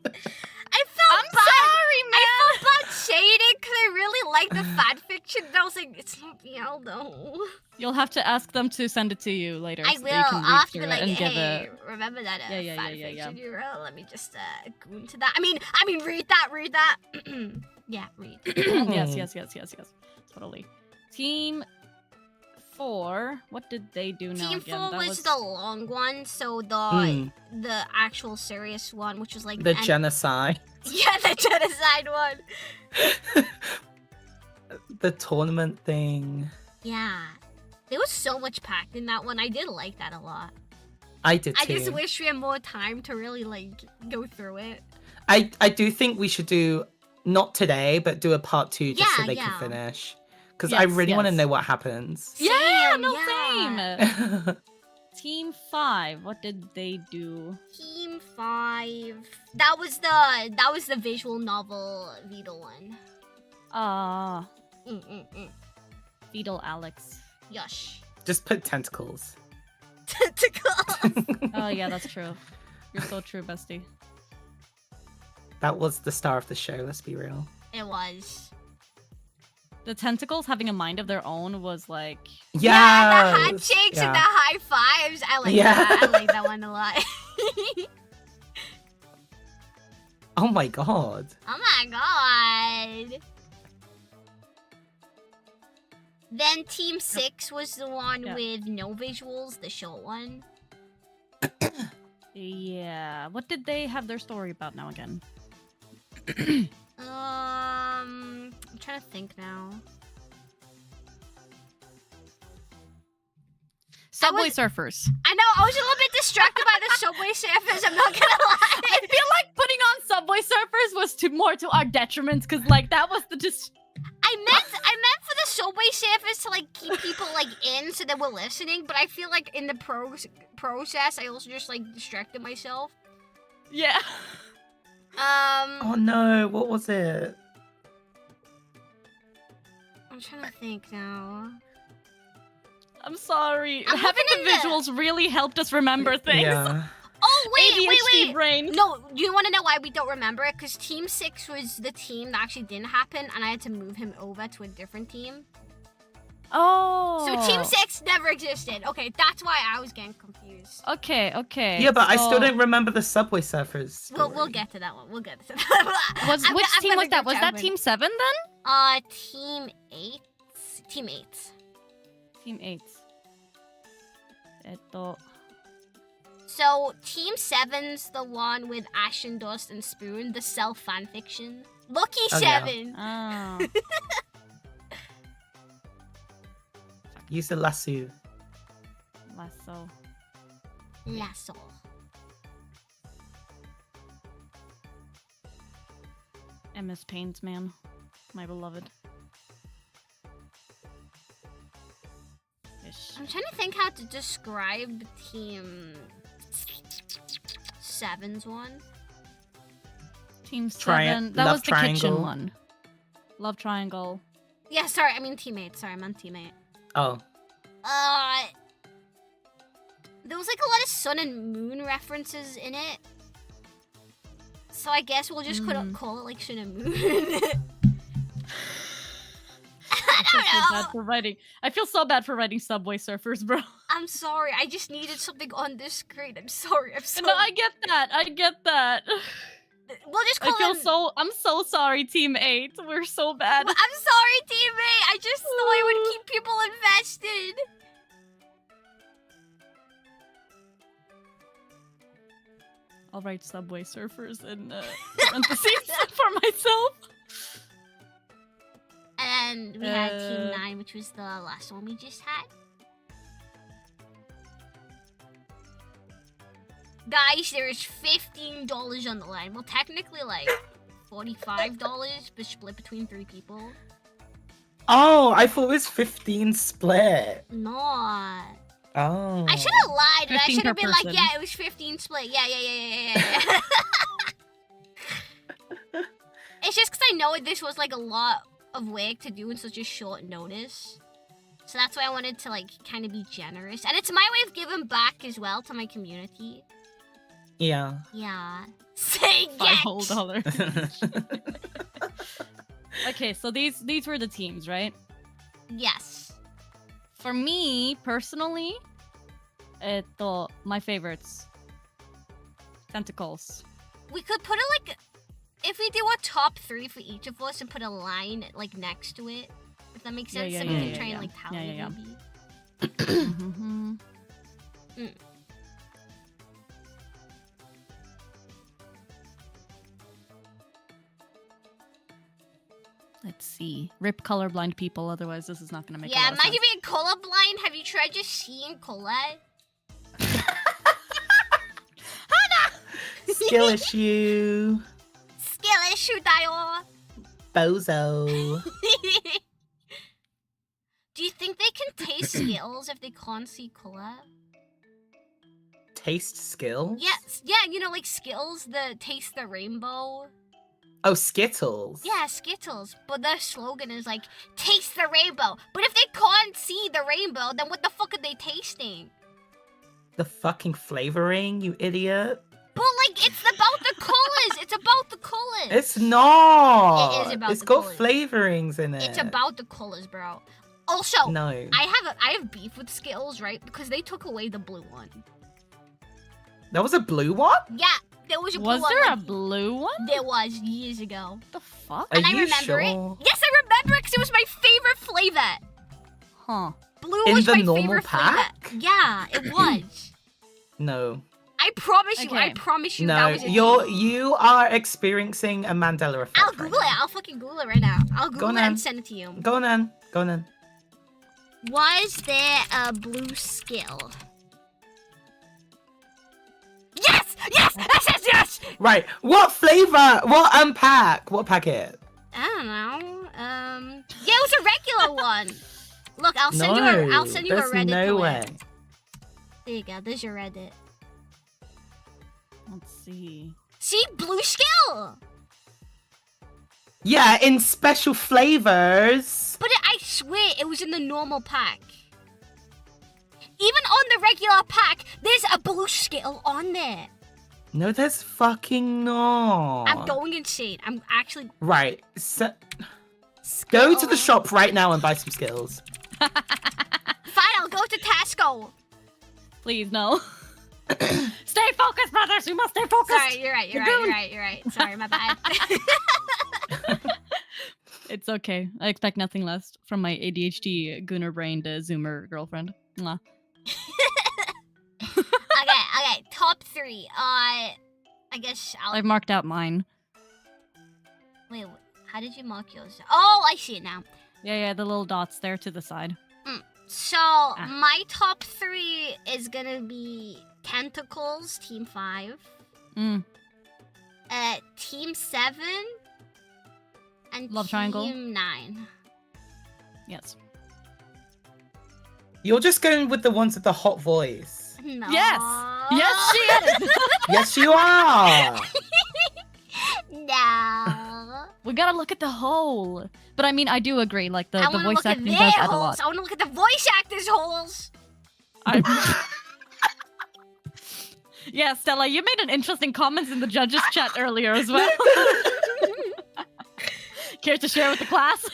I'm sorry, man. I felt bad saying it because I really like the fan fiction. And I was like, it's not BL though. You'll have to ask them to send it to you later. I so will. that you can I'll read have to through be it like, and give hey, it. remember that Yeah. fan fiction URL? Let me just go into that. I mean, read that. Yeah, read. yes. Totally. Team 4. What did they do now Team again? 4 was the long one, so the actual serious one, which was like The genocide. Yeah, the genocide one. The tournament thing. Yeah. There was so much packed in that one. I did like that a lot. I did too. I just wish we had more time to really like go through it. I do think we should do, not today, but do a part 2 just so Yeah, they yeah. can finish. Because I really want to know what happens. Yeah, Same, no yeah. same. Team 5. What did they do? Team 5. That was the visual novel Beetle one. Ah, Mm. Beetle Alex. Yosh. Just put tentacles. Tentacles. Oh yeah, that's true. You're so true, bestie. That was the star of the show, let's be real. It was. The tentacles having a mind of their own was like. Yeah, the handshakes and the high fives. I like that. I like that one a lot. Oh my god. Oh my god. Then Team 6 was the one with no visuals, the short one. Yeah. What did they have their story about now again? I'm trying to think now. Subway Surfers. I know, I was a little bit distracted by the Subway Surfers, I'm not gonna lie. I feel like putting on Subway Surfers was more to our detriment, because like that was the I meant for the Subway Surfers to like keep people like in so they were listening, but I feel like in the process I also just like distracted myself. Yeah. Oh no, what was it? I'm trying to think now. I'm sorry. I'm Having looking the in visuals really helped us remember things. Yeah. Oh wait, ADHD brain. No, you want to know why we don't remember it? Because Team 6 was the team that actually didn't happen, and I had to move him over to a different team. Oh. So Team 6 never existed. Okay, that's why I was getting confused. Okay. Yeah, but I still don't remember the Subway Surfers. We'll get to that one. We'll get to that one. Which team was that? Was that Team 7 then? Team 8. Team 8. Team 8. So Team 7's the one with Ashen Dust and Spoon, the self fanfiction. Lucky Oh, yeah. 7. Oh. Use the lasso. Lasso. MS Pains, man. My beloved. I'm trying to think how to describe Team 7's one. Team 7. That Love was the kitchen Triangle. one. Love Triangle. Yeah, sorry, I mean teammate. Sorry, I meant teammate. Oh. There was like a lot of sun and moon references in it. So I guess we'll just call it like sun and moon. I feel so bad for writing Subway Surfers, bro. I'm sorry. I just needed something on this screen. I'm sorry. No, I get that. We'll just call I'm so sorry, Team 8. We're so bad. I'm sorry, teammate. I just thought I would keep people invested. I'll write Subway Surfers in parentheses for myself. And we had Team 9, which was the last one we just had. Guys, there is $15 on the line. Well, technically, like, $45, but split between 3 people. Oh, I thought it was 15 split. No. Oh. I should have lied, and I 15 should have per been like, person. yeah, it was 15 split. Yeah. It's just because I know this was, like, a lot of work to do in such a short notice. So that's why I wanted to, like, kind of be generous. And it's my way of giving back as well to my community. Yeah. Yeah. Say $5 whole. Okay, so these were the teams, right? Yes. For me, personally, my favorites. Tentacles. We could put it, like, if we do a top 3 for each of us and put a line, like, next to it. If that makes sense, so we can try and, like, tally maybe. Let's see. Rip colorblind people, otherwise this is not gonna make a lot of imagine sense. being colorblind. Have you tried just seeing color? Skill issue. Skill issue, Dio. Bozo. Do you think they can taste skills if they can't see color? Taste skills? Yes, yeah, you know, like skills, the taste the rainbow. Oh, Skittles. Yeah, Skittles. But their slogan is like, taste the rainbow. But if they can't see the rainbow, then what the fuck are they tasting? The fucking flavoring, you idiot. But like, it's about the colors. It's about the colors. It's not. It is about It's the got colors. flavorings in it. It's about the colors, bro. Also, No. I have beef with Skittles, right? Because they took away the blue one. There was a blue one? Yeah, there was a blue one. Was there a like, blue one? There was years ago. The fuck? And Are I you remember it. sure? Yes, I remember it because it was my favorite flavor. Huh. Blue In was the my normal favorite pack? flavor. Yeah, it was. No. I promise you, Okay. that No, was a you are experiencing a Mandela effect. I'll Google it. I'll fucking Google it right now. I'll Go Google on it then. and send it to you. Go on then. Go on then. Was there a blue skill? Yes! Yes! Yes! Right. What flavor? What pack? What packet? I don't know. Yeah, it was a regular one. Look, I'll send you a there's Reddit no link. way. There you go. There's your Reddit. Let's see. See, blue skill. Yeah, in special flavors. But I swear it was in the normal pack. Even on the regular pack, there's a blue skill on there. No, there's fucking not. I'm going insane. I'm actually. Right. So, go to the shop right now and buy some skills. Fine, I'll go to Tesco. Please, no. Stay focused, brothers. We must stay focused. Sorry, you're right. You're right. Sorry, my bad. It's okay. I expect nothing less from my ADHD gooner-brained Zoomer girlfriend. Mwah. Okay. Top 3. I guess I'll. I've marked out mine. Wait, how did you mark yours? Oh, I see it now. Yeah, the little dots there to the side. So my top 3 is gonna be Tentacles, Team 5. Team 7. And Love Triangle. Team 9. Yes. You're just going with the ones with the hot voice. No. Yes, she is. Yes, you are. No. We gotta look at the whole. But I mean, I do agree. Like the wanna voice look at acting their does add a holes. lot. I want to look at the voice actors' holes. Yeah, Stella, you made an interesting comment in the judges chat earlier as well. Care to share with the class?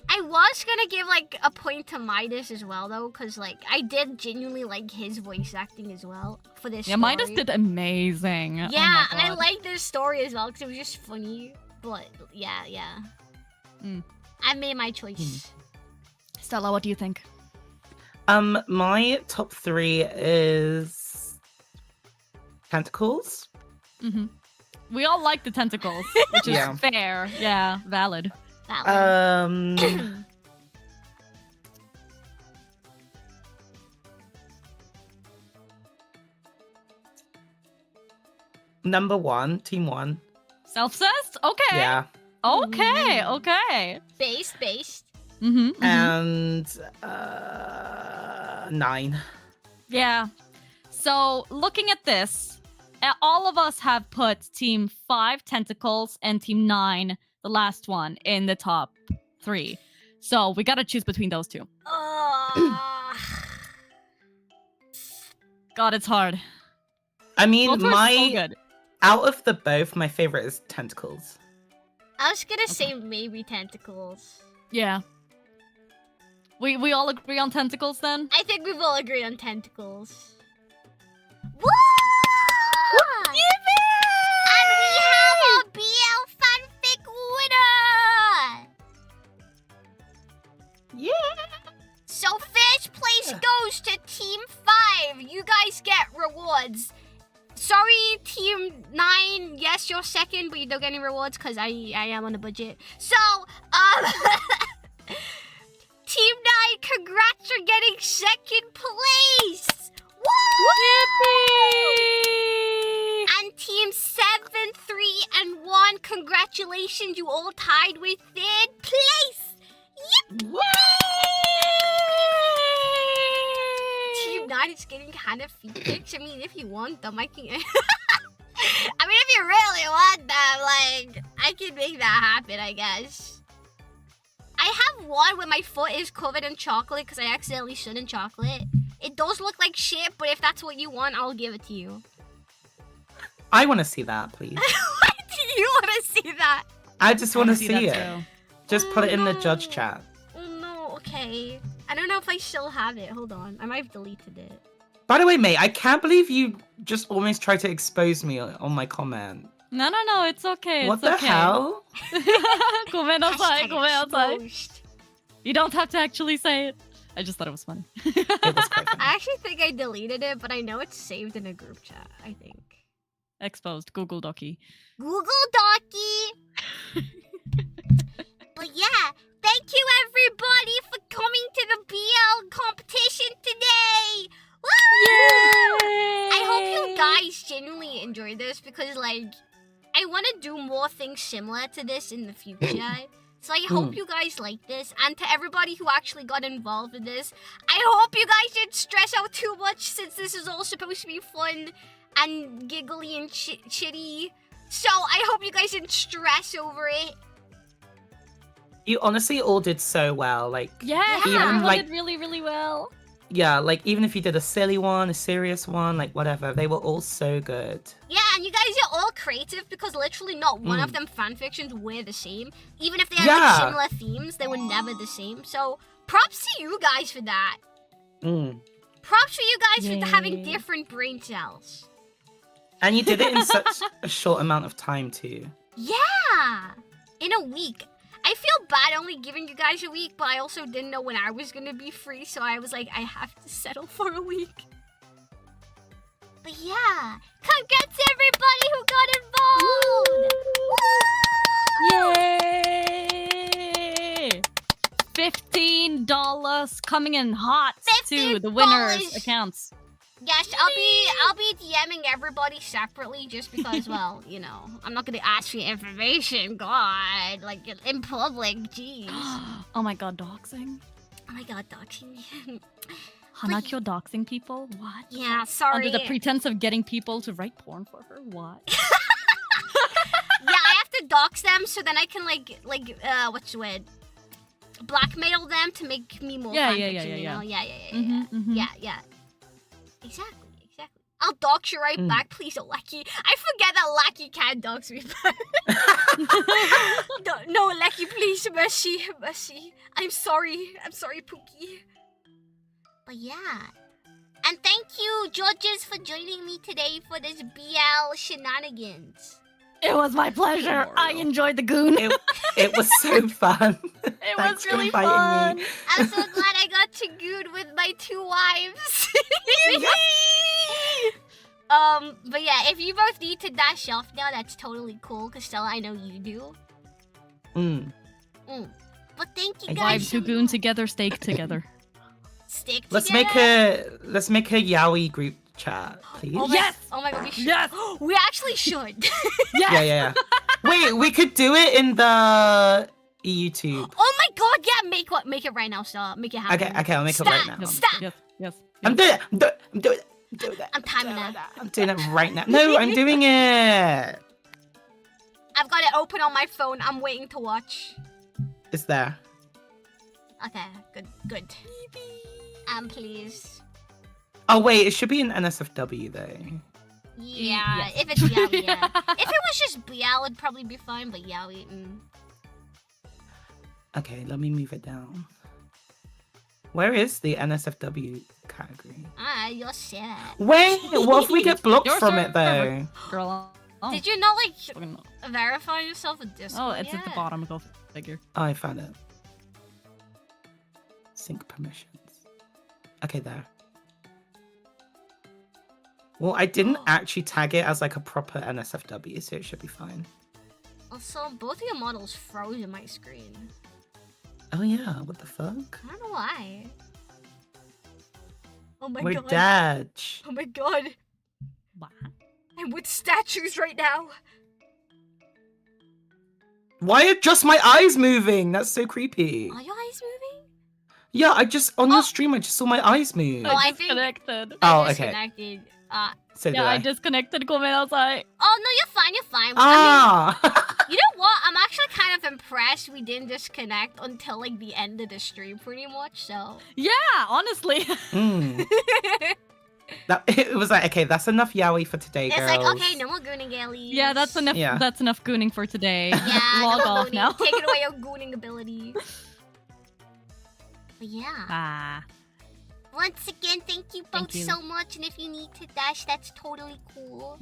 I was gonna give like a point to Midas as well though, because like I did genuinely like his voice acting as well for this. Yeah, Midas did amazing. Oh Yeah, my and I God. like this story as well because it was just funny. But yeah. I made my choice. Stella, what do you think? My top 3 is tentacles. Mm-hmm. We all like the tentacles, which is Yeah. fair. Yeah, valid. Number 1, team 1. Self-cessed? Okay. Yeah. Okay, okay. Based. Mm-hmm. And 9. Yeah. So looking at this, all of us have put team 5 tentacles and team 9, the last one, in the top 3. So we gotta choose between those two. God, it's hard. I mean, Both were so good. out of the both, my favorite is tentacles. I was gonna say maybe tentacles. Yeah. We all agree on tentacles then? I think we've all agreed on tentacles. Woo! And we have a BL fanfic winner! Yeah! So first place goes to Team 5. You guys get rewards. Sorry, Team 9. Yes, you're second, but you don't get any rewards because I am on a budget. So, Team 9, congrats for getting second place! Woo! And Team 7, 3, and 1, congratulations, you all tied with third place! Yep! Team 9 is getting kind of feet pics. I mean, if you want them, I can... I mean, if you really want them, like, I can make that happen, I guess. I have one where my foot is covered in chocolate because I accidentally stood in chocolate. It does look like shit, but if that's what you want, I'll give it to you. I want to see that, please. Why do you want to see that? I just want to see that it. too. Just put it in the judge chat. Oh no, okay. I don't know if I still have it. Hold on. I might have deleted it. By the way, mate, I can't believe you just almost tried to expose me on my comment. No, it's okay. What it's the okay. hell? Exposed. You don't have to actually say it. I just thought it was funny. I actually think I deleted it, but I know it's saved in a group chat, I think. Exposed. Google Docky. Google Docky! But yeah, thank you everybody for coming to the BL competition today! Woo! I hope you guys genuinely enjoyed this because, like, I want to do more things similar to this in the future. So I hope you guys like this. And to everybody who actually got involved in this, I hope you guys didn't stress out too much since this is all supposed to be fun and giggly and chitty. So I hope you guys didn't stress over it. You honestly all did so well. Like, Yeah, even everyone like, did really, really well. yeah, like even if you did a silly one, a serious one, like whatever, they were all so good. Yeah, and you guys are all creative because literally not one of them fanfictions were the same. Even if they had like, similar themes, they were never the same. So props to you guys for that. Props for you guys for having different brain cells. And you did it in such a short amount of time too. Yeah! In a week. I feel bad only giving you guys a week, but I also didn't know when I was gonna be free, so I was like, I have to settle for a week. But yeah, congrats to everybody who got involved! Yay! $15 coming in hot to the winners' accounts. Yes, I'll be DMing everybody separately just because, well, you know, I'm not gonna ask for your information, God, like in public, jeez. Oh my god, doxing? Oh my god, doxing. Hanakyo doxing people? What? Yeah, sorry. Under the pretense of getting people to write porn for her? What? Yeah, dox them so then I can what's the word? Blackmail them to make me more fanfiction, you know? Yeah. Exactly. I'll dox you right back, please, Lecky. I forget that Lecky can't dox me back. No, Lecky, please, mercy. I'm sorry, Pookie. But yeah. And thank you, judges, for joining me today for this BL shenanigans. It was my pleasure. I enjoyed the goon. It was so fun. It was really fun. I'm so glad I got to goon with my 2 wives. But yeah, if you both need to dash off now, that's totally cool, because Stella, I know you do. But thank you guys. Wives who goon together, stake together. Stick Let's together. make a yaoi group chat, please. Oh my god, we should. Yes! We actually should. Yeah. Wait, we could do it in the YouTube. Oh my god, yeah, make it right now, Stella. Make it happen. Okay, I'll make it right now. Stop. Yes. I'm doing it. I'm timing that. I'm doing it right now. No, I'm doing it. I've got it open on my phone. I'm waiting to watch. It's there. Okay, good. Please. Oh wait, it should be an NSFW though. Yeah, Yes. if it's yaoi, yeah. If it was just BL, it'd probably be fine, but yaoi, Okay, let me move it down. Where is the NSFW category? You're sad. Wait, what if we get blocked Your from it server. though? Girl. Oh. Did you not verify yourself with Discord? Oh, it's at the bottom. Go figure. Oh, I found it. Sync permissions. Okay, there. Well, I didn't actually tag it as like a proper NSFW, so it should be fine. Also, both of your models froze in my screen. Oh yeah, what the fuck? I don't know why. Oh my We're god. Daj. Oh my god. What? I'm with statues right now. Why are just my eyes moving? That's so creepy. Are your eyes moving? Yeah, I just on your stream I just saw my eyes move. Oh, I think Disconnected. Oh, I okay. disconnected. So did Yeah, I I. disconnected. Come in outside. Oh no, you're fine. Ah. You know what? I'm actually kind of impressed we didn't disconnect until like the end of the stream, pretty much. So. Yeah, honestly. That it was like, okay, that's enough yaoi for today, It's girls. like, okay, no more gooning galleys. Yeah, that's enough. Yeah. That's enough gooning for today. Yeah, Log no more off gooning. now. Taking away your gooning ability. But yeah. Ah. Once again, thank you both Thank you. so much. And if you need to dash, that's totally cool.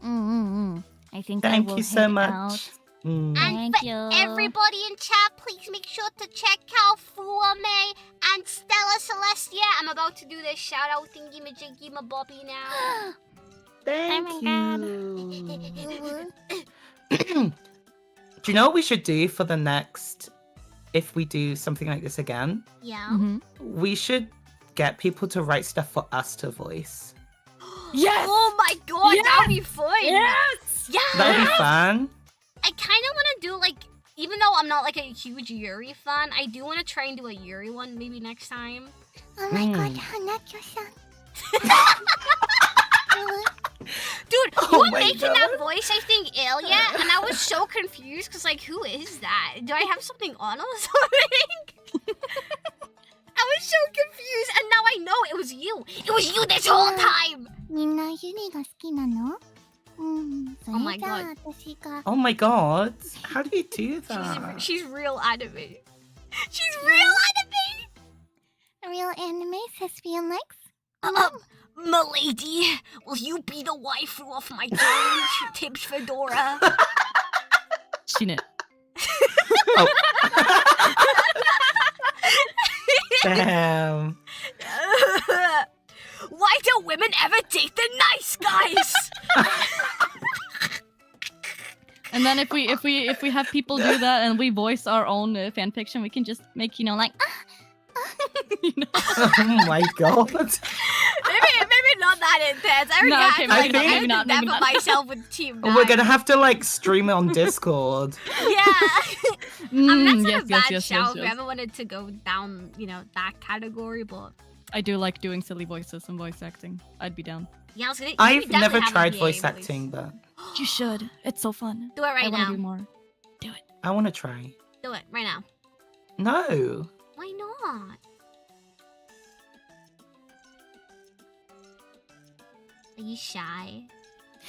I think I Thank will you so head much. out. And Thank for you. everybody in chat, please make sure to check out Fuame and Stella Celestia. I'm about to do this shout out thingy majiggy ma bobby now. Thank Oh you. Do you know what we should do for the next, if we do something like this again? Yeah. Mm-hmm. We should get people to write stuff for us to voice. Yes. Oh my god, Yes! that would be fun. Yes. Yeah. That would be fun. I kind of want to do like, even though I'm not like a huge Yuri fan, I do want to try and do a Yuri one maybe next time. Oh my god, Hanakyo-san. Dude, Oh you were my making God. that voice, I think, Ilya, and I was so confused because, like, who is that? Do I have something on or something? I was so confused, and now I know it was you. It was you this whole time. みんなユリが好きなの？そ Oh my れじゃあ god. 私が Oh my god. How do you do that? She's real anime. She's real anime. real anime thespian likes. Milady, will you be the waifu of my game, Tibbs Fedora? Seen it. Oh. Damn. Why don't women ever date the nice guys? And then if we have people do that and we voice our own fan fiction, we can just make like. Oh my god. Maybe not that intense. I already No, okay, have maybe not, that maybe for not. myself with Team We're gonna have to like stream it on Discord. Yeah. That's not yes, a bad yes, shout if you yes. ever wanted to go down, that category, but I do like doing silly voices and voice acting. I'd be down. Yeah, I was gonna. I've never tried voice acting, but You should. It's so fun. Do it right I want now. to do more. I want to try. Do it right now. No. Why not? Are you shy?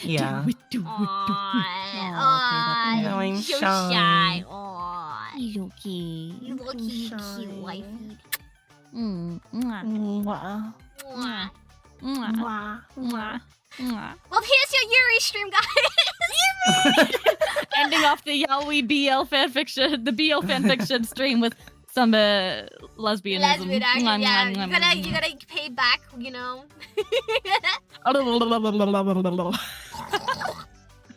Yeah. Do it. Aw, No, I'm so shy. shy. Aw. You okay? You look cute, wifey. Mwah. Mwah. Mwah. Mwah. Mwah. Well, here's your Yuri stream, guys. Ending off the Yaoi BL fanfiction, the BL fanfiction stream with some lesbianism. Lesbian action, Mwah, yeah. mwah, mwah, You gotta pay back, you know.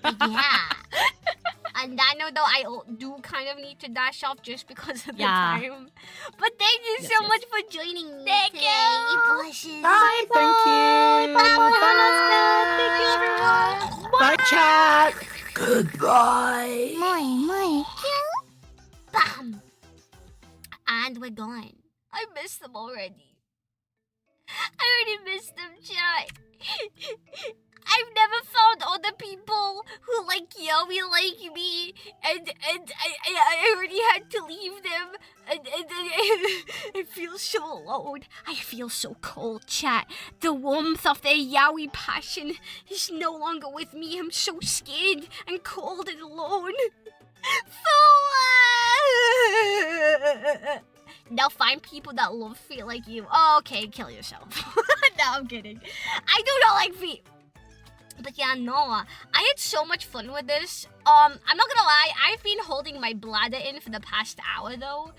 Yeah. And I know though I do kind of need to dash off just because of the Yeah. time. But thank you Yes, so yes. much for joining me. Thank you. Blushes. Bye, thank you. Thank you, everyone. Bye, chat. Goodbye. Bam. And we're gone. I miss them already. I already missed them, chat. I've never found other people who like Yowie like me, and I already had to leave them, and I feel so alone. I feel so cold, chat. The warmth of their Yowie passion is no longer with me. I'm so scared and cold and alone. Now find people that love feet like you. Oh, okay, kill yourself. No, I'm kidding. I do not like feet. But yeah, no, I had so much fun with this. I'm not gonna lie, I've been holding my bladder in for the past hour though.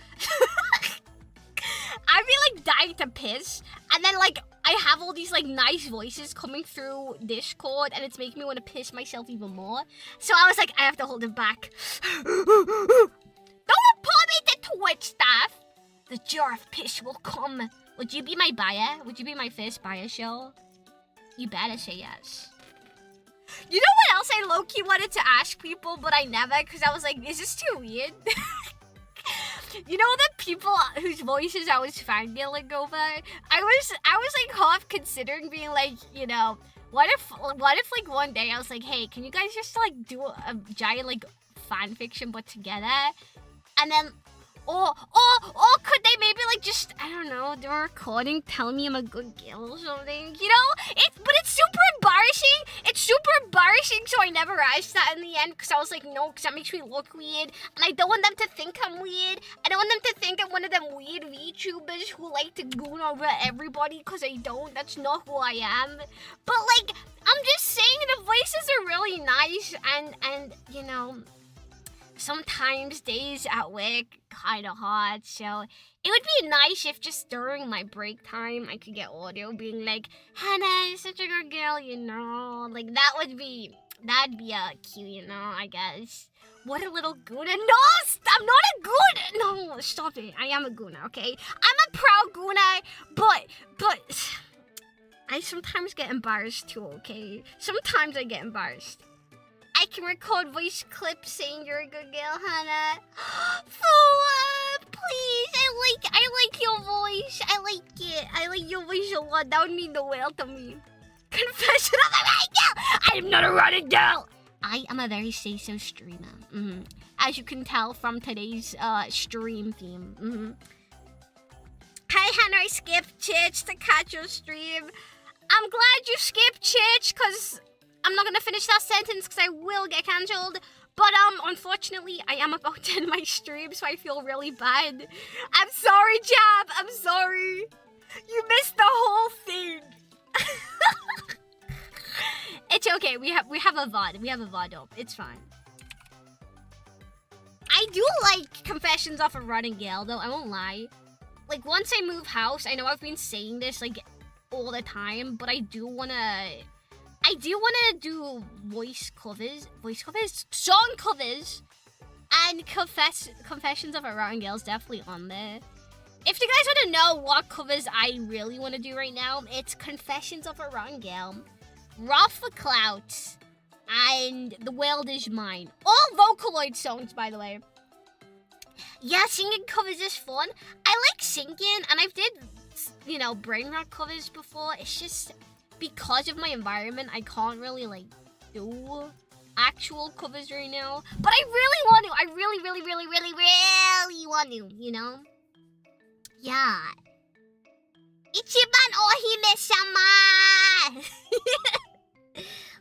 I've been like dying to piss, and then like I have all these like nice voices coming through Discord, and it's making me want to piss myself even more. So I was like, I have to hold it back. Don't put me to Twitch stuff. The jar of piss will come. Would you be my buyer? Would you be my first buyer, show? You better say yes. You know what else I low-key wanted to ask people, but I never, because I was like, is this too weird? You know the people whose voices I was fangirling over? I was like half considering being like, you know, what if like one day I was like, hey, can you guys just like do a giant like fan fiction but together? And then or could they maybe like just, I don't know, do a recording telling me I'm a good girl or something, you know? But it's super embarrassing. It's super embarrassing, so I never asked that in the end because I was like, no, because that makes me look weird, and I don't want them to think I'm weird. I don't want them to think I'm one of them weird VTubers who like to goon over everybody because I don't. That's not who I am. But like, I'm just saying the voices are really nice, and you know, sometimes days at work kind of hard, so it would be nice if just during my break time I could get audio being like, Hannah, you're such a good girl, you know, like that'd be cute, you know, I guess. What a little gooner. No, I'm not a gooner. No, stop it. I am a gooner, okay? I'm a proud gooner, but I sometimes get embarrassed too, okay? Sometimes I get embarrassed. I can record voice clips saying you're a good girl, Hannah. Please, I like your voice. I like it. I like your voice a lot. That would mean the world to me. Confession of a running girl. I am not a running girl. I am a very say-so streamer. As you can tell from today's stream theme. Hi, Hannah. I skipped church to catch your stream. I'm glad you skipped church, because I'm not gonna finish that sentence because I will get cancelled. But unfortunately, I am about to end my stream, so I feel really bad. I'm sorry, Jab. I'm sorry. You missed the whole thing. It's okay. We have a VOD. We have a VOD up. It's fine. I do like Confessions of a Running Girl, though. I won't lie. Like, once I move house, I know I've been saying this like all the time, but I do wanna do song covers, and Confessions of a Rotten Girl is definitely on there. If you guys want to know what covers I really want to do right now, it's Confessions of a Rotten Girl, Wrath for Clout, and The World Is Mine. All Vocaloid songs, by the way. Yeah, singing covers is fun. I like singing, and you know, brain rot covers before. It's just because of my environment, I can't really like do actual covers right now. But I really want to. I really want to. You know? Yeah. Ichiban ohime-sama.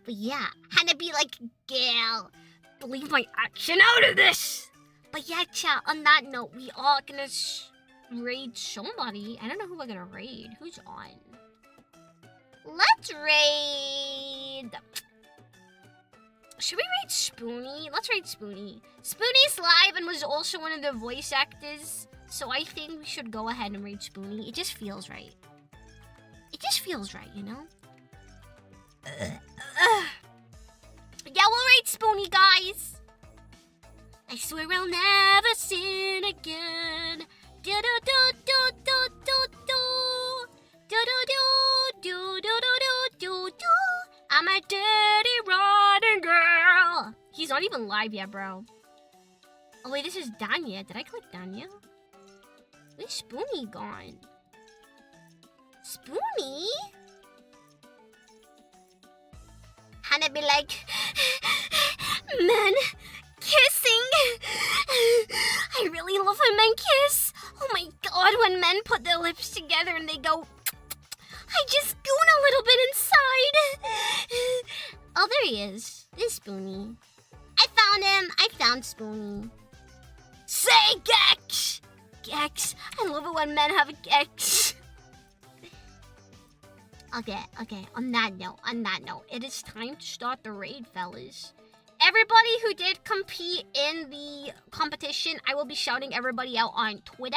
But yeah, Hanabi like, girl, believe my action out of this. But yeah, chat. On that note, we are gonna raid somebody. I don't know who we're gonna raid. Who's on? Let's raid. Should we raid Spoonie? Let's raid Spoonie. Spoonie's live and was also one of the voice actors, so I think we should go ahead and raid Spoonie. It just feels right. It just feels right, you know? Yeah, we'll raid Spoonie, guys. I swear I'll never sin again. Do do do do do do do do do do do do do. I'm a dirty rotten girl. He's not even live yet, bro. Oh wait, this is Danya. Did I click Danya? Where's Spoonie gone? Spoonie? Hannah be like, men kissing. I really love when men kiss. Oh my god, when men put their lips together and they go, I just goon a little bit inside. Oh, there he is. There's Spoonie. I found him. I found Spoonie. Say Gex! Gex. I love it when men have a Gex. Okay. On that note, it is time to start the raid, fellas. Everybody who did compete in the competition, I will be shouting everybody out on Twitter.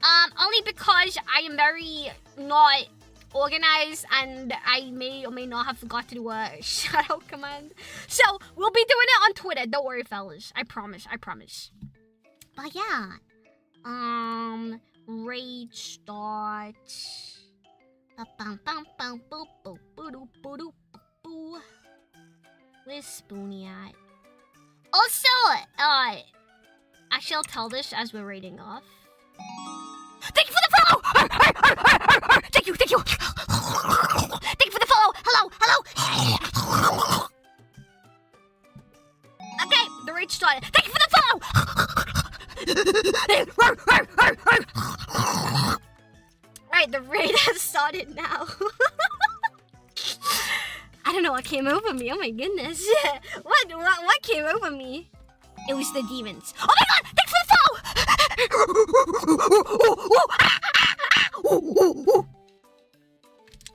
Only because I am very not organized and I may or may not have forgot to do a shout out command. So we'll be doing it on Twitter. Don't worry, fellas. I promise. But yeah. Raid start. Where's Spoonie at? Also, I shall tell this as we're raiding off. Thank you for the follow! Thank you! Thank you for the follow! Hello! Okay, the raid started. Thank you for the follow! Alright, the raid has started now. I don't know what came over me. Oh my goodness. What came over me? It was the demons. Oh my god! Thanks for the follow!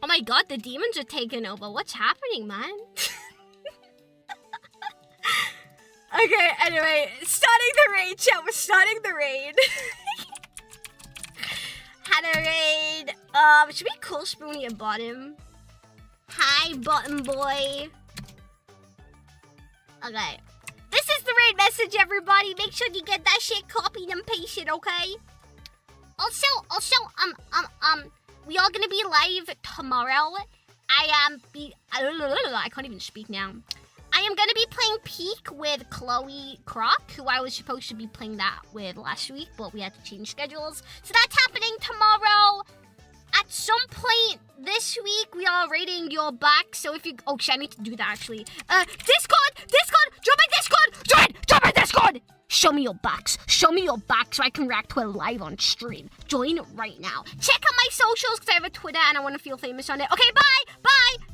Oh my god, the demons are taking over. What's happening, man? Okay, anyway, starting the raid, chat. We're starting the raid. Had a raid. Should we call Spoonie a bottom? Hi, bottom boy. Okay. This is the raid message, everybody. Make sure you get that shit copied and pasted, okay? Also, we are gonna be live tomorrow. I can't even speak now. I am gonna be playing Peak with Chloe Croc, who I was supposed to be playing that with last week, but we had to change schedules. So that's happening tomorrow. At some point this week, we are rating your back. So if you... Oh, shit, I need to do that, actually. Discord! Join my Discord! Join my Discord! Show me your backs. Show me your back so I can react to it live on stream. Join right now. Check out my socials because I have a Twitter and I want to feel famous on it. Okay, bye! Bye!